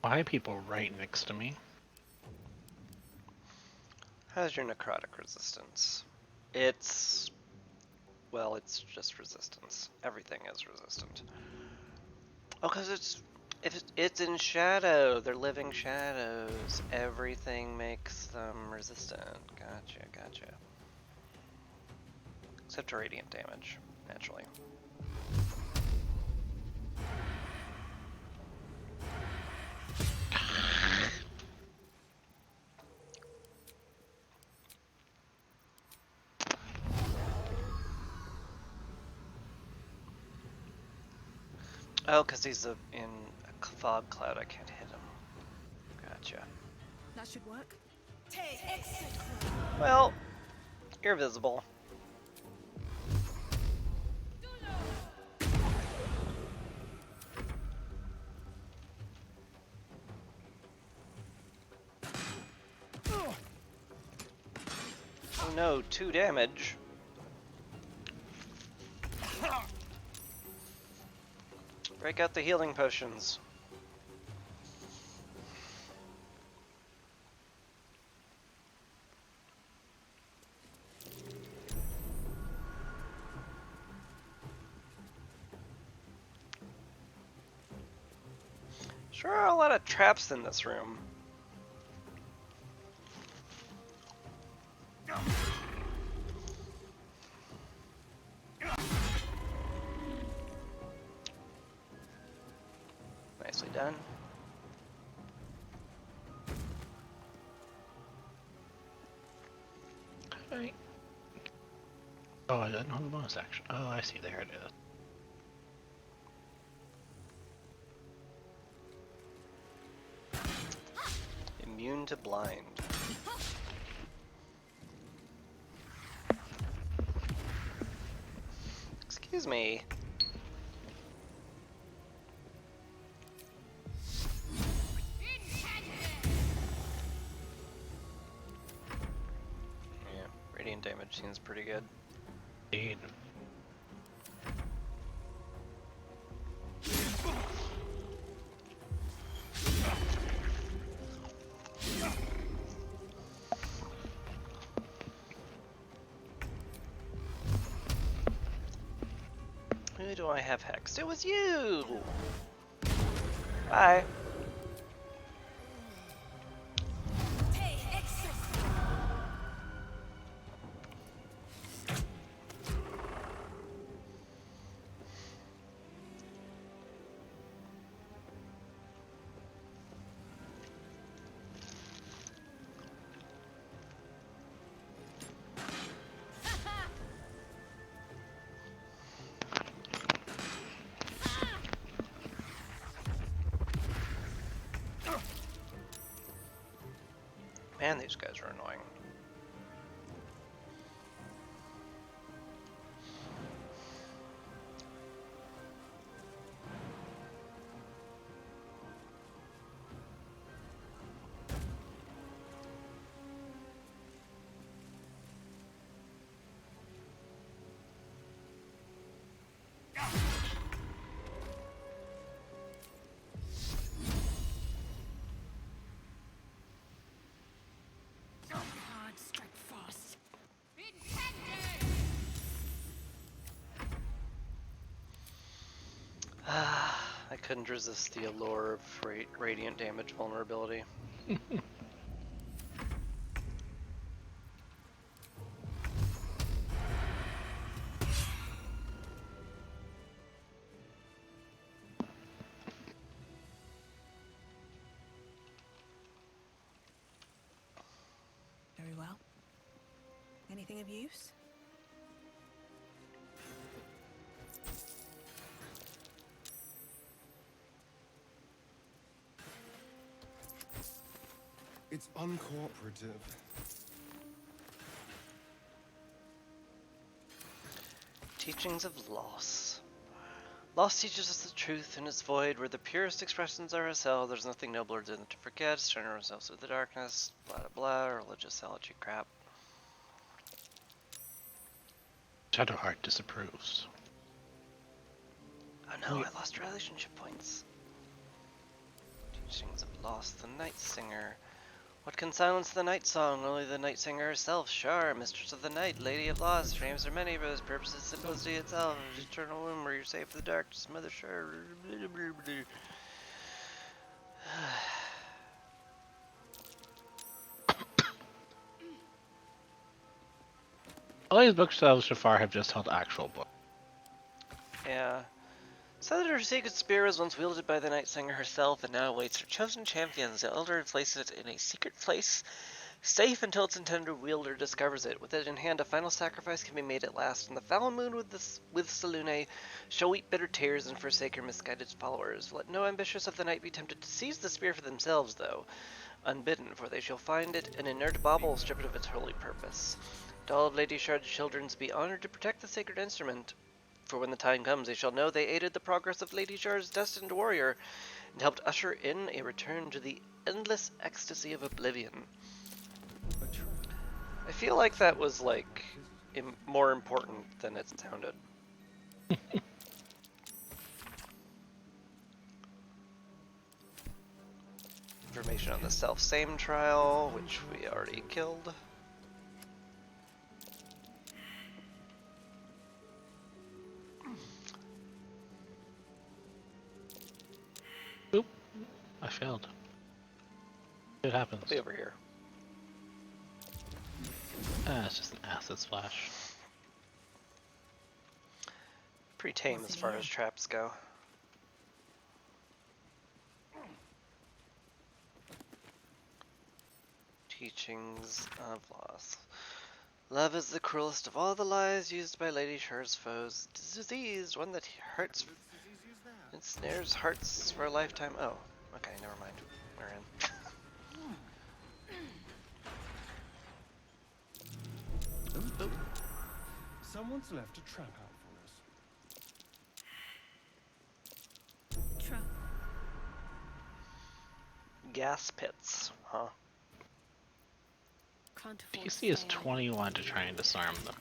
Speaker 2: Why are people right next to me?
Speaker 1: How's your necrotic resistance? It's... Well, it's just resistance. Everything is resistant. Oh, because it's If it's in shadow, they're living shadows. Everything makes them resistant. Gotcha, gotcha. Except to radiant damage, naturally. Oh, because he's in a fog cloud, I can't hit him. Gotcha.
Speaker 13: That should work.
Speaker 1: Well, you're visible. Oh no, 2 damage. Break out the healing potions. Sure are a lot of traps in this room. Nicely done.
Speaker 2: Right. Oh, I didn't know the bonus action. Oh, I see. There it is.
Speaker 1: Immune to blind. Excuse me. Yeah, radiant damage seems pretty good.
Speaker 2: Indeed.
Speaker 1: Who do I have hexed? It was you! Bye. Man, these guys are annoying.
Speaker 10: Hard, strike fast.
Speaker 1: I couldn't resist the allure of radiant damage vulnerability.
Speaker 13: Very well. Anything of use?
Speaker 7: It's uncooperative.
Speaker 1: Teachings of Loss. Loss teaches us the truth in its void, where the purest expressions are held. There's nothing nobler than to forget, surrender ourselves to the darkness, blah blah blah, religious elegy crap.
Speaker 2: Shadowheart disapproves.
Speaker 1: Oh no, I lost relationship points. Teachings of Loss, the Night Singer. What can silence the night song? Only the night singer herself, Shar, mistress of the night, lady of loss. Her names are many, but his purpose is simplicity itself. Eternal womb where you're safe from the darkness, Mother Shar.
Speaker 2: All these bookshelves so far have just held actual books.
Speaker 1: Yeah. So that her sacred spear was once wielded by the Night Singer herself and now awaits her chosen champions. The Elder places it in a secret place, safe until its intended wielder discovers it. With it in hand, a final sacrifice can be made at last, and the foul moon with Selune shall weep bitter tears and forsake her misguided followers. Let no ambitious of the night be tempted to seize the spear for themselves, though, unbidden, for they shall find it an inert bauble stripped of its holy purpose. And all of Lady Shard's children be honored to protect the sacred instrument. For when the time comes, they shall know they aided the progress of Lady Shard's destined warrior, and helped usher in a return to the endless ecstasy of oblivion. I feel like that was, like, more important than it sounded. Information on the self-same trial, which we already killed.
Speaker 2: Oop. I failed. It happens.
Speaker 1: I'll be over here.
Speaker 2: Ah, it's just an acid splash.
Speaker 1: Pretty tame as far as traps go. Teachings of loss. Love is the cruelest of all the lies used by Lady Shard's foes. Disease, one that hurts, ensnares hearts for a lifetime. Oh, okay, never mind. We're in.
Speaker 7: Someone's left a trap out for us.
Speaker 12: Trap.
Speaker 1: Gas pits, huh?
Speaker 2: DC is 21 to try and disarm them.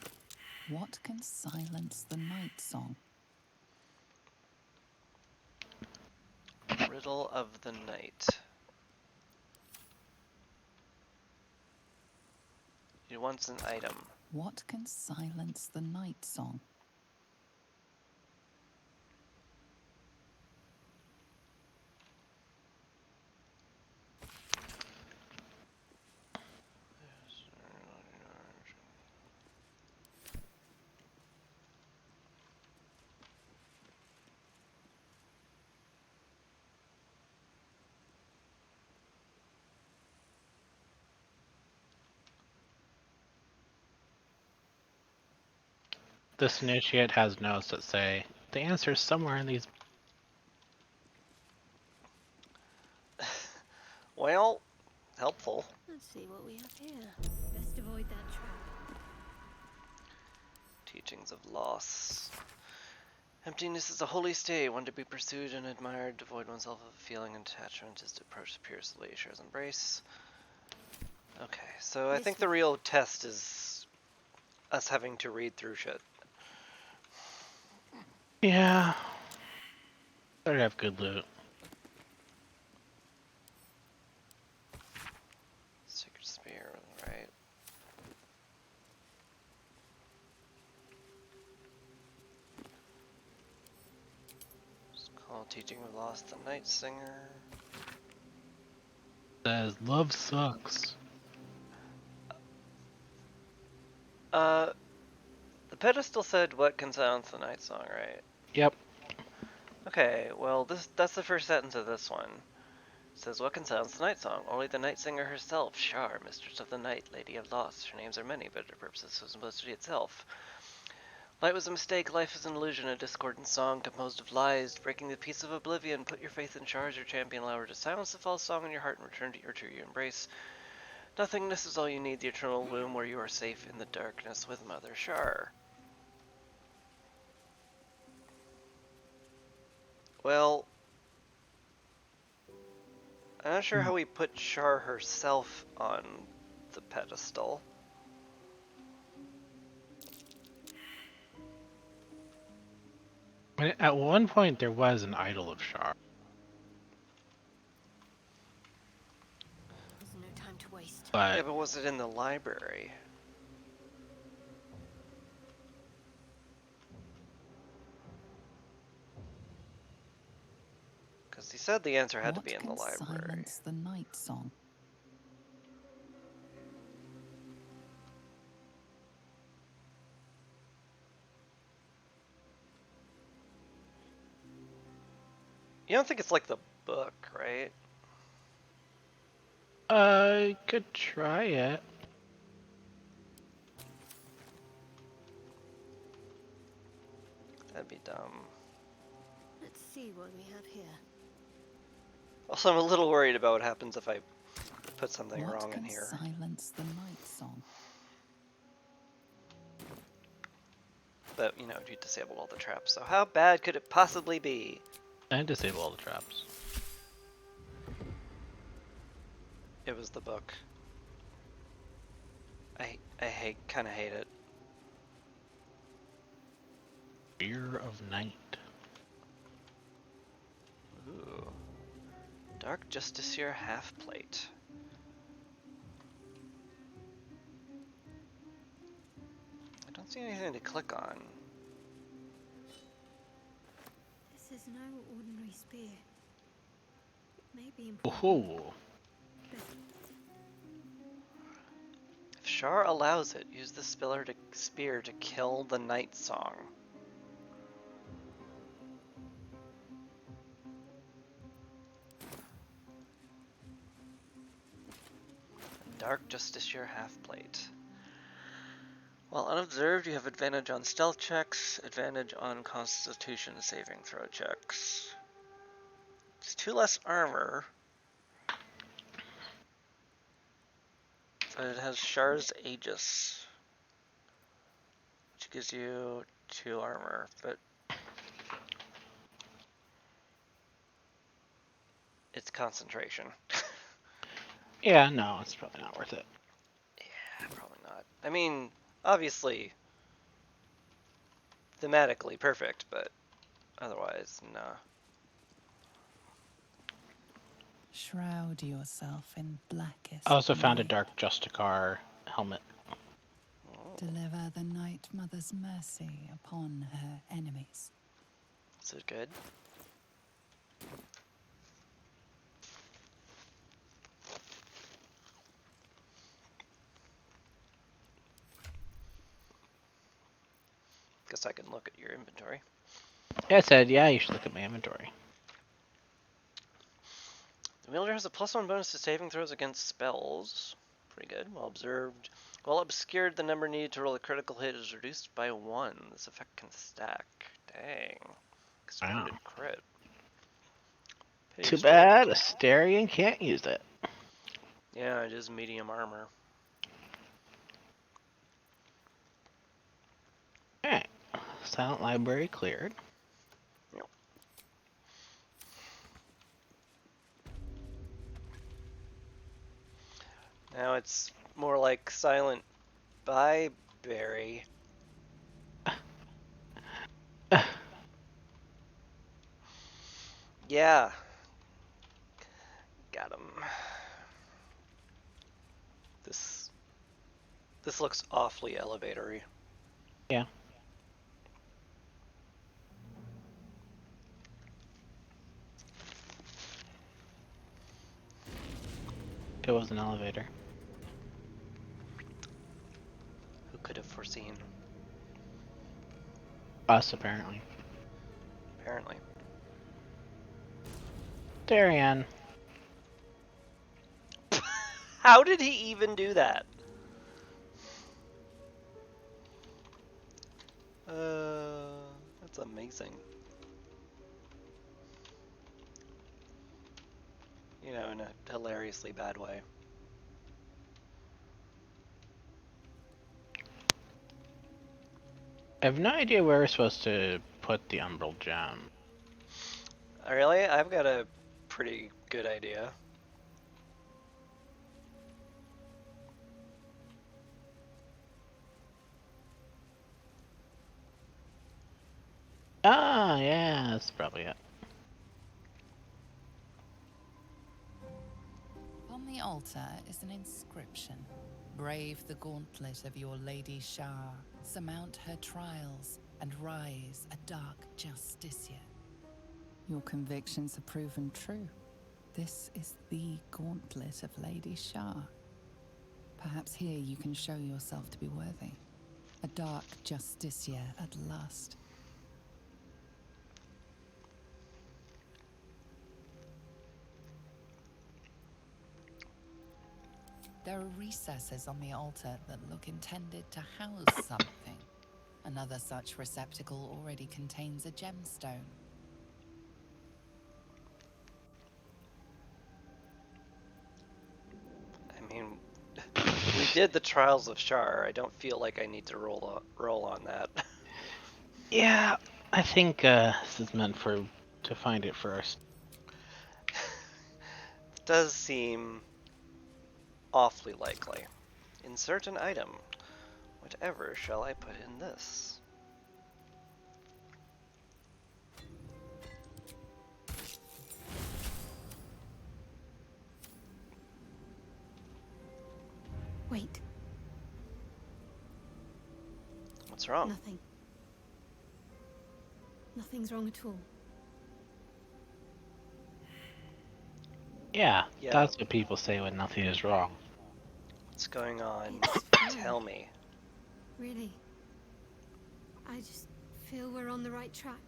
Speaker 4: What can silence the night song?
Speaker 1: Riddle of the night. It wants an item.
Speaker 4: What can silence the night song?
Speaker 2: This initiate has notes that say, the answer is somewhere in these.
Speaker 1: Well, helpful.
Speaker 12: Let's see what we have here. Best avoid that trap.
Speaker 1: Teachings of loss. Emptiness is a holy state, one to be pursued and admired. Devoid oneself of feeling and attachment is to approach the pure Lady Shard's embrace. Okay, so I think the real test is us having to read through shit.
Speaker 2: Yeah. Better have good loot.
Speaker 1: Sacred Spear, right? Just call Teaching of Loss the Night Singer.
Speaker 2: Says love sucks.
Speaker 1: The pedestal said what can silence the night song, right?
Speaker 2: Yep.
Speaker 1: Okay, well that's the first sentence of this one. It says, what can silence the night song? Only the night singer herself, Shar, mistress of the night, lady of loss. Her names are many, but her purpose was simplicity itself. Light was a mistake, life is an illusion, a discordant song composed of lies, breaking the peace of oblivion. Put your faith in Shar as your champion, allow her to silence the false song in your heart and return to your true embrace. Nothingness is all you need, the eternal womb where you are safe in the darkness with Mother Shar. Well, I'm not sure how we put Shar herself on the pedestal.
Speaker 2: At one point, there was an idol of Shar.
Speaker 10: There's no time to waste.
Speaker 1: Yeah, but was it in the library? Because these said the answer had to
Speaker 4: What
Speaker 1: be in the
Speaker 4: can
Speaker 1: library.
Speaker 4: silence the night song?
Speaker 1: You don't think it's like the book, right?
Speaker 2: I could try it.
Speaker 1: That'd be dumb.
Speaker 10: Let's see what we have here.
Speaker 1: Also, I'm a little worried about what happens if I put something
Speaker 4: What
Speaker 1: wrong in
Speaker 4: can
Speaker 1: here.
Speaker 4: silence the night song?
Speaker 1: But, you know, you disabled all the traps, so how bad could it possibly be?
Speaker 2: I disable all the traps.
Speaker 1: It was the book. I kind of hate it.
Speaker 2: Fear of night.
Speaker 1: Ooh. Dark Justiciar half plate. I don't see anything to click on.
Speaker 12: This is no ordinary spear. It may be important.
Speaker 2: Ooh.
Speaker 1: If Shar allows it, use the spear to kill the night song. Dark Justiciar half plate. While unobserved, you have advantage on stealth checks, advantage on constitution saving throw checks. It's 2 less armor, but it has Shar's Aegis, which gives you 2 armor, but it's concentration.
Speaker 2: Yeah, no, it's probably not worth it.
Speaker 1: Yeah, probably not. I mean, obviously, thematically perfect, but otherwise, nah.
Speaker 4: Shroud yourself in blackest
Speaker 2: I also found a
Speaker 4: night.
Speaker 2: Dark Justicar helmet.
Speaker 4: Deliver the Night Mother's mercy upon her enemies.
Speaker 1: Is it good? Guess I can look at your inventory.
Speaker 2: Yeah, I said, yeah, you should look at my inventory.
Speaker 1: The wielder has a +1 bonus to saving throws against spells. Pretty good. Well observed. While obscured, the number needed to roll a critical hit is reduced by 1. This effect can stack. Dang. Expanded
Speaker 2: Wow.
Speaker 1: crit.
Speaker 2: Too bad Asterion can't use it.
Speaker 1: Yeah, it is medium armor.
Speaker 2: Alright. Silent Library cleared.
Speaker 1: Yep. Now it's more like Silent Byberry. Yeah. Got him. This looks awfully elevatory.
Speaker 2: Yeah. It was an elevator.
Speaker 1: Who could have foreseen?
Speaker 2: Us, apparently.
Speaker 1: Apparently.
Speaker 2: Darian.
Speaker 1: How did he even do that? That's amazing. You know, in a hilariously bad way.
Speaker 2: I have no idea where we're supposed to put the Umbral Gem.
Speaker 1: Really? I've got a pretty good idea.
Speaker 2: Ah, yeah, that's probably it.
Speaker 4: On the altar is an inscription. Brave the gauntlet of your Lady Shar, surmount her trials, and rise a dark justiciar. Your convictions are proven true. This is the gauntlet of Lady Shah. Perhaps here you can show yourself to be worthy. A dark justiciar at last. There are recesses on the altar that look intended to house something. Another such receptacle already contains a gemstone.
Speaker 1: I mean, we did the Trials of Shar. I don't feel like I need to roll on that.
Speaker 2: Yeah, I think this is meant to find it first.
Speaker 1: It does seem awfully likely. Insert an item. Whatever shall I put in this?
Speaker 12: Wait.
Speaker 1: What's wrong?
Speaker 12: Nothing. Nothing's wrong at all.
Speaker 2: Yeah,
Speaker 1: Yeah.
Speaker 2: that's what people say when nothing is wrong.
Speaker 1: What's going on?
Speaker 12: It's fine.
Speaker 1: Tell me.
Speaker 12: Really. I just feel we're on the right track.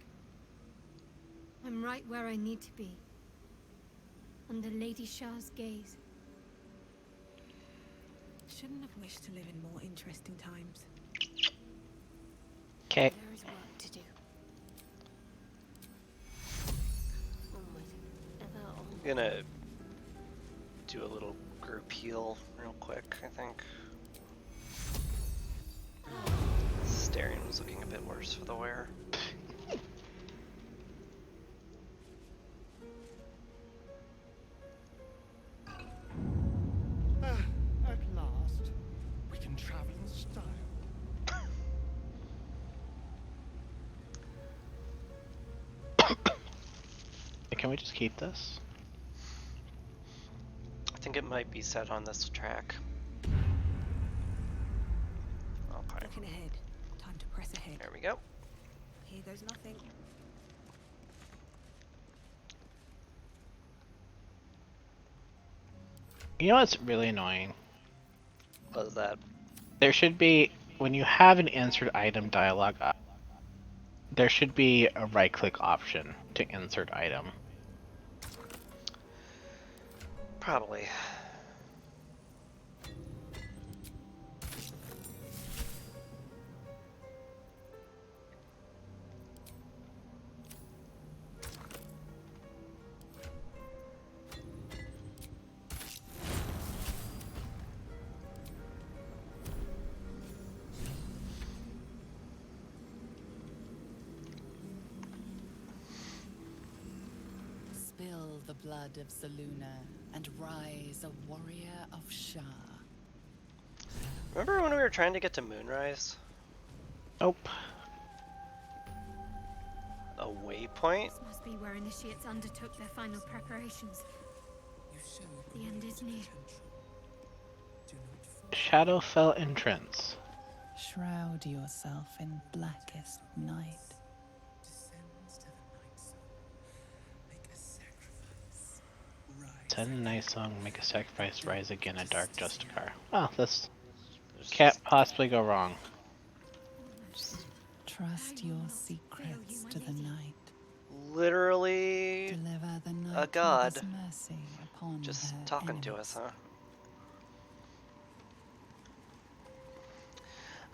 Speaker 12: I'm right where I need to be. Under Lady Shah's gaze.
Speaker 13: Shouldn't have wished to live in more interesting times.
Speaker 2: Okay.
Speaker 10: There is work to do. Onward. Ever onward.
Speaker 1: I'm gonna do a little group heal real quick, I think. Starion was looking a bit worse for the wear.
Speaker 7: At last, we can travel in style.
Speaker 2: Can we just keep this?
Speaker 1: I think it might be set on this track. Okay.
Speaker 13: Looking ahead. Time to press ahead.
Speaker 1: There we go.
Speaker 13: Here goes nothing.
Speaker 2: You know what's really annoying?
Speaker 1: What is that?
Speaker 2: There should be, when you have an insert item dialog up, there should be a right-click option to insert item.
Speaker 1: Probably.
Speaker 4: Spill the blood of Zaluna and rise a warrior of Shah.
Speaker 1: Remember when we were trying to get to Moonrise?
Speaker 2: Nope.
Speaker 1: A waypoint?
Speaker 12: This must be where initiates undertook their final preparations. The end is near.
Speaker 2: Shadowfell entrance.
Speaker 4: Shroud yourself in blackest night.
Speaker 2: Send a nice song, make a sacrifice, rise again, a dark justicar. Well, this can't possibly go wrong.
Speaker 4: Trust your secrets to the night.
Speaker 1: Literally
Speaker 4: Deliver the
Speaker 1: a
Speaker 4: night
Speaker 1: god.
Speaker 4: Mother's mercy upon
Speaker 1: Just
Speaker 4: her
Speaker 1: talking to
Speaker 4: enemies.
Speaker 1: us, huh?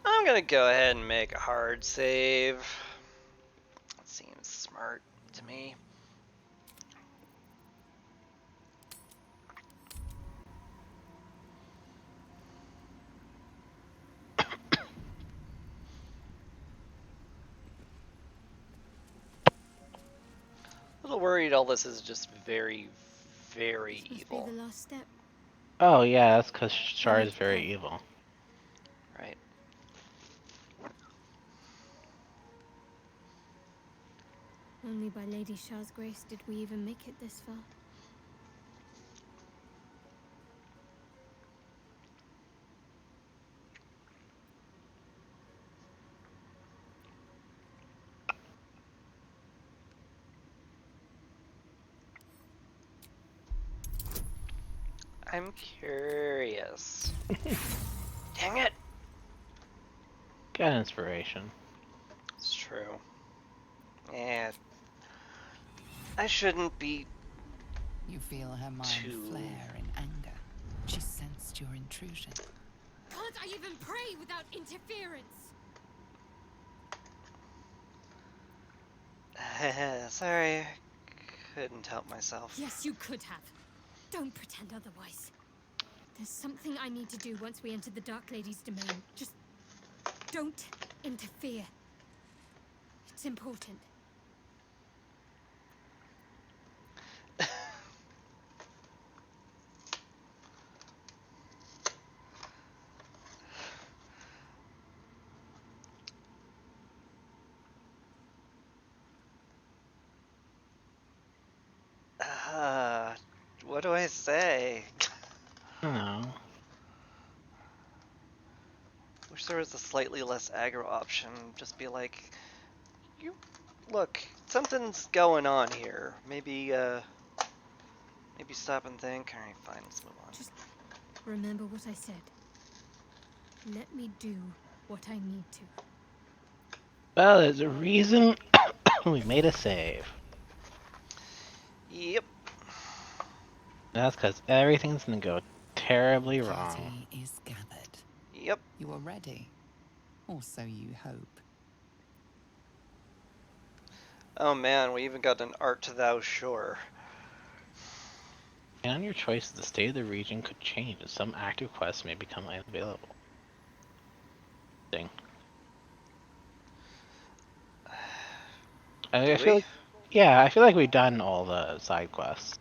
Speaker 1: I'm gonna go ahead and make a hard save. That seems smart to me. A little worried all this is just very, very
Speaker 12: Must
Speaker 1: evil.
Speaker 12: be the last step.
Speaker 2: Oh yeah, that's because Shar is very evil.
Speaker 1: Right.
Speaker 12: Only by Lady Shah's grace did we even make it this far.
Speaker 1: I'm curious. Dang it!
Speaker 2: Got inspiration.
Speaker 1: It's true. Yeah. I shouldn't be.
Speaker 4: You feel her mind flare in anger. She sensed your intrusion.
Speaker 12: Can't I even pray without interference?
Speaker 1: Sorry, I couldn't help myself.
Speaker 12: Yes, you could have. Don't pretend otherwise. There's something I need to do once we enter the Dark Lady's domain. Just don't interfere. It's important.
Speaker 1: What do I say?
Speaker 2: I don't know.
Speaker 1: Wish there was a slightly less aggro option. Just be like, you look, something's going on here. Maybe stop and think. All right, fine, let's move on.
Speaker 12: Just remember what I said. Let me do what I need to.
Speaker 2: Well, there's a reason we made a save.
Speaker 1: Yep.
Speaker 2: That's because everything's gonna go terribly wrong.
Speaker 4: Party is gathered.
Speaker 1: Yep.
Speaker 4: You are ready. Or so you hope.
Speaker 1: Oh man, we even got an art to thou shore.
Speaker 2: And on your choice, the state of the region could change, and some active quests may become unavailable. Thing. I feel like, yeah, I feel like we've done all the side quests.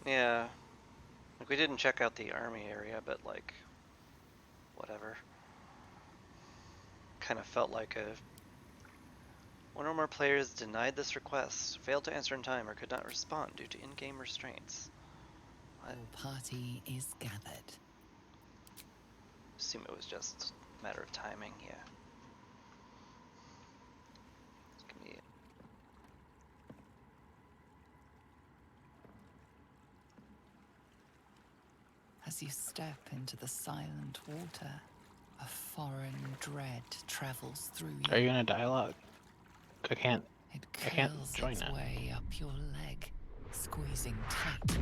Speaker 1: Yeah. Like, we didn't check out the army area, but like, whatever. Kind of felt like one or more players denied this request, failed to answer in time, or could not respond due to in-game restraints. What?
Speaker 4: Your party is gathered.
Speaker 1: Assume it was just a matter of timing, yeah.
Speaker 4: As you step into the silent water, a foreign dread travels through you.
Speaker 2: Are you in a dialogue? I can't
Speaker 4: Curls
Speaker 2: join
Speaker 4: its
Speaker 2: it.
Speaker 4: way up your leg, squeezing tight.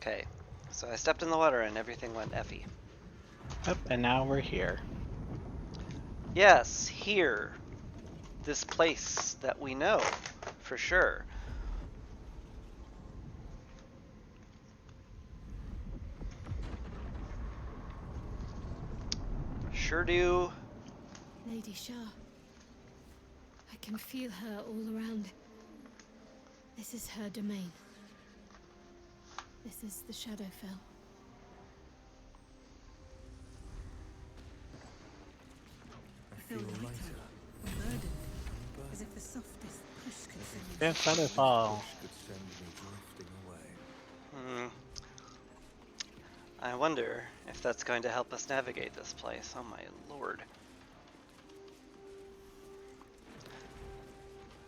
Speaker 1: Okay, so I stepped in the water and everything went effy.
Speaker 2: Yep, and now we're here.
Speaker 1: Yes, here. This place that we know, for sure. Sure do.
Speaker 12: Lady Shah. I can feel her all around. This is her domain. This is the Shadowfell.
Speaker 13: I feel lighter, burdened, as if the softest push could send me.
Speaker 2: Yeah, Shadowfall.
Speaker 1: I wonder if that's going to help us navigate this place. Oh my lord.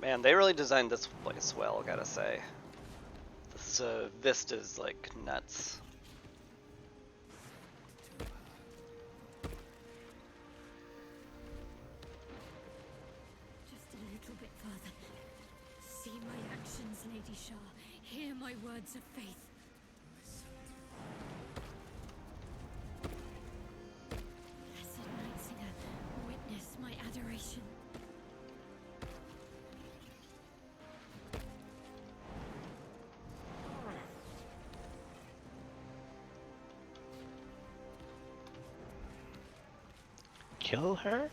Speaker 1: Man, they really designed this place well, gotta say. This vista's like nuts.
Speaker 12: Just a little bit further. See my actions, Lady Shah. Hear my words of faith. Blessed Night Singer, witness my adoration.
Speaker 2: Kill her?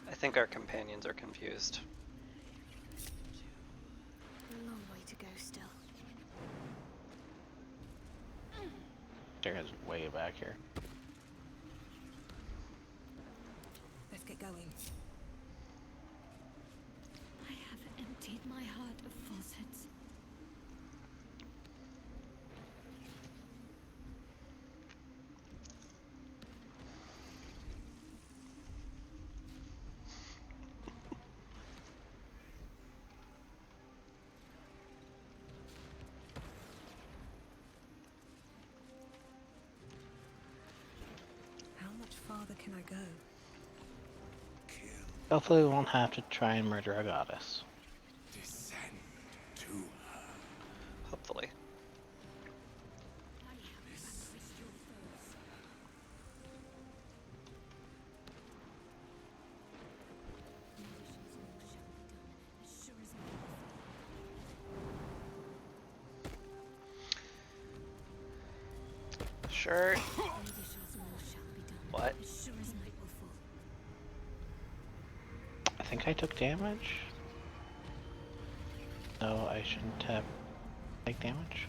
Speaker 1: I think our companions are confused.
Speaker 12: A long way to go still.
Speaker 2: staircase way back here.
Speaker 13: Let's get going.
Speaker 12: I have emptied my heart of falsehoods.
Speaker 13: How much farther can I go?
Speaker 2: Hopefully we won't have to try and murder a goddess.
Speaker 14: Descend to her.
Speaker 1: Hopefully. Sure. What?
Speaker 2: I think I took damage. No, I shouldn't have taken damage.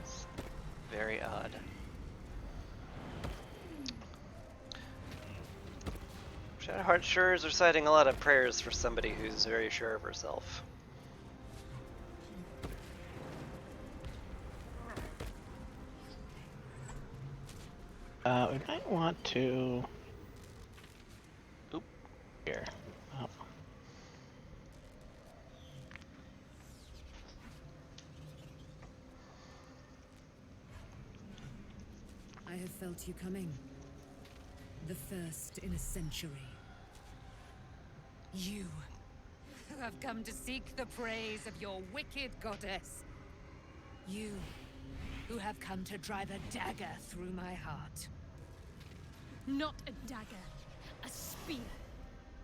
Speaker 1: It's very odd. Shadowheart sure is reciting a lot of prayers for somebody who's very sure of herself.
Speaker 2: We might want to... Oop. Here. Oh.
Speaker 19: I have felt you coming. The first in a century. You, who have come to seek the praise of your wicked goddess. You, who have come to drive a dagger through my heart.
Speaker 12: Not a dagger, a spear.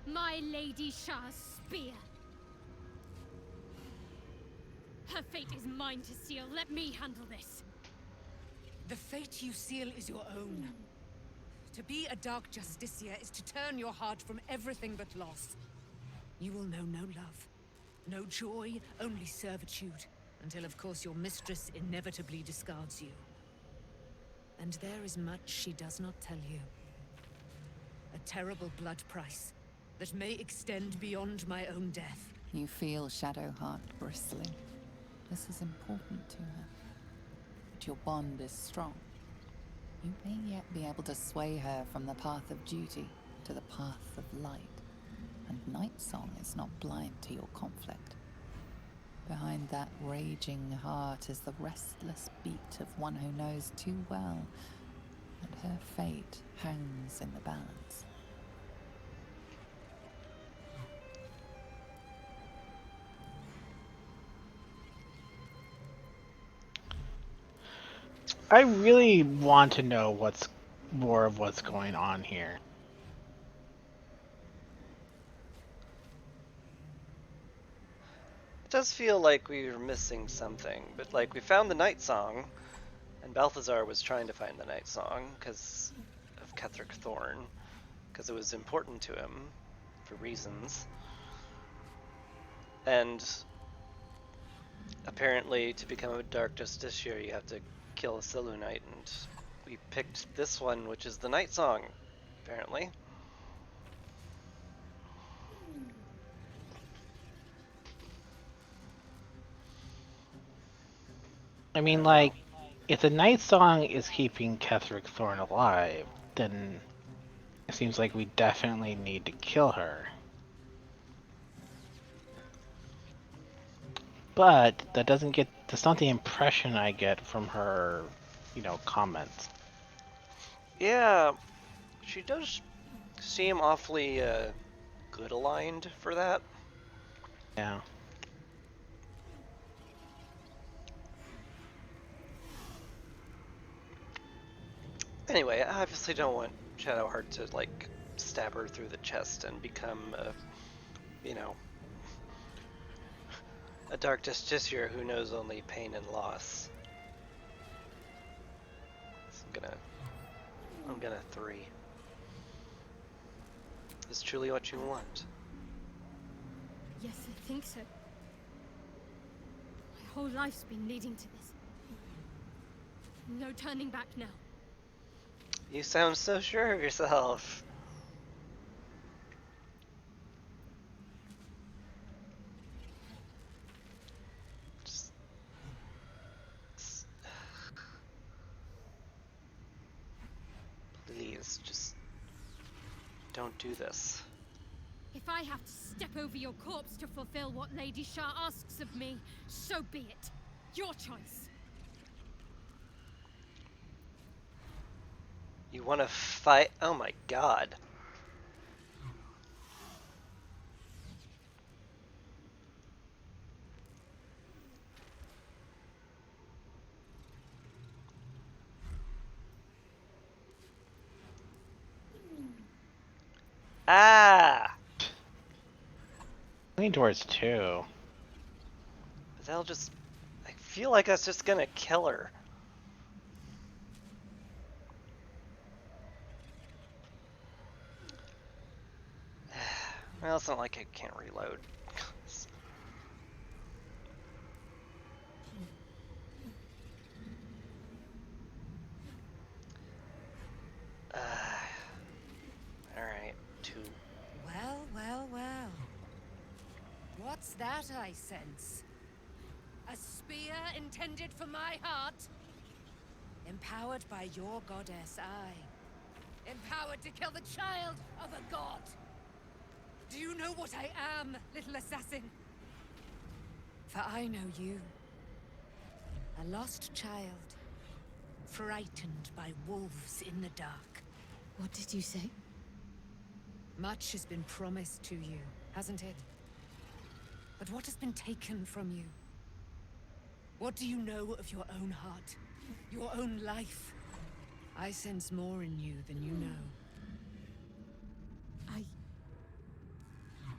Speaker 12: My Lady Shah's spear. Her fate is mine to seal. Let me handle this.
Speaker 19: The fate you seal is your own. To be a Dark Justiciar is to turn your heart from everything but loss. You will know no love, no joy, only servitude, until of course your mistress inevitably discards you. And there is much she does not tell you. A terrible blood price that may extend beyond my own death.
Speaker 4: You feel Shadowheart bristling. This is important to her. But your bond is strong. You may yet be able to sway her from the path of duty to the path of light. And Nightsong is not blind to your conflict. Behind that raging heart is the restless beat of one who knows too well that her fate hangs in the balance.
Speaker 2: I really want to know what's more of what's going on here.
Speaker 1: It does feel like we were missing something, but like we found the Night Song, and Balthazar was trying to find the Night Song because of Ketheric Thorn, because it was important to him for reasons. And apparently to become a Dark Justiciar you have to kill a Selûnite, and we picked this one, which is the Night Song, apparently.
Speaker 2: I mean, like, if the Night Song is keeping Ketheric Thorn alive, then it seems like we definitely need to kill her. But that doesn't get, that's not the impression I get from her, you know, comments.
Speaker 1: Yeah, she does seem awfully good aligned for that.
Speaker 2: Yeah.
Speaker 1: Anyway, I obviously don't want Shadowheart to, like, stab her through the chest and become a, you know, a Dark Justiciar who knows only pain and loss. So I'm gonna 3. Is truly what you want?
Speaker 12: Yes, I think so. My whole life's been leading to this. No turning back now.
Speaker 1: You sound so sure of yourself. Please, just don't do this.
Speaker 12: If I have to step over your corpse to fulfill what Lady Shah asks of me, so be it. Your choice.
Speaker 1: You want to fight? Oh my god. Ah!
Speaker 2: Leaning towards 2.
Speaker 1: But that'll just... I feel like that's just gonna kill her. Well, it's not like I can't reload. Alright, 2.
Speaker 19: Well, well, well. What's that I sense? A spear intended for my heart? Empowered by your goddess, I. Empowered to kill the child of a god. Do you know what I am, little assassin? For I know you. A lost child. Frightened by wolves in the dark.
Speaker 12: What did you say?
Speaker 19: Much has been promised to you, hasn't it? But what has been taken from you? What do you know of your own heart? Your own life? I sense more in you than you know.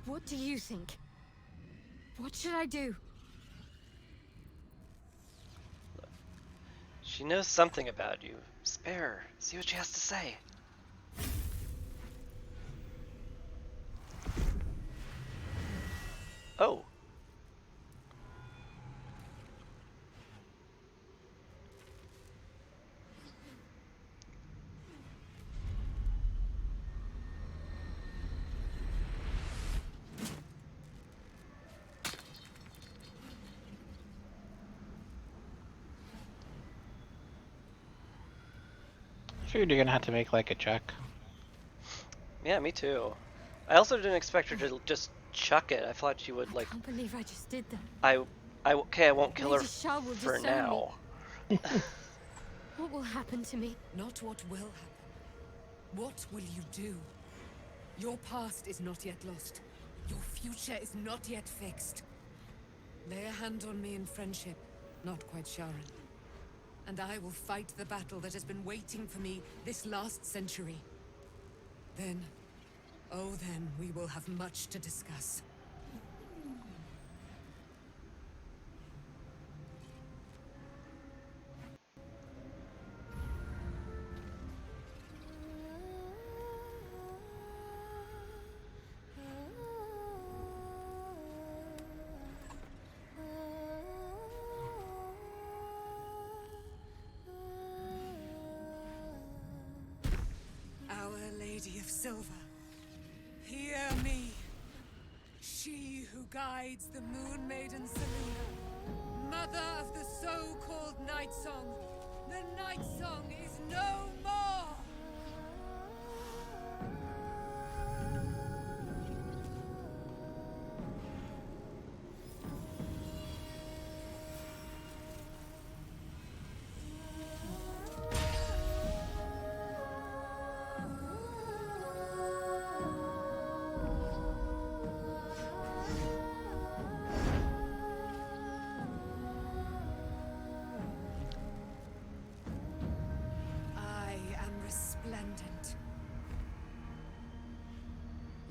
Speaker 12: What do you think? What should I do?
Speaker 1: She knows something about you. Spare her. See what she has to say. Oh.
Speaker 2: I figured you're gonna have to make like a check.
Speaker 1: Yeah, me too. I also didn't expect her to just chuck it. I thought she would like...
Speaker 12: I can't believe I just did that.
Speaker 1: Okay, I won't kill her
Speaker 12: Lady Shah will
Speaker 1: for
Speaker 12: disown
Speaker 1: now.
Speaker 12: What will happen to me?
Speaker 19: Not what will happen. What will you do? Your past is not yet lost. Your future is not yet fixed. Lay a hand on me in friendship, not quite Sharon. And I will fight the battle that has been waiting for me this last century. Then, oh then, we will have much to discuss. Our Lady of Silver, hear me. She who guides the Moon Maiden Selena, mother of the so-called Night Song. The Night Song is no more!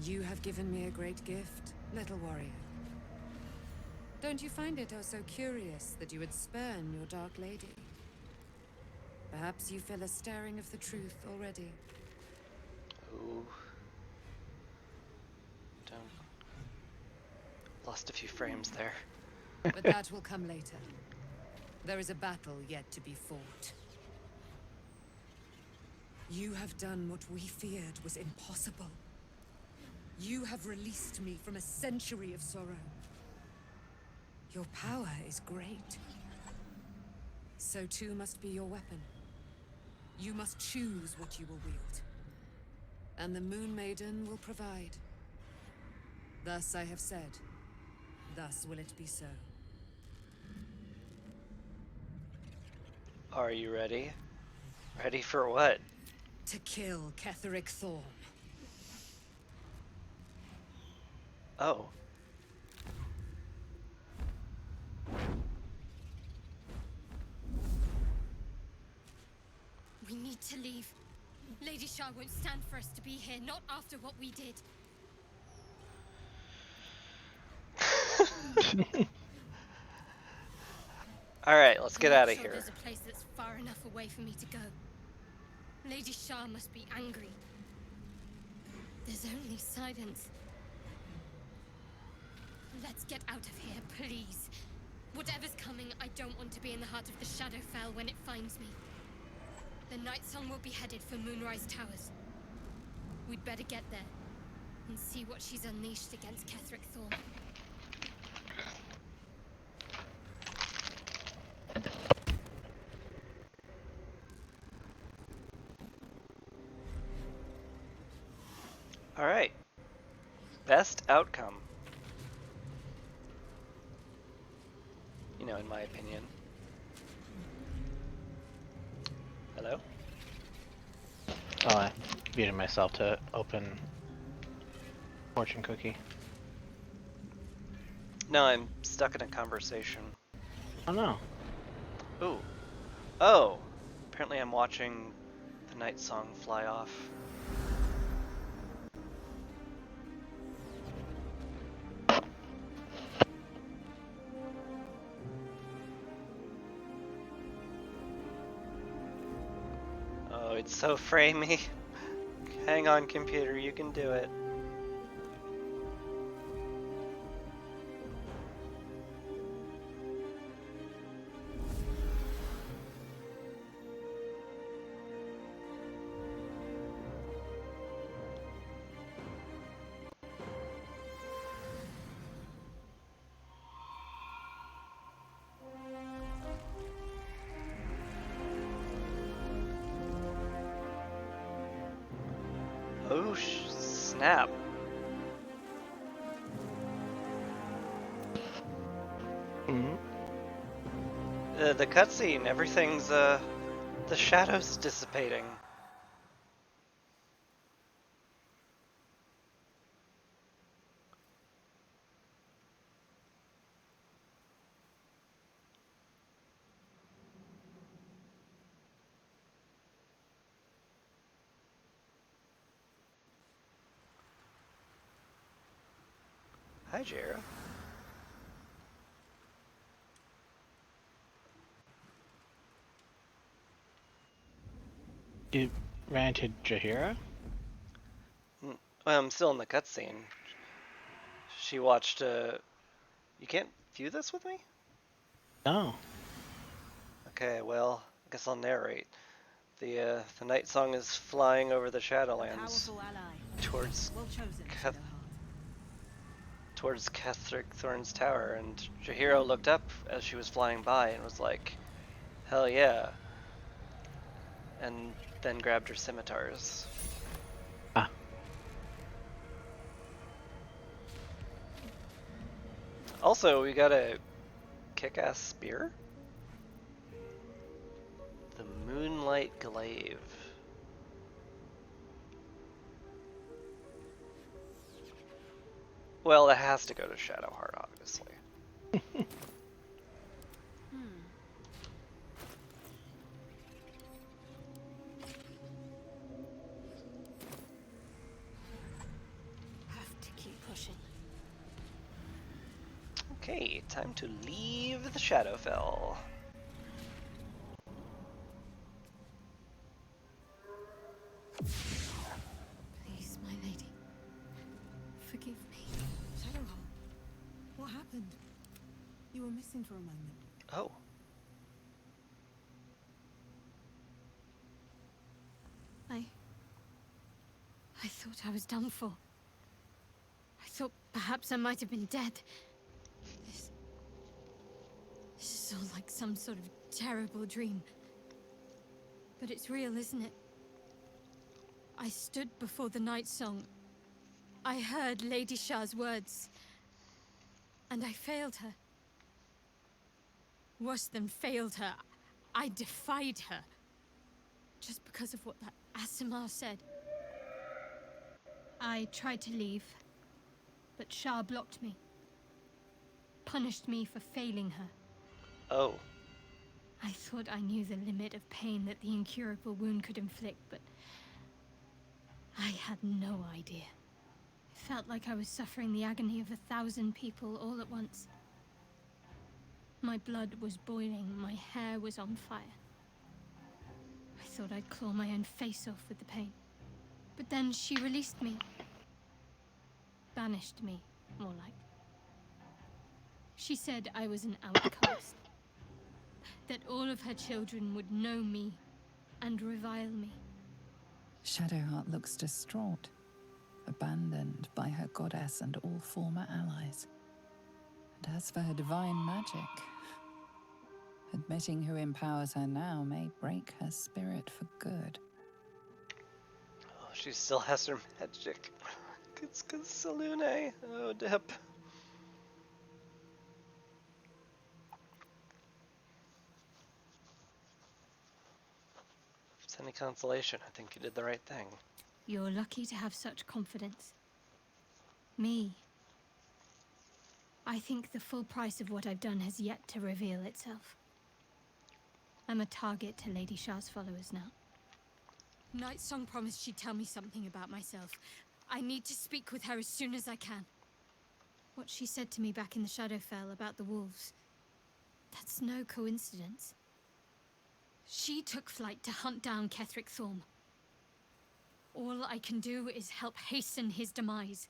Speaker 19: You have given me a great gift, little warrior. Don't you find it oh so curious that you would spurn your dark lady? Perhaps you feel a stirring of the truth already.
Speaker 1: Ooh. Don't. Lost a few frames there.
Speaker 19: But that will come later. There is a battle yet to be fought. You have done what we feared was impossible. You have released me from a century of sorrow. Your power is great. So too must be your weapon. You must choose what you will wield. And the Moon Maiden will provide. Thus I have said. Thus will it be so.
Speaker 1: Are you ready? Ready for what?
Speaker 19: To kill Ketheric Thorn.
Speaker 1: Oh.
Speaker 12: We need to leave. Lady Shah won't stand for us to be here, not after what we did.
Speaker 1: Alright, let's get out of
Speaker 12: Sure
Speaker 1: here.
Speaker 12: there's a place that's far enough away for me to go. Lady Shah must be angry. There's only silence. Let's get out of here, please. Whatever's coming, I don't want to be in the heart of the Shadowfell when it finds me. The Night Song will be headed for Moonrise Towers. We'd better get there and see what she's unleashed against Ketheric Thorn.
Speaker 1: Alright. Best outcome. You know, in my opinion. Hello?
Speaker 2: Oh, I muted myself to open fortune cookie.
Speaker 1: No, I'm stuck in a conversation.
Speaker 2: Oh no.
Speaker 1: Ooh. Oh! Apparently I'm watching the Night Song fly off. Oh, it's so framey. Hang on, computer, you can do it. Oh, snap.
Speaker 2: Mm-hmm.
Speaker 1: The cutscene, everything's, the shadow's dissipating. Hi, Jera.
Speaker 2: You ran into Jaheira?
Speaker 1: Well, I'm still in the cutscene. She watched, You can't view this with me?
Speaker 2: No.
Speaker 1: Okay, well, I guess I'll narrate. The Night Song is flying over the Shadowlands towards towards Ketheric Thorn's tower, and Jaheira looked up as she was flying by and was like, "Hell yeah!" And then grabbed her scimitars.
Speaker 2: Ah.
Speaker 1: Also, we got a kick-ass spear. The Moonlight Glaive. Well, it has to go to Shadowheart, obviously.
Speaker 12: Have to keep pushing.
Speaker 1: Okay, time to leave the Shadowfell.
Speaker 12: Please, my lady. Forgive me.
Speaker 13: Shadowheart, what happened? You were missing for a moment.
Speaker 1: Oh.
Speaker 12: I was done for. I thought perhaps I might have been dead. This is all like some sort of terrible dream. But it's real, isn't it? I stood before the night song. I heard Lady Shah's words. And I failed her. Worse than failed her, I defied her. Just because of what that Asimar said. I tried to leave, but Shah blocked me. Punished me for failing her.
Speaker 1: Oh.
Speaker 12: I thought I knew the limit of pain that the incurable wound could inflict, but I had no idea. It felt like I was suffering the agony of 1,000 people all at once. My blood was boiling, my hair was on fire. I thought I'd claw my own face off with the pain. But then she released me. Banished me, more like. She said I was an outcast. That all of her children would know me and revile me.
Speaker 4: Shadowheart looks distraught, abandoned by her goddess and all former allies. And as for her divine magic, admitting who empowers her now may break her spirit for good.
Speaker 1: Oh, she still has her magic. It's Salune. Oh, Dip. If it's any consolation, I think you did the right thing.
Speaker 12: You're lucky to have such confidence. Me. I think the full price of what I've done has yet to reveal itself. I'm a target to Lady Shah's followers now. Nightsong promised she'd tell me something about myself. I need to speak with her as soon as I can. What she said to me back in the Shadowfell about the wolves, that's no coincidence. She took flight to hunt down Ketheric Thorm. All I can do is help hasten his demise,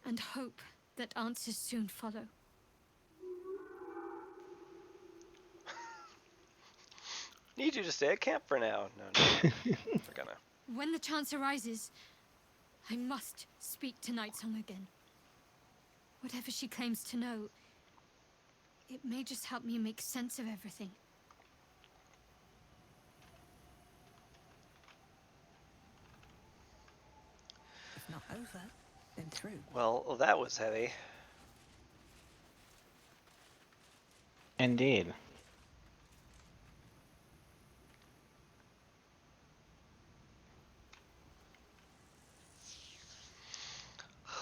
Speaker 12: and hope that answers soon follow.
Speaker 1: Need you to stay at camp for now. No. We're gonna.
Speaker 12: When the chance arises, I must speak to Nightsong again. Whatever she claims to know, it may just help me make sense of everything.
Speaker 13: If not over, then through.
Speaker 1: Well, that was heavy.
Speaker 2: Indeed.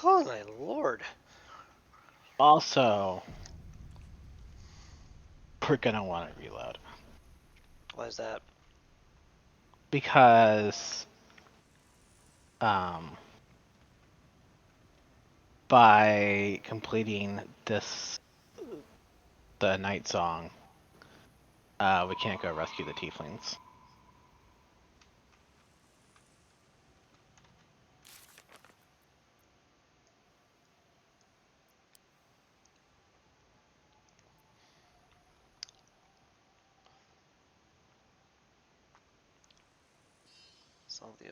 Speaker 1: Oh my lord.
Speaker 2: Also, we're gonna want to reload.
Speaker 1: Why is that?
Speaker 2: Because by completing the night song, we can't go rescue the tieflings.
Speaker 1: Solve the.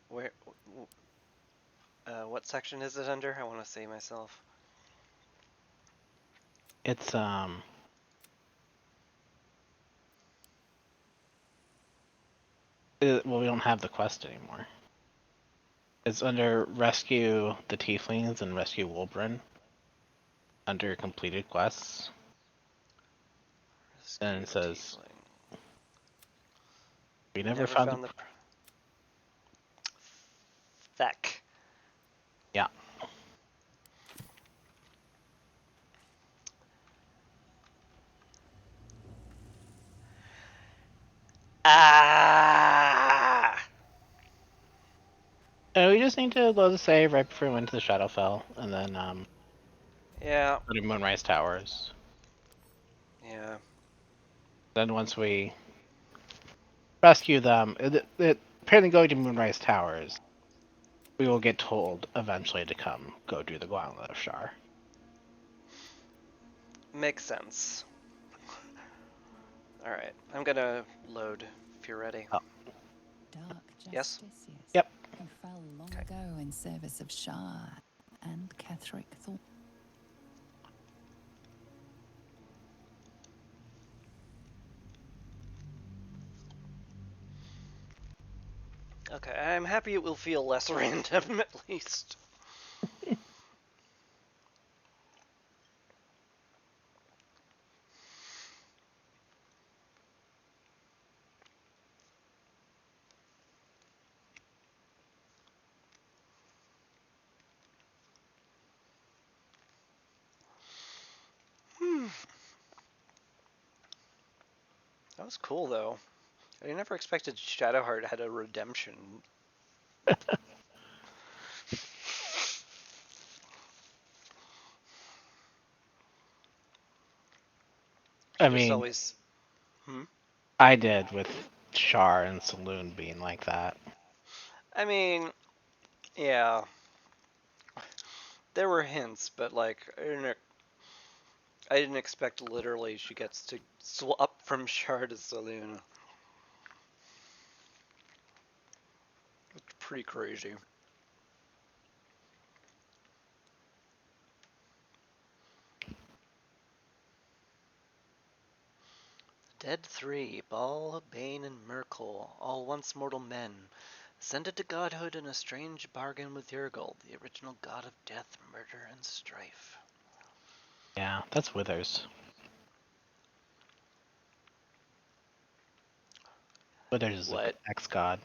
Speaker 1: Where? What section is it under? I want to see myself.
Speaker 2: It's well, we don't have the quest anymore. It's under rescue the tieflings and rescue Wolbrin. Under completed quests.
Speaker 1: Rescue
Speaker 2: And it says
Speaker 1: tiefling.
Speaker 2: we never found the
Speaker 1: Feck.
Speaker 2: Yeah.
Speaker 1: Ah!
Speaker 2: We just need to load the save right before we went to the Shadowfell, and then
Speaker 1: Yeah.
Speaker 2: go to Moonrise Towers.
Speaker 1: Yeah.
Speaker 2: Then once we rescue them, apparently going to Moonrise Towers, we will get told eventually to come go do the Gauntlet of Shar.
Speaker 1: Makes sense. Alright, I'm gonna load if you're ready.
Speaker 2: Oh.
Speaker 4: Dark
Speaker 1: Yes?
Speaker 4: Justicius.
Speaker 2: Yep.
Speaker 4: who fell long ago in service of Shah and Ketheric Thorn.
Speaker 1: Okay, I'm happy it will feel less random at least. That was cool though. I never expected Shadowheart had a redemption.
Speaker 2: I
Speaker 1: She just
Speaker 2: mean,
Speaker 1: always.
Speaker 2: I did with Char and Saloon being like that.
Speaker 1: I mean, yeah. There were hints, but like I didn't expect literally she gets to swap from Char to Saloon. It's pretty crazy. Dead three, Ball, Bane, and Merkel, all once mortal men, ascended to godhood in a strange bargain with Urgel, the original god of death, murder, and strife.
Speaker 2: Yeah, that's Withers. Withers is the
Speaker 1: What?
Speaker 2: ex-god.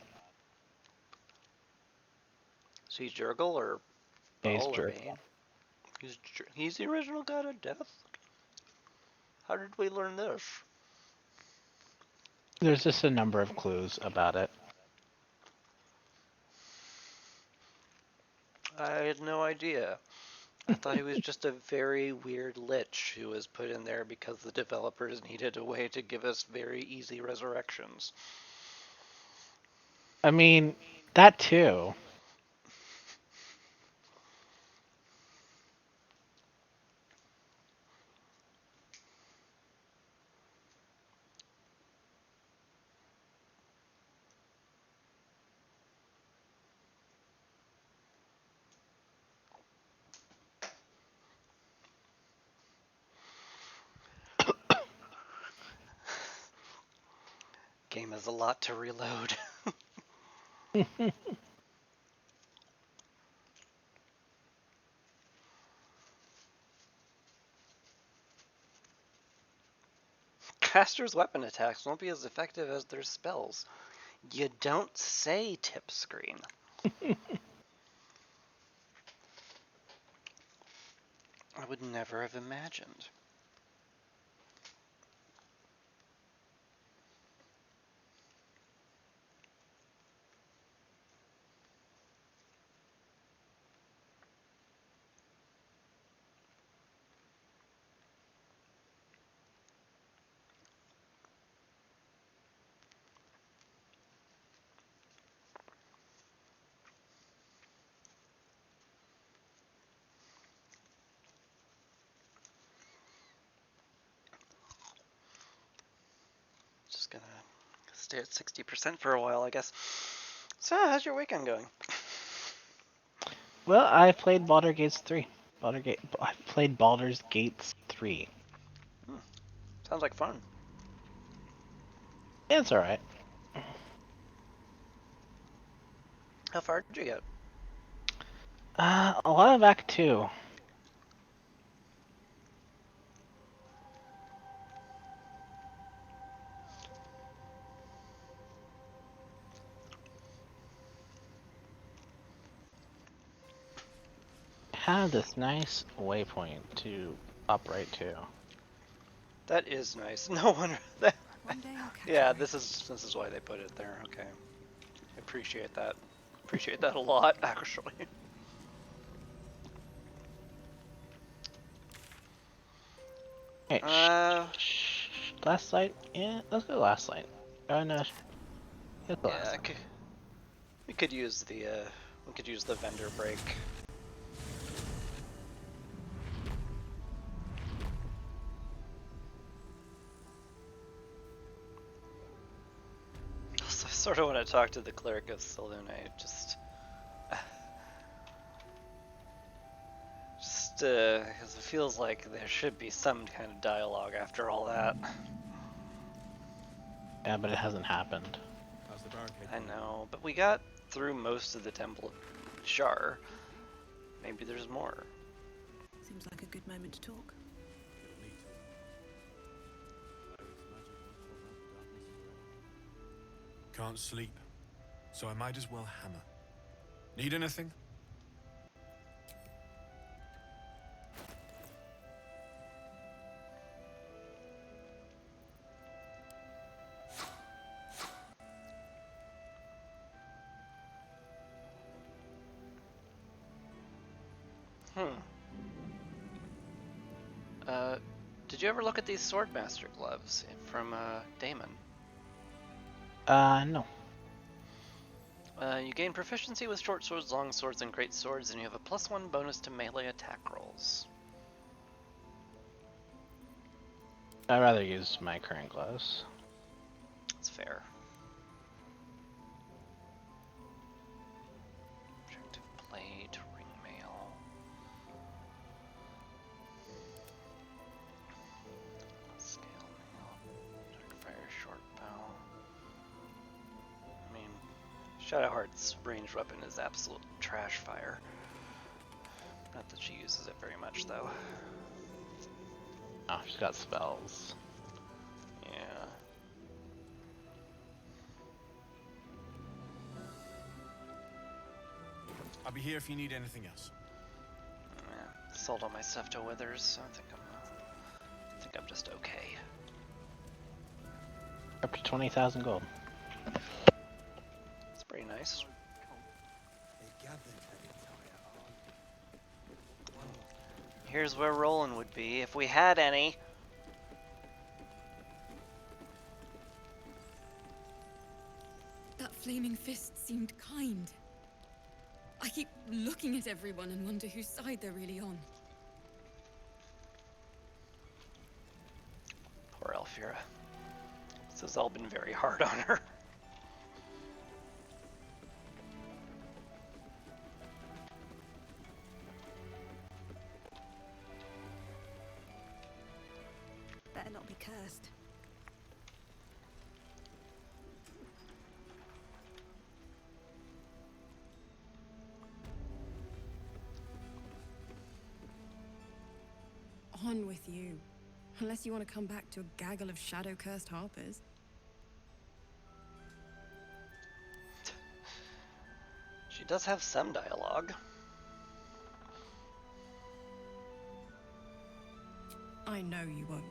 Speaker 1: So he's Urgel or
Speaker 2: He's
Speaker 1: Ball or
Speaker 2: Jurgle.
Speaker 1: Bane? He's the original god of death? How did we learn this?
Speaker 2: There's just a number of clues about it.
Speaker 1: I had no idea. I thought he was just a very weird lich who was put in there because the developers needed a way to give us very easy resurrections.
Speaker 2: I mean, that too.
Speaker 1: Game has a lot to reload. Casters' weapon attacks won't be as effective as their spells. You don't say, tip screen. I would never have imagined. Just gonna stay at 60% for a while, I guess. So, how's your weekend going?
Speaker 2: Well, I played Baldur's Gate 3. I played Baldur's Gate 3.
Speaker 1: Sounds like fun.
Speaker 2: Yeah, it's alright.
Speaker 1: How far did you get?
Speaker 2: A lot of Act 2. Have this nice waypoint to upright to.
Speaker 1: That is nice. No wonder that.
Speaker 13: One day I'll catch
Speaker 1: Yeah,
Speaker 13: a
Speaker 1: this is why they put it there. Okay, I appreciate that. Appreciate that a lot, actually.
Speaker 2: Hey, last light? Yeah, let's go last light. Oh no, it's the last
Speaker 1: Yeah,
Speaker 2: light.
Speaker 1: we could use the vendor break. Also, I sort of want to talk to the cleric of Selune. because it feels like there should be some kind of dialogue after all that.
Speaker 2: Yeah, but it hasn't happened.
Speaker 16: How's the barricade?
Speaker 1: I know, but we got through most of the Temple of Shar. Maybe there's more.
Speaker 13: Seems like a good moment to talk.
Speaker 20: Can't sleep, so I might as well hammer. Need anything?
Speaker 1: Did you ever look at these Swordmaster gloves from Damon?
Speaker 2: No.
Speaker 1: You gain proficiency with short swords, long swords, and great swords, and you have a +1 bonus to melee attack rolls.
Speaker 2: I'd rather use my current gloves.
Speaker 1: That's fair. Objective plate, ring mail. Scale mail. Dark fire short bow. I mean, Shadowheart's ranged weapon is absolute trash fire. Not that she uses it very much, though.
Speaker 2: Oh, she's got spells.
Speaker 1: Yeah.
Speaker 20: I'll be here if you need anything else.
Speaker 1: Yeah. Sold all my stuff to Withers, so I think I'm just okay.
Speaker 2: Up to 20,000 gold.
Speaker 1: It's pretty nice. Here's where Roland would be if we had any.
Speaker 21: That flaming fist seemed kind. I keep looking at everyone and wonder whose side they're really on.
Speaker 1: Poor Alfira. This has all been very hard on her.
Speaker 13: Better not be cursed.
Speaker 21: On with you. Unless you want to come back to a gaggle of shadow-cursed harpers.
Speaker 1: She does have some dialogue.
Speaker 21: I know you won't.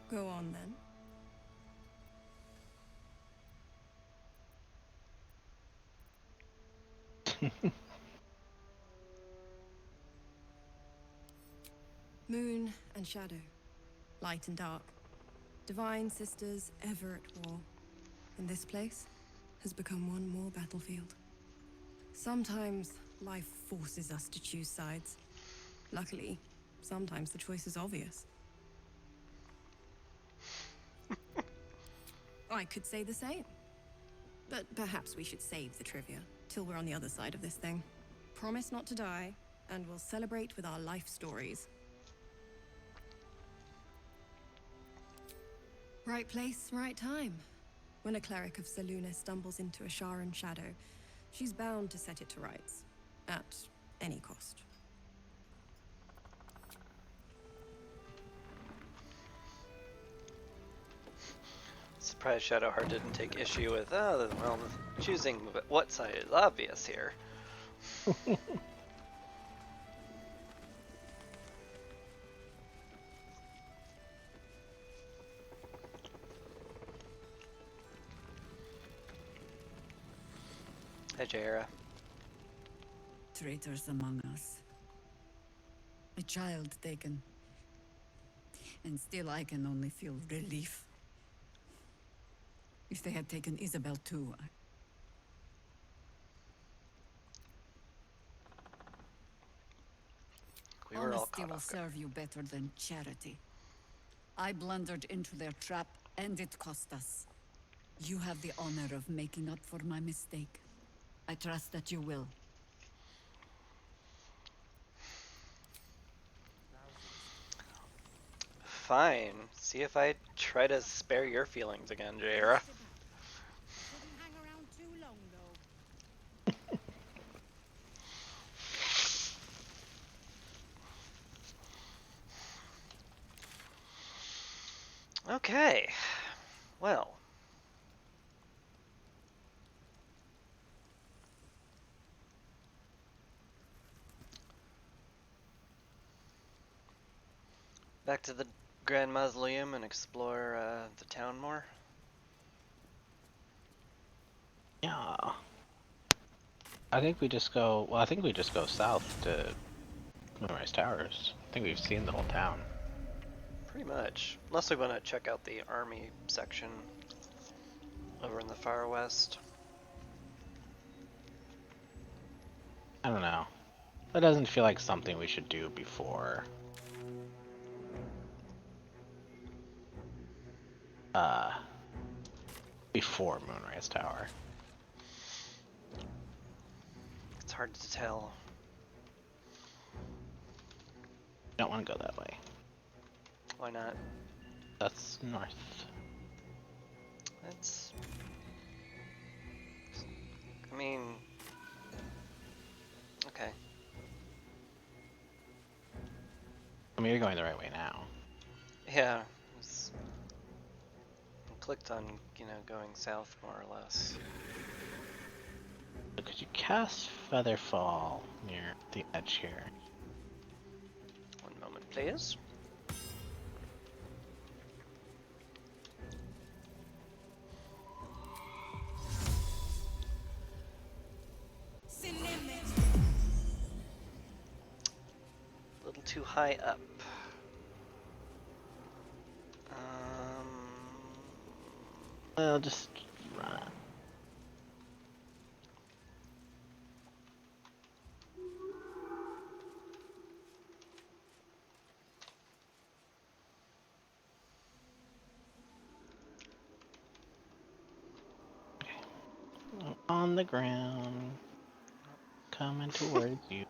Speaker 21: Go on, then. Moon and shadow, light and dark, divine sisters ever at war. And this place has become one more battlefield. Sometimes life forces us to choose sides. Luckily, sometimes the choice is obvious. I could say the same. But perhaps we should save the trivia till we're on the other side of this thing. Promise not to die, and we'll celebrate with our life stories. Right place, right time. When a cleric of Selûne stumbles into a Sharan shadow, she's bound to set it to rights. At any cost.
Speaker 1: Surprised Shadowheart didn't take issue with, oh, well, choosing what side is obvious here. Hi, Jaira.
Speaker 22: Traitors among us. A child taken. And still I can only feel relief. If they had taken Isabel too,
Speaker 1: We were all
Speaker 22: honesty
Speaker 1: caught
Speaker 22: will
Speaker 1: off guard.
Speaker 22: serve you better than charity. I blundered into their trap, and it cost us. You have the honor of making up for my mistake. I trust that you will.
Speaker 1: fine. See if I try to spare your feelings again, Jaira.
Speaker 19: Shouldn't hang around too long, though.
Speaker 1: Okay. Well. Back to the Grand Mausoleum and explore the town more.
Speaker 2: Yeah. I think we just go. Well, I think we just go south to Moonrise Towers. I think we've seen the whole town.
Speaker 1: Pretty much. Unless we want to check out the army section over in the far west.
Speaker 2: I don't know. That doesn't feel like something we should do before. Before Moonrise Tower.
Speaker 1: It's hard to tell.
Speaker 2: Don't want to go that way.
Speaker 1: Why not?
Speaker 2: That's north.
Speaker 1: It's... I mean... Okay.
Speaker 2: I mean, you're going the right way now.
Speaker 1: Yeah. I clicked on, going south more or less.
Speaker 2: So could you cast Featherfall near the edge here?
Speaker 1: One moment, please. A little too high up.
Speaker 2: Well, just run. On the ground, coming towards you.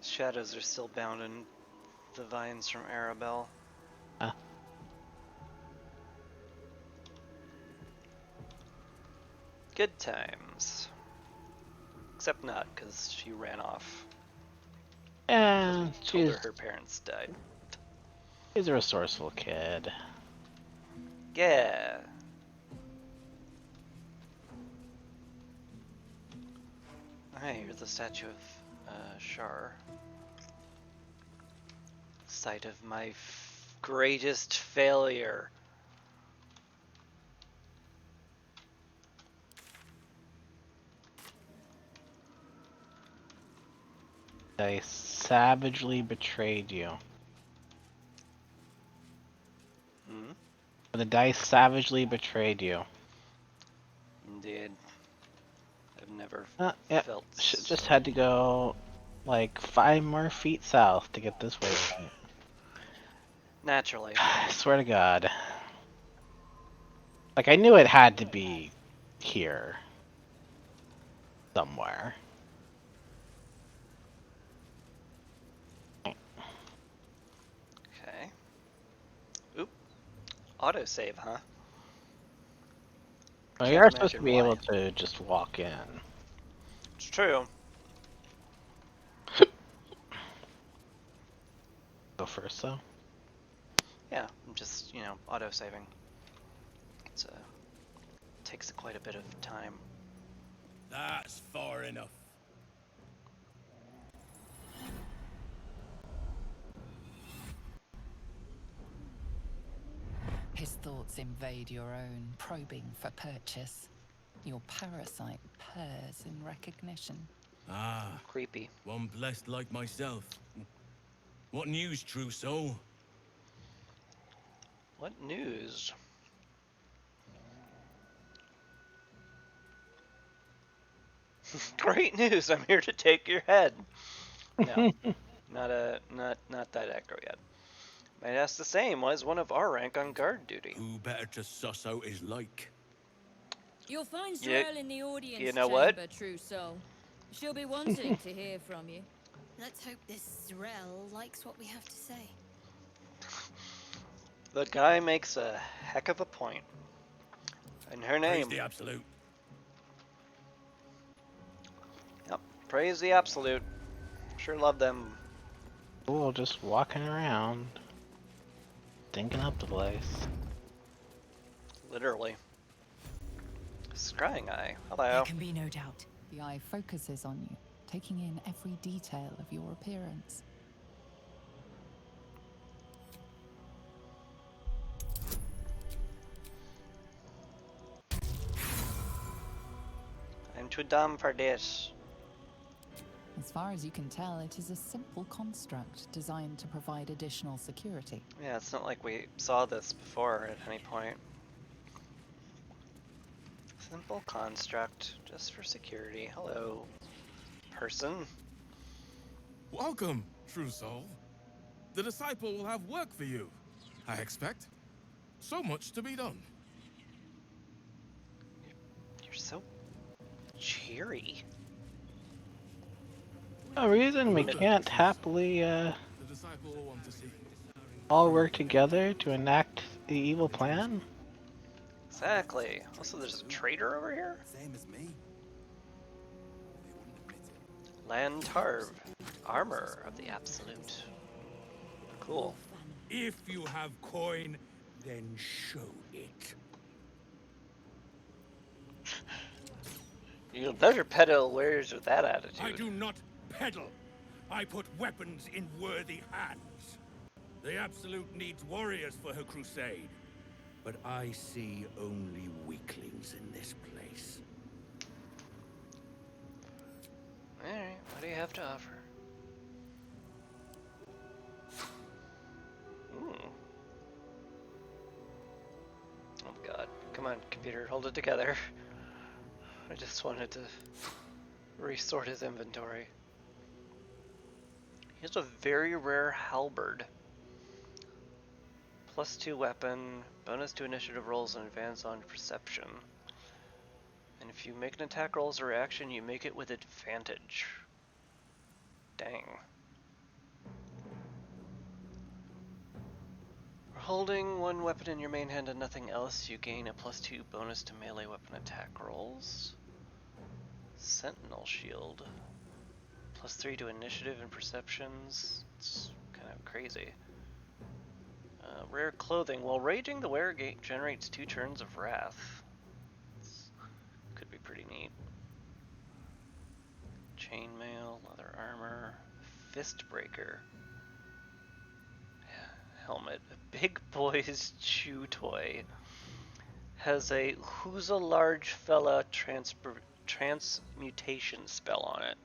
Speaker 1: Shadows are still bound in the vines from Arabelle. Good times. Except not, because she ran off.
Speaker 2: Yeah,
Speaker 1: Told her parents died.
Speaker 2: She's a resourceful kid.
Speaker 1: Yeah. Hey, here's the statue of Shar. Site of my greatest failure.
Speaker 2: They savagely betrayed you.
Speaker 1: Hmm?
Speaker 2: The dice savagely betrayed you.
Speaker 1: Indeed. I've never
Speaker 2: Yeah,
Speaker 1: felt
Speaker 2: just had to go like 5 more feet south to get this waypoint.
Speaker 1: Naturally.
Speaker 2: I swear to God. Like, I knew it had to be here. Somewhere.
Speaker 1: Okay. Oop. Autosave, huh?
Speaker 2: Well, you are supposed to be able to just walk in.
Speaker 1: It's true.
Speaker 2: Go first, though?
Speaker 1: Yeah, I'm just, auto-saving. It's takes quite a bit of time.
Speaker 14: That's far enough.
Speaker 4: His thoughts invade your own, probing for purchase. Your parasite purrs in recognition.
Speaker 14: Ah,
Speaker 1: creepy.
Speaker 14: One blessed like myself. What news, true soul?
Speaker 1: What news? Great news! I'm here to take your head. No, not that echo yet. Might ask the same. Was one of our rank on guard duty?
Speaker 14: Who better to suss out his like?
Speaker 5: You'll find
Speaker 1: Yeah,
Speaker 5: Zrael in the audience
Speaker 1: you know what?
Speaker 5: chamber, true soul. She'll be wanting to hear from you.
Speaker 10: Let's hope this Zrel likes what we have to say.
Speaker 1: The guy makes a heck of a point. And her
Speaker 14: Praise
Speaker 1: name.
Speaker 14: the Absolute.
Speaker 1: Yep. Praise the Absolute. Sure love them.
Speaker 2: Cool, just walking around, stinking up the place.
Speaker 1: Literally. Scrying eye.
Speaker 4: There
Speaker 1: Hello.
Speaker 4: can be no doubt. The eye focuses on you, taking in every detail of your appearance.
Speaker 1: I'm too dumb for this.
Speaker 4: As far as you can tell, it is a simple construct designed to provide additional security.
Speaker 1: Yeah, it's not like we saw this before at any point. Simple construct, just for security. Hello, person.
Speaker 20: Welcome, true soul. The disciple will have work for you, I expect. So much to be done.
Speaker 1: You're so cheery.
Speaker 2: No reason we can't happily all work together to enact the evil plan.
Speaker 1: Exactly. Also, there's a traitor over here.
Speaker 18: Same as me.
Speaker 1: Lantarv, armor of the Absolute. Cool.
Speaker 14: If you have coin, then show it.
Speaker 1: You better peddle wares with that attitude.
Speaker 14: I do not peddle. I put weapons in worthy hands. The Absolute needs warriors for her crusade. But I see only weaklings in this place.
Speaker 1: Alright, what do you have to offer? Oh god. Come on, computer, hold it together. I just wanted to resort his inventory. He has a very rare halberd. +2 weapon, bonus to initiative rolls, and advance on perception. And if you make an attack roll as a reaction, you make it with advantage. Dang. For holding one weapon in your main hand and nothing else, you gain a +2 bonus to melee weapon attack rolls. Sentinel shield. +3 to initiative and perceptions. It's kind of crazy. Rare clothing. While raging, the wearer generates 2 turns of wrath. Could be pretty neat. Chainmail, leather armor, fist breaker, helmet. A big boy's chew toy. Has a who's a large fella transmutation spell on it.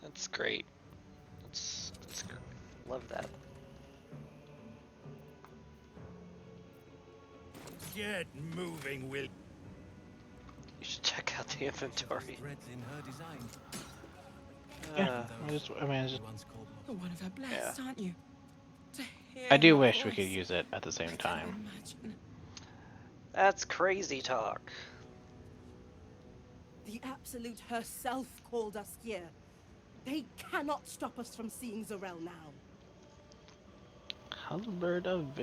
Speaker 1: That's great. That's love that.
Speaker 14: Get moving, Will.
Speaker 1: You should check out the inventory.
Speaker 18: In her design.
Speaker 2: Yeah, I mean,
Speaker 21: You're one of her blessed, aren't you?
Speaker 2: I do wish we could use it at the same time.
Speaker 1: That's crazy talk.
Speaker 6: The Absolute herself called us here. They cannot stop us from seeing Zrel now.
Speaker 2: Halberd of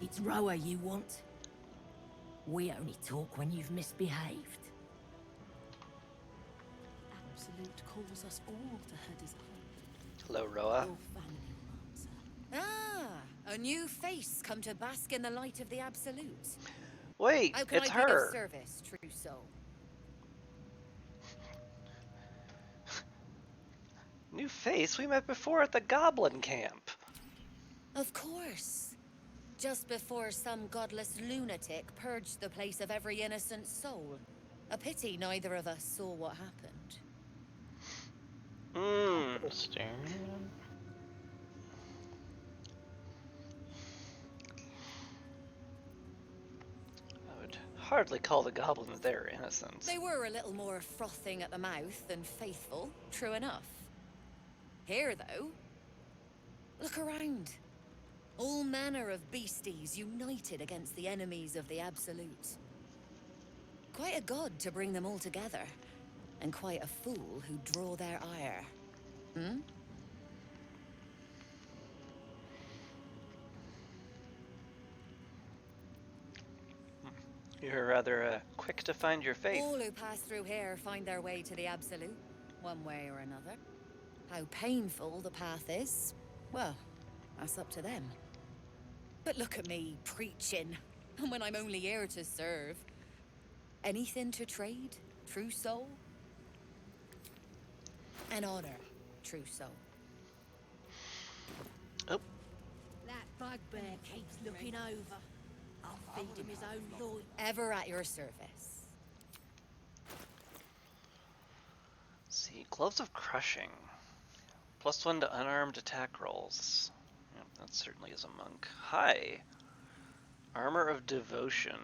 Speaker 5: It's Roa you want. We only talk when you've misbehaved.
Speaker 6: Absolute calls us all to her design.
Speaker 1: Hello, Roa.
Speaker 11: Ah, a new face come to bask in the light of the Absolute.
Speaker 1: Wait,
Speaker 11: how can
Speaker 1: it's
Speaker 11: I be
Speaker 1: her.
Speaker 11: of service, true soul?
Speaker 1: New face? We met before at the Goblin Camp.
Speaker 11: Of course. Just before some godless lunatic purged the place of every innocent soul. A pity neither of us saw what happened.
Speaker 1: I would hardly call the goblins their innocent.
Speaker 11: They were a little more frothing at the mouth than faithful, true enough. Here, though, look around. All manner of beasties united against the enemies of the Absolute. Quite a god to bring them all together, and quite a fool who draw their ire. Hmm?
Speaker 1: You're rather quick to find your faith.
Speaker 11: All who pass through here find their way to the Absolute, one way or another. How painful the path is, well, that's up to them. But look at me, preaching, when I'm only here to serve. Anything to trade, true soul? An honor, true soul.
Speaker 1: Oh.
Speaker 5: That bugbear keeps looking over. I'll feed him his own loin.
Speaker 11: Ever at your service.
Speaker 1: Let's see, Gloves of Crushing. +1 to unarmed attack rolls. Yep, that certainly is a monk. Hi. Armor of Devotion.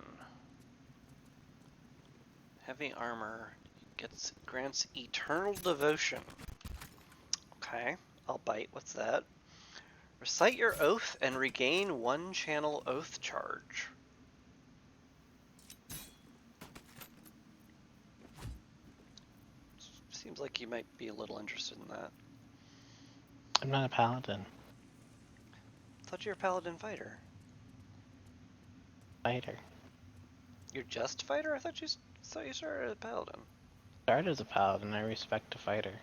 Speaker 1: Heavy armor grants eternal devotion. Okay, I'll bite. What's that? Recite your oath and regain 1 channel oath charge. Seems like you might be a little interested in that.
Speaker 2: I'm not a paladin.
Speaker 1: Thought you were a paladin fighter.
Speaker 2: Fighter.
Speaker 1: You're just fighter? I thought you started as a paladin.
Speaker 2: Started as a paladin, I respect a fighter.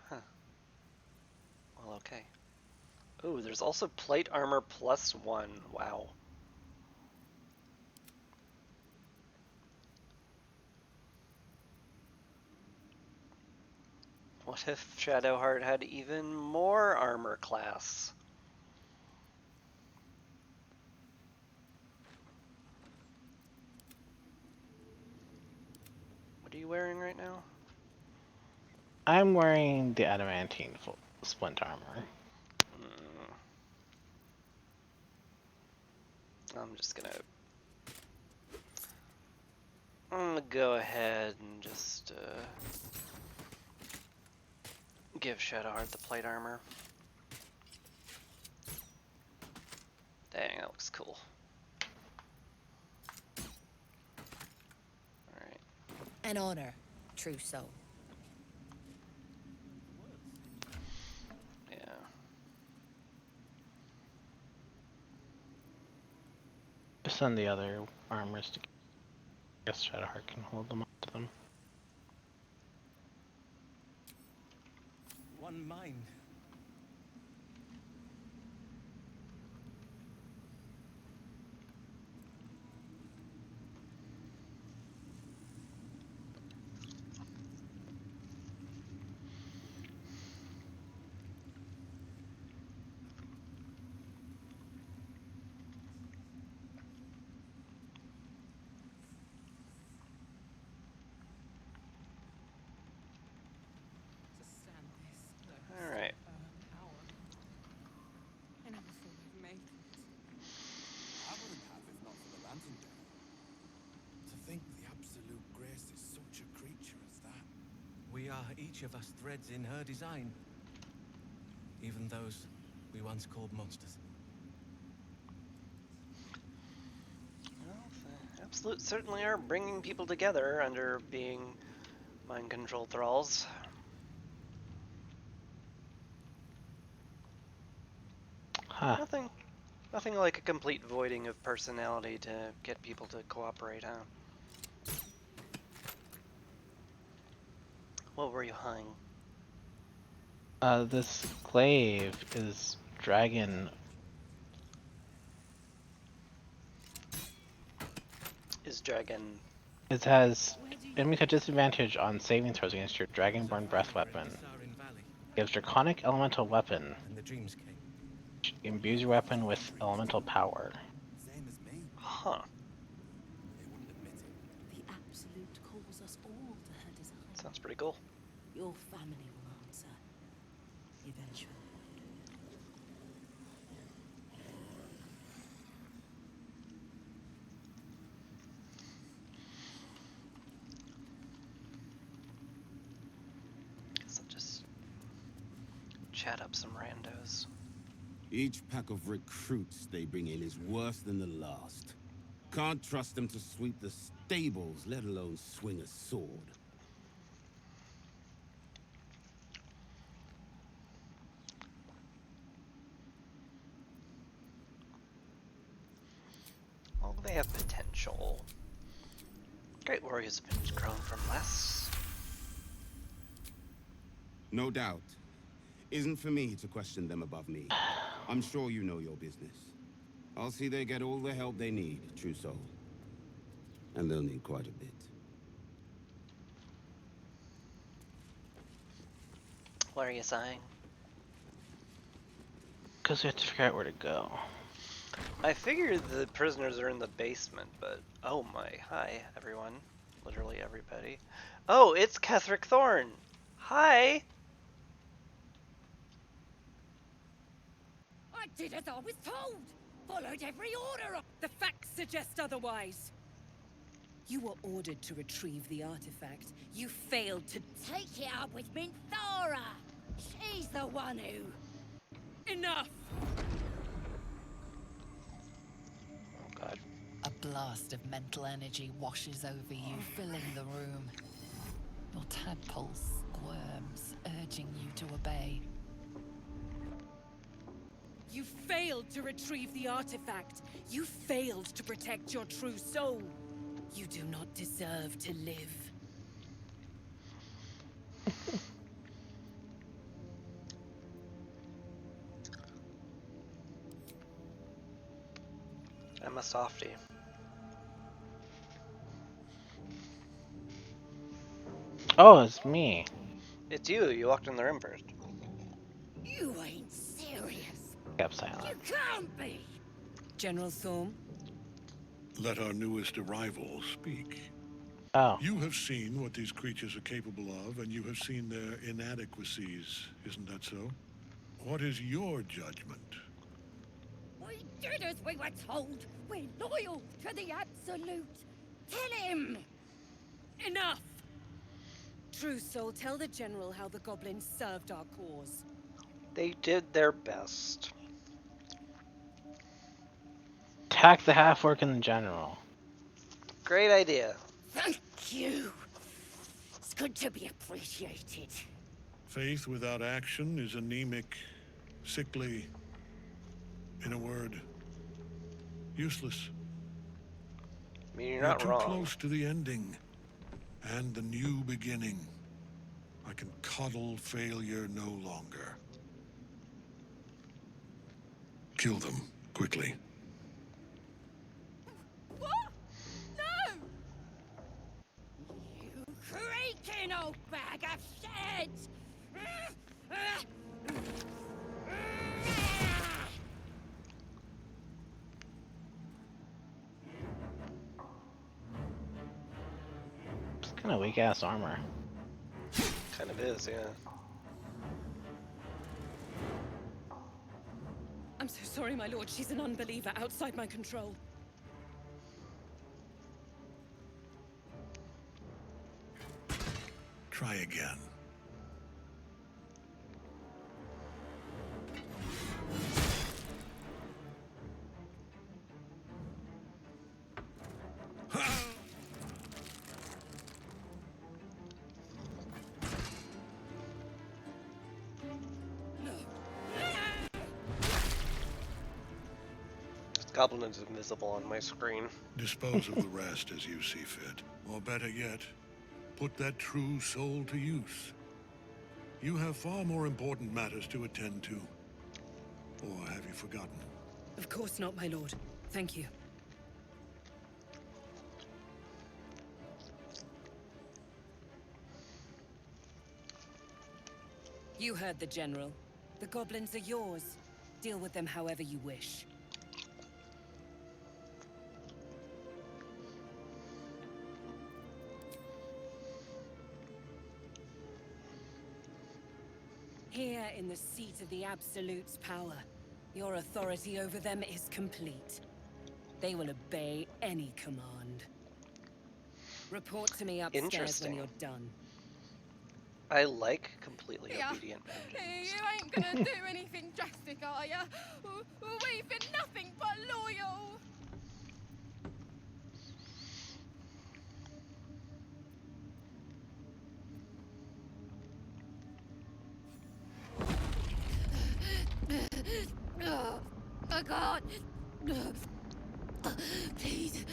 Speaker 1: Huh. Well, okay. Oh, there's also plate armor +1. Wow. What if Shadowheart had even more armor class? What are you wearing right now?
Speaker 2: I'm wearing the adamantine splint armor.
Speaker 1: I'm gonna go ahead and just give Shadowheart the plate armor. Dang, that looks cool. Alright.
Speaker 11: An honor, true soul.
Speaker 1: Yeah.
Speaker 2: Just send the other armors to... I guess Shadowheart can hold them up to them.
Speaker 18: One mind.
Speaker 1: Alright.
Speaker 6: I never thought I'd make it.
Speaker 14: I wouldn't have if not for the lantern bearer. To think the absolute grace is such a creature as that.
Speaker 18: We are each of us threads in her design. Even those we once called monsters.
Speaker 1: Well, the Absolute certainly are bringing people together under being mind control thralls.
Speaker 2: Huh.
Speaker 1: Nothing like a complete voiding of personality to get people to cooperate, huh? What were you hung?
Speaker 2: This glaive is dragon.
Speaker 1: Is dragon...
Speaker 2: It has enemies have disadvantage on saving throws against your dragonborn breath weapon. Gives draconic elemental weapon.
Speaker 18: And the dreams came.
Speaker 2: Imbues your weapon with elemental power.
Speaker 18: Same as me.
Speaker 1: Huh.
Speaker 18: They wouldn't admit it.
Speaker 5: The Absolute calls us all to her design.
Speaker 1: Sounds pretty cool.
Speaker 5: Your family will answer. Eventually.
Speaker 1: Guess I'll just chat up some randos.
Speaker 8: Each pack of recruits they bring in is worse than the last. Can't trust them to sweep the stables, let alone swing a sword.
Speaker 1: Well, they have potential. Great warriors have been grown from less.
Speaker 8: No doubt. Isn't for me to question them above me. I'm sure you know your business. I'll see they get all the help they need, true soul. And they'll need quite a bit.
Speaker 1: Why are you sighing?
Speaker 2: Because we have to figure out where to go.
Speaker 1: I figured the prisoners are in the basement, but oh my, hi everyone. Literally everybody. Oh, it's Ketherick Thorn! Hi!
Speaker 19: I did as I was told! Followed every order! The facts suggest otherwise. You were ordered to retrieve the artifact. You failed to
Speaker 10: Take it up with Minthara! She's the one who...
Speaker 19: Enough!
Speaker 1: Oh god.
Speaker 4: A blast of mental energy washes over you, filling the room. Your tadpole squirms, urging you to obey.
Speaker 19: You failed to retrieve the artifact. You failed to protect your true soul. You do not deserve to live.
Speaker 1: I'm a softie.
Speaker 2: Oh, it's me.
Speaker 1: It's you. You walked in the room first.
Speaker 10: You ain't serious.
Speaker 2: Kept silent.
Speaker 10: You can't be.
Speaker 19: General Thorm?
Speaker 9: Let our newest arrival speak.
Speaker 2: Oh.
Speaker 9: You have seen what these creatures are capable of, and you have seen their inadequacies, isn't that so? What is your judgment?
Speaker 10: We did as we were told. We're loyal to the Absolute. Tell him!
Speaker 19: Enough! True Soul, tell the General how the goblins served our cause.
Speaker 1: They did their best.
Speaker 2: Attack the half-orc and the general.
Speaker 1: Great idea.
Speaker 10: Thank you. It's good to be appreciated.
Speaker 9: Faith without action is anemic, sickly, in a word, useless.
Speaker 1: I mean, you're
Speaker 9: We're
Speaker 1: not
Speaker 9: too
Speaker 1: wrong.
Speaker 9: close to the ending and the new beginning. I can coddle failure no longer. Kill them, quickly.
Speaker 19: What? No!
Speaker 10: You creaking old bag of shit!
Speaker 2: It's kind of weak-ass armor.
Speaker 1: Kind of is, yeah.
Speaker 19: I'm so sorry, my lord. She's an unbeliever outside my control.
Speaker 9: Try again.
Speaker 1: This goblin is invisible on my screen.
Speaker 9: Dispose of the rest as you see fit. Or better yet, put that true soul to use. You have far more important matters to attend to. Or have you forgotten?
Speaker 19: Of course not, my lord. Thank you. You heard the General. The goblins are yours. Deal with them however you wish. Here in the seat of the Absolute's power, your authority over them is complete. They will obey any command. Report to me upstairs when
Speaker 1: Interesting.
Speaker 19: you're done.
Speaker 1: I like completely
Speaker 15: Yeah.
Speaker 1: obedient minions.
Speaker 15: You ain't gonna do anything drastic, are ya? We've been nothing but loyal. I can't. Please.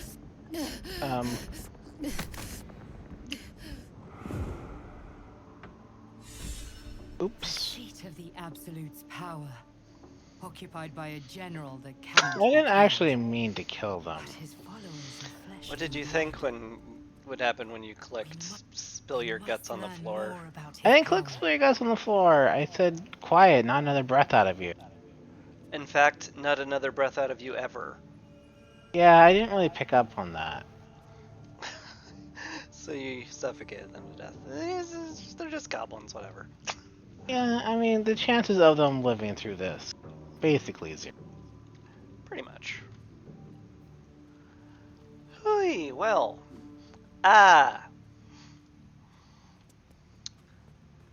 Speaker 2: Oops.
Speaker 17: The seat of the Absolute's power, occupied by a general that cannot
Speaker 2: I
Speaker 17: be
Speaker 2: didn't
Speaker 17: killed.
Speaker 2: actually mean to kill them.
Speaker 17: But his followers are flesh
Speaker 1: What did
Speaker 17: and
Speaker 1: you
Speaker 17: blood.
Speaker 1: think when would happen when you clicked spill your guts on the floor?
Speaker 2: I didn't click spill your guts on the floor. I said quiet, not another breath out of you.
Speaker 1: In fact, not another breath out of you ever.
Speaker 2: Yeah, I didn't really pick up on that.
Speaker 1: So you suffocated them to death. They're just goblins, whatever.
Speaker 2: Yeah, I mean, the chances of them living through this, basically zero.
Speaker 1: Pretty much. Hui, well. Ah!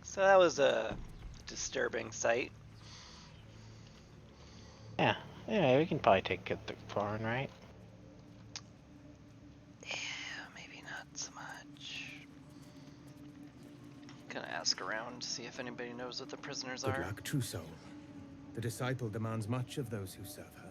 Speaker 1: So that was a disturbing sight.
Speaker 2: Yeah, we can probably take it to foreign, right?
Speaker 1: Maybe not so much. Gonna ask around, see if anybody knows what the prisoners
Speaker 7: Good
Speaker 1: are.
Speaker 7: luck, true soul. The disciple demands much of those who serve her.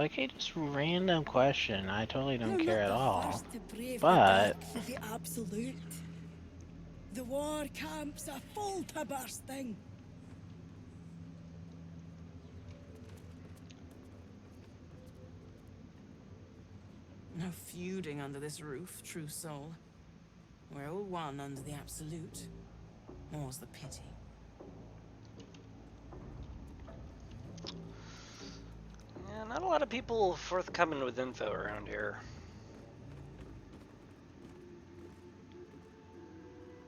Speaker 2: Okay, just random question. I totally don't
Speaker 5: You're
Speaker 2: care
Speaker 5: not
Speaker 2: at
Speaker 5: the
Speaker 2: all.
Speaker 5: first to brave the
Speaker 2: But
Speaker 5: dark for the Absolute. The war camp's are full to bursting.
Speaker 23: No feuding under this roof, true soul. We're all one under the Absolute. More's the pity.
Speaker 1: Yeah, not a lot of people forthcoming with info around here.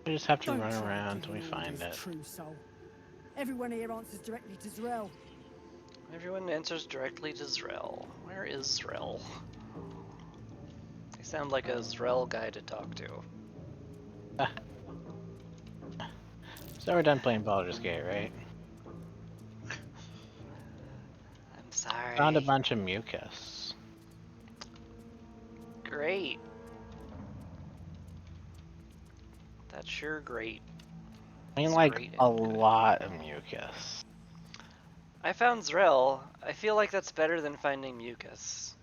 Speaker 2: we just have to
Speaker 6: Don't
Speaker 2: run
Speaker 6: try
Speaker 2: around till we
Speaker 6: giving
Speaker 2: find
Speaker 6: orders,
Speaker 2: it.
Speaker 6: true soul. Everyone here answers directly to Zrel.
Speaker 1: Everyone answers directly to Zrel. Where is Zrel? They sound like a Zrel guy to talk to.
Speaker 2: So we're done playing Baldur's Gate, right?
Speaker 1: I'm sorry.
Speaker 2: Found a bunch of mucus.
Speaker 1: Great. That's sure great.
Speaker 2: I mean,
Speaker 1: It's
Speaker 2: like,
Speaker 1: great
Speaker 2: a
Speaker 1: and good.
Speaker 2: lot of mucus.
Speaker 1: I found Zrel. I feel like that's better than finding mucus.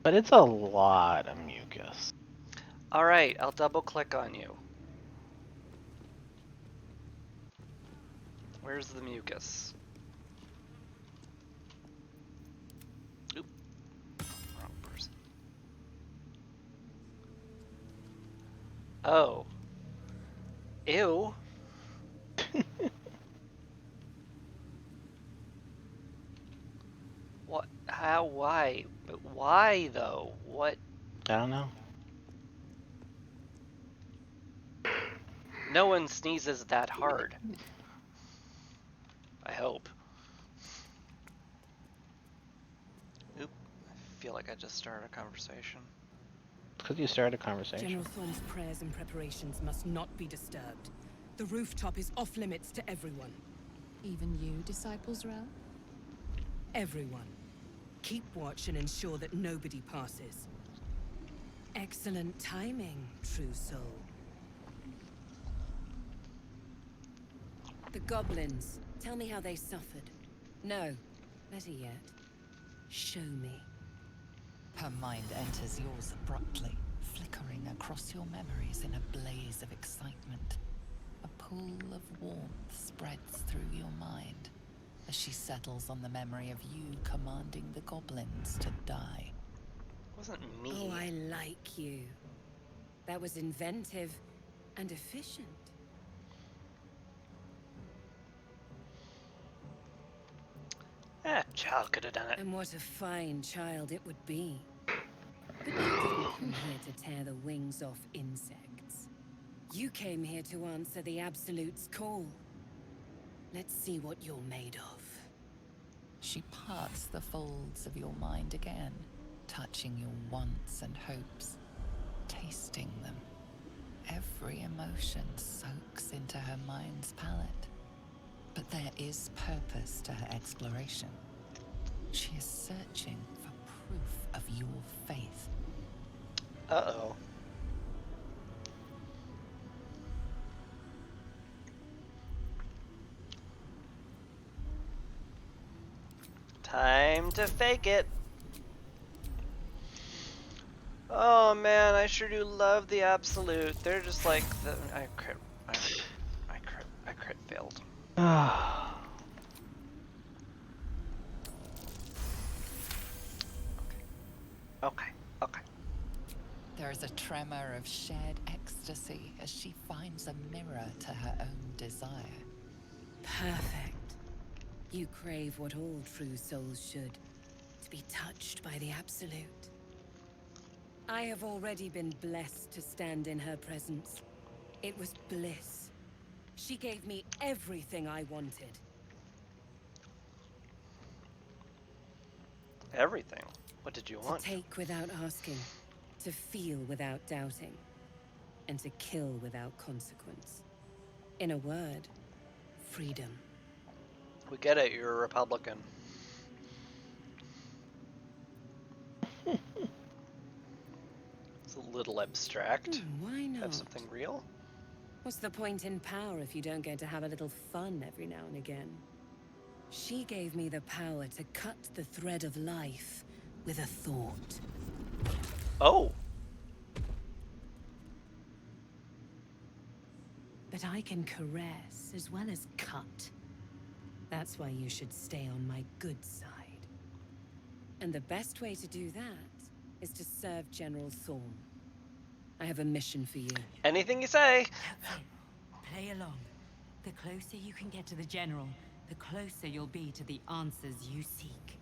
Speaker 2: But it's a lot of mucus.
Speaker 1: Alright, I'll double click on you. Where's the mucus? Oop. Wrong person. Oh. Ew. What? How? Why? But why though? What?
Speaker 2: I don't know.
Speaker 1: No one sneezes that hard. I hope. Oop. I feel like I just started a conversation.
Speaker 2: Because you started a conversation.
Speaker 5: General Thorn's prayers and preparations must not be disturbed. The rooftop is off limits to everyone.
Speaker 11: Even you, Disciples Realm?
Speaker 5: Everyone. Keep watch and ensure that nobody passes. Excellent timing, true soul.
Speaker 11: The goblins. Tell me how they suffered. No, better yet, show me.
Speaker 4: Her mind enters yours abruptly, flickering across your memories in a blaze of excitement. A pool of warmth spreads through your mind as she settles on the memory of you commanding the goblins to die.
Speaker 1: It wasn't me.
Speaker 5: Oh, I like you. That was inventive and efficient.
Speaker 1: That child could have done it.
Speaker 5: And what a fine child it would be. But you didn't come here to tear the wings off insects. You came here to answer the Absolute's call.
Speaker 11: Let's see what you're made of.
Speaker 4: She parts the folds of your mind again, touching your wants and hopes, tasting them. Every emotion soaks into her mind's palette. But there is purpose to her exploration. She is searching for proof of your faith.
Speaker 1: Uh-oh. Time to fake it. Oh man, I sure do love the Absolute. They're just like the I crit failed. Okay.
Speaker 4: There is a tremor of shared ecstasy as she finds a mirror to her own desire.
Speaker 11: Perfect. You crave what all true souls should, to be touched by the Absolute. I have already been blessed to stand in her presence. It was bliss. She gave me everything I wanted.
Speaker 1: Everything? What did you want?
Speaker 11: To take without asking, to feel without doubting, and to kill without consequence. In a word, freedom.
Speaker 1: We get it, you're a Republican. It's a little abstract.
Speaker 11: Why not?
Speaker 1: Have something real?
Speaker 11: What's the point in power if you don't get to have a little fun every now and again? She gave me the power to cut the thread of life with a thought.
Speaker 1: Oh!
Speaker 11: But I can caress as well as cut. That's why you should stay on my good side. And the best way to do that is to serve General Thorm. I have a mission for you.
Speaker 1: Anything you say!
Speaker 17: Play along. The closer you can get to the General, the closer you'll be to the answers you seek.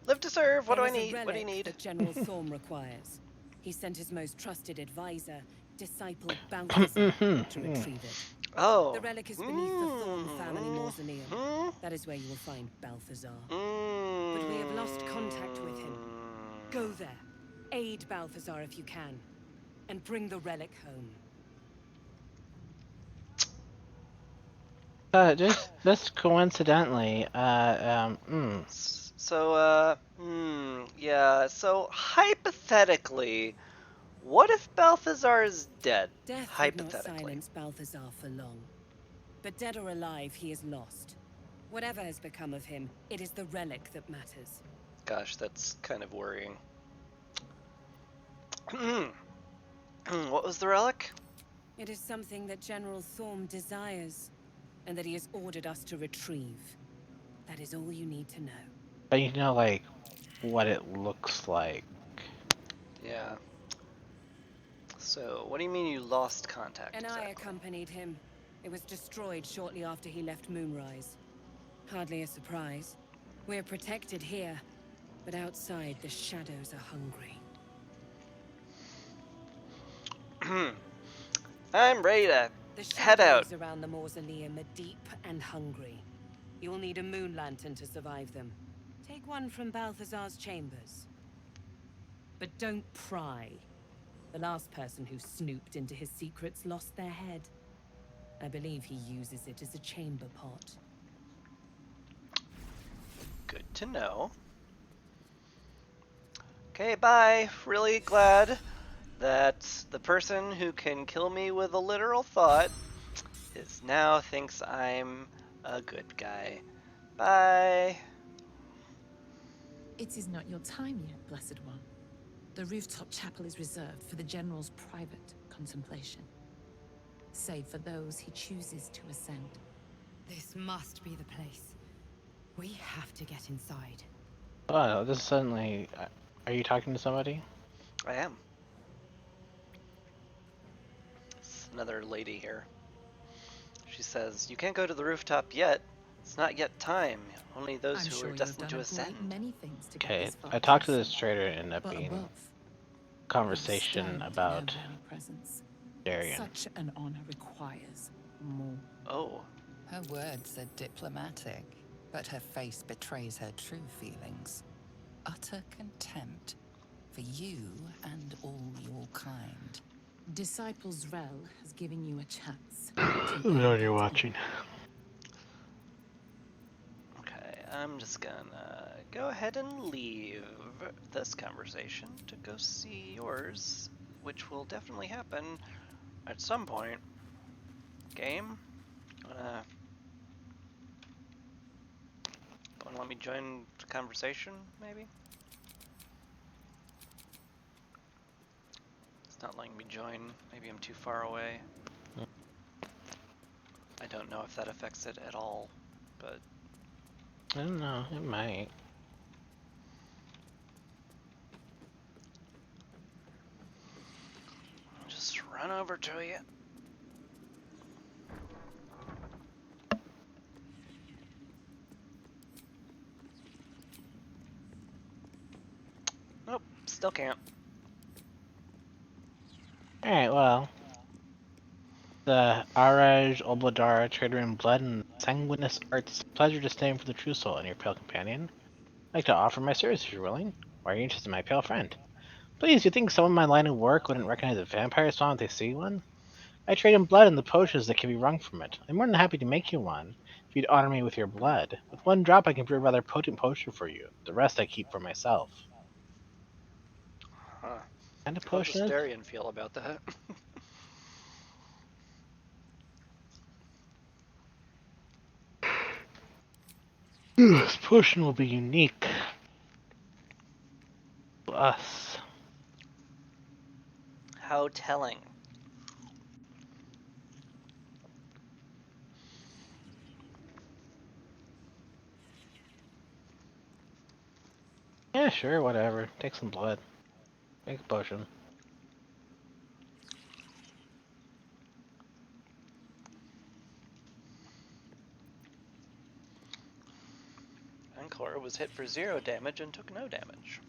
Speaker 1: Live to serve! What do I
Speaker 11: There is a
Speaker 1: need? What do you
Speaker 11: relic
Speaker 1: need?
Speaker 11: that General Thorm requires. He sent his most trusted advisor, disciple Balthazar, to retrieve it.
Speaker 1: Oh.
Speaker 11: The relic is beneath the Thorm family mausoleum. That is where you will find Balthazar. But we have lost contact with him. Go there, aid Balthazar if you can, and bring the relic home.
Speaker 2: Just coincidentally,
Speaker 1: yeah, so hypothetically, what if Balthazar is dead?
Speaker 11: Death would not silence Balthazar for long. But dead or alive, he is lost. Whatever has become of him, it is the relic that matters.
Speaker 1: Gosh, that's kind of worrying. What was the relic?
Speaker 11: It is something that General Thorm desires, and that he has ordered us to retrieve. That is all you need to know.
Speaker 2: but you know, like, what it looks like.
Speaker 1: Yeah. So, what do you mean you lost contact?
Speaker 11: And I accompanied him. It was destroyed shortly after he left Moonrise. Hardly a surprise. We're protected here, but outside the shadows are hungry.
Speaker 1: I'm ready to
Speaker 11: The
Speaker 1: head out.
Speaker 11: shadows around the mausoleum are deep and hungry. You'll need a moon lantern to survive them. Take one from Balthazar's chambers. But don't pry. The last person who snooped into his secrets lost their head. I believe he uses it as a chamber pot.
Speaker 1: Good to know. Okay, bye. Really glad that the person who can kill me with a literal thought now thinks I'm a good guy. Bye.
Speaker 3: It is not your time yet, Blessed One. The rooftop chapel is reserved for the General's private contemplation, save for those he chooses to ascend.
Speaker 17: This must be the place. We have to get inside.
Speaker 2: Oh, this is suddenly... Are you talking to somebody?
Speaker 1: I am. It's another lady here. She says, "You can't go to the rooftop yet. It's not yet time. Only those who are destined to ascend."
Speaker 3: Many things to get
Speaker 2: Okay,
Speaker 3: this far,
Speaker 2: I talked to
Speaker 3: True
Speaker 2: this
Speaker 3: Soul.
Speaker 2: trader and ended up
Speaker 3: But
Speaker 2: being
Speaker 3: above,
Speaker 2: conversation
Speaker 3: stand in
Speaker 2: about
Speaker 3: her very presence.
Speaker 2: Astarion.
Speaker 3: Such an honor requires more.
Speaker 1: Oh.
Speaker 4: Her words are diplomatic, but her face betrays her true feelings. Utter contempt for you and all your kind.
Speaker 3: Disciples Rel has given you a chance.
Speaker 2: Let me know you're watching.
Speaker 1: Okay, I'm just gonna go ahead and leave this conversation to go see yours, which will definitely happen at some point. Game? Wanna let me join the conversation, maybe? It's not letting me join. Maybe I'm too far away. I don't know if that affects it at all, but...
Speaker 2: I don't know, it might.
Speaker 1: I'll just run over to you. Nope, still can't.
Speaker 2: Alright, well. The Arej Obladara, trader in blood and sanguineous arts. Pleasure to stand for the true soul and your pale companion. I'd like to offer my service if you're willing. Why are you interested in my pale friend? Please, you think someone in my line of work wouldn't recognize a vampire spawn if they see one? I trade in blood and the potions that can be wrung from it. I'm more than happy to make you one, if you'd honor me with your blood. With one drop I can brew a rather potent potion for you. The rest I keep for myself.
Speaker 1: Huh.
Speaker 2: What kind of
Speaker 1: How does
Speaker 2: potion is?
Speaker 1: Astarion feel about that?
Speaker 2: This potion will be unique to us.
Speaker 1: How telling.
Speaker 2: Yeah, sure, whatever. Take some blood. Make a potion.
Speaker 1: Encore was hit for 0 damage and took no damage.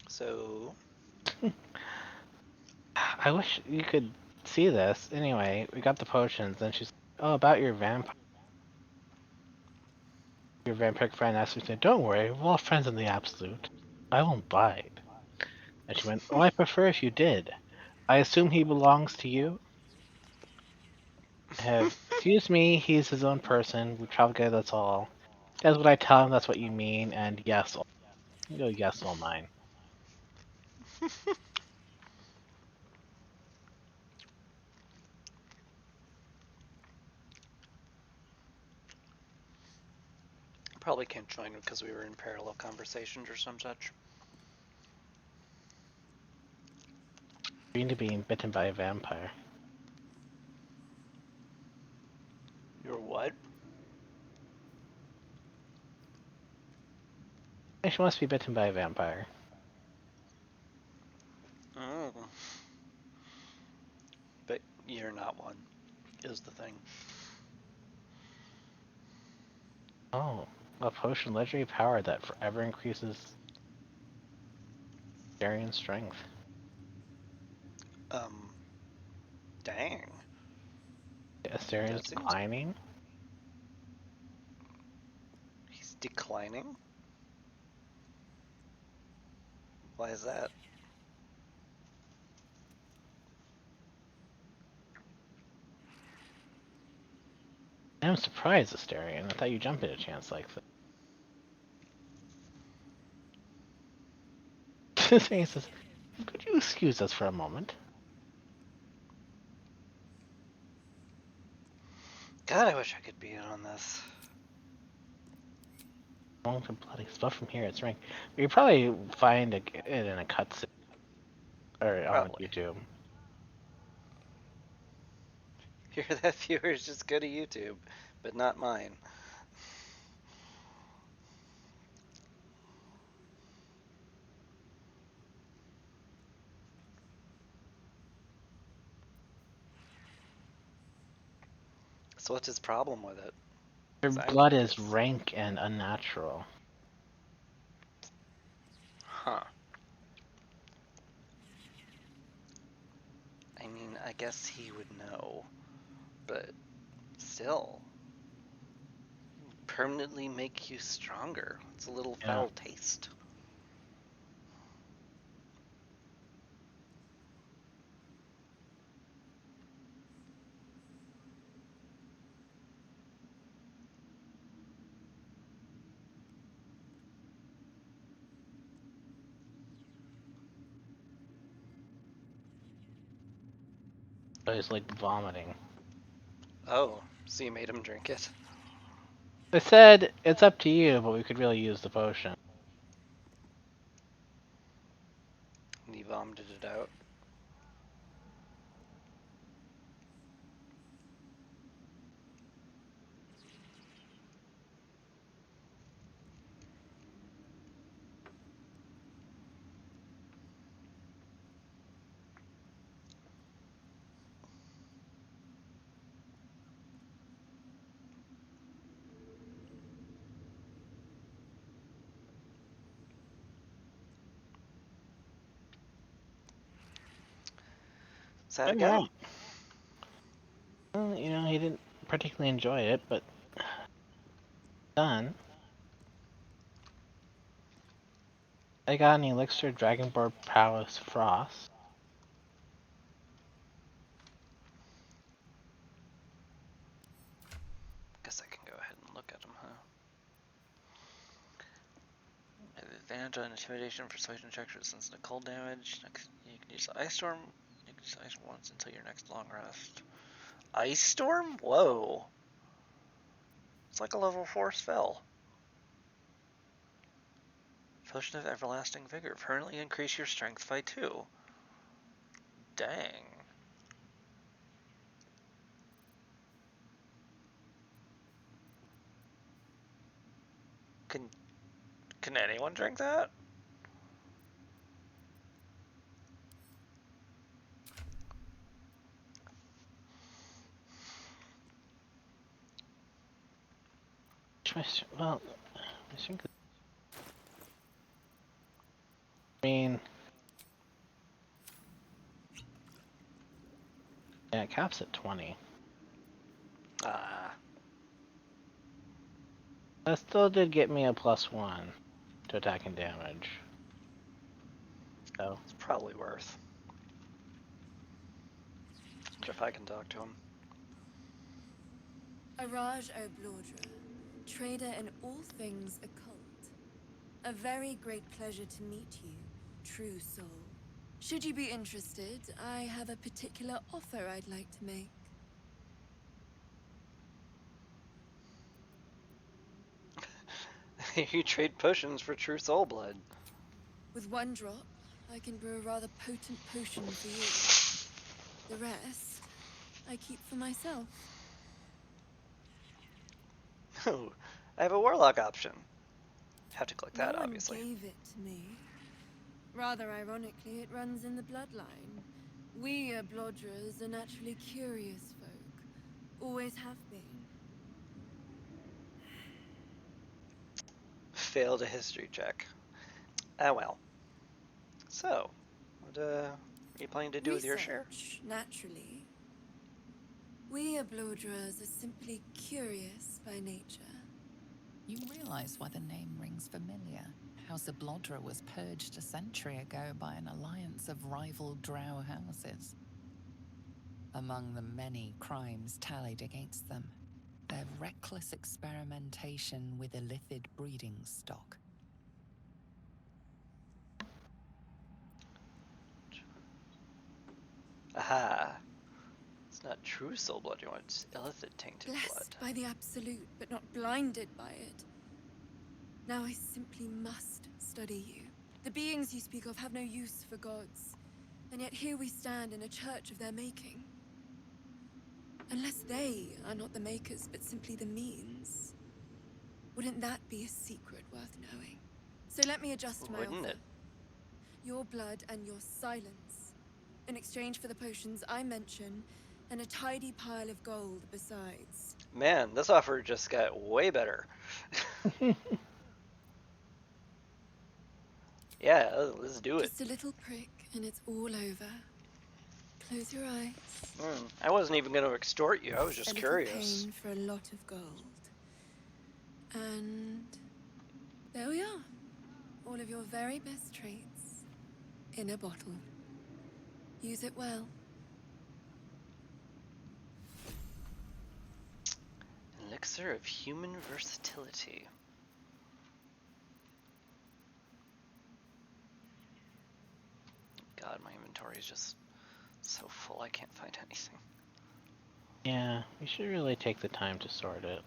Speaker 1: So...
Speaker 2: I wish you could see this. Anyway, we got the potions, and she's like, oh, about your vampire. Your vampiric friend asked me to say, don't worry, we're all friends in the absolute. I won't bite. And she went, oh, I prefer if you did. I assume he belongs to you? Excuse me, he's his own person. We travel together, that's all. That's what I tell him, that's what you mean, and yes, yes, all mine.
Speaker 1: Probably can't join because we were in parallel conversations or some such.
Speaker 2: You're into being bitten by a vampire.
Speaker 1: You're what?
Speaker 2: She must be bitten by a vampire.
Speaker 1: Oh. But you're not one, is the thing.
Speaker 2: Oh, a potion legendary power that forever increases Darian's strength.
Speaker 1: Dang.
Speaker 2: Asterian's
Speaker 1: That seems...
Speaker 2: declining?
Speaker 1: He's declining? Why is that?
Speaker 2: I'm surprised, Asterion. I thought you'd jump at a chance like this. Asterion says, could you excuse us for a moment?
Speaker 1: God, I wish I could be in on this.
Speaker 2: Long to bloody stuff from here, it's rank. You probably find it in a cutscene. Or on
Speaker 1: Probably.
Speaker 2: YouTube.
Speaker 1: Hear that, viewers? Just go to YouTube, but not mine. So what's his problem with it?
Speaker 2: Your blood is rank and unnatural.
Speaker 1: Huh. I mean, I guess he would know, but still, permanently make you stronger. It's a little
Speaker 2: Yeah.
Speaker 1: foul taste.
Speaker 2: So he's like vomiting.
Speaker 1: Oh, so you made him drink it?
Speaker 2: They said it's up to you, but we could really use the potion.
Speaker 1: And he vomited it out. Is that a go?
Speaker 2: Well, you know, he didn't particularly enjoy it, but done. I got an elixir Dragonborn Prowess Frost.
Speaker 1: Guess I can go ahead and look at him, huh? Advantage on intimidation, persuasion checks, resistance to cold damage. Next, you can use Ice Storm. You can use Ice once until your next long rest. Ice Storm? Whoa. It's like a level 4 spell. Potion of Everlasting Vigor. Permanently increase your strength by 2. Dang. Can anyone drink that?
Speaker 2: Well, I think. I mean, yeah, it caps at 20.
Speaker 1: Ah.
Speaker 2: That still did get me a +1 to attack and damage. So
Speaker 1: it's probably worth. If I can talk to him.
Speaker 12: Araj O'Blordra, trader in all things occult. A very great pleasure to meet you, true soul. Should you be interested, I have a particular offer I'd like to make.
Speaker 1: You trade potions for true soul blood.
Speaker 12: With one drop, I can brew a rather potent potion for you. The rest, I keep for myself.
Speaker 1: Ooh, I have a warlock option. Have to click
Speaker 12: No
Speaker 1: that,
Speaker 12: one
Speaker 1: obviously.
Speaker 12: gave it to me. Rather ironically, it runs in the bloodline. We Blodras are naturally curious folk. Always have been.
Speaker 1: Failed a history check. Ah well. So, what are you planning to do with your share?
Speaker 12: Naturally. We Blodras are simply curious by nature.
Speaker 4: You realize why the name rings familiar. House of Blodra was purged a century ago by an alliance of rival drow houses. Among the many crimes tallied against them, their reckless experimentation with illithid breeding stock.
Speaker 1: Aha. It's not true soul blood you want, it's illicit tainted blood.
Speaker 12: Blessed by the absolute, but not blinded by it. Now I simply must study you. The beings you speak of have no use for gods, and yet here we stand in a church of their making. Unless they are not the makers, but simply the means, wouldn't that be a secret worth knowing? So let me adjust my
Speaker 1: Wouldn't
Speaker 12: offer.
Speaker 1: it?
Speaker 12: Your blood and your silence, in exchange for the potions I mention, and a tidy pile of gold besides.
Speaker 1: Man, this offer just got way better. Yeah, let's do it.
Speaker 12: Just a little prick and it's all over. Close your eyes.
Speaker 1: I wasn't even going to extort you. I was just
Speaker 12: a
Speaker 1: curious.
Speaker 12: Little pain for a lot of gold. And there we are. All of your very best traits in a bottle. Use it well.
Speaker 1: Elixir of human versatility. God, my inventory is just so full I can't find anything.
Speaker 2: Yeah, we should really take the time to sort it.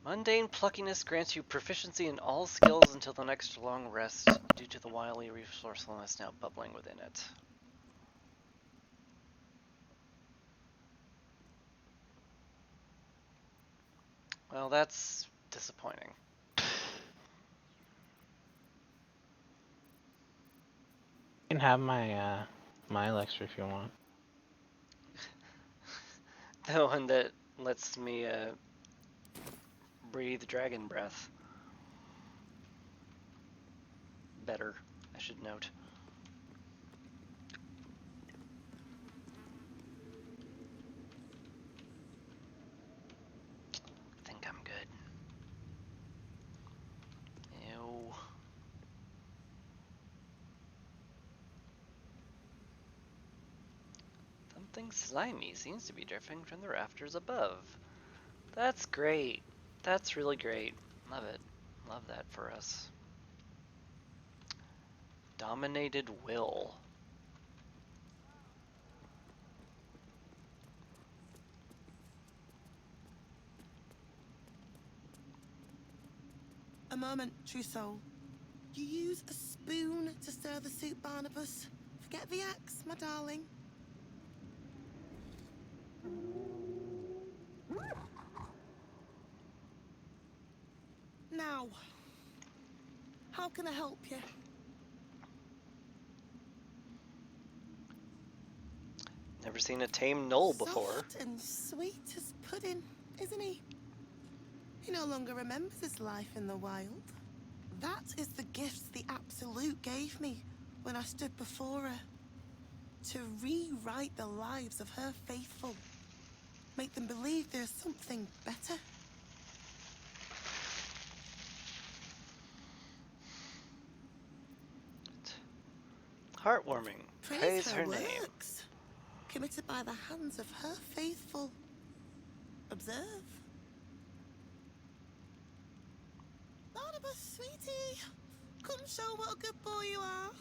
Speaker 1: Mundane pluckiness grants you proficiency in all skills until the next long rest due to the wily resourcefulness now bubbling within it. Well, that's disappointing.
Speaker 2: You can have my my elixir if you want.
Speaker 1: The one that lets me breathe dragon breath. Better, I should note. I think I'm good. Ew. Something slimy seems to be drifting from the rafters above. That's great. That's really great. Love it. Love that for us. Dominated will.
Speaker 23: A moment, true soul. You use a spoon to stir the soup, Barnabas. Forget the axe, my darling. Now, how can I help you?
Speaker 1: Never seen a tame gnoll before.
Speaker 23: Soft and sweet as pudding, isn't he? He no longer remembers his life in the wild. That is the gift the Absolute gave me when I stood before her. To rewrite the lives of her faithful. Make them believe there's something better.
Speaker 1: Heartwarming. Praise her name.
Speaker 23: Works. Committed by the hands of her faithful. Observe. Barnabas, sweetie. Come show what a good boy you are.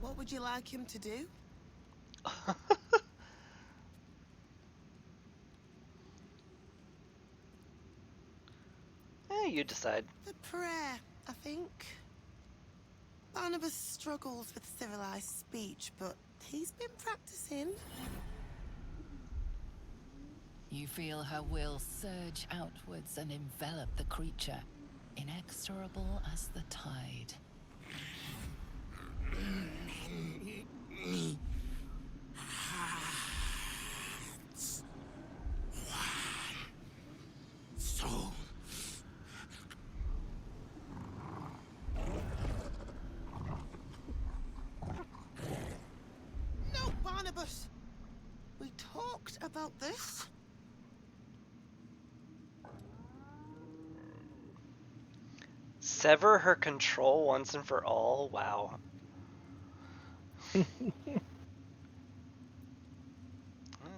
Speaker 23: What would you like him to do?
Speaker 1: You decide.
Speaker 23: The prayer, I think. Barnabas struggles with civilized speech, but he's been practicing.
Speaker 4: You feel her will surge outwards and envelop the creature, inexorable as the tide.
Speaker 23: Soul. No, Barnabas. We talked about this.
Speaker 1: Sever her control once and for all? Wow.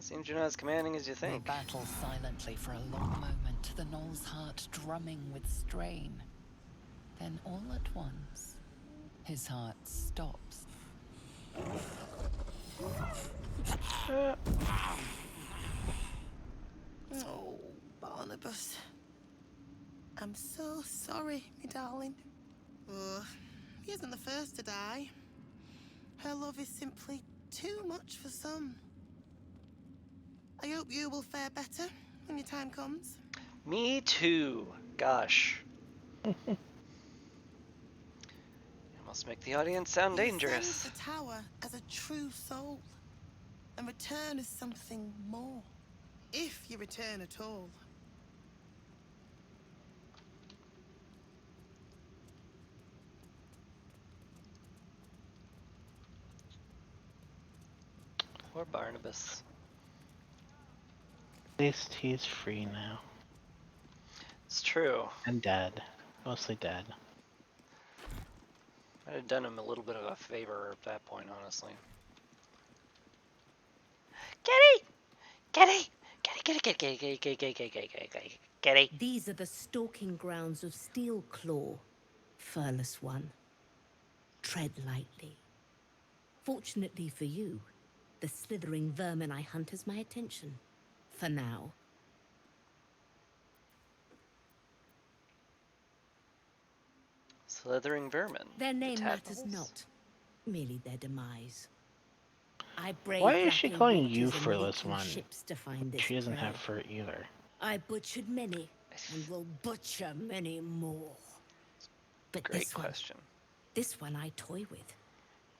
Speaker 1: Seems you're not as commanding as you think.
Speaker 4: They battle silently for a long moment, the gnoll's heart drumming with strain. Then all at once, his heart stops.
Speaker 23: Oh, Barnabas. I'm so sorry, my darling. Oh, he isn't the first to die. Her love is simply too much for some. I hope you will fare better when your time comes.
Speaker 1: Me too. Gosh. Must make the audience sound
Speaker 23: He ascends
Speaker 1: dangerous.
Speaker 23: the tower as a true soul, and return as something more. If you return at all.
Speaker 1: Poor Barnabas.
Speaker 2: At least he's free now.
Speaker 1: It's true.
Speaker 2: And dead. Mostly dead.
Speaker 1: I'd have done him a little bit of a favor at that point, honestly. Kitty! Kitty! Kitty, kitty, kitty, kitty, kitty, kitty, kitty, kitty, kitty, kitty.
Speaker 5: These are the stalking grounds of Steelclaw, furless one. Tread lightly. Fortunately for you, the slithering vermin I hunt has my attention. For now.
Speaker 1: Slithering vermin.
Speaker 5: Their name
Speaker 1: the
Speaker 5: matters
Speaker 1: tadpoles?
Speaker 5: not, merely their demise. I brave
Speaker 2: Why is she
Speaker 5: lapping
Speaker 2: calling you
Speaker 5: waters and
Speaker 2: Fearless
Speaker 5: leaking
Speaker 2: One?
Speaker 5: ships to find this
Speaker 2: She doesn't
Speaker 5: prey.
Speaker 2: have fur either.
Speaker 5: I butchered many, and will butcher many more. But
Speaker 1: Great
Speaker 5: this
Speaker 1: question.
Speaker 5: this one I toy with.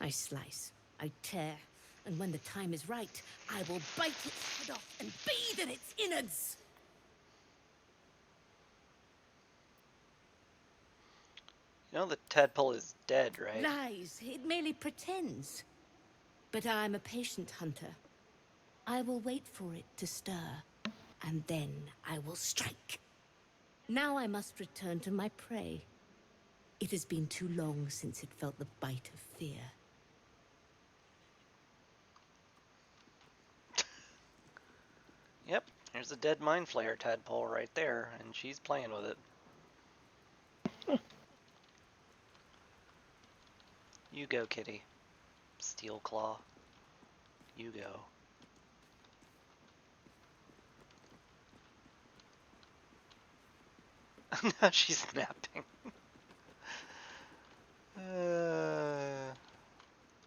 Speaker 5: I slice, I tear, and when the time is right, I will bite its head off and bathe in its innards.
Speaker 1: You know the tadpole is dead, right?
Speaker 5: Lies, it merely pretends. But I'm a patient hunter. I will wait for it to stir, and then I will strike. Now I must return to my prey. It has been too long since it felt the bite of fear.
Speaker 1: Yep, here's a dead mind flayer tadpole right there, and she's playing with it. You go, kitty. Steel claw. You go. Now she's napping.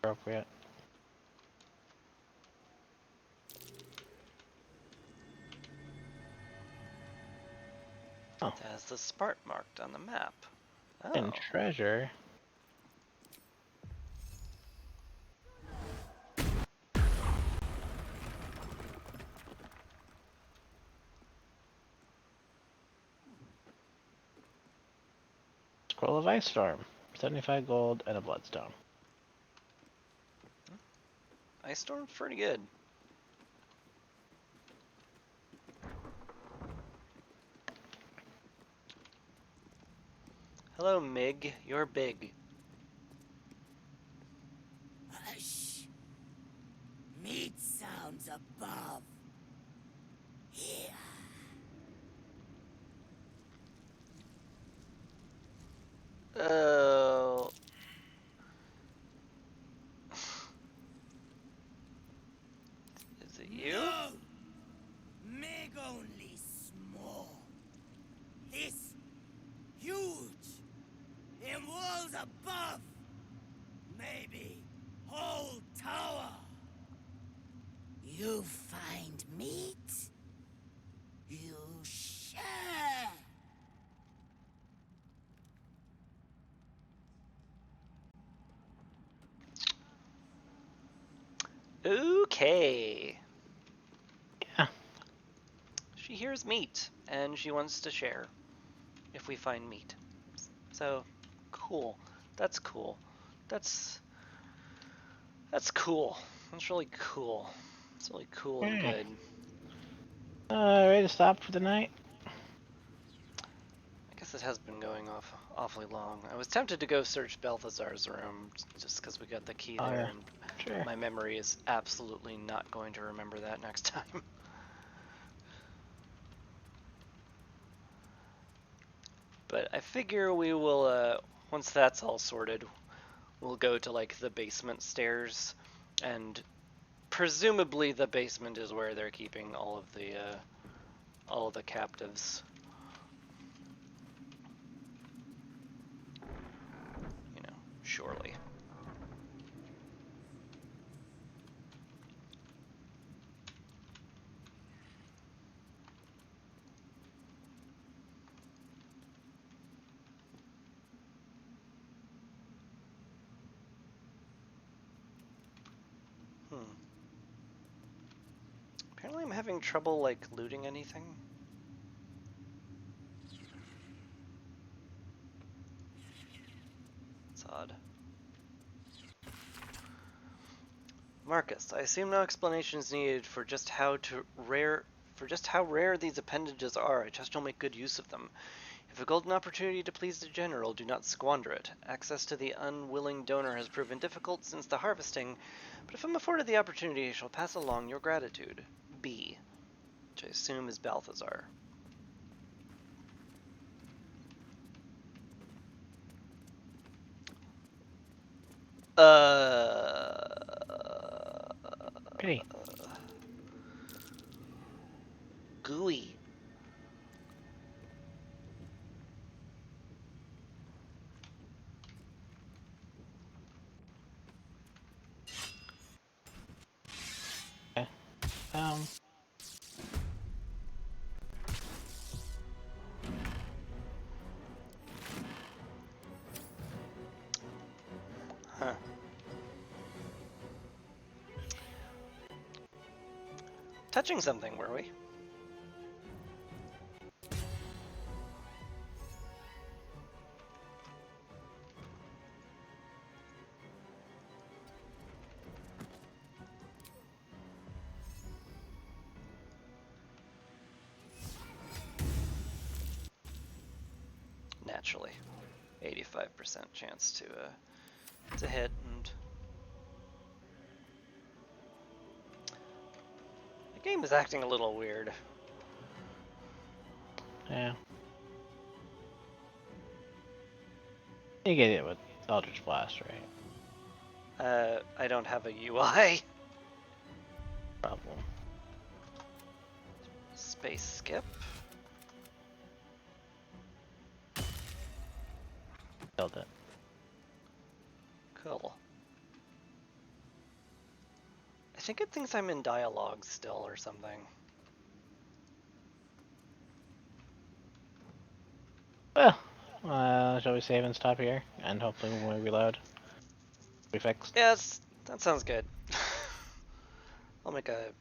Speaker 2: Appropriate. Oh.
Speaker 1: That's the Spart marked on the map. Oh.
Speaker 2: And treasure. Scroll of Ice Storm. 75 gold and a bloodstone.
Speaker 1: Ice Storm's pretty good. Hello, Mig. You're big.
Speaker 5: Hush. Meat sounds above. Here.
Speaker 1: Oh. Is it you?
Speaker 5: No. Meg only small. This huge. In walls above. Maybe whole tower. You find meat. You share.
Speaker 1: Okay.
Speaker 2: Yeah.
Speaker 1: She hears meat, and she wants to share. If we find meat. So, cool. That's cool. That's cool. That's really cool. It's really cool and good.
Speaker 2: Ready to stop for the night?
Speaker 1: I guess it has been going off awfully long. I was tempted to go search Balthazar's room just because we got the key there, and
Speaker 2: sure.
Speaker 1: my memory is absolutely not going to remember that next time. But I figure we will, once that's all sorted, we'll go to like the basement stairs, and presumably the basement is where they're keeping all of the captives. You know, surely. having trouble, like, looting anything? It's odd. Marcus, I assume no explanation is needed for just how rare these appendages are. I trust you'll make good use of them. If a golden opportunity to please the general, do not squander it. Access to the unwilling donor has proven difficult since the harvesting, but if I'm afforded the opportunity, I shall pass along your gratitude. B, which I assume is Balthazar.
Speaker 2: Pretty.
Speaker 1: Gooey.
Speaker 2: Okay.
Speaker 1: Huh. Touching something, were we? Naturally. 85% chance to hit, and the game is acting a little weird.
Speaker 2: Yeah. You get it with Eldritch Blast, right?
Speaker 1: I don't have a UI.
Speaker 2: Problem.
Speaker 1: Space skip.
Speaker 2: Killed it.
Speaker 1: Cool. I think it thinks I'm in dialogue still or something.
Speaker 2: Well, shall we save and stop here? And hopefully when we reload, we fixed.
Speaker 1: Yes, that sounds good. I'll make a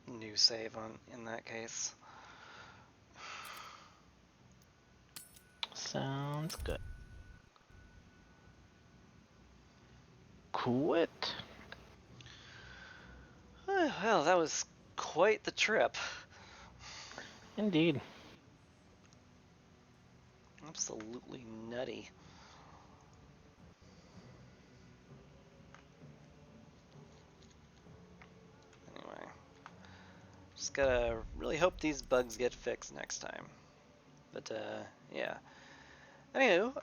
Speaker 1: new save in that case.
Speaker 2: Sounds good. Quit.
Speaker 1: Well, that was quite the trip.
Speaker 2: Indeed.
Speaker 1: Absolutely nutty. Anyway, just gotta really hope these bugs get fixed next time. But, yeah. Anywho,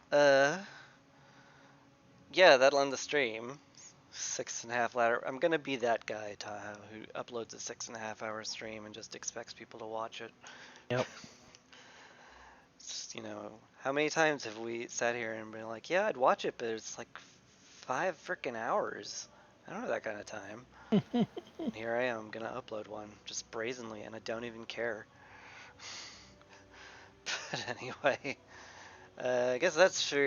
Speaker 1: yeah, that'll end the stream. 6.5 ladder. I'm gonna be that guy, Taho, who uploads a 6.5 hour stream and just expects people to watch it.
Speaker 2: Yep.
Speaker 1: Just, you know, how many times have we sat here and been like, yeah, I'd watch it, but it's like 5 freaking hours. I don't have that kind of time. And here I am, gonna upload one, just brazenly, and I don't even care. But anyway, I guess that's for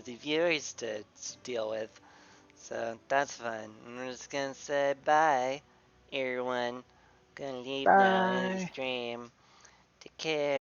Speaker 1: the viewers to deal with. So that's fun. I'm just gonna say bye, everyone. Gonna leave now in the
Speaker 2: Bye.
Speaker 1: stream. Take care.